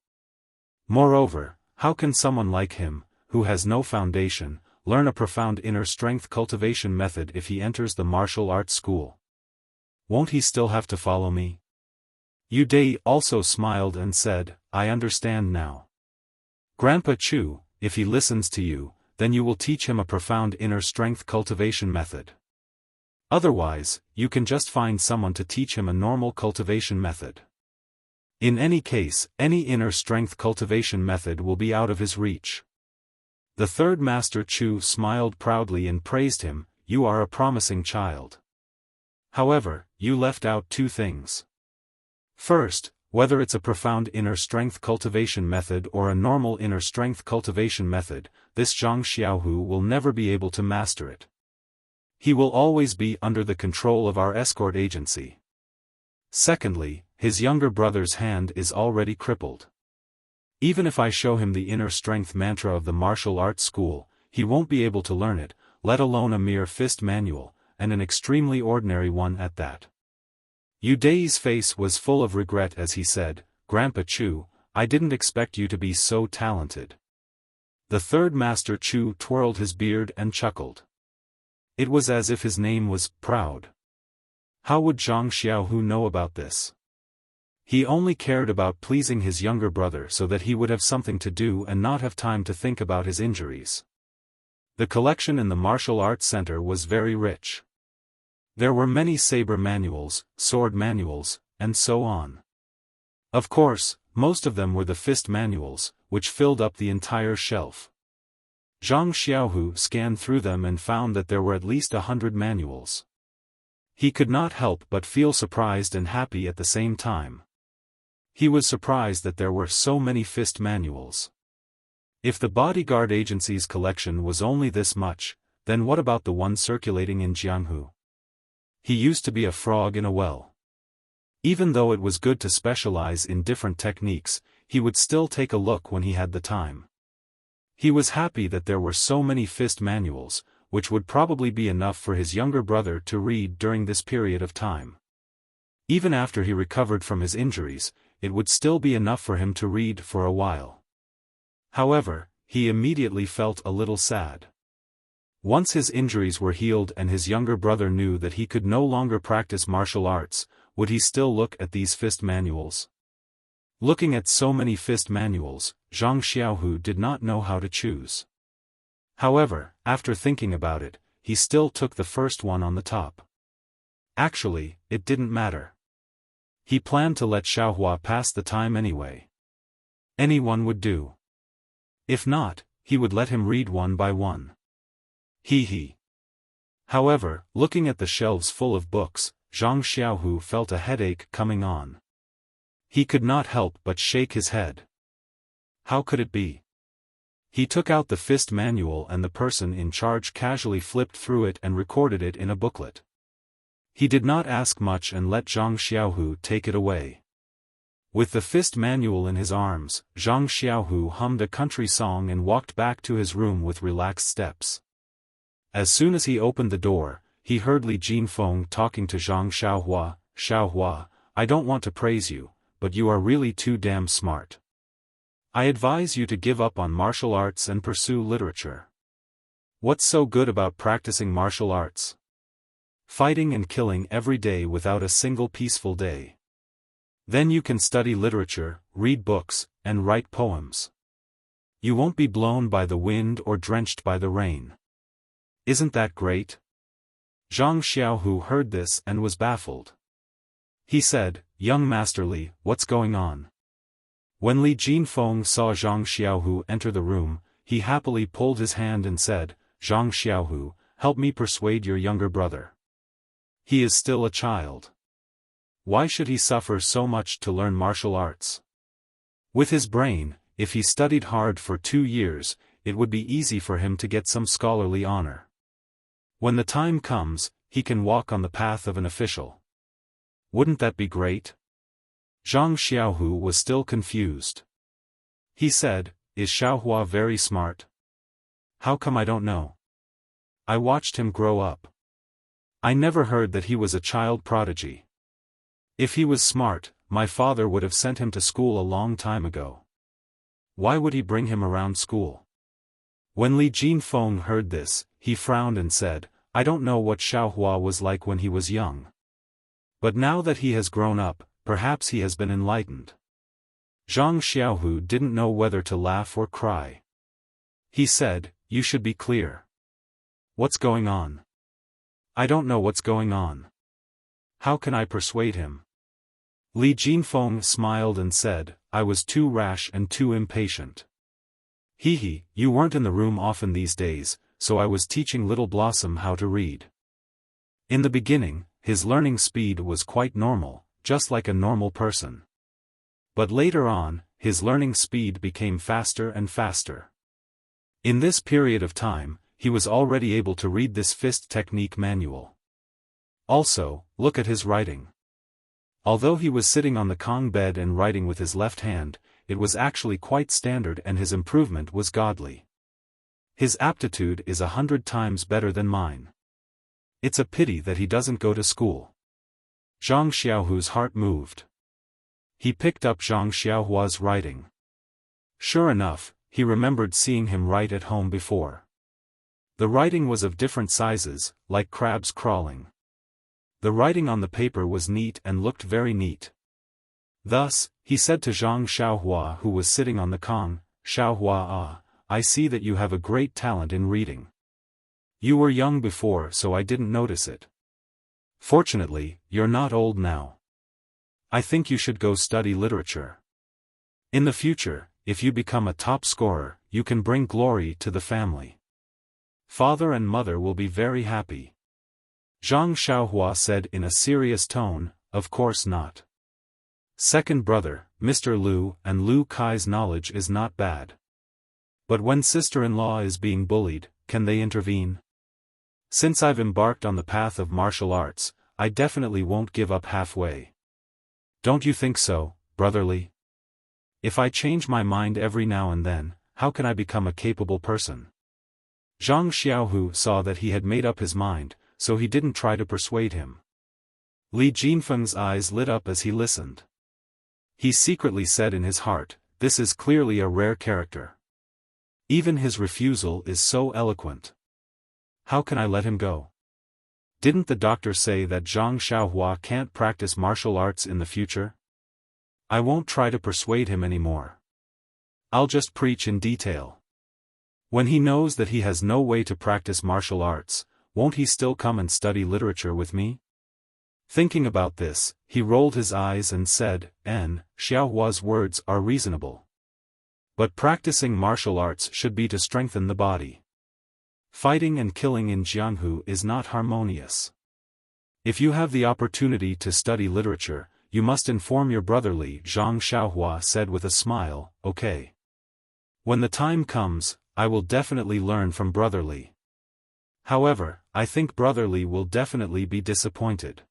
Speaker 1: Moreover, how can someone like him, who has no foundation, learn a profound inner strength cultivation method if he enters the martial arts school? Won't he still have to follow me?" Yu Dai also smiled and said, "I understand now. Grandpa Chu, if he listens to you, then you will teach him a profound inner strength cultivation method. Otherwise, you can just find someone to teach him a normal cultivation method. In any case, any inner strength cultivation method will be out of his reach." The third master Chu smiled proudly and praised him, "You are a promising child. However, you left out two things. First, whether it's a profound inner strength cultivation method or a normal inner strength cultivation method, this Zhang Xiaohu will never be able to master it. He will always be under the control of our escort agency. Secondly, his younger brother's hand is already crippled. Even if I show him the inner strength mantra of the martial arts school, he won't be able to learn it, let alone a mere fist manual, and an extremely ordinary one at that." Yu Dai's face was full of regret as he said, "Grandpa Chu, I didn't expect you to be so talented." The third master Chu twirled his beard and chuckled. It was as if his name was Proud. How would Zhang Xiaohu know about this? He only cared about pleasing his younger brother so that he would have something to do and not have time to think about his injuries. The collection in the martial arts center was very rich. There were many saber manuals, sword manuals, and so on. Of course, most of them were the fist manuals, which filled up the entire shelf. Zhang Xiaohu scanned through them and found that there were at least 100 manuals. He could not help but feel surprised and happy at the same time. He was surprised that there were so many fist manuals. If the bodyguard agency's collection was only this much, then what about the one circulating in Jianghu? He used to be a frog in a well. Even though it was good to specialize in different techniques, he would still take a look when he had the time. He was happy that there were so many fist manuals, which would probably be enough for his younger brother to read during this period of time. Even after he recovered from his injuries, it would still be enough for him to read for a while. However, he immediately felt a little sad. Once his injuries were healed and his younger brother knew that he could no longer practice martial arts, would he still look at these fist manuals? Looking at so many fist manuals, Zhang Xiaohu did not know how to choose. However, after thinking about it, he still took the first one on the top. Actually, it didn't matter. He planned to let Xiaohua pass the time anyway. Anyone would do. If not, he would let him read one by one. He. However, looking at the shelves full of books, Zhang Xiaohu felt a headache coming on. He could not help but shake his head. How could it be? He took out the fist manual and the person in charge casually flipped through it and recorded it in a booklet. He did not ask much and let Zhang Xiaohu take it away. With the fist manual in his arms, Zhang Xiaohu hummed a country song and walked back to his room with relaxed steps. As soon as he opened the door, he heard Li Jinfeng talking to Zhang Xiaohua. "Xiaohua, I don't want to praise you, but you are really too damn smart. I advise you to give up on martial arts and pursue literature. What's so good about practicing martial arts? Fighting and killing every day without a single peaceful day. Then you can study literature, read books, and write poems. You won't be blown by the wind or drenched by the rain. Isn't that great? Zhang Xiaohu heard this and was baffled. He said, "Young Master Li, what's going on?" When Li Jinfeng saw Zhang Xiaohu enter the room, he happily pulled his hand and said, "Zhang Xiaohu, help me persuade your younger brother. He is still a child. Why should he suffer so much to learn martial arts? With his brain, if he studied hard for 2 years, it would be easy for him to get some scholarly honor. When the time comes, he can walk on the path of an official. Wouldn't that be great?" Zhang Xiaohu was still confused. He said, "Is Xiaohua very smart? How come I don't know? I watched him grow up. I never heard that he was a child prodigy. If he was smart, my father would have sent him to school a long time ago. Why would he bring him around school?" When Li Jinfeng heard this, he frowned and said, "I don't know what Xiaohua was like when he was young. But now that he has grown up, perhaps he has been enlightened." Zhang Xiaohu didn't know whether to laugh or cry. He said, "You should be clear. What's going on?" "I don't know what's going on. How can I persuade him?" Li Jinfeng smiled and said, "I was too rash and too impatient. Hee, you weren't in the room often these days, so I was teaching Little Blossom how to read. In the beginning, his learning speed was quite normal, just like a normal person. But later on, his learning speed became faster and faster. In this period of time, he was already able to read this fist technique manual. Also, look at his writing. Although he was sitting on the Kong bed and writing with his left hand, it was actually quite standard and his improvement was godly. His aptitude is 100 times better than mine. It's a pity that he doesn't go to school." Zhang Xiaohu's heart moved. He picked up Zhang Xiaohua's writing. Sure enough, he remembered seeing him write at home before. The writing was of different sizes, like crabs crawling. The writing on the paper was neat and looked very neat. Thus, he said to Zhang Xiaohua who was sitting on the Kong, "Xiaohua, I see that you have a great talent in reading. You were young before so I didn't notice it. Fortunately, you're not old now. I think you should go study literature. In the future, if you become a top scorer, you can bring glory to the family. Father and mother will be very happy." Zhang Xiaohua said in a serious tone, "Of course not. Second brother, Mr. Liu and Liu Kai's knowledge is not bad. But when sister-in-law is being bullied, can they intervene? Since I've embarked on the path of martial arts, I definitely won't give up halfway. Don't you think so, brotherly? If I change my mind every now and then, how can I become a capable person?" Zhang Xiaohu saw that he had made up his mind, so he didn't try to persuade him. Li Jinfeng's eyes lit up as he listened. He secretly said in his heart, "This is clearly a rare character. Even his refusal is so eloquent. How can I let him go? Didn't the doctor say that Zhang Xiaohua can't practice martial arts in the future? I won't try to persuade him anymore. I'll just preach in detail. When he knows that he has no way to practice martial arts, won't he still come and study literature with me?" Thinking about this, he rolled his eyes and said, Xiaohua's words are reasonable. But practicing martial arts should be to strengthen the body. Fighting and killing in Jianghu is not harmonious. If you have the opportunity to study literature, you must inform your brother Li." Zhang Xiaohua said with a smile, "Okay. When the time comes, I will definitely learn from brother Li. However, I think brother Li will definitely be disappointed."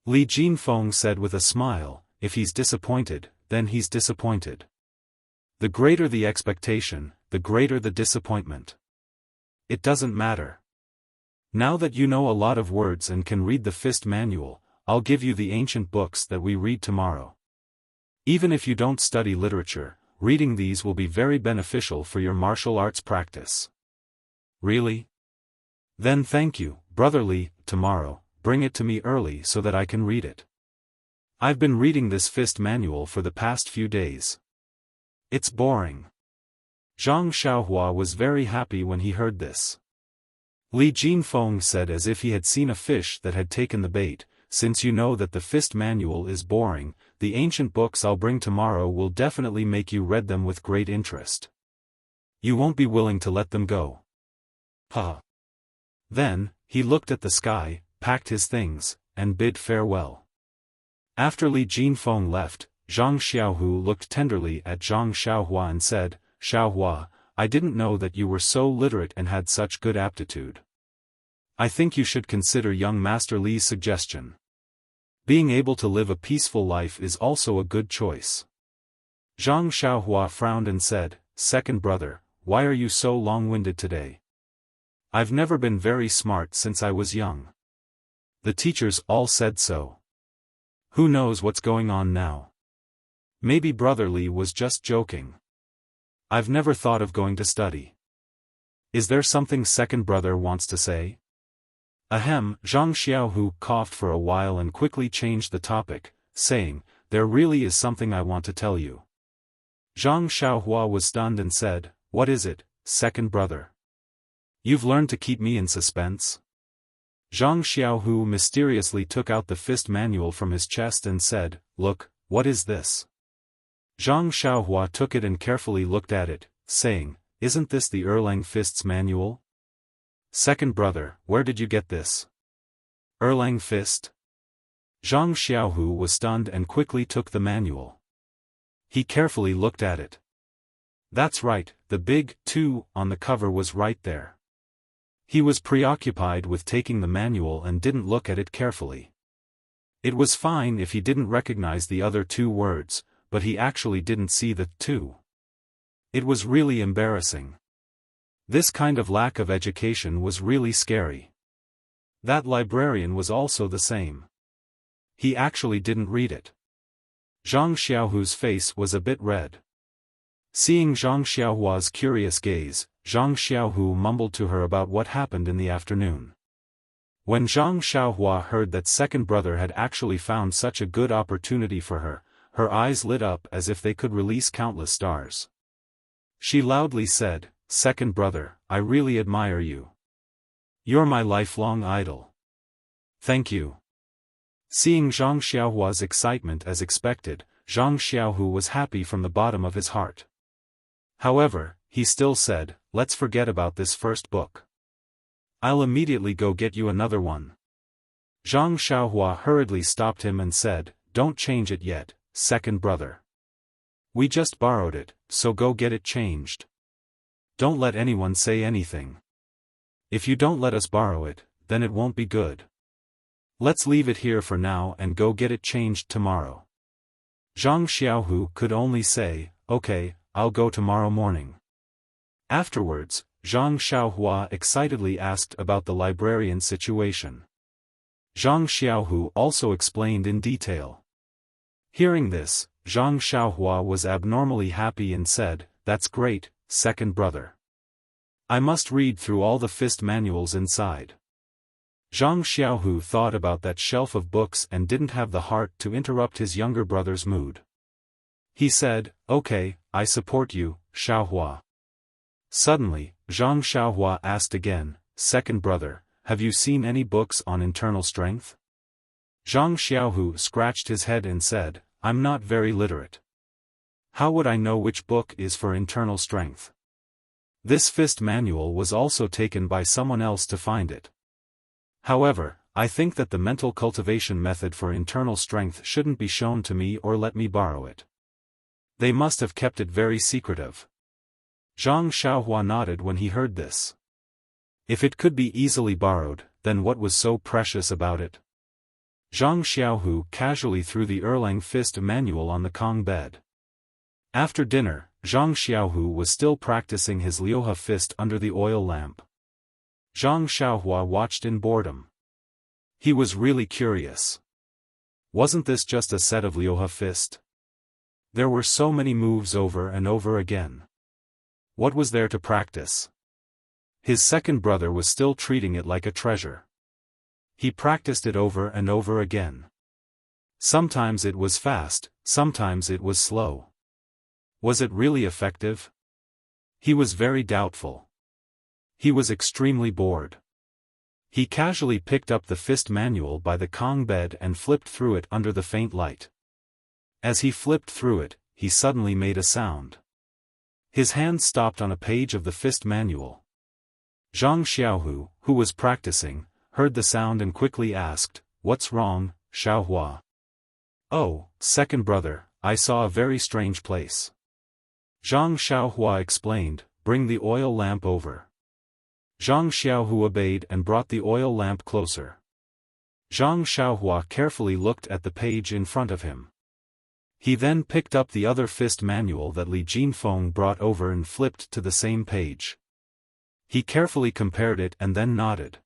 Speaker 1: Li Jinfeng said with a smile, "If he's disappointed, then he's disappointed. The greater the expectation, the greater the disappointment. It doesn't matter. Now that you know a lot of words and can read the fist manual, I'll give you the ancient books that we read tomorrow. Even if you don't study literature, reading these will be very beneficial for your martial arts practice. Really? Then thank you, Brother Li. Tomorrow, bring it to me early so that I can read it. I've been reading this fist manual for the past few days. It's boring. Zhang Xiaohua was very happy when he heard this. Li Jinfeng said as if he had seen a fish that had taken the bait, since you know that the fist manual is boring, the ancient books I'll bring tomorrow will definitely make you read them with great interest. You won't be willing to let them go. Huh. Then, he looked at the sky, packed his things, and bid farewell. After Li Jinfeng left, Zhang Xiaohu looked tenderly at Zhang Xiaohua and said, Xiaohua, I didn't know that you were so literate and had such good aptitude. I think you should consider young Master Li's suggestion. Being able to live a peaceful life is also a good choice. Zhang Xiaohua frowned and said, Second brother, why are you so long-winded today? I've never been very smart since I was young. The teachers all said so. Who knows what's going on now? Maybe Brother Li was just joking. I've never thought of going to study. Is there something second brother wants to say? Ahem, Zhang Xiaohu coughed for a while and quickly changed the topic, saying, There really is something I want to tell you. Zhang Xiaohua was stunned and said, What is it, second brother? You've learned to keep me in suspense? Zhang Xiaohu mysteriously took out the fist manual from his chest and said, Look, what is this? Zhang Xiaohua took it and carefully looked at it, saying, Isn't this the Erlang Fist's manual? Second brother, where did you get this? Erlang Fist? Zhang Xiaohu was stunned and quickly took the manual. He carefully looked at it. That's right, the big 2 on the cover was right there. He was preoccupied with taking the manual and didn't look at it carefully. It was fine if he didn't recognize the other 2 words, but he actually didn't see the 2. It was really embarrassing. This kind of lack of education was really scary. That librarian was also the same. He actually didn't read it. Zhang Xiaohu's face was a bit red. Seeing Zhang Xiaohua's curious gaze, Zhang Xiaohu mumbled to her about what happened in the afternoon. When Zhang Xiaohua heard that second brother had actually found such a good opportunity for her, her eyes lit up as if they could release countless stars. She loudly said, Second brother, I really admire you. You're my lifelong idol. Thank you. Seeing Zhang Xiaohua's excitement as expected, Zhang Xiaohu was happy from the bottom of his heart. However, he still said, Let's forget about this first book. I'll immediately go get you another one. Zhang Xiaohua hurriedly stopped him and said, Don't change it yet, second brother. We just borrowed it, so go get it changed. Don't let anyone say anything. If you don't let us borrow it, then it won't be good. Let's leave it here for now and go get it changed tomorrow. Zhang Xiaohu could only say, Okay, I'll go tomorrow morning. Afterwards, Zhang Xiaohua excitedly asked about the librarian's situation. Zhang Xiaohu also explained in detail. Hearing this, Zhang Xiaohua was abnormally happy and said, That's great, second brother. I must read through all the fist manuals inside. Zhang Xiaohu thought about that shelf of books and didn't have the heart to interrupt his younger brother's mood. He said, Okay, I support you, Xiaohua. Suddenly, Zhang Xiaohua asked again, Second brother, have you seen any books on internal strength? Zhang Xiaohu scratched his head and said, I'm not very literate. How would I know which book is for internal strength? This fist manual was also taken by someone else to find it. However, I think that the mental cultivation method for internal strength shouldn't be shown to me or let me borrow it. They must have kept it very secretive. Zhang Xiaohua nodded when he heard this. If it could be easily borrowed, then what was so precious about it? Zhang Xiaohu casually threw the Erlang fist manual on the Kong bed. After dinner, Zhang Xiaohu was still practicing his Liuha fist under the oil lamp. Zhang Xiaohua watched in boredom. He was really curious. Wasn't this just a set of Liuha fist? There were so many moves over and over again. What was there to practice? His second brother was still treating it like a treasure. He practiced it over and over again. Sometimes it was fast, sometimes it was slow. Was it really effective? He was very doubtful. He was extremely bored. He casually picked up the fist manual by the Kong bed and flipped through it under the faint light. As he flipped through it, he suddenly made a sound. His hand stopped on a page of the fist manual. Zhang Xiaohu, who was practicing, heard the sound and quickly asked, "What's wrong, Xiaohua?" "Oh, second brother, I saw a very strange place." Zhang Xiaohua explained, "Bring the oil lamp over." Zhang Xiaohu obeyed and brought the oil lamp closer. Zhang Xiaohua carefully looked at the page in front of him. He then picked up the other fist manual that Li Jinfeng brought over and flipped to the same page. He carefully compared it and then nodded.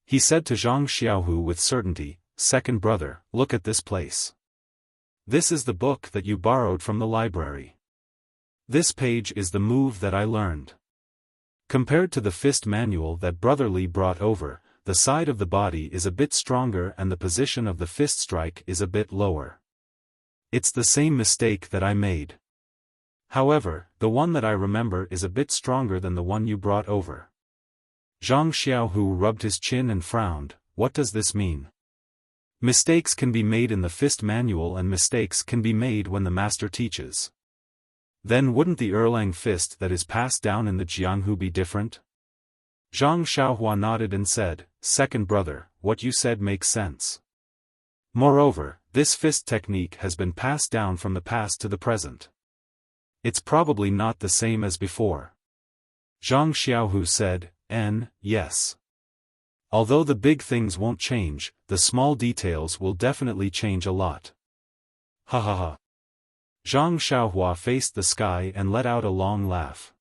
Speaker 1: He said to Zhang Xiaohu with certainty, "Second brother, look at this place. This is the book that you borrowed from the library. This page is the move that I learned. Compared to the fist manual that Brother Li brought over, the side of the body is a bit stronger and the position of the fist strike is a bit lower. It's the same mistake that I made. However, the one that I remember is a bit stronger than the one you brought over." Zhang Xiaohu rubbed his chin and frowned. "What does this mean? Mistakes can be made in the fist manual and mistakes can be made when the master teaches. Then wouldn't the Erlang fist that is passed down in the Jianghu be different?" Zhang Xiaohua nodded and said, "Second brother, what you said makes sense. Moreover, this fist technique has been passed down from the past to the present. It's probably not the same as before." Zhang Xiaohu said, Yes. Although the big things won't change, the small details will definitely change a lot." Ha ha ha. Zhang Xiaohua faced the sky and let out a long laugh.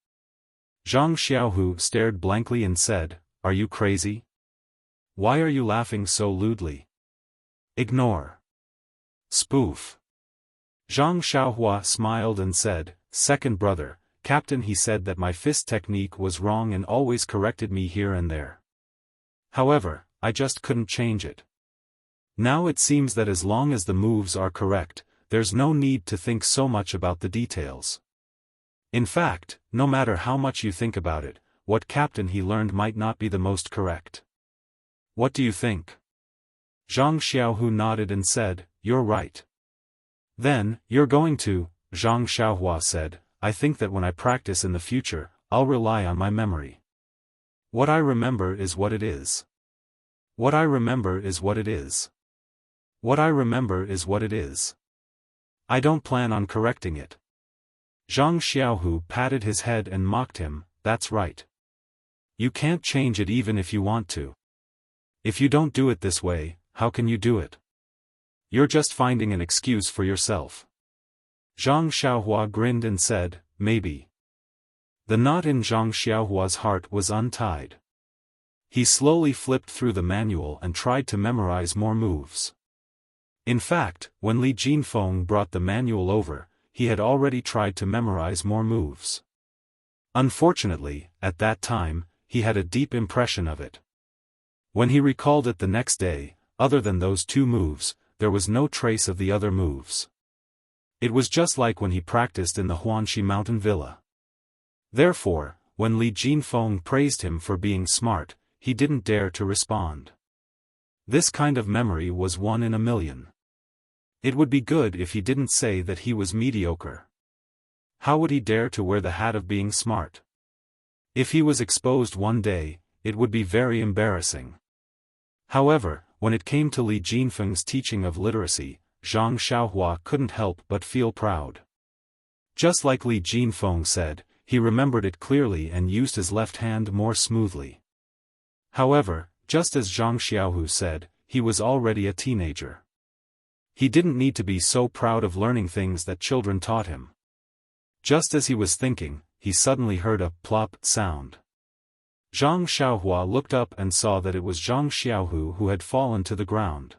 Speaker 1: Zhang Xiaohu stared blankly and said, "Are you crazy? Why are you laughing so lewdly? Ignore. Spoof." Zhang Xiaohua smiled and said, "Second brother, Captain, he said that my fist technique was wrong and always corrected me here and there. However, I just couldn't change it. Now it seems that as long as the moves are correct, there's no need to think so much about the details. In fact, no matter how much you think about it, what Captain he learned might not be the most correct. What do you think?" Zhang Xiaohu nodded and said, "You're right." "Then, you're going to," Zhang Xiaohua said, "I think that when I practice in the future, I'll rely on my memory. What I remember is what it is. What I remember is what it is. What I remember is what it is. I don't plan on correcting it." Zhang Xiaohu patted his head and mocked him, "That's right. You can't change it even if you want to. If you don't do it this way, how can you do it? You're just finding an excuse for yourself." Zhang Xiaohua grinned and said, "Maybe." The knot in Zhang Xiaohua's heart was untied. He slowly flipped through the manual and tried to memorize more moves. In fact, when Li Jinfeng brought the manual over, he had already tried to memorize more moves. Unfortunately, at that time, he had a deep impression of it. When he recalled it the next day, other than those two moves, there was no trace of the other moves. It was just like when he practiced in the Huanxi mountain villa. Therefore, when Li Jinfeng praised him for being smart, he didn't dare to respond. This kind of memory was 1 in a million. It would be good if he didn't say that he was mediocre. How would he dare to wear the hat of being smart? If he was exposed one day, it would be very embarrassing. However, when it came to Li Jinfeng's teaching of literacy, Zhang Xiaohua couldn't help but feel proud. Just like Li Jinfeng said, he remembered it clearly and used his left hand more smoothly. However, just as Zhang Xiaohu said, he was already a teenager. He didn't need to be so proud of learning things that children taught him. Just as he was thinking, he suddenly heard a plop sound. Zhang Xiaohua looked up and saw that it was Zhang Xiaohu who had fallen to the ground.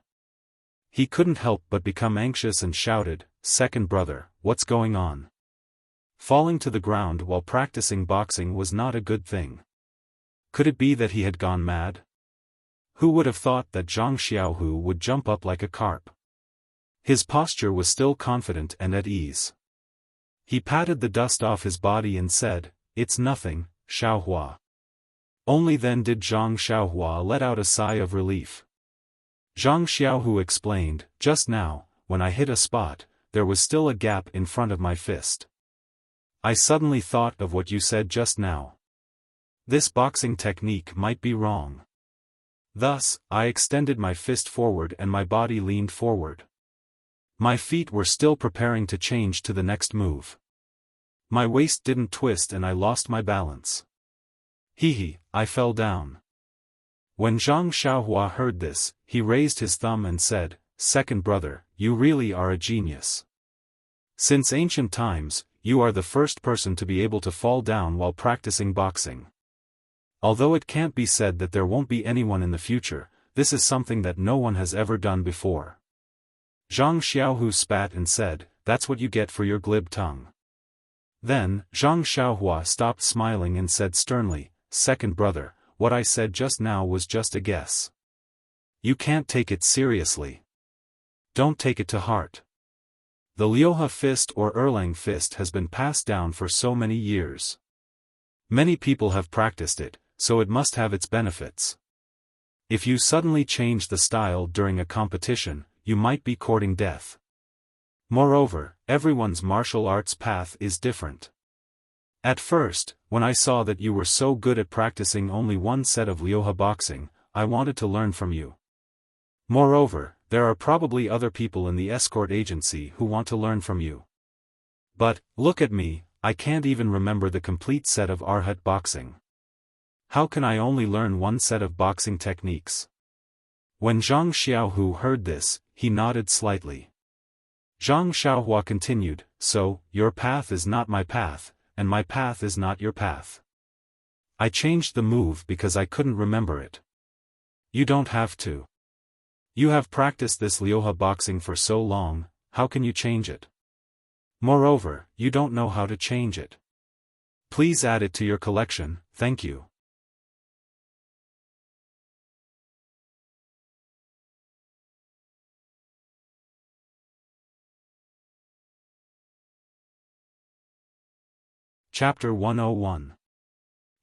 Speaker 1: He couldn't help but become anxious and shouted, "Second brother, what's going on? Falling to the ground while practicing boxing was not a good thing. Could it be that he had gone mad? Who would have thought that Zhang Xiaohu would jump up like a carp? His posture was still confident and at ease. He patted the dust off his body and said, "It's nothing, Xiaohua." Only then did Zhang Xiaohua let out a sigh of relief. Zhang Xiaohu explained, "Just now, when I hit a spot, there was still a gap in front of my fist. I suddenly thought of what you said just now. This boxing technique might be wrong. Thus, I extended my fist forward and my body leaned forward. My feet were still preparing to change to the next move. My waist didn't twist and I lost my balance. I fell down." When Zhang Xiaohua heard this, he raised his thumb and said, "Second brother, you really are a genius. Since ancient times, you are the first person to be able to fall down while practicing boxing. Although it can't be said that there won't be anyone in the future, this is something that no one has ever done before." Zhang Xiaohu spat and said, "That's what you get for your glib tongue." Then, Zhang Xiaohua stopped smiling and said sternly, "Second brother, what I said just now was just a guess. You can't take it seriously. Don't take it to heart. The Liuhe fist or Erlang fist has been passed down for so many years. Many people have practiced it, so it must have its benefits. If you suddenly change the style during a competition, you might be courting death. Moreover, everyone's martial arts path is different. At first, when I saw that you were so good at practicing only one set of Liuhe boxing, I wanted to learn from you. Moreover, there are probably other people in the escort agency who want to learn from you. But, look at me, I can't even remember the complete set of Arhat boxing. How can I only learn one set of boxing techniques?" When Zhang Xiaohu heard this, he nodded slightly. Zhang Xiaohua continued, "So, your path is not my path, and my path is not your path. I changed the move because I couldn't remember it. You don't have to. You have practiced this Liuhe boxing for so long, how can you change it? Moreover, you don't know how to change it. Please add it to your collection, thank you." Chapter 101.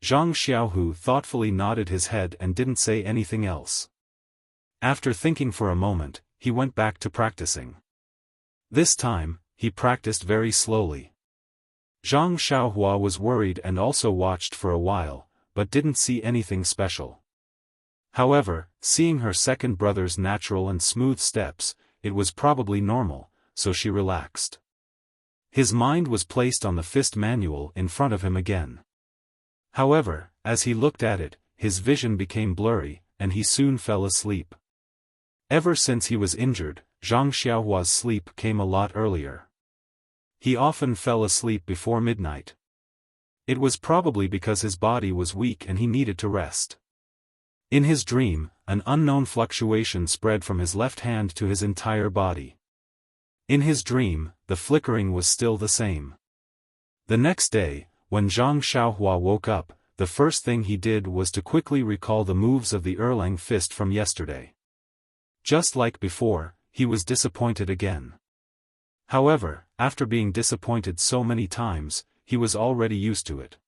Speaker 1: Zhang Xiaohu thoughtfully nodded his head and didn't say anything else. After thinking for a moment, he went back to practicing. This time, he practiced very slowly. Zhang Xiaohua was worried and also watched for a while, but didn't see anything special. However, seeing her second brother's natural and smooth steps, it was probably normal, so she relaxed. His mind was placed on the fist manual in front of him again. However, as he looked at it, his vision became blurry, and he soon fell asleep. Ever since he was injured, Zhang Xiaohua's sleep came a lot earlier. He often fell asleep before midnight. It was probably because his body was weak and he needed to rest. In his dream, an unknown fluctuation spread from his left hand to his entire body. In his dream, the flickering was still the same. The next day, when Zhang Xiaohua woke up, the first thing he did was to quickly recall the moves of the Erlang fist from yesterday. Just like before, he was disappointed again. However, after being disappointed so many times, he was already used to it.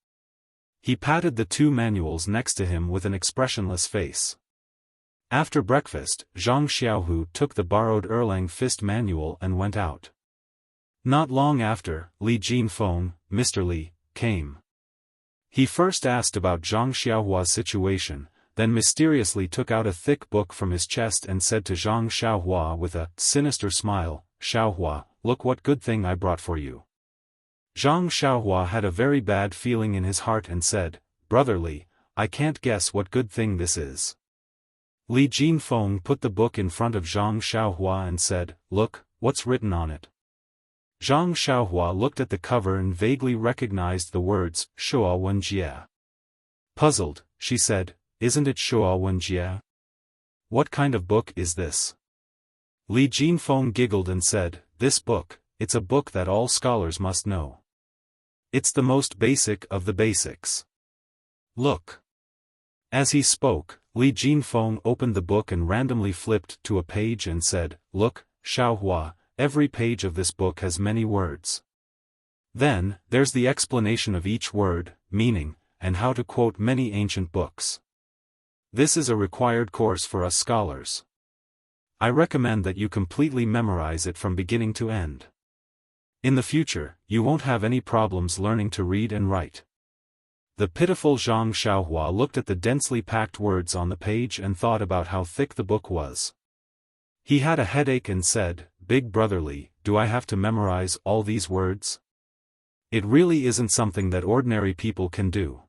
Speaker 1: He patted the two manuals next to him with an expressionless face. After breakfast, Zhang Xiaohu took the borrowed Erlang fist manual and went out. Not long after, Li Jinfeng, Mr. Li, came. He first asked about Zhang Xiaohua's situation, then mysteriously took out a thick book from his chest and said to Zhang Xiaohua with a sinister smile, "Xiaohua, look what good thing I brought for you." Zhang Xiaohua had a very bad feeling in his heart and said, "Brother Li, I can't guess what good thing this is." Li Jinfeng put the book in front of Zhang Xiaohua and said, "Look, what's written on it?" Zhang Xiaohua looked at the cover and vaguely recognized the words, Shuo Wenjie. Puzzled, she said, "Isn't it Shuo Wenjie? What kind of book is this?" Li Jinfeng giggled and said, "This book, it's a book that all scholars must know. It's the most basic of the basics. Look. As he spoke, Li Jinfeng opened the book and randomly flipped to a page and said, "Look, Xiaohua, every page of this book has many words. Then, there's the explanation of each word, meaning, and how to quote many ancient books. This is a required course for us scholars. I recommend that you completely memorize it from beginning to end. In the future, you won't have any problems learning to read and write." The pitiful Zhang Xiaohua looked at the densely packed words on the page and thought about how thick the book was. He had a headache and said, "Big brother Li, do I have to memorize all these words? It really isn't something that ordinary people can do.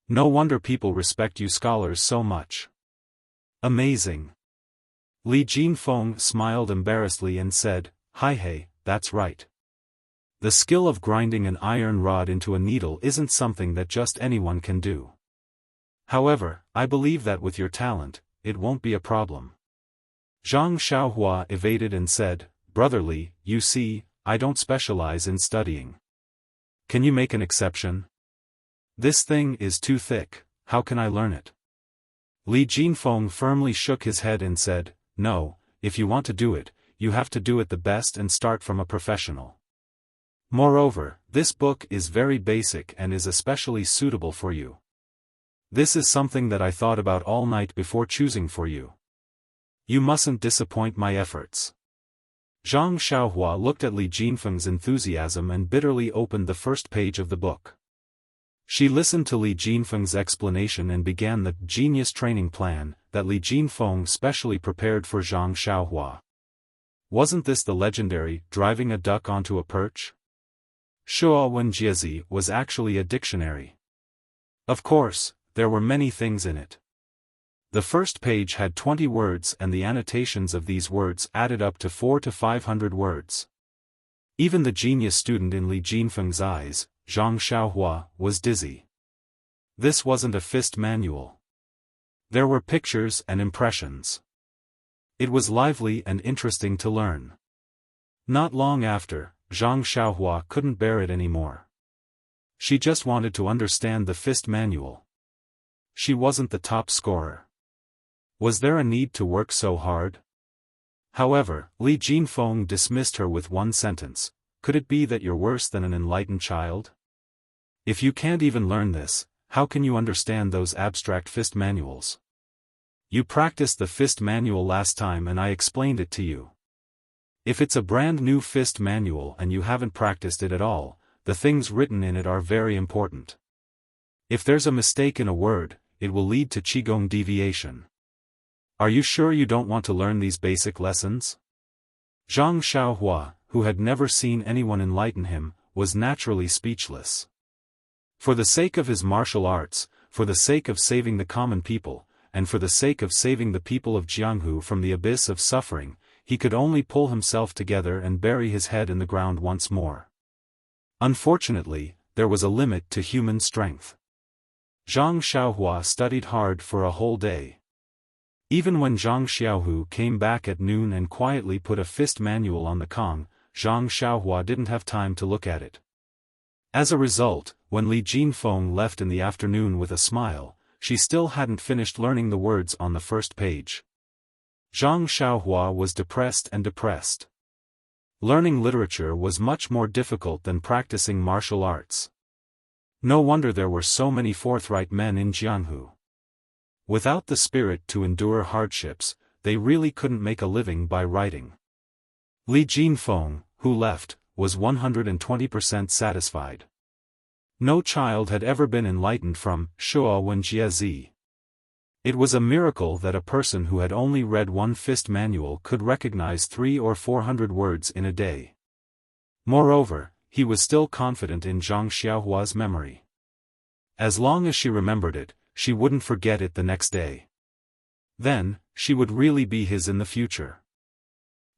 Speaker 1: No wonder people respect you scholars so much. Amazing." Li Jinfeng smiled embarrassedly and said, "Hey, that's right. The skill of grinding an iron rod into a needle isn't something that just anyone can do. However, I believe that with your talent, it won't be a problem." Zhang Xiaohua evaded and said, "Brother Li, you see, I don't specialize in studying. Can you make an exception? This thing is too thick, how can I learn it?" Li Jinfeng firmly shook his head and said, "No, if you want to do it, you have to do it the best and start from a professional. Moreover, this book is very basic and is especially suitable for you. This is something that I thought about all night before choosing for you. You mustn't disappoint my efforts." Zhang Xiaohua looked at Li Jinfeng's enthusiasm and bitterly opened the first page of the book. She listened to Li Jinfeng's explanation and began the genius training plan that Li Jinfeng specially prepared for Zhang Xiaohua. Wasn't this the legendary driving a duck onto a perch? Xiaofan Jiezi was actually a dictionary. Of course, there were many things in it. The first page had 20 words and the annotations of these words added up to 400 to 500 words. Even the genius student in Li Jinfeng's eyes, Zhang Xiaohua, was dizzy. This wasn't a fist manual. There were pictures and impressions. It was lively and interesting to learn. Not long after, Zhang Xiaohua couldn't bear it anymore. She just wanted to understand the fist manual. She wasn't the top scorer. Was there a need to work so hard? However, Li Jinfeng dismissed her with one sentence, "Could it be that you're worse than an enlightened child? If you can't even learn this, how can you understand those abstract fist manuals? You practiced the fist manual last time and I explained it to you. If it's a brand new fist manual and you haven't practiced it at all, the things written in it are very important. If there's a mistake in a word, it will lead to qigong deviation. Are you sure you don't want to learn these basic lessons?" Zhang Xiaohua, who had never seen anyone enlighten him, was naturally speechless. For the sake of his martial arts, for the sake of saving the common people, and for the sake of saving the people of Jianghu from the abyss of suffering, he could only pull himself together and bury his head in the ground once more. Unfortunately, there was a limit to human strength. Zhang Xiaohua studied hard for a whole day. Even when Zhang Xiaohu came back at noon and quietly put a fist manual on the Kong, Zhang Xiaohua didn't have time to look at it. As a result, when Li Jinfeng left in the afternoon with a smile, she still hadn't finished learning the words on the first page. Zhang Xiaohua was depressed and depressed. Learning literature was much more difficult than practicing martial arts. No wonder there were so many forthright men in Jianghu. Without the spirit to endure hardships, they really couldn't make a living by writing. Li Jinfeng, who left, was 120% satisfied. No child had ever been enlightened from Xiaofan Jiezi. It was a miracle that a person who had only read one fist manual could recognize 300 or 400 words in a day. Moreover, he was still confident in Zhang Xiaohua's memory. As long as she remembered it, she wouldn't forget it the next day. Then, she would really be his in the future.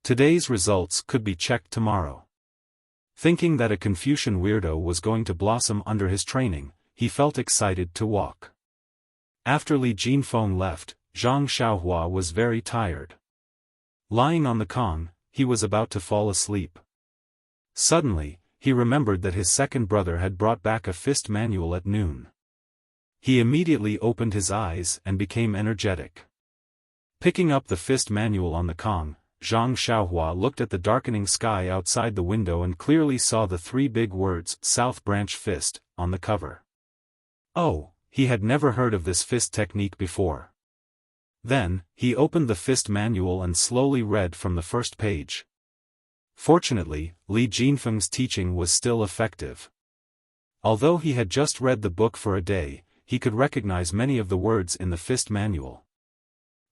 Speaker 1: Today's results could be checked tomorrow. Thinking that a Confucian weirdo was going to blossom under his training, he felt excited to walk. After Li Jinfeng left, Zhang Xiaohua was very tired. Lying on the Kong, he was about to fall asleep. Suddenly, he remembered that his second brother had brought back a fist manual at noon. He immediately opened his eyes and became energetic. Picking up the fist manual on the Kong, Zhang Xiaohua looked at the darkening sky outside the window and clearly saw the three big words, South Branch Fist, on the cover. Oh, he had never heard of this fist technique before. Then, he opened the fist manual and slowly read from the first page. Fortunately, Li Jinfeng's teaching was still effective. Although he had just read the book for a day, he could recognize many of the words in the fist manual.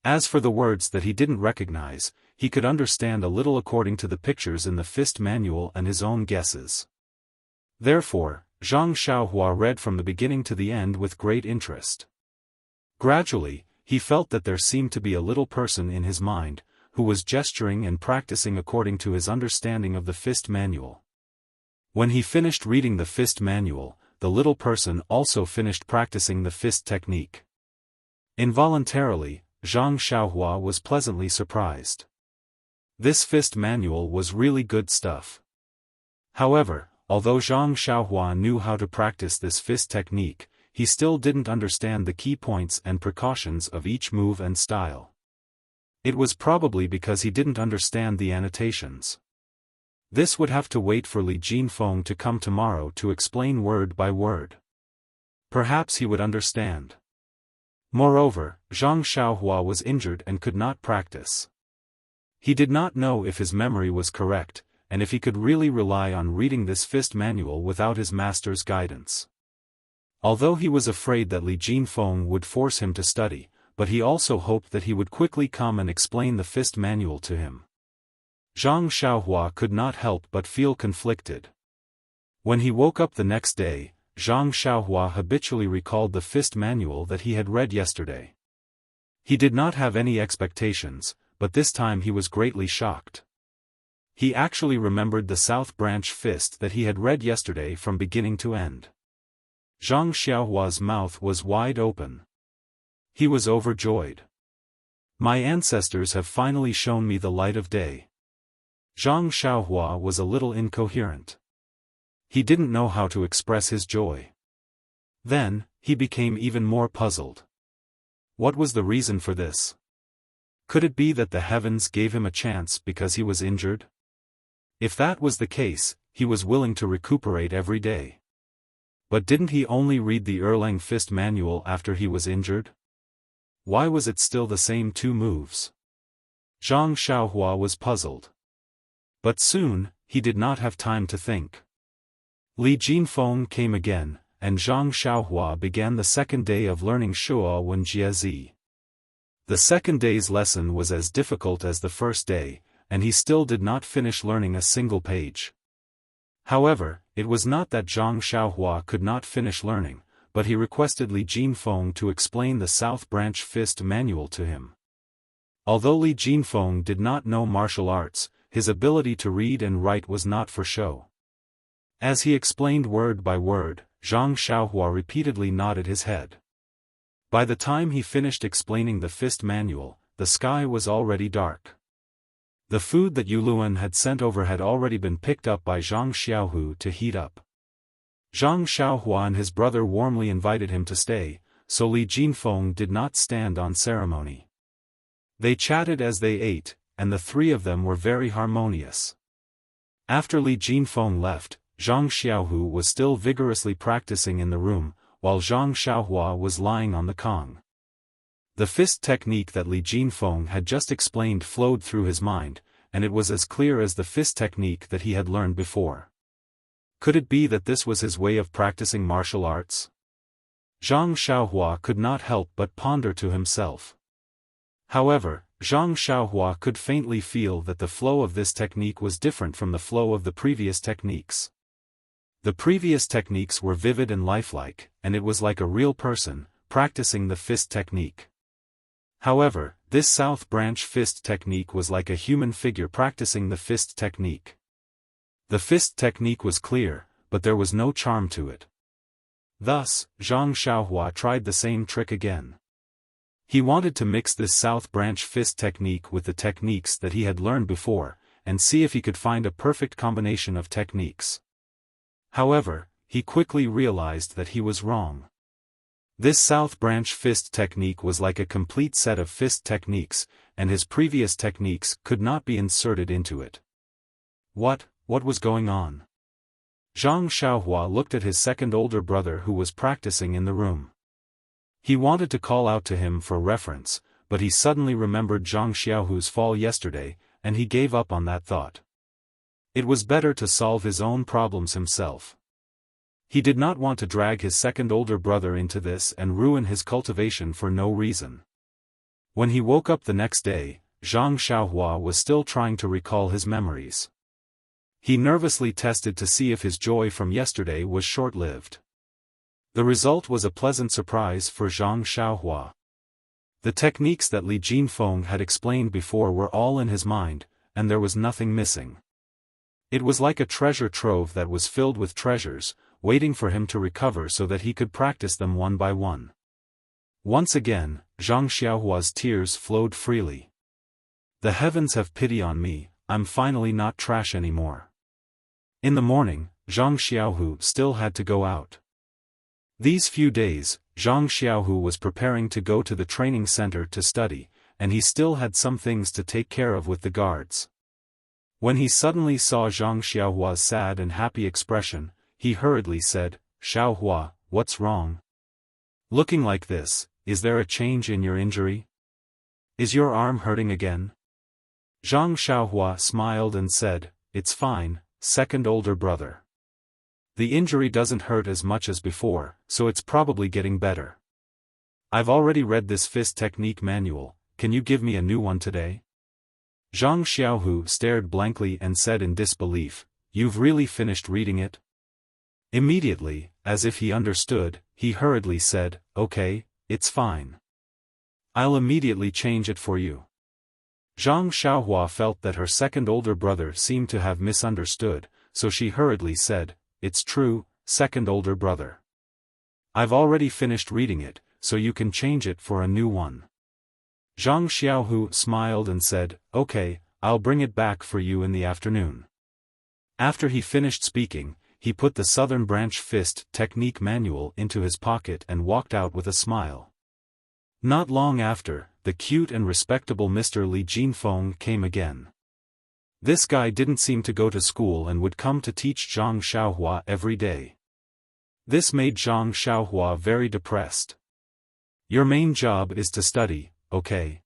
Speaker 1: As for the words that he didn't recognize, he could understand a little according to the pictures in the fist manual and his own guesses. Therefore, Zhang Xiaohua read from the beginning to the end with great interest. Gradually, he felt that there seemed to be a little person in his mind, who was gesturing and practicing according to his understanding of the fist manual. When he finished reading the fist manual, the little person also finished practicing the fist technique. Involuntarily, Zhang Xiaohua was pleasantly surprised. This fist manual was really good stuff. However, although Zhang Xiaohua knew how to practice this fist technique, he still didn't understand the key points and precautions of each move and style. It was probably because he didn't understand the annotations. This would have to wait for Li Jinfeng to come tomorrow to explain word by word. Perhaps he would understand. Moreover, Zhang Xiaohua was injured and could not practice. He did not know if his memory was correct, and if he could really rely on reading this fist manual without his master's guidance. Although he was afraid that Li Jinfeng would force him to study, but he also hoped that he would quickly come and explain the fist manual to him. Zhang Xiaohua could not help but feel conflicted. When he woke up the next day, Zhang Xiaohua habitually recalled the fist manual that he had read yesterday. He did not have any expectations, but this time he was greatly shocked. He actually remembered the South Branch Fist that he had read yesterday from beginning to end. Zhang Xiaohua's mouth was wide open. He was overjoyed. My ancestors have finally shown me the light of day. Zhang Xiaohua was a little incoherent. He didn't know how to express his joy. Then, he became even more puzzled. What was the reason for this? Could it be that the heavens gave him a chance because he was injured? If that was the case, he was willing to recuperate every day. But didn't he only read the Erlang Fist manual after he was injured? Why was it still the same two moves? Zhang Xiaohua was puzzled. But soon, he did not have time to think. Li Jinfeng came again, and Zhang Xiaohua began the second day of learning Shuo Wen Jie. The second day's lesson was as difficult as the first day, and he still did not finish learning a single page. However, it was not that Zhang Xiaohua could not finish learning, but he requested Li Jinfeng to explain the South Branch Fist manual to him. Although Li Jinfeng did not know martial arts, his ability to read and write was not for show. As he explained word by word, Zhang Xiaohua repeatedly nodded his head. By the time he finished explaining the fist manual, the sky was already dark. The food that Yuluan had sent over had already been picked up by Zhang Xiaohu to heat up. Zhang Xiaohua and his brother warmly invited him to stay, so Li Jinfeng did not stand on ceremony. They chatted as they ate, and the three of them were very harmonious. After Li Jinfeng left, Zhang Xiaohu was still vigorously practicing in the room, while Zhang Xiaohua was lying on the Kong. The fist technique that Li Jinfeng had just explained flowed through his mind, and it was as clear as the fist technique that he had learned before. Could it be that this was his way of practicing martial arts? Zhang Xiaohua could not help but ponder to himself. However, Zhang Xiaohua could faintly feel that the flow of this technique was different from the flow of the previous techniques. The previous techniques were vivid and lifelike, and it was like a real person, practicing the fist technique. However, this South Branch Fist technique was like a human figure practicing the fist technique. The fist technique was clear, but there was no charm to it. Thus, Zhang Xiaohua tried the same trick again. He wanted to mix this South Branch Fist technique with the techniques that he had learned before, and see if he could find a perfect combination of techniques. However, he quickly realized that he was wrong. This South Branch fist technique was like a complete set of fist techniques, and his previous techniques could not be inserted into it. What was going on? Zhang Xiaohua looked at his second older brother who was practicing in the room. He wanted to call out to him for reference, but he suddenly remembered Zhang Xiaohu's fall yesterday, and he gave up on that thought. It was better to solve his own problems himself. He did not want to drag his second older brother into this and ruin his cultivation for no reason. When he woke up the next day, Zhang Xiaohua was still trying to recall his memories. He nervously tested to see if his joy from yesterday was short-lived. The result was a pleasant surprise for Zhang Xiaohua. The techniques that Li Jinfeng had explained before were all in his mind, and there was nothing missing. It was like a treasure trove that was filled with treasures, waiting for him to recover so that he could practice them one by one. Once again, Zhang Xiaohua's tears flowed freely. The heavens have pity on me, I'm finally not trash anymore. In the morning, Zhang Xiaohu still had to go out. These few days, Zhang Xiaohu was preparing to go to the training center to study, and he still had some things to take care of with the guards. When he suddenly saw Zhang Xiaohua's sad and happy expression, he hurriedly said, "Xiaohua, what's wrong? Looking like this, is there a change in your injury? Is your arm hurting again?" Zhang Xiaohua smiled and said, "It's fine, second older brother. The injury doesn't hurt as much as before, so it's probably getting better. I've already read this fist technique manual, can you give me a new one today?" Zhang Xiaohu stared blankly and said in disbelief, "You've really finished reading it?" Immediately, as if he understood, he hurriedly said, "Okay, it's fine. I'll immediately change it for you." Zhang Xiaohua felt that her second older brother seemed to have misunderstood, so she hurriedly said, "It's true, second older brother. I've already finished reading it, so you can change it for a new one." Zhang Xiaohu smiled and said, "Okay, I'll bring it back for you in the afternoon." After he finished speaking, he put the Southern Branch fist technique manual into his pocket and walked out with a smile. Not long after, the cute and respectable Mr. Li Jinfeng came again. This guy didn't seem to go to school and would come to teach Zhang Xiaohua every day. This made Zhang Xiaohua very depressed. "Your main job is to study, okay?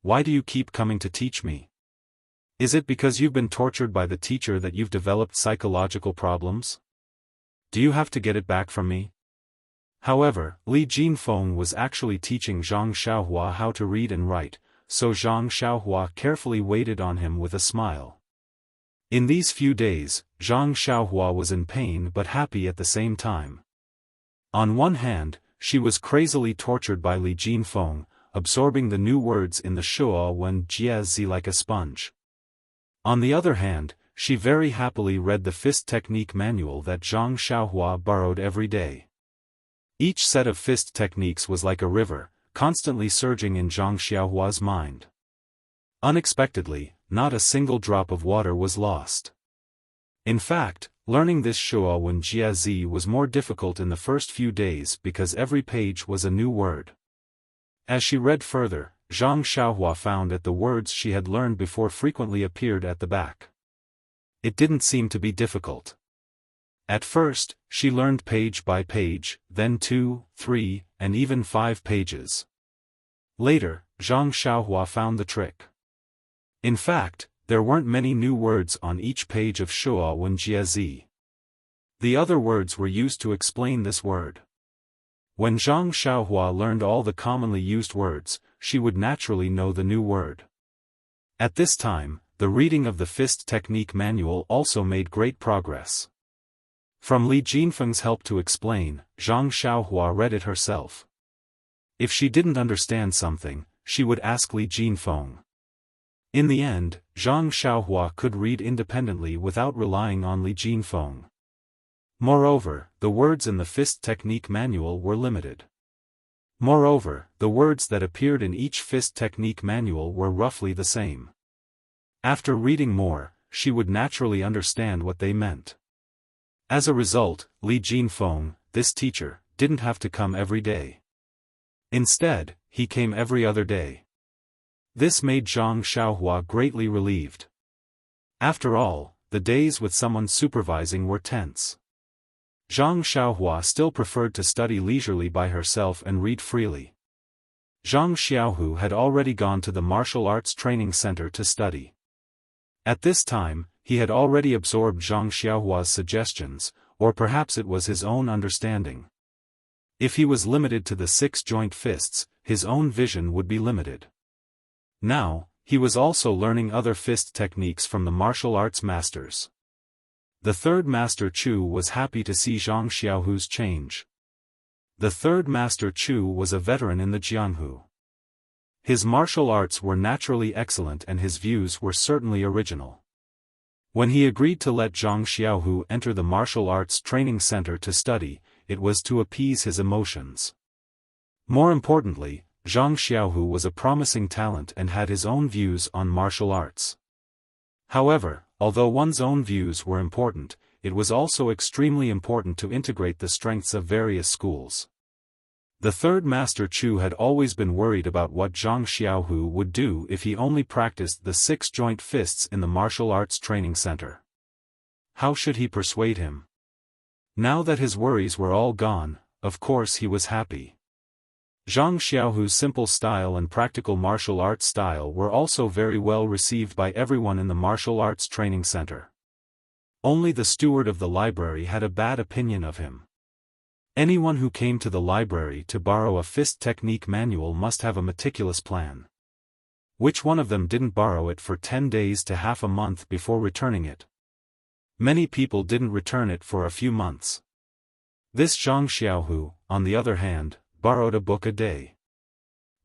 Speaker 1: Why do you keep coming to teach me? Is it because you've been tortured by the teacher that you've developed psychological problems? Do you have to get it back from me?" However, Li Jinfeng was actually teaching Zhang Xiaohua how to read and write, so Zhang Xiaohua carefully waited on him with a smile. In these few days, Zhang Xiaohua was in pain but happy at the same time. On one hand, she was crazily tortured by Li Jinfeng, absorbing the new words in the Xiaowen Jiazi like a sponge. On the other hand, she very happily read the fist technique manual that Zhang Xiaohua borrowed every day. Each set of fist techniques was like a river, constantly surging in Zhang Xiaohua's mind. Unexpectedly, not a single drop of water was lost. In fact, learning this Xiaowen Jiazi was more difficult in the first few days because every page was a new word. As she read further, Zhang Xiaohua found that the words she had learned before frequently appeared at the back. It didn't seem to be difficult. At first, she learned page by page, then 2, 3, and even 5 pages. Later, Zhang Xiaohua found the trick. In fact, there weren't many new words on each page of Xiaowen Jiazi. The other words were used to explain this word. When Zhang Xiaohua learned all the commonly used words, she would naturally know the new word. At this time, the reading of the fist technique manual also made great progress. From Li Jinfeng's help to explain, Zhang Xiaohua read it herself. If she didn't understand something, she would ask Li Jinfeng. In the end, Zhang Xiaohua could read independently without relying on Li Jinfeng. Moreover, the words in the fist technique manual were limited. Moreover, the words that appeared in each fist technique manual were roughly the same. After reading more, she would naturally understand what they meant. As a result, Li Jinfeng, this teacher, didn't have to come every day. Instead, he came every other day. This made Zhang Xiaohua greatly relieved. After all, the days with someone supervising were tense. Zhang Xiaohua still preferred to study leisurely by herself and read freely. Zhang Xiaohu had already gone to the martial arts training center to study. At this time, he had already absorbed Zhang Xiaohua's suggestions, or perhaps it was his own understanding. If he was limited to the 6 joint fists, his own vision would be limited. Now, he was also learning other fist techniques from the martial arts masters. The third master Chu was happy to see Zhang Xiaohu's change. The third master Chu was a veteran in the Jianghu. His martial arts were naturally excellent and his views were certainly original. When he agreed to let Zhang Xiaohu enter the martial arts training center to study, it was to appease his emotions. More importantly, Zhang Xiaohu was a promising talent and had his own views on martial arts. However, although one's own views were important, it was also extremely important to integrate the strengths of various schools. The third master Chu had always been worried about what Zhang Xiaohu would do if he only practiced the 6 joint fists in the martial arts training center. How should he persuade him? Now that his worries were all gone, of course he was happy. Zhang Xiaohu's simple style and practical martial arts style were also very well received by everyone in the martial arts training center. Only the steward of the library had a bad opinion of him. Anyone who came to the library to borrow a fist technique manual must have a meticulous plan. Which one of them didn't borrow it for 10 days to half a month before returning it? Many people didn't return it for a few months. This Zhang Xiaohu, on the other hand, borrowed a book a day.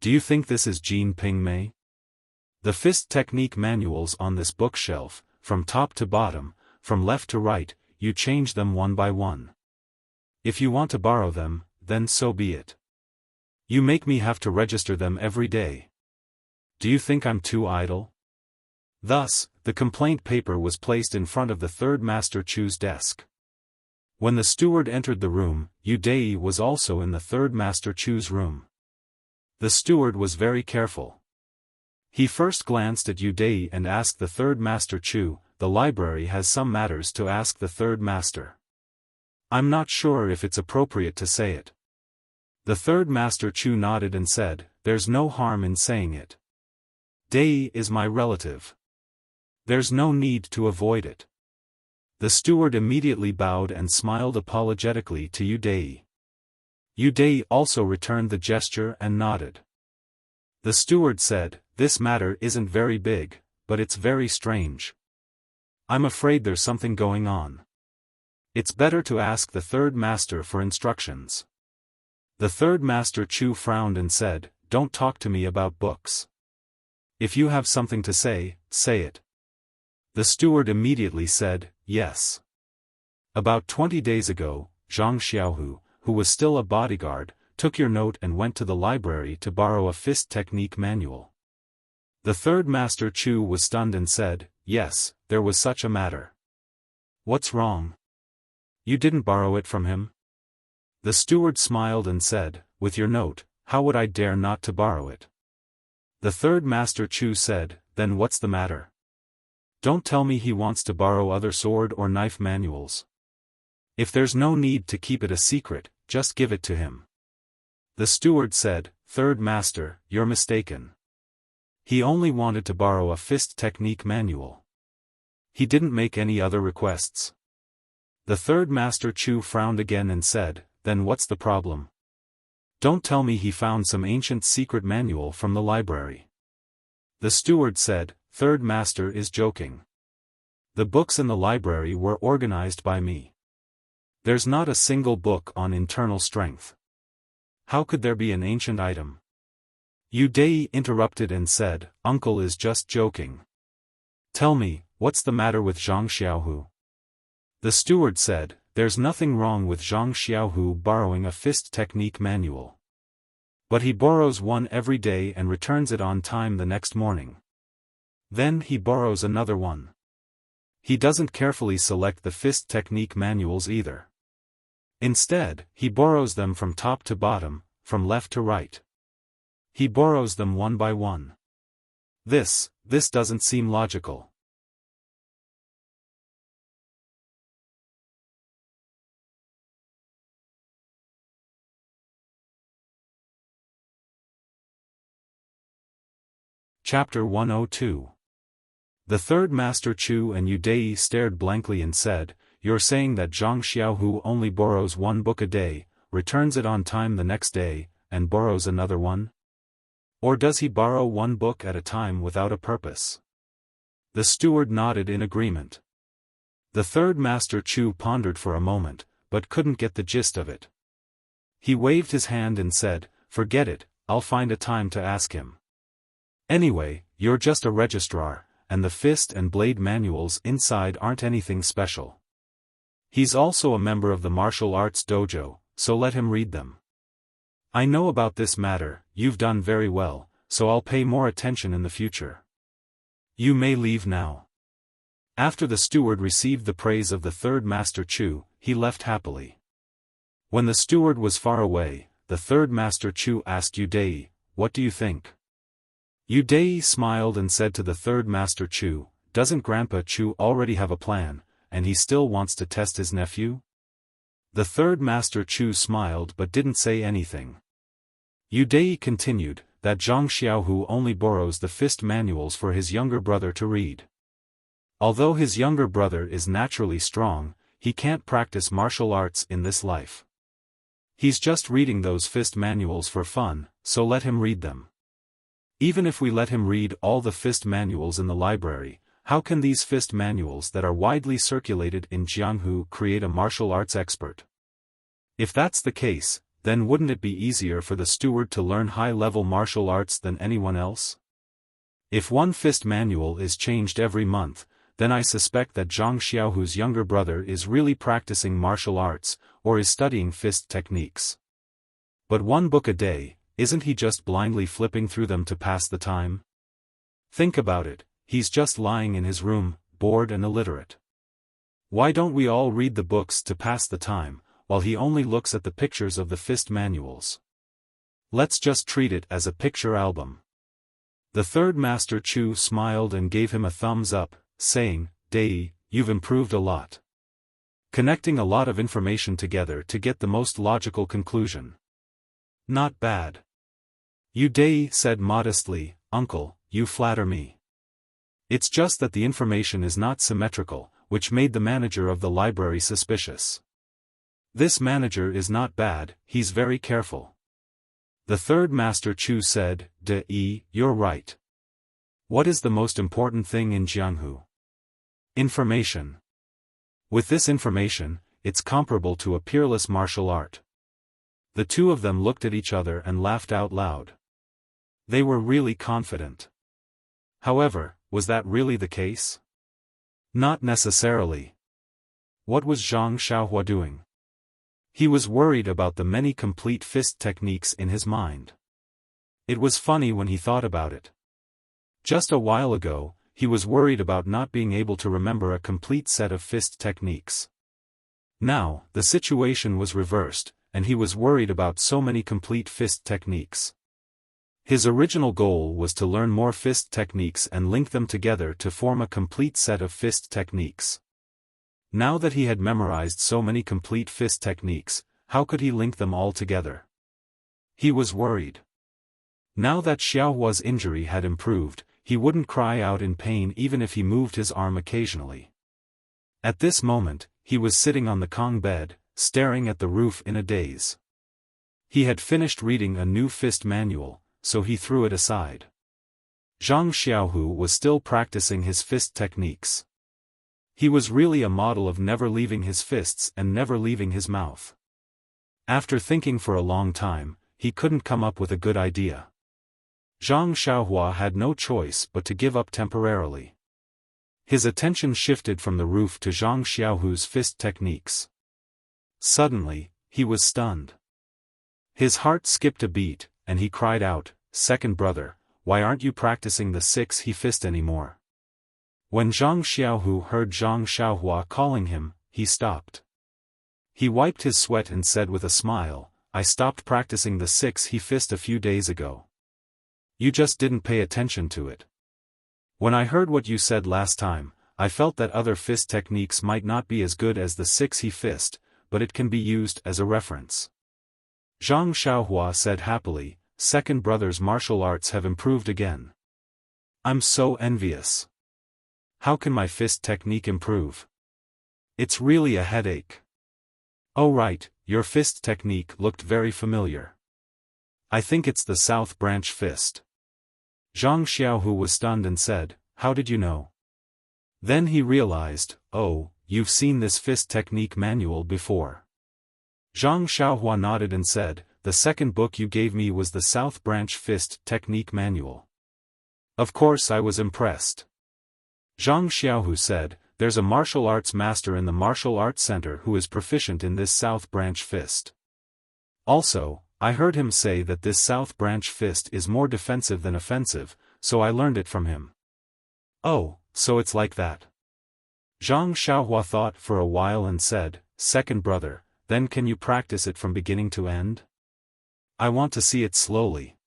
Speaker 1: Do you think this is Jin Pingmei? The fist technique manuals on this bookshelf, from top to bottom, from left to right, you change them one by one. If you want to borrow them, then so be it. You make me have to register them every day. Do you think I'm too idle? Thus, the complaint paper was placed in front of the third master Chu's desk. When the steward entered the room, Yu Dei was also in the third master Chu's room. The steward was very careful. He first glanced at Yu Dei and asked the third master Chu, "The library has some matters to ask the third master. I'm not sure if it's appropriate to say it." The third master Chu nodded and said, "There's no harm in saying it. Dei is my relative. There's no need to avoid it." The steward immediately bowed and smiled apologetically to Yu Dei. Yu Dei also returned the gesture and nodded. The steward said, "This matter isn't very big, but it's very strange. I'm afraid there's something going on. It's better to ask the third master for instructions." The third master Chu frowned and said, "Don't talk to me about books. If you have something to say, say it." The steward immediately said, "Yes. About 20 days ago, Zhang Xiaohu, who was still a bodyguard, took your note and went to the library to borrow a fist technique manual." The third master Chu was stunned and said, "Yes, there was such a matter. What's wrong? You didn't borrow it from him?" The steward smiled and said, "With your note, how would I dare not to borrow it?" The third master Chu said, "Then what's the matter? Don't tell me he wants to borrow other sword or knife manuals. If there's no need to keep it a secret, just give it to him." The steward said, "Third master, you're mistaken. He only wanted to borrow a fist technique manual. He didn't make any other requests." The third master Chu frowned again and said, "Then what's the problem? Don't tell me he found some ancient secret manual from the library." The steward said, "Third master is joking. The books in the library were organized by me. There's not a single book on internal strength. How could there be an ancient item?" Yu Dei interrupted and said, "Uncle is just joking. Tell me, what's the matter with Zhang Xiaohu?" The steward said, "There's nothing wrong with Zhang Xiaohu borrowing a fist technique manual. But he borrows one every day and returns it on time the next morning. Then he borrows another one. He doesn't carefully select the fist technique manuals either. Instead, he borrows them from top to bottom, from left to right. He borrows them one by one. This doesn't seem logical. Chapter 102. The third master Chu and Yu Dai stared blankly and said, "You're saying that Zhang Xiaohu only borrows one book a day, returns it on time the next day, and borrows another one? Or does he borrow one book at a time without a purpose?" The steward nodded in agreement. The third master Chu pondered for a moment, but couldn't get the gist of it. He waved his hand and said, "Forget it, I'll find a time to ask him. Anyway, you're just a registrar, and the fist and blade manuals inside aren't anything special. He's also a member of the martial arts dojo, so let him read them. I know about this matter, you've done very well, so I'll pay more attention in the future. You may leave now." After the steward received the praise of the third master Chu, he left happily. When the steward was far away, the third master Chu asked Yu Dai, "What do you think?" Yu Dai smiled and said to the third master Chu, "Doesn't Grandpa Chu already have a plan, and he still wants to test his nephew?" The third master Chu smiled but didn't say anything. Yu Dai continued, that Zhang Xiaohu only borrows the fist manuals for his younger brother to read. Although his younger brother is naturally strong, he can't practice martial arts in this life. He's just reading those fist manuals for fun, so let him read them. Even if we let him read all the fist manuals in the library, how can these fist manuals that are widely circulated in Jianghu create a martial arts expert? If that's the case, then wouldn't it be easier for the steward to learn high-level martial arts than anyone else? If one fist manual is changed every month, then I suspect that Zhang Xiaohu's younger brother is really practicing martial arts, or is studying fist techniques. But one book a day, isn't he just blindly flipping through them to pass the time? Think about it, he's just lying in his room, bored and illiterate. Why don't we all read the books to pass the time, while he only looks at the pictures of the fist manuals? Let's just treat it as a picture album. The third master Chu smiled and gave him a thumbs up, saying, "Dai, you've improved a lot. Connecting a lot of information together to get the most logical conclusion. Not bad." Yu Dai said modestly, "Uncle, you flatter me. It's just that the information is not symmetrical, which made the manager of the library suspicious. This manager is not bad, he's very careful." The third master Chu said, "Dai, you're right. What is the most important thing in Jianghu? Information. With this information, it's comparable to a peerless martial art." The two of them looked at each other and laughed out loud. They were really confident. However, was that really the case? Not necessarily. What was Zhang Xiaohua doing? He was worried about the many complete fist techniques in his mind. It was funny when he thought about it. Just a while ago, he was worried about not being able to remember a complete set of fist techniques. Now, the situation was reversed, and he was worried about so many complete fist techniques. His original goal was to learn more fist techniques and link them together to form a complete set of fist techniques. Now that he had memorized so many complete fist techniques, how could he link them all together? He was worried. Now that Xiaohua's injury had improved, he wouldn't cry out in pain even if he moved his arm occasionally. At this moment, he was sitting on the Kong bed, staring at the roof in a daze. He had finished reading a new fist manual, so he threw it aside. Zhang Xiaohu was still practicing his fist techniques. He was really a model of never leaving his fists and never leaving his mouth. After thinking for a long time, he couldn't come up with a good idea. Zhang Xiaohua had no choice but to give up temporarily. His attention shifted from the roof to Zhang Xiaohu's fist techniques. Suddenly, he was stunned. His heart skipped a beat, and he cried out, "Second brother, why aren't you practicing the 6 he fist anymore?" When Zhang Xiaohu heard Zhang Xiaohua calling him, he stopped. He wiped his sweat and said with a smile, "I stopped practicing the 6 he fist a few days ago. You just didn't pay attention to it. When I heard what you said last time, I felt that other fist techniques might not be as good as the 6 he fist, but it can be used as a reference." Zhang Xiaohua said happily, "Second brother's martial arts have improved again. I'm so envious. How can my fist technique improve? It's really a headache." "Oh right, your fist technique looked very familiar. I think it's the South Branch fist." Zhang Xiaohu was stunned and said, "How did you know?" Then he realized, "Oh, you've seen this fist technique manual before." Zhang Xiaohua nodded and said, "The second book you gave me was the South Branch fist technique manual." Of course I was impressed. Zhang Xiaohu said, "There's a martial arts master in the martial arts center who is proficient in this South Branch fist. Also, I heard him say that this South Branch fist is more defensive than offensive, so I learned it from him." "Oh, so it's like that." Zhang Xiaohua thought for a while and said, "Second brother, then can you practice it from beginning to end? I want to see it slowly."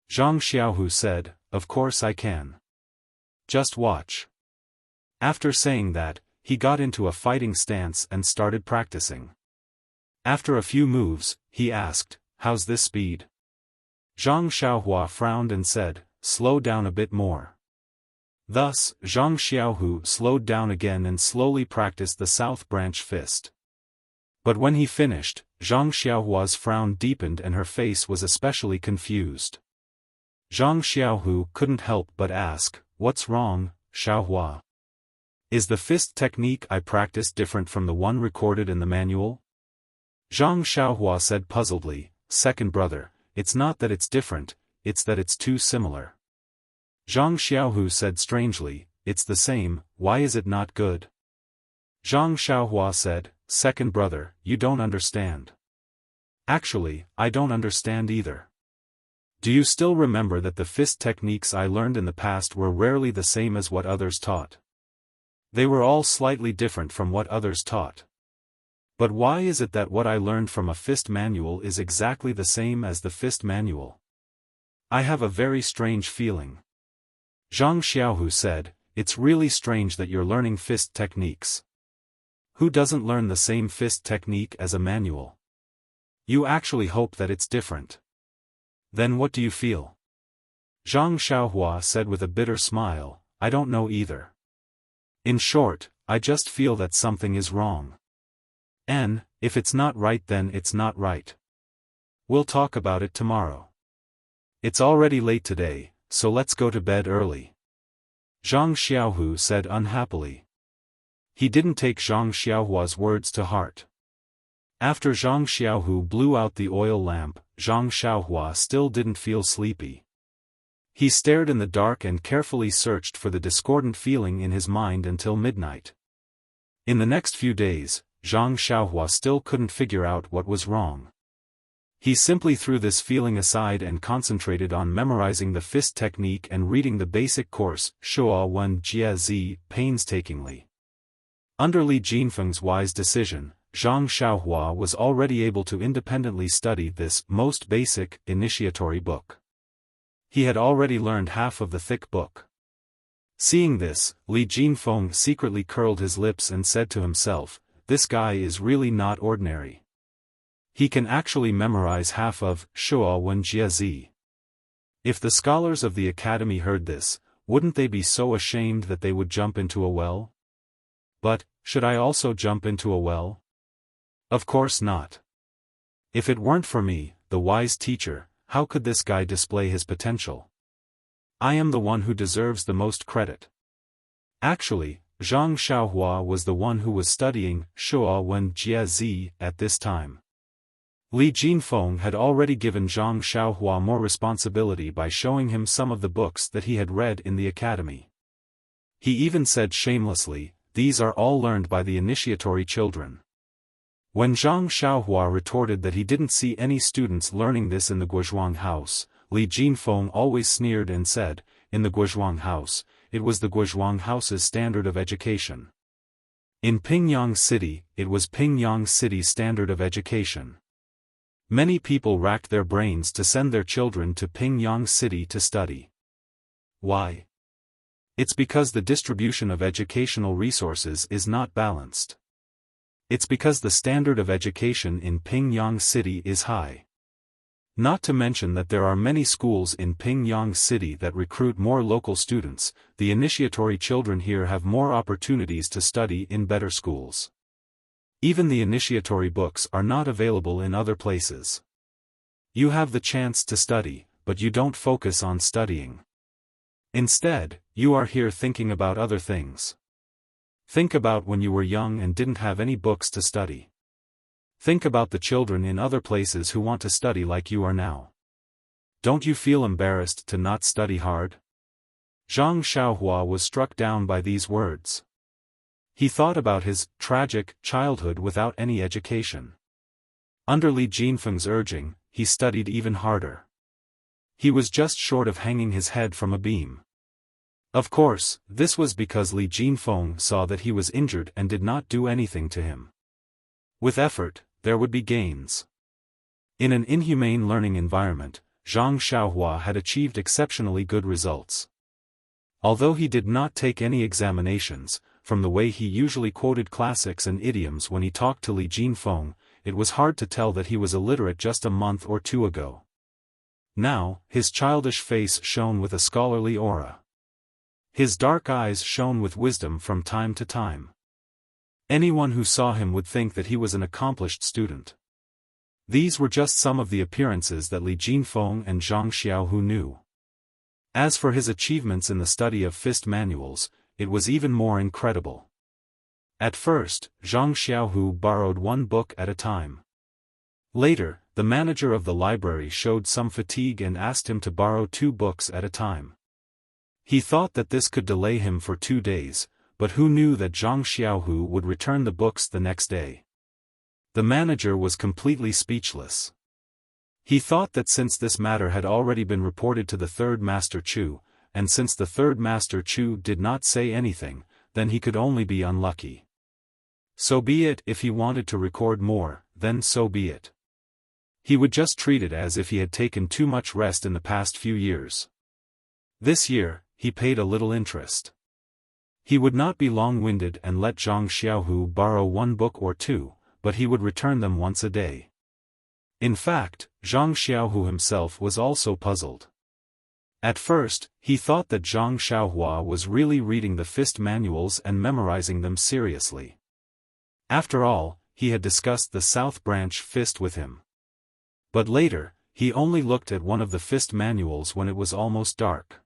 Speaker 1: Zhang Xiaohu said, "Of course I can. Just watch." After saying that, he got into a fighting stance and started practicing. After a few moves, he asked, "How's this speed?" Zhang Xiaohua frowned and said, "Slow down a bit more." Thus, Zhang Xiaohu slowed down again and slowly practiced the South Branch fist. But when he finished, Zhang Xiaohua's frown deepened and her face was especially confused. Zhang Xiaohu couldn't help but ask, "What's wrong, Xiaohua? Is the fist technique I practiced different from the one recorded in the manual?" Zhang Xiaohua said puzzledly, "Second brother, it's not that it's different, it's that it's too similar." Zhang Xiaohu said strangely, "It's the same, why is it not good?" Zhang Xiaohua said, "Second brother, you don't understand. Actually, I don't understand either. Do you still remember that the fist techniques I learned in the past were rarely the same as what others taught? They were all slightly different from what others taught. But why is it that what I learned from a fist manual is exactly the same as the fist manual? I have a very strange feeling." Zhang Xiaohu said, "It's really strange that you're learning fist techniques. Who doesn't learn the same fist technique as a manual? You actually hope that it's different. Then what do you feel?" Zhang Xiaohua said with a bitter smile, "I don't know either. In short, I just feel that something is wrong. And, if it's not right then it's not right. We'll talk about it tomorrow. It's already late today, so let's go to bed early." Zhang Xiaohu said unhappily. He didn't take Zhang Xiaohua's words to heart. After Zhang Xiaohu blew out the oil lamp, Zhang Xiaohua still didn't feel sleepy. He stared in the dark and carefully searched for the discordant feeling in his mind until midnight. In the next few days, Zhang Xiaohua still couldn't figure out what was wrong. He simply threw this feeling aside and concentrated on memorizing the fist technique and reading the basic course, Shuo Wen Jie Zi, painstakingly. Under Li Jinfeng's wise decision, Zhang Xiaohua was already able to independently study this most basic, initiatory book. He had already learned half of the thick book. Seeing this, Li Jinfeng secretly curled his lips and said to himself, "This guy is really not ordinary. He can actually memorize half of Shuo Wen Jie Zi." If the scholars of the academy heard this, wouldn't they be so ashamed that they would jump into a well? But, should I also jump into a well? Of course not. If it weren't for me, the wise teacher, how could this guy display his potential? I am the one who deserves the most credit. Actually, Zhang Xiaohua was the one who was studying Shuo Wen Jie Zi at this time. Li Jinfeng had already given Zhang Xiaohua more responsibility by showing him some of the books that he had read in the academy. He even said shamelessly, "These are all learned by the initiatory children." When Zhang Xiaohua retorted that he didn't see any students learning this in the Guozhuang house, Li Jinfeng always sneered and said, "In the Guozhuang house, it was the Guizhuang House's standard of education. In Pingyang City, it was Pingyang City's standard of education. Many people racked their brains to send their children to Pingyang City to study. Why? It's because the distribution of educational resources is not balanced. It's because the standard of education in Pingyang City is high. Not to mention that there are many schools in Pingyang City that recruit more local students. The initiatory children here have more opportunities to study in better schools. Even the initiatory books are not available in other places. You have the chance to study, but you don't focus on studying. Instead, you are here thinking about other things. Think about when you were young and didn't have any books to study. Think about the children in other places who want to study like you are now. Don't you feel embarrassed to not study hard? Zhang Xiaohua was struck down by these words. He thought about his tragic childhood without any education. Under Li Jinfeng's urging, he studied even harder. He was just short of hanging his head from a beam. Of course, this was because Li Jinfeng saw that he was injured and did not do anything to him. With effort, there would be gains. In an inhumane learning environment, Zhang Xiaohua had achieved exceptionally good results. Although he did not take any examinations, from the way he usually quoted classics and idioms when he talked to Li Jinfeng, it was hard to tell that he was illiterate just a month or two ago. Now, his childish face shone with a scholarly aura. His dark eyes shone with wisdom from time to time. Anyone who saw him would think that he was an accomplished student. These were just some of the appearances that Li Jinfeng and Zhang Xiaohu knew. As for his achievements in the study of fist manuals, it was even more incredible. At first, Zhang Xiaohu borrowed one book at a time. Later, the manager of the library showed some fatigue and asked him to borrow 2 books at a time. He thought that this could delay him for 2 days, but who knew that Zhang Xiaohu would return the books the next day? The manager was completely speechless. He thought that since this matter had already been reported to the third Master Chu, and since the third Master Chu did not say anything, then he could only be unlucky. So be it. If he wanted to record more, then so be it. He would just treat it as if he had taken too much rest in the past few years. This year, he paid a little interest. He would not be long-winded and let Zhang Xiaohu borrow 1 book or 2, but he would return them once a day. In fact, Zhang Xiaohu himself was also puzzled. At first, he thought that Zhang Xiaohua was really reading the fist manuals and memorizing them seriously. After all, he had discussed the South Branch fist with him. But later, he only looked at one of the fist manuals when it was almost dark.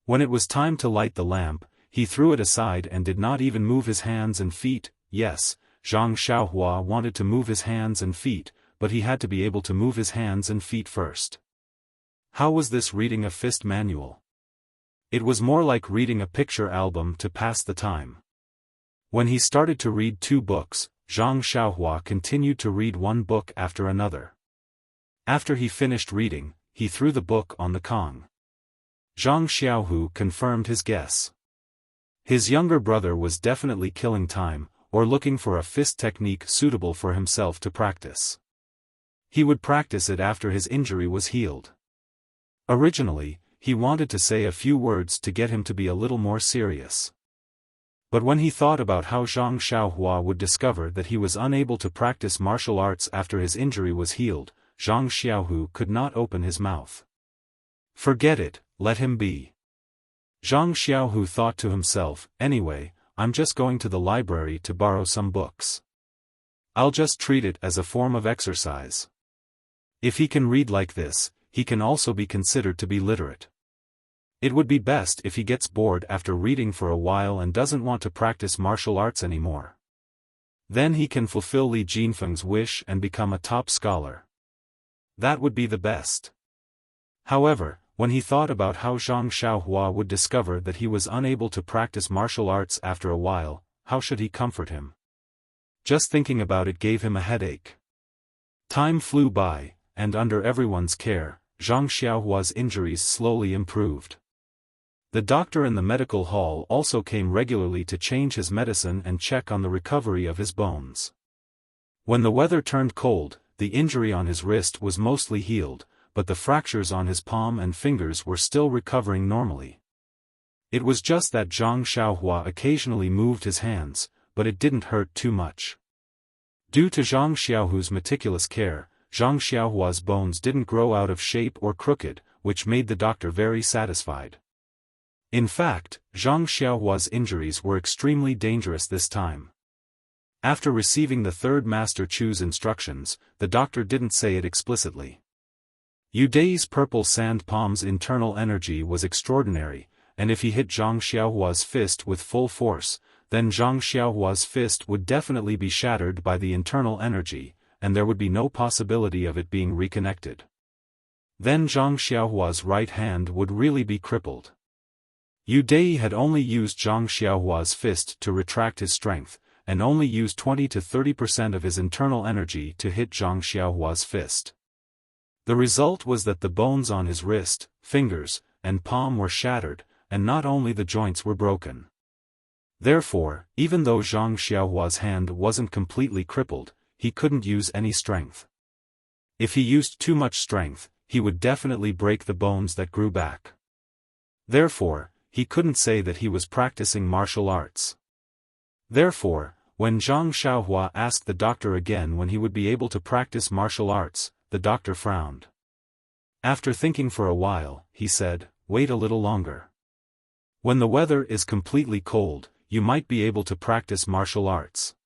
Speaker 1: When it was time to light the lamp, he threw it aside and did not even move his hands and feet. Yes, Zhang Xiaohua wanted to move his hands and feet, but he had to be able to move his hands and feet first. How was this reading a fist manual? It was more like reading a picture album to pass the time. When he started to read 2 books, Zhang Xiaohua continued to read one book after another. After he finished reading, he threw the book on the Kong. Zhang Xiaohu confirmed his guess. His younger brother was definitely killing time, or looking for a fist technique suitable for himself to practice. He would practice it after his injury was healed. Originally, he wanted to say a few words to get him to be a little more serious. But when he thought about how Zhang Xiaohua would discover that he was unable to practice martial arts after his injury was healed, Zhang Xiaohu could not open his mouth. Forget it, let him be. Zhang Xiaohu thought to himself, anyway, I'm just going to the library to borrow some books. I'll just treat it as a form of exercise. If he can read like this, he can also be considered to be literate. It would be best if he gets bored after reading for a while and doesn't want to practice martial arts anymore. Then he can fulfill Li Jinfeng's wish and become a top scholar. That would be the best. However, when he thought about how Zhang Xiaohua would discover that he was unable to practice martial arts after a while, how should he comfort him? Just thinking about it gave him a headache. Time flew by, and under everyone's care, Zhang Xiaohua's injuries slowly improved. The doctor in the medical hall also came regularly to change his medicine and check on the recovery of his bones. When the weather turned cold, the injury on his wrist was mostly healed, but the fractures on his palm and fingers were still recovering normally. It was just that Zhang Xiaohua occasionally moved his hands, but it didn't hurt too much. Due to Zhang Xiaohu's meticulous care, Zhang Xiaohua's bones didn't grow out of shape or crooked, which made the doctor very satisfied. In fact, Zhang Xiaohua's injuries were extremely dangerous this time. After receiving the third Master Chu's instructions, the doctor didn't say it explicitly. Yu Dai's purple sand palm's internal energy was extraordinary, and if he hit Zhang Xiaohua's fist with full force, then Zhang Xiaohua's fist would definitely be shattered by the internal energy, and there would be no possibility of it being reconnected. Then Zhang Xiaohua's right hand would really be crippled. Yu Dai had only used Zhang Xiaohua's fist to retract his strength, and only used 20 to 30% of his internal energy to hit Zhang Xiaohua's fist. The result was that the bones on his wrist, fingers, and palm were shattered, and not only the joints were broken. Therefore, even though Zhang Xiaohua's hand wasn't completely crippled, he couldn't use any strength. If he used too much strength, he would definitely break the bones that grew back. Therefore, he couldn't say that he was practicing martial arts. Therefore, when Zhang Xiaohua asked the doctor again when he would be able to practice martial arts, the doctor frowned. After thinking for a while, he said, "Wait a little longer. When the weather is completely cold, you might be able to practice martial arts.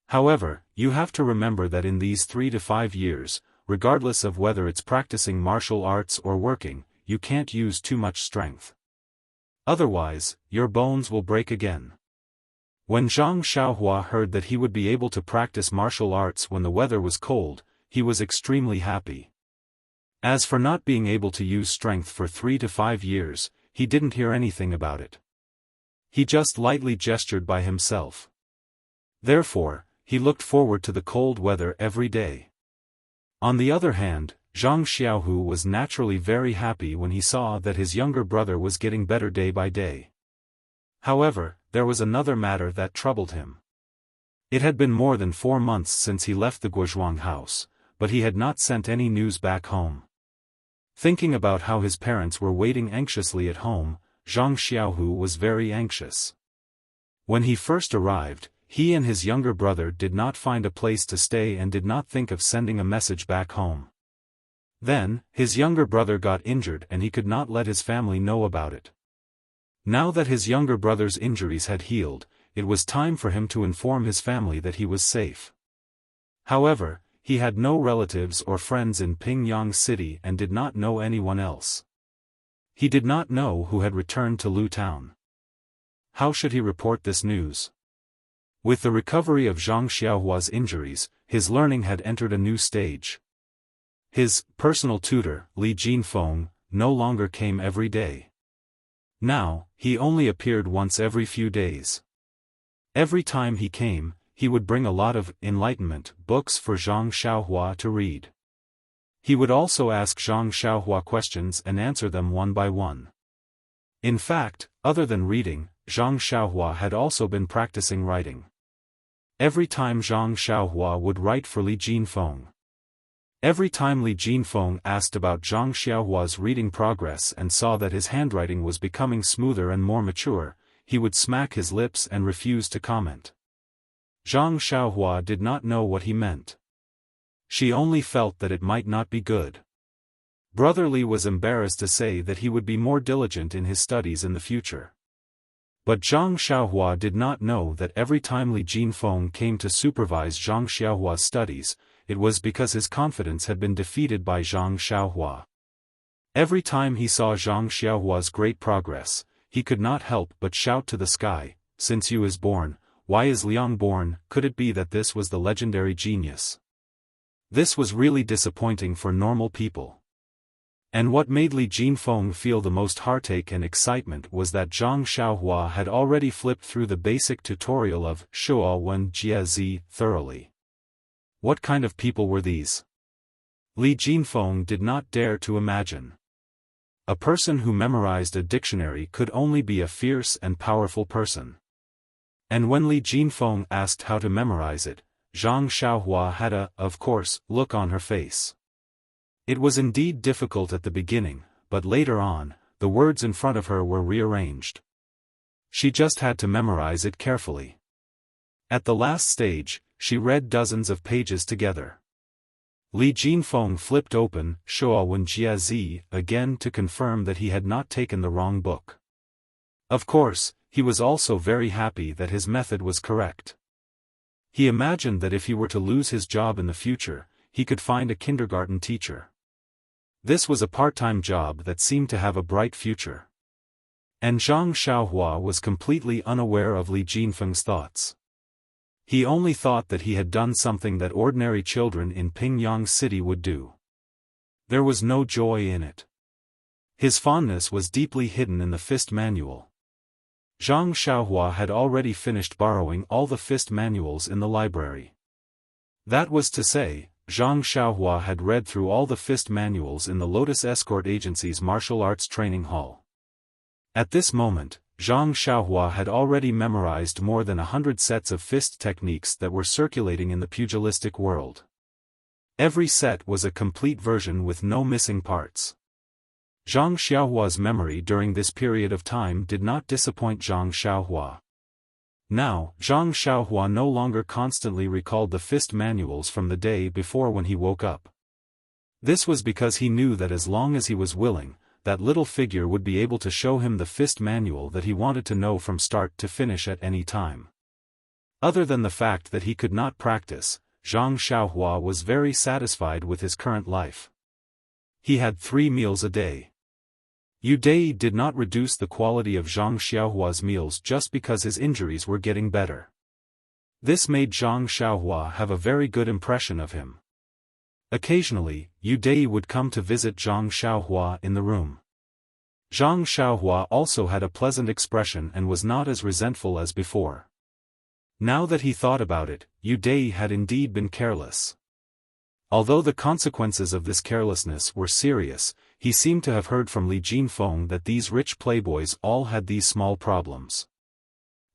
Speaker 1: However, you have to remember that in these 3 to 5 years, regardless of whether it's practicing martial arts or working, you can't use too much strength. Otherwise, your bones will break again." When Zhang Xiaohua heard that he would be able to practice martial arts when the weather was cold, he was extremely happy. As for not being able to use strength for 3 to 5 years, he didn't hear anything about it. He just lightly gestured by himself. Therefore, he looked forward to the cold weather every day. On the other hand, Zhang Xiaohu was naturally very happy when he saw that his younger brother was getting better day by day. However, there was another matter that troubled him. It had been more than 4 months since he left the Guozhuang house, but he had not sent any news back home. Thinking about how his parents were waiting anxiously at home, Zhang Xiaohu was very anxious. When he first arrived, he and his younger brother did not find a place to stay and did not think of sending a message back home. Then, his younger brother got injured and he could not let his family know about it. Now that his younger brother's injuries had healed, it was time for him to inform his family that he was safe. However, he had no relatives or friends in Pingyang City and did not know anyone else. He did not know who had returned to Lu Town. How should he report this news? With the recovery of Zhang Xiaohua's injuries, his learning had entered a new stage. His personal tutor, Li Jinfeng, no longer came every day. Now, he only appeared once every few days. Every time he came, he would bring a lot of enlightenment books for Zhang Xiaohua to read. He would also ask Zhang Xiaohua questions and answer them one by one. In fact, other than reading, Zhang Xiaohua had also been practicing writing. Every time Zhang Xiaohua would write for Li Jinfeng. Every time Li Jinfeng asked about Zhang Xiaohua's reading progress and saw that his handwriting was becoming smoother and more mature, he would smack his lips and refuse to comment. Zhang Xiaohua did not know what he meant. She only felt that it might not be good. Brother Li was embarrassed to say that he would be more diligent in his studies in the future. But Zhang Xiaohua did not know that every time Li Jinfeng came to supervise Zhang Xiaohua's studies, it was because his confidence had been defeated by Zhang Xiaohua. Every time he saw Zhang Xiaohua's great progress, he could not help but shout to the sky, "Since Yu is born, why is Liang born? Could it be that this was the legendary genius?" This was really disappointing for normal people. And what made Li Jinfeng feel the most heartache and excitement was that Zhang Xiaohua had already flipped through the basic tutorial of Shuo Wen Jie Zi thoroughly. What kind of people were these? Li Jinfeng did not dare to imagine. a person who memorized a dictionary could only be a fierce and powerful person. And when Li Jinfeng asked how to memorize it, Zhang Xiaohua had a, of course, look on her face. It was indeed difficult at the beginning, but later on, the words in front of her were rearranged. She just had to memorize it carefully. At the last stage, she read dozens of pages together. Li Jinfeng flipped open Shuowen Jiazi again to confirm that he had not taken the wrong book. Of course, he was also very happy that his method was correct. He imagined that if he were to lose his job in the future, he could find a kindergarten teacher. This was a part-time job that seemed to have a bright future. And Zhang Xiaohua was completely unaware of Li Jinfeng's thoughts. He only thought that he had done something that ordinary children in Pingyang City would do. There was no joy in it. His fondness was deeply hidden in the fist manual. Zhang Xiaohua had already finished borrowing all the fist manuals in the library. That was to say, Zhang Xiaohua had read through all the fist manuals in the Lotus Escort Agency's martial arts training hall. At this moment, Zhang Xiaohua had already memorized more than 100 sets of fist techniques that were circulating in the pugilistic world. Every set was a complete version with no missing parts. Zhang Xiaohua's memory during this period of time did not disappoint Zhang Xiaohua. Now, Zhang Xiaohua no longer constantly recalled the fist manuals from the day before when he woke up. This was because he knew that as long as he was willing, that little figure would be able to show him the fist manual that he wanted to know from start to finish at any time. Other than the fact that he could not practice, Zhang Xiaohua was very satisfied with his current life. He had 3 meals a day. Yudai did not reduce the quality of Zhang Xiaohua's meals just because his injuries were getting better. This made Zhang Xiaohua have a very good impression of him. Occasionally, Yudai would come to visit Zhang Xiaohua in the room. Zhang Xiaohua also had a pleasant expression and was not as resentful as before. Now that he thought about it, Yudai had indeed been careless. Although the consequences of this carelessness were serious, he seemed to have heard from Li Jinfeng that these rich playboys all had these small problems.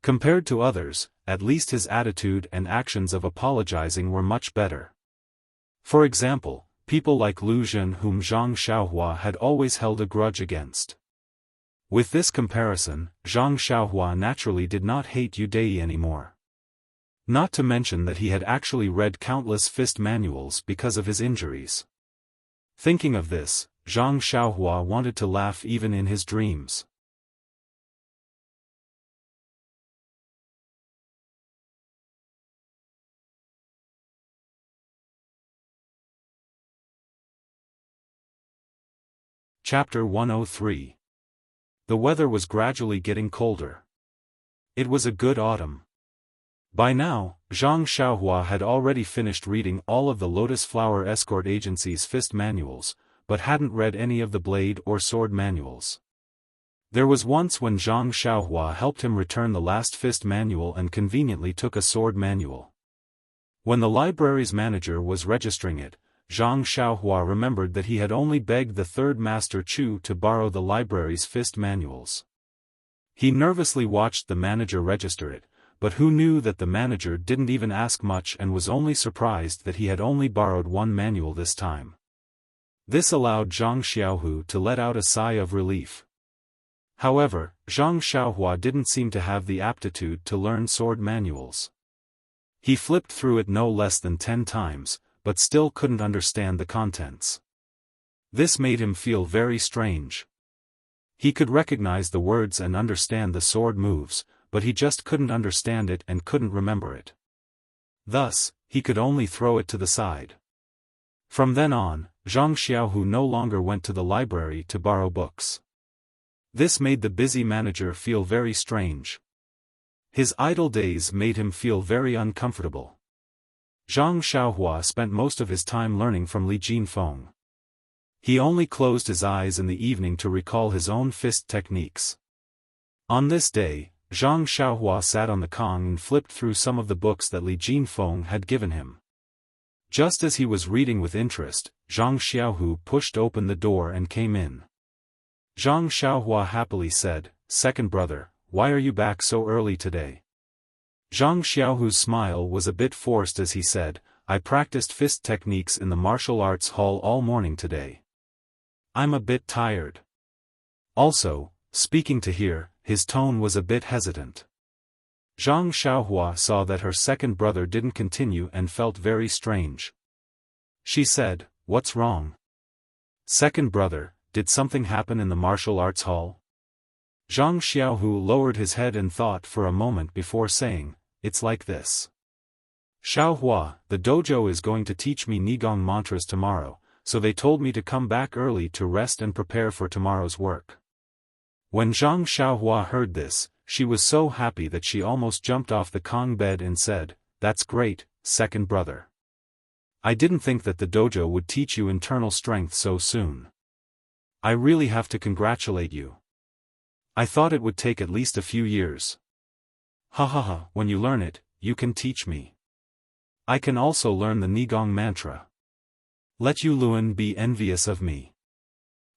Speaker 1: Compared to others, at least his attitude and actions of apologizing were much better. For example, people like Lu Zhen whom Zhang Xiaohua had always held a grudge against. With this comparison, Zhang Xiaohua naturally did not hate Yudai anymore. Not to mention that he had actually read countless fist manuals because of his injuries. Thinking of this, Zhang Xiaohua wanted to laugh even in his dreams. Chapter 103. The weather was gradually getting colder. It was a good autumn. By now, Zhang Xiaohua had already finished reading all of the Lotus Flower Escort Agency's fist manuals, but hadn't read any of the blade or sword manuals. There was once when Zhang Xiaohua helped him return the last fist manual and conveniently took a sword manual. When the library's manager was registering it, Zhang Xiaohua remembered that he had only begged the third master Chu to borrow the library's fist manuals. He nervously watched the manager register it, but who knew that the manager didn't even ask much and was only surprised that he had only borrowed one manual this time. This allowed Zhang Xiaohu to let out a sigh of relief. However, Zhang Xiaohua didn't seem to have the aptitude to learn sword manuals. He flipped through it no less than 10 times, but still couldn't understand the contents. This made him feel very strange. He could recognize the words and understand the sword moves, but he just couldn't understand it and couldn't remember it. Thus, he could only throw it to the side. From then on, Zhang Xiaohu no longer went to the library to borrow books. This made the busy manager feel very strange. His idle days made him feel very uncomfortable. Zhang Xiaohua spent most of his time learning from Li Jinfeng. He only closed his eyes in the evening to recall his own fist techniques. On this day, Zhang Xiaohua sat on the Kong and flipped through some of the books that Li Jinfeng had given him. Just as he was reading with interest, Zhang Xiaohu pushed open the door and came in. Zhang Xiaohua happily said, "Second brother, why are you back so early today?" Zhang Xiaohu's smile was a bit forced as he said, "I practiced fist techniques in the martial arts hall all morning today. I'm a bit tired." Also, speaking to hear, his tone was a bit hesitant. Zhang Xiaohua saw that her second brother didn't continue and felt very strange. She said, "What's wrong? Second brother, did something happen in the martial arts hall?" Zhang Xiaohu lowered his head and thought for a moment before saying, "It's like this. Xiaohua, the dojo is going to teach me Nigong mantras tomorrow, so they told me to come back early to rest and prepare for tomorrow's work." When Zhang Xiaohua heard this, she was so happy that she almost jumped off the Kong bed and said, "That's great, second brother. I didn't think that the dojo would teach you internal strength so soon. I really have to congratulate you. I thought it would take at least a few years. Ha ha ha, when you learn it, you can teach me. I can also learn the Nigong mantra. Let Yu Luan be envious of me.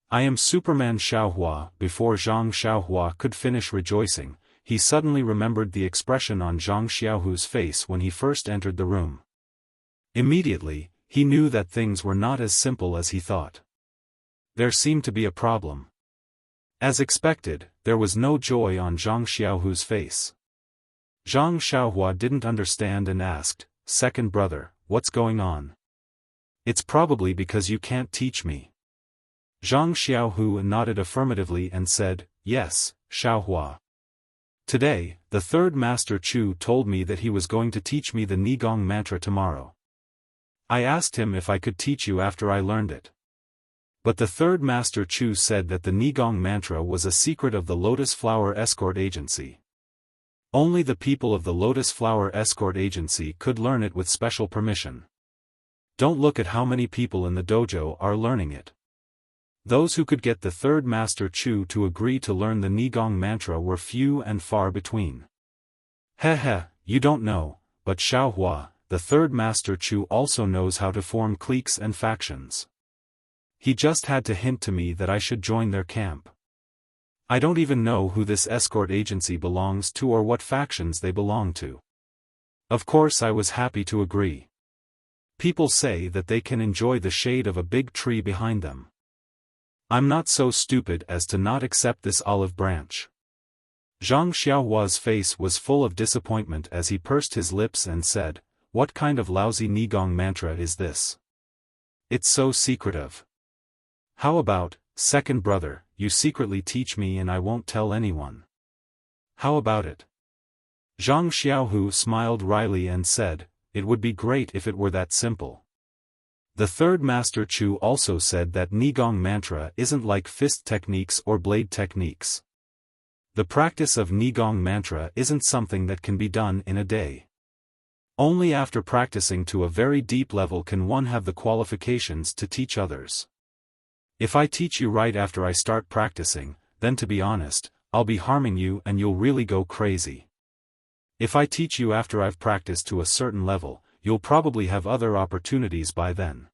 Speaker 1: I am Superman Xiaohua." Before Zhang Xiaohua could finish rejoicing, he suddenly remembered the expression on Zhang Xiaohu's face when he first entered the room. Immediately, he knew that things were not as simple as he thought. There seemed to be a problem. As expected, there was no joy on Zhang Xiaohu's face. Zhang Xiaohua didn't understand and asked, "Second brother, what's going on? It's probably because you can't teach me." Zhang Xiaohu nodded affirmatively and said, "Yes, Xiaohua. Today, the third master Chu told me that he was going to teach me the Nigong mantra tomorrow. I asked him if I could teach you after I learned it. But the third master Chu said that the Nigong mantra was a secret of the Lotus Flower Escort Agency. Only the people of the Lotus Flower Escort Agency could learn it with special permission. Don't look at how many people in the dojo are learning it. Those who could get the third master Chu to agree to learn the Nigong mantra were few and far between. Heh, you don't know, but Xiaohua, the third master Chu also knows how to form cliques and factions. He just had to hint to me that I should join their camp. I don't even know who this escort agency belongs to or what factions they belong to. Of course I was happy to agree. People say that they can enjoy the shade of a big tree behind them. I'm not so stupid as to not accept this olive branch." Zhang Xiaohua's face was full of disappointment as he pursed his lips and said, "What kind of lousy Nigong mantra is this? It's so secretive. How about, second brother, you secretly teach me and I won't tell anyone? How about it?" Zhang Xiaohu smiled wryly and said, "It would be great if it were that simple." The third master Chu also said that Nigong mantra isn't like fist techniques or blade techniques. The practice of Nigong mantra isn't something that can be done in a day. Only after practicing to a very deep level can one have the qualifications to teach others. If I teach you right after I start practicing, then to be honest, I'll be harming you and you'll really go crazy. If I teach you after I've practiced to a certain level, you'll probably have other opportunities by then.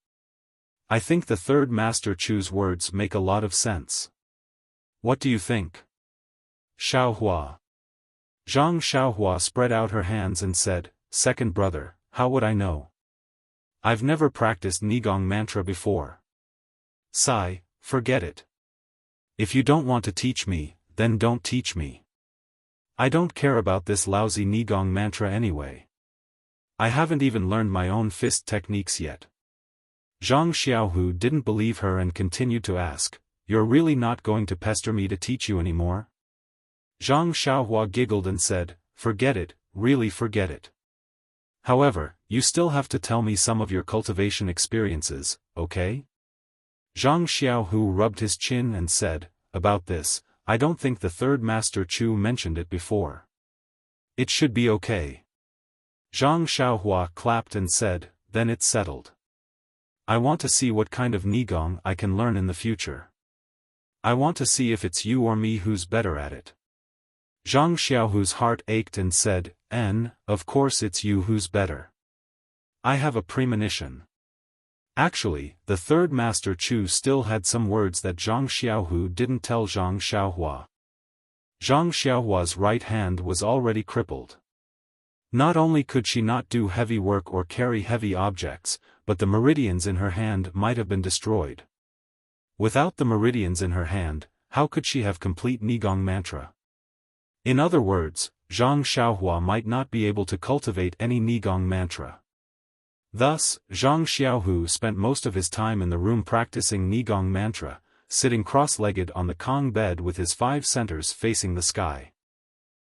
Speaker 1: I think the third master Chu's words make a lot of sense. What do you think? Xiaohua. Zhang Xiaohua spread out her hands and said, "Second brother, how would I know? I've never practiced Nigong mantra before. Sigh, forget it. If you don't want to teach me, then don't teach me. I don't care about this lousy Nigong mantra anyway. I haven't even learned my own fist techniques yet." Zhang Xiaohu didn't believe her and continued to ask, "You're really not going to pester me to teach you anymore?" Zhang Xiaohua giggled and said, "Forget it, really forget it. However, you still have to tell me some of your cultivation experiences, okay?" Zhang Xiaohu rubbed his chin and said, "About this, I don't think the third master Chu mentioned it before. It should be okay." Zhang Xiaohua clapped and said, "Then it's settled. I want to see what kind of Nigong I can learn in the future. I want to see if it's you or me who's better at it." Zhang Xiaohu's heart ached and said, "Of course it's you who's better. I have a premonition." Actually, the third Master Chu still had some words that Zhang Xiaohu didn't tell Zhang Xiaohua. Zhang Xiaohua's right hand was already crippled. Not only could she not do heavy work or carry heavy objects, but the meridians in her hand might have been destroyed. Without the meridians in her hand, how could she have complete Nigong mantra? In other words, Zhang Xiaohua might not be able to cultivate any Nigong mantra. Thus, Zhang Xiaohu spent most of his time in the room practicing Nigong mantra, sitting cross-legged on the Kong bed with his 5 centers facing the sky.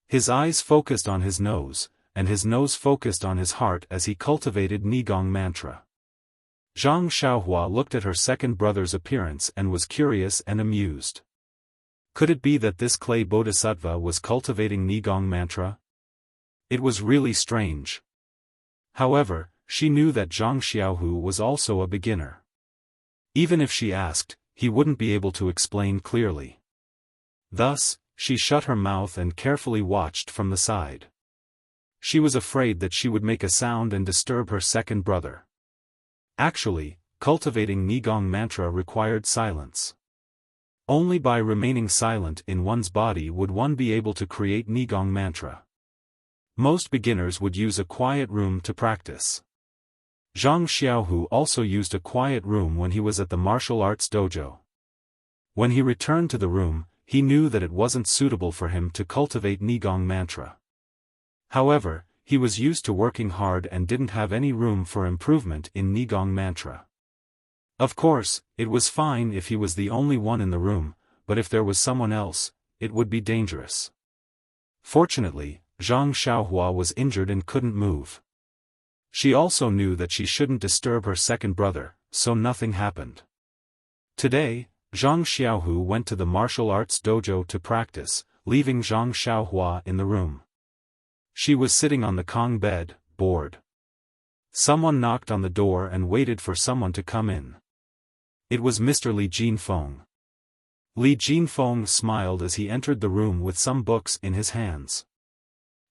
Speaker 1: His eyes focused on his nose, and his nose focused on his heart as he cultivated Nigong mantra. Zhang Xiaohua looked at her second brother's appearance and was curious and amused. Could it be that this clay bodhisattva was cultivating Nigong mantra? It was really strange. However, she knew that Zhang Xiaohu was also a beginner. Even if she asked, he wouldn't be able to explain clearly. Thus, she shut her mouth and carefully watched from the side. She was afraid that she would make a sound and disturb her second brother. Actually, cultivating Nigong mantra required silence. Only by remaining silent in one's body would one be able to create Nigong mantra. Most beginners would use a quiet room to practice. Zhang Xiaohu also used a quiet room when he was at the martial arts dojo. When he returned to the room, he knew that it wasn't suitable for him to cultivate Nigong mantra. However, he was used to working hard and didn't have any room for improvement in Nigong mantra. Of course, it was fine if he was the only one in the room, but if there was someone else, it would be dangerous. Fortunately, Zhang Xiaohua was injured and couldn't move. She also knew that she shouldn't disturb her second brother, so nothing happened. Today, Zhang Xiaohu went to the martial arts dojo to practice, leaving Zhang Xiaohua in the room. She was sitting on the Kong bed, bored. Someone knocked on the door and waited for someone to come in. It was Mr. Li Jinfeng. Li Jinfeng smiled as he entered the room with some books in his hands.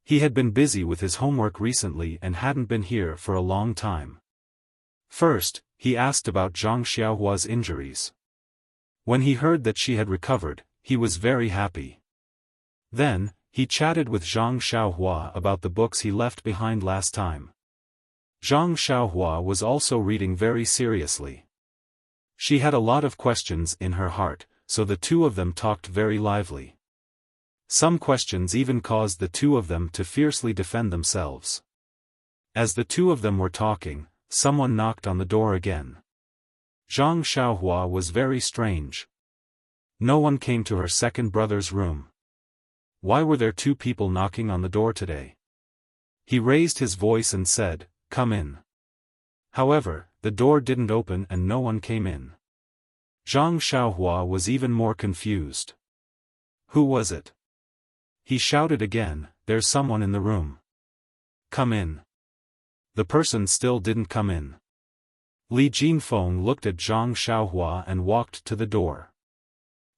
Speaker 1: He had been busy with his homework recently and hadn't been here for a long time. First, he asked about Zhang Xiaohua's injuries. When he heard that she had recovered, he was very happy. Then, he chatted with Zhang Xiaohua about the books he left behind last time. Zhang Xiaohua was also reading very seriously. She had a lot of questions in her heart, so the two of them talked very lively. Some questions even caused the two of them to fiercely defend themselves. As the two of them were talking, someone knocked on the door again. Zhang Xiaohua was very strange. No one came to her second brother's room. Why were there two people knocking on the door today? He raised his voice and said, "Come in." However, the door didn't open and no one came in. Zhang Xiaohua was even more confused. Who was it? He shouted again, "There's someone in the room. Come in." The person still didn't come in. Li Jinfeng looked at Zhang Xiaohua and walked to the door.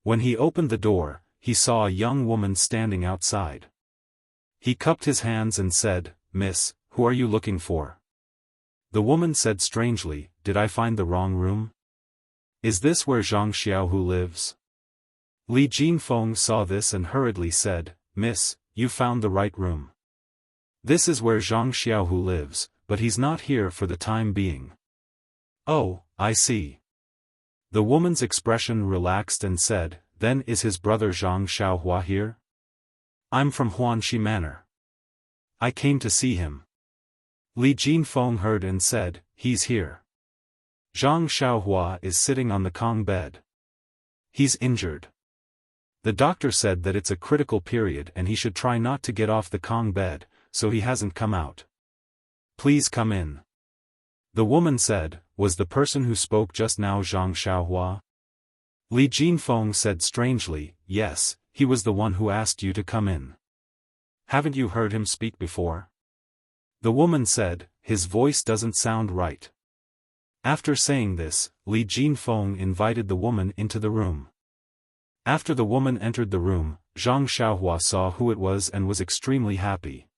Speaker 1: When he opened the door, he saw a young woman standing outside. He cupped his hands and said, "Miss, who are you looking for?" The woman said strangely, "Did I find the wrong room? Is this where Zhang Xiaohu lives?" Li Jinfeng saw this and hurriedly said, "Miss, you found the right room. This is where Zhang Xiaohu lives, but he's not here for the time being." "Oh, I see." The woman's expression relaxed and said, "Then is his brother Zhang Xiaohua here?" "I'm from Huanxi Manor. I came to see him." Li Jinfeng heard and said, "He's here. Zhang Xiaohua is sitting on the Kong bed. He's injured. The doctor said that it's a critical period and he should try not to get off the Kong bed, so he hasn't come out. Please come in." The woman said, "Was the person who spoke just now Zhang Xiaohua?" Li Jinfeng said strangely, "Yes, he was the one who asked you to come in. Haven't you heard him speak before?" The woman said, "His voice doesn't sound right." After saying this, Li Jinfeng invited the woman into the room. After the woman entered the room, Zhang Xiaohua saw who it was and was extremely happy.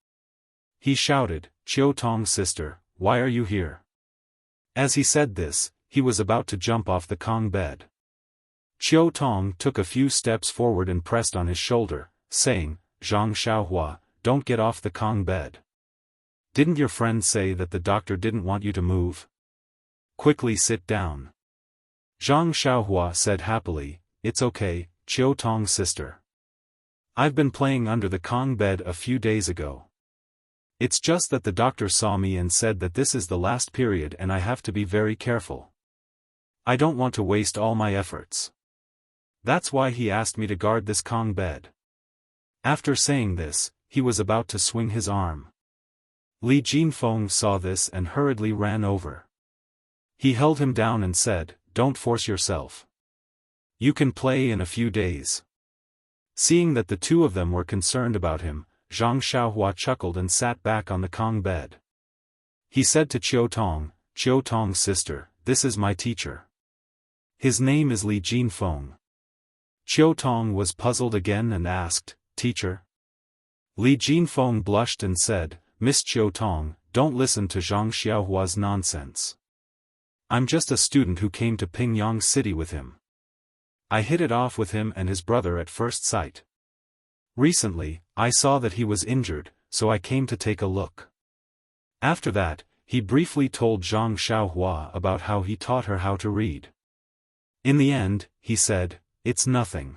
Speaker 1: He shouted, "Qiu Tong's sister, why are you here?" As he said this, he was about to jump off the Kong bed. Chiu Tong took a few steps forward and pressed on his shoulder, saying, Zhang Xiaohua, don't get off the Kong bed. Didn't your friend say that the doctor didn't want you to move? Quickly sit down. Zhang Xiaohua said happily, it's okay, Chiu Tong's sister. I've been playing under the Kong bed a few days ago. It's just that the doctor saw me and said that this is the last period and I have to be very careful. I don't want to waste all my efforts. That's why he asked me to guard this Kong bed. After saying this, he was about to swing his arm. Li Jinfeng saw this and hurriedly ran over. He held him down and said, don't force yourself. You can play in a few days. Seeing that the two of them were concerned about him, Zhang Xiaohua chuckled and sat back on the Kong bed. He said to Chiu Tong's sister, this is my teacher. His name is Li Jinfeng. Chiu Tong was puzzled again and asked, teacher? Li Jinfeng blushed and said, Miss Chiu Tong, don't listen to Zhang Xiaohua's nonsense. I'm just a student who came to Pingyang City with him. I hit it off with him and his brother at first sight. Recently, I saw that he was injured, so I came to take a look. After that, he briefly told Zhang Xiaohua about how he taught her how to read. In the end, he said, it's nothing.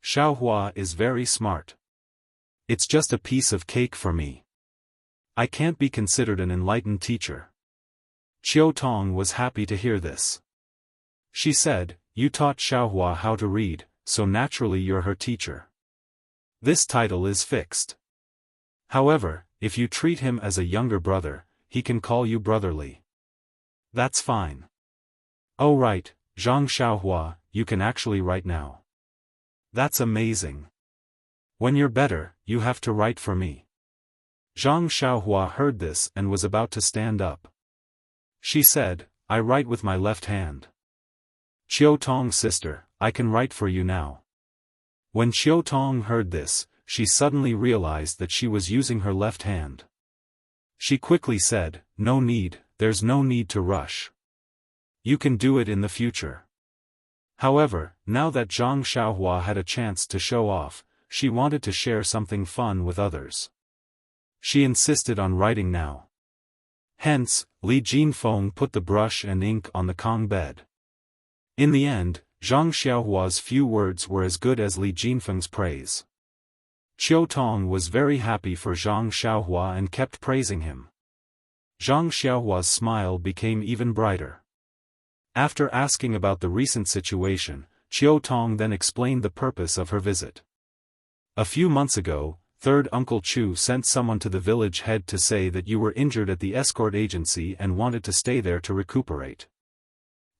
Speaker 1: Xiaohua is very smart. It's just a piece of cake for me. I can't be considered an enlightened teacher. Chiu Tong was happy to hear this. She said, you taught Xiaohua how to read, so naturally you're her teacher. This title is fixed. However, if you treat him as a younger brother, he can call you brotherly. That's fine. Oh right, Zhang Xiaohua, you can actually write now. That's amazing. When you're better, you have to write for me. Zhang Xiaohua heard this and was about to stand up. She said, I write with my left hand. Chiu Tong's sister, I can write for you now. When Chiu Tong heard this, she suddenly realized that she was using her left hand. She quickly said, no need, there's no need to rush. You can do it in the future. However, now that Zhang Xiaohua had a chance to show off, she wanted to share something fun with others. She insisted on writing now. Hence, Li Jinfeng put the brush and ink on the Kong bed. In the end, Zhang Xiaohua's few words were as good as Li Jinfeng's praise. Chiu Tong was very happy for Zhang Xiaohua and kept praising him. Zhang Xiaohua's smile became even brighter. After asking about the recent situation, Chiu Tong then explained the purpose of her visit. A few months ago, Third Uncle Chu sent someone to the village head to say that you were injured at the escort agency and wanted to stay there to recuperate.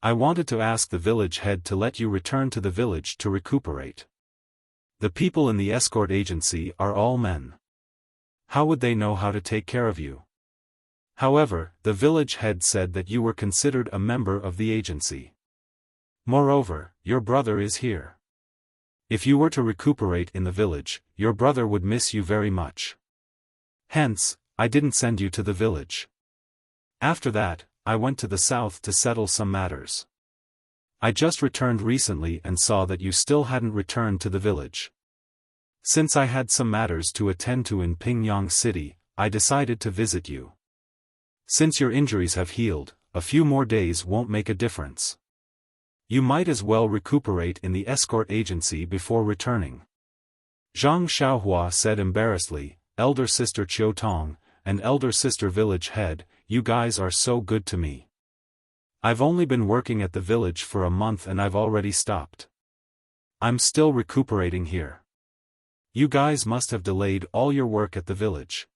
Speaker 1: I wanted to ask the village head to let you return to the village to recuperate. The people in the escort agency are all men. How would they know how to take care of you? However, the village head said that you were considered a member of the agency. Moreover, your brother is here. If you were to recuperate in the village, your brother would miss you very much. Hence, I didn't send you to the village. After that, I went to the south to settle some matters. I just returned recently and saw that you still hadn't returned to the village. Since I had some matters to attend to in Pingyang City, I decided to visit you. Since your injuries have healed, a few more days won't make a difference. You might as well recuperate in the escort agency before returning. Zhang Xiaohua said embarrassedly, elder sister Chiu Tong, and elder sister village head, you guys are so good to me. I've only been working at the village for a month and I've already stopped. I'm still recuperating here. You guys must have delayed all your work at the village.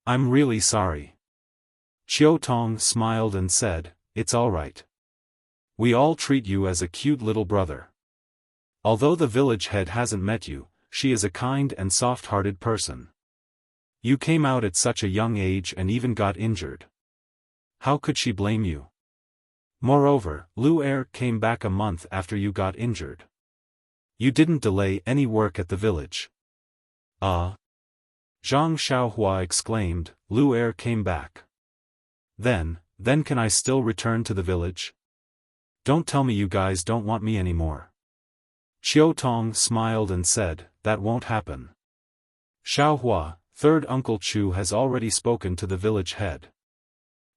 Speaker 1: I'm really sorry. Chiu Tong smiled and said, it's alright. We all treat you as a cute little brother. Although the village head hasn't met you, she is a kind and soft-hearted person. You came out at such a young age and even got injured. How could she blame you? Moreover, Lu Er came back a month after you got injured. You didn't delay any work at the village. Zhang Xiaohua exclaimed, Lu Er came back. Then can I still return to the village? Don't tell me you guys don't want me anymore. Qiu Tong smiled and said, that won't happen. Xiaohua, third Uncle Chu has already spoken to the village head.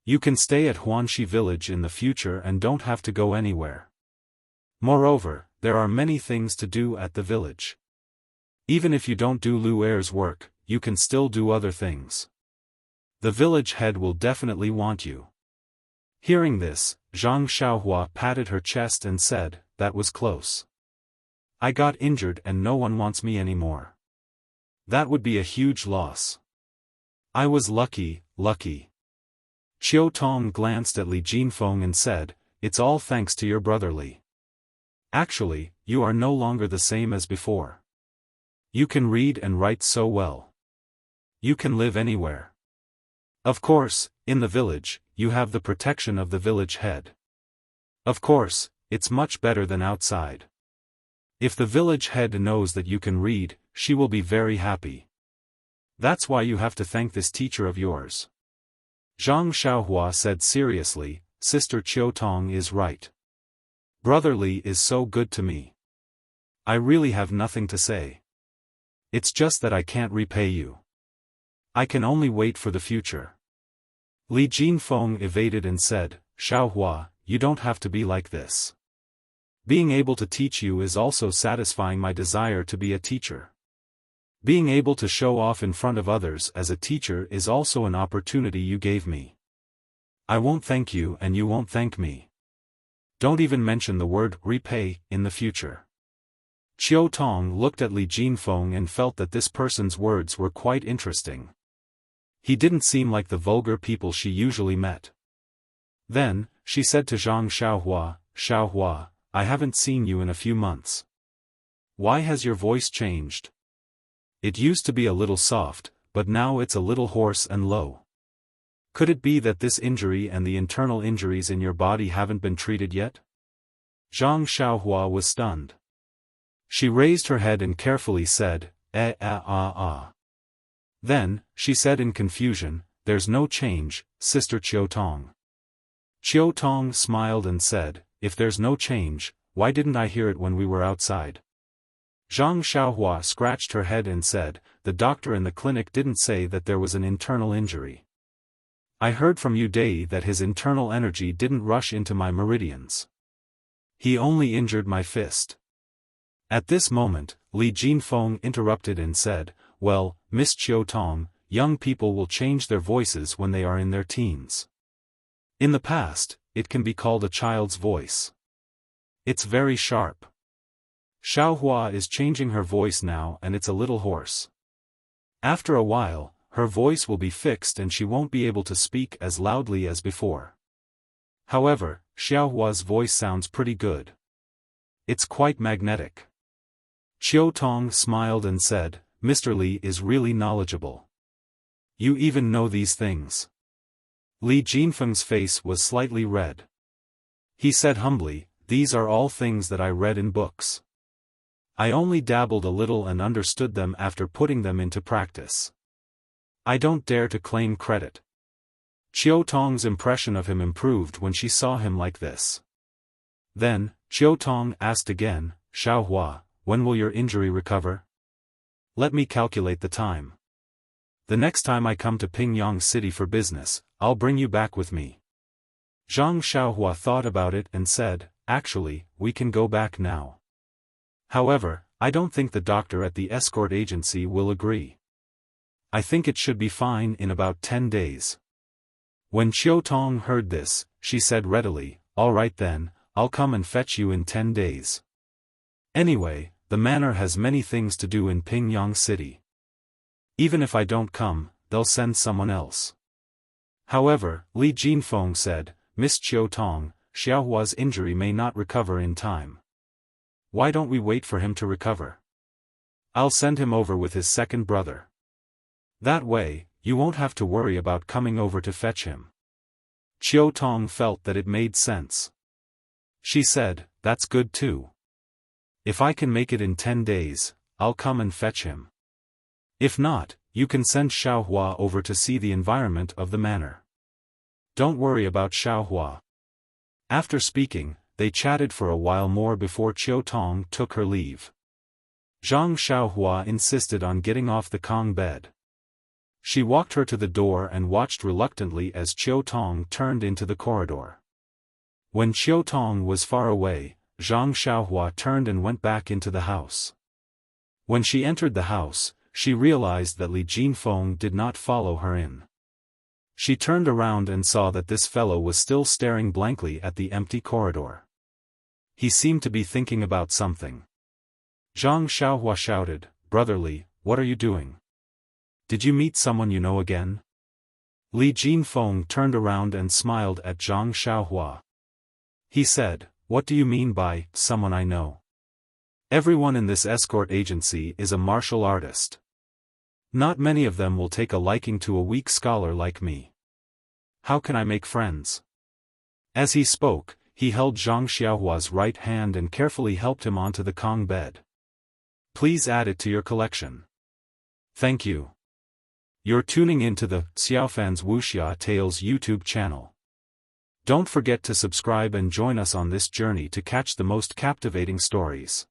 Speaker 1: You can stay at Huanxi village in the future and don't have to go anywhere. Moreover, there are many things to do at the village. Even if you don't do Lu Er's work, you can still do other things. The village head will definitely want you. Hearing this, Zhang Xiaohua patted her chest and said, that was close. I got injured and no one wants me anymore. That would be a huge loss. I was lucky. Qiu Tong glanced at Li Jinfeng and said, it's all thanks to your brother Li. Actually, you are no longer the same as before. You can read and write so well. You can live anywhere. Of course, in the village, you have the protection of the village head. Of course, it's much better than outside. If the village head knows that you can read, she will be very happy. That's why you have to thank this teacher of yours. Zhang Xiaohua said seriously, Sister Qiu Tong is right. Brother Li is so good to me. I really have nothing to say. It's just that I can't repay you. I can only wait for the future. Li Jinfeng evaded and said, Xiaohua, you don't have to be like this. Being able to teach you is also satisfying my desire to be a teacher. Being able to show off in front of others as a teacher is also an opportunity you gave me. I won't thank you and you won't thank me. Don't even mention the word repay in the future. Qiu Tong looked at Li Jinfeng and felt that this person's words were quite interesting. He didn't seem like the vulgar people she usually met. Then, she said to Zhang Xiaohua, Xiaohua, I haven't seen you in a few months. Why has your voice changed? It used to be a little soft, but now it's a little hoarse and low. Could it be that this injury and the internal injuries in your body haven't been treated yet? Zhang Xiaohua was stunned. She raised her head and carefully said, Then, she said in confusion, there's no change, Sister Qiu Tong. Qiu Tong smiled and said, if there's no change, why didn't I hear it when we were outside? Zhang Xiaohua scratched her head and said, the doctor in the clinic didn't say that there was an internal injury. I heard from Yu Dai that his internal energy didn't rush into my meridians. He only injured my fist. At this moment, Li Jinfeng interrupted and said, well, Miss Qiu Tong, young people will change their voices when they are in their teens. In the past, it can be called a child's voice. It's very sharp. Xiaohua is changing her voice now and it's a little hoarse. After a while, her voice will be fixed and she won't be able to speak as loudly as before. However, Xiaohua's voice sounds pretty good. It's quite magnetic. Qiu Tong smiled and said, Mr. Li is really knowledgeable. You even know these things. Li Jinfeng's face was slightly red. He said humbly, these are all things that I read in books. I only dabbled a little and understood them after putting them into practice. I don't dare to claim credit. Qiu Tong's impression of him improved when she saw him like this. Then, Qiu Tong asked again, Xiaohua, when will your injury recover? Let me calculate the time. The next time I come to Pingyang City for business, I'll bring you back with me. Zhang Xiaohua thought about it and said, actually, we can go back now. However, I don't think the doctor at the escort agency will agree. I think it should be fine in about 10 days. When Qiu Tong heard this, she said readily, all right then, I'll come and fetch you in 10 days. Anyway, the manor has many things to do in Pingyang City. Even if I don't come, they'll send someone else. However, Li Jinfeng said, Miss Qiu Tong, Xiaohua's injury may not recover in time. Why don't we wait for him to recover? I'll send him over with his second brother. That way, you won't have to worry about coming over to fetch him. Qiu Tong felt that it made sense. She said, that's good too. If I can make it in 10 days, I'll come and fetch him. If not, you can send Xiaohua over to see the environment of the manor. Don't worry about Xiaohua. After speaking, they chatted for a while more before Qiu Tong took her leave. Zhang Xiaohua insisted on getting off the Kong bed. She walked her to the door and watched reluctantly as Qiu Tong turned into the corridor. When Qiu Tong was far away, Zhang Xiaohua turned and went back into the house. When she entered the house, she realized that Li Jinfeng did not follow her in. She turned around and saw that this fellow was still staring blankly at the empty corridor. He seemed to be thinking about something. Zhang Xiaohua shouted, "Brother Li, what are you doing? Did you meet someone you know again?" Li Jinfeng turned around and smiled at Zhang Xiaohua. He said, "What do you mean by, someone I know? Everyone in this escort agency is a martial artist. Not many of them will take a liking to a weak scholar like me. How can I make friends?" As he spoke, he held Zhang Xiaohua's right hand and carefully helped him onto the Kong bed. "Please add it to your collection." "Thank you. You're tuning into the Xiaofan's Wuxia Tales YouTube channel. Don't forget to subscribe and join us on this journey to catch the most captivating stories.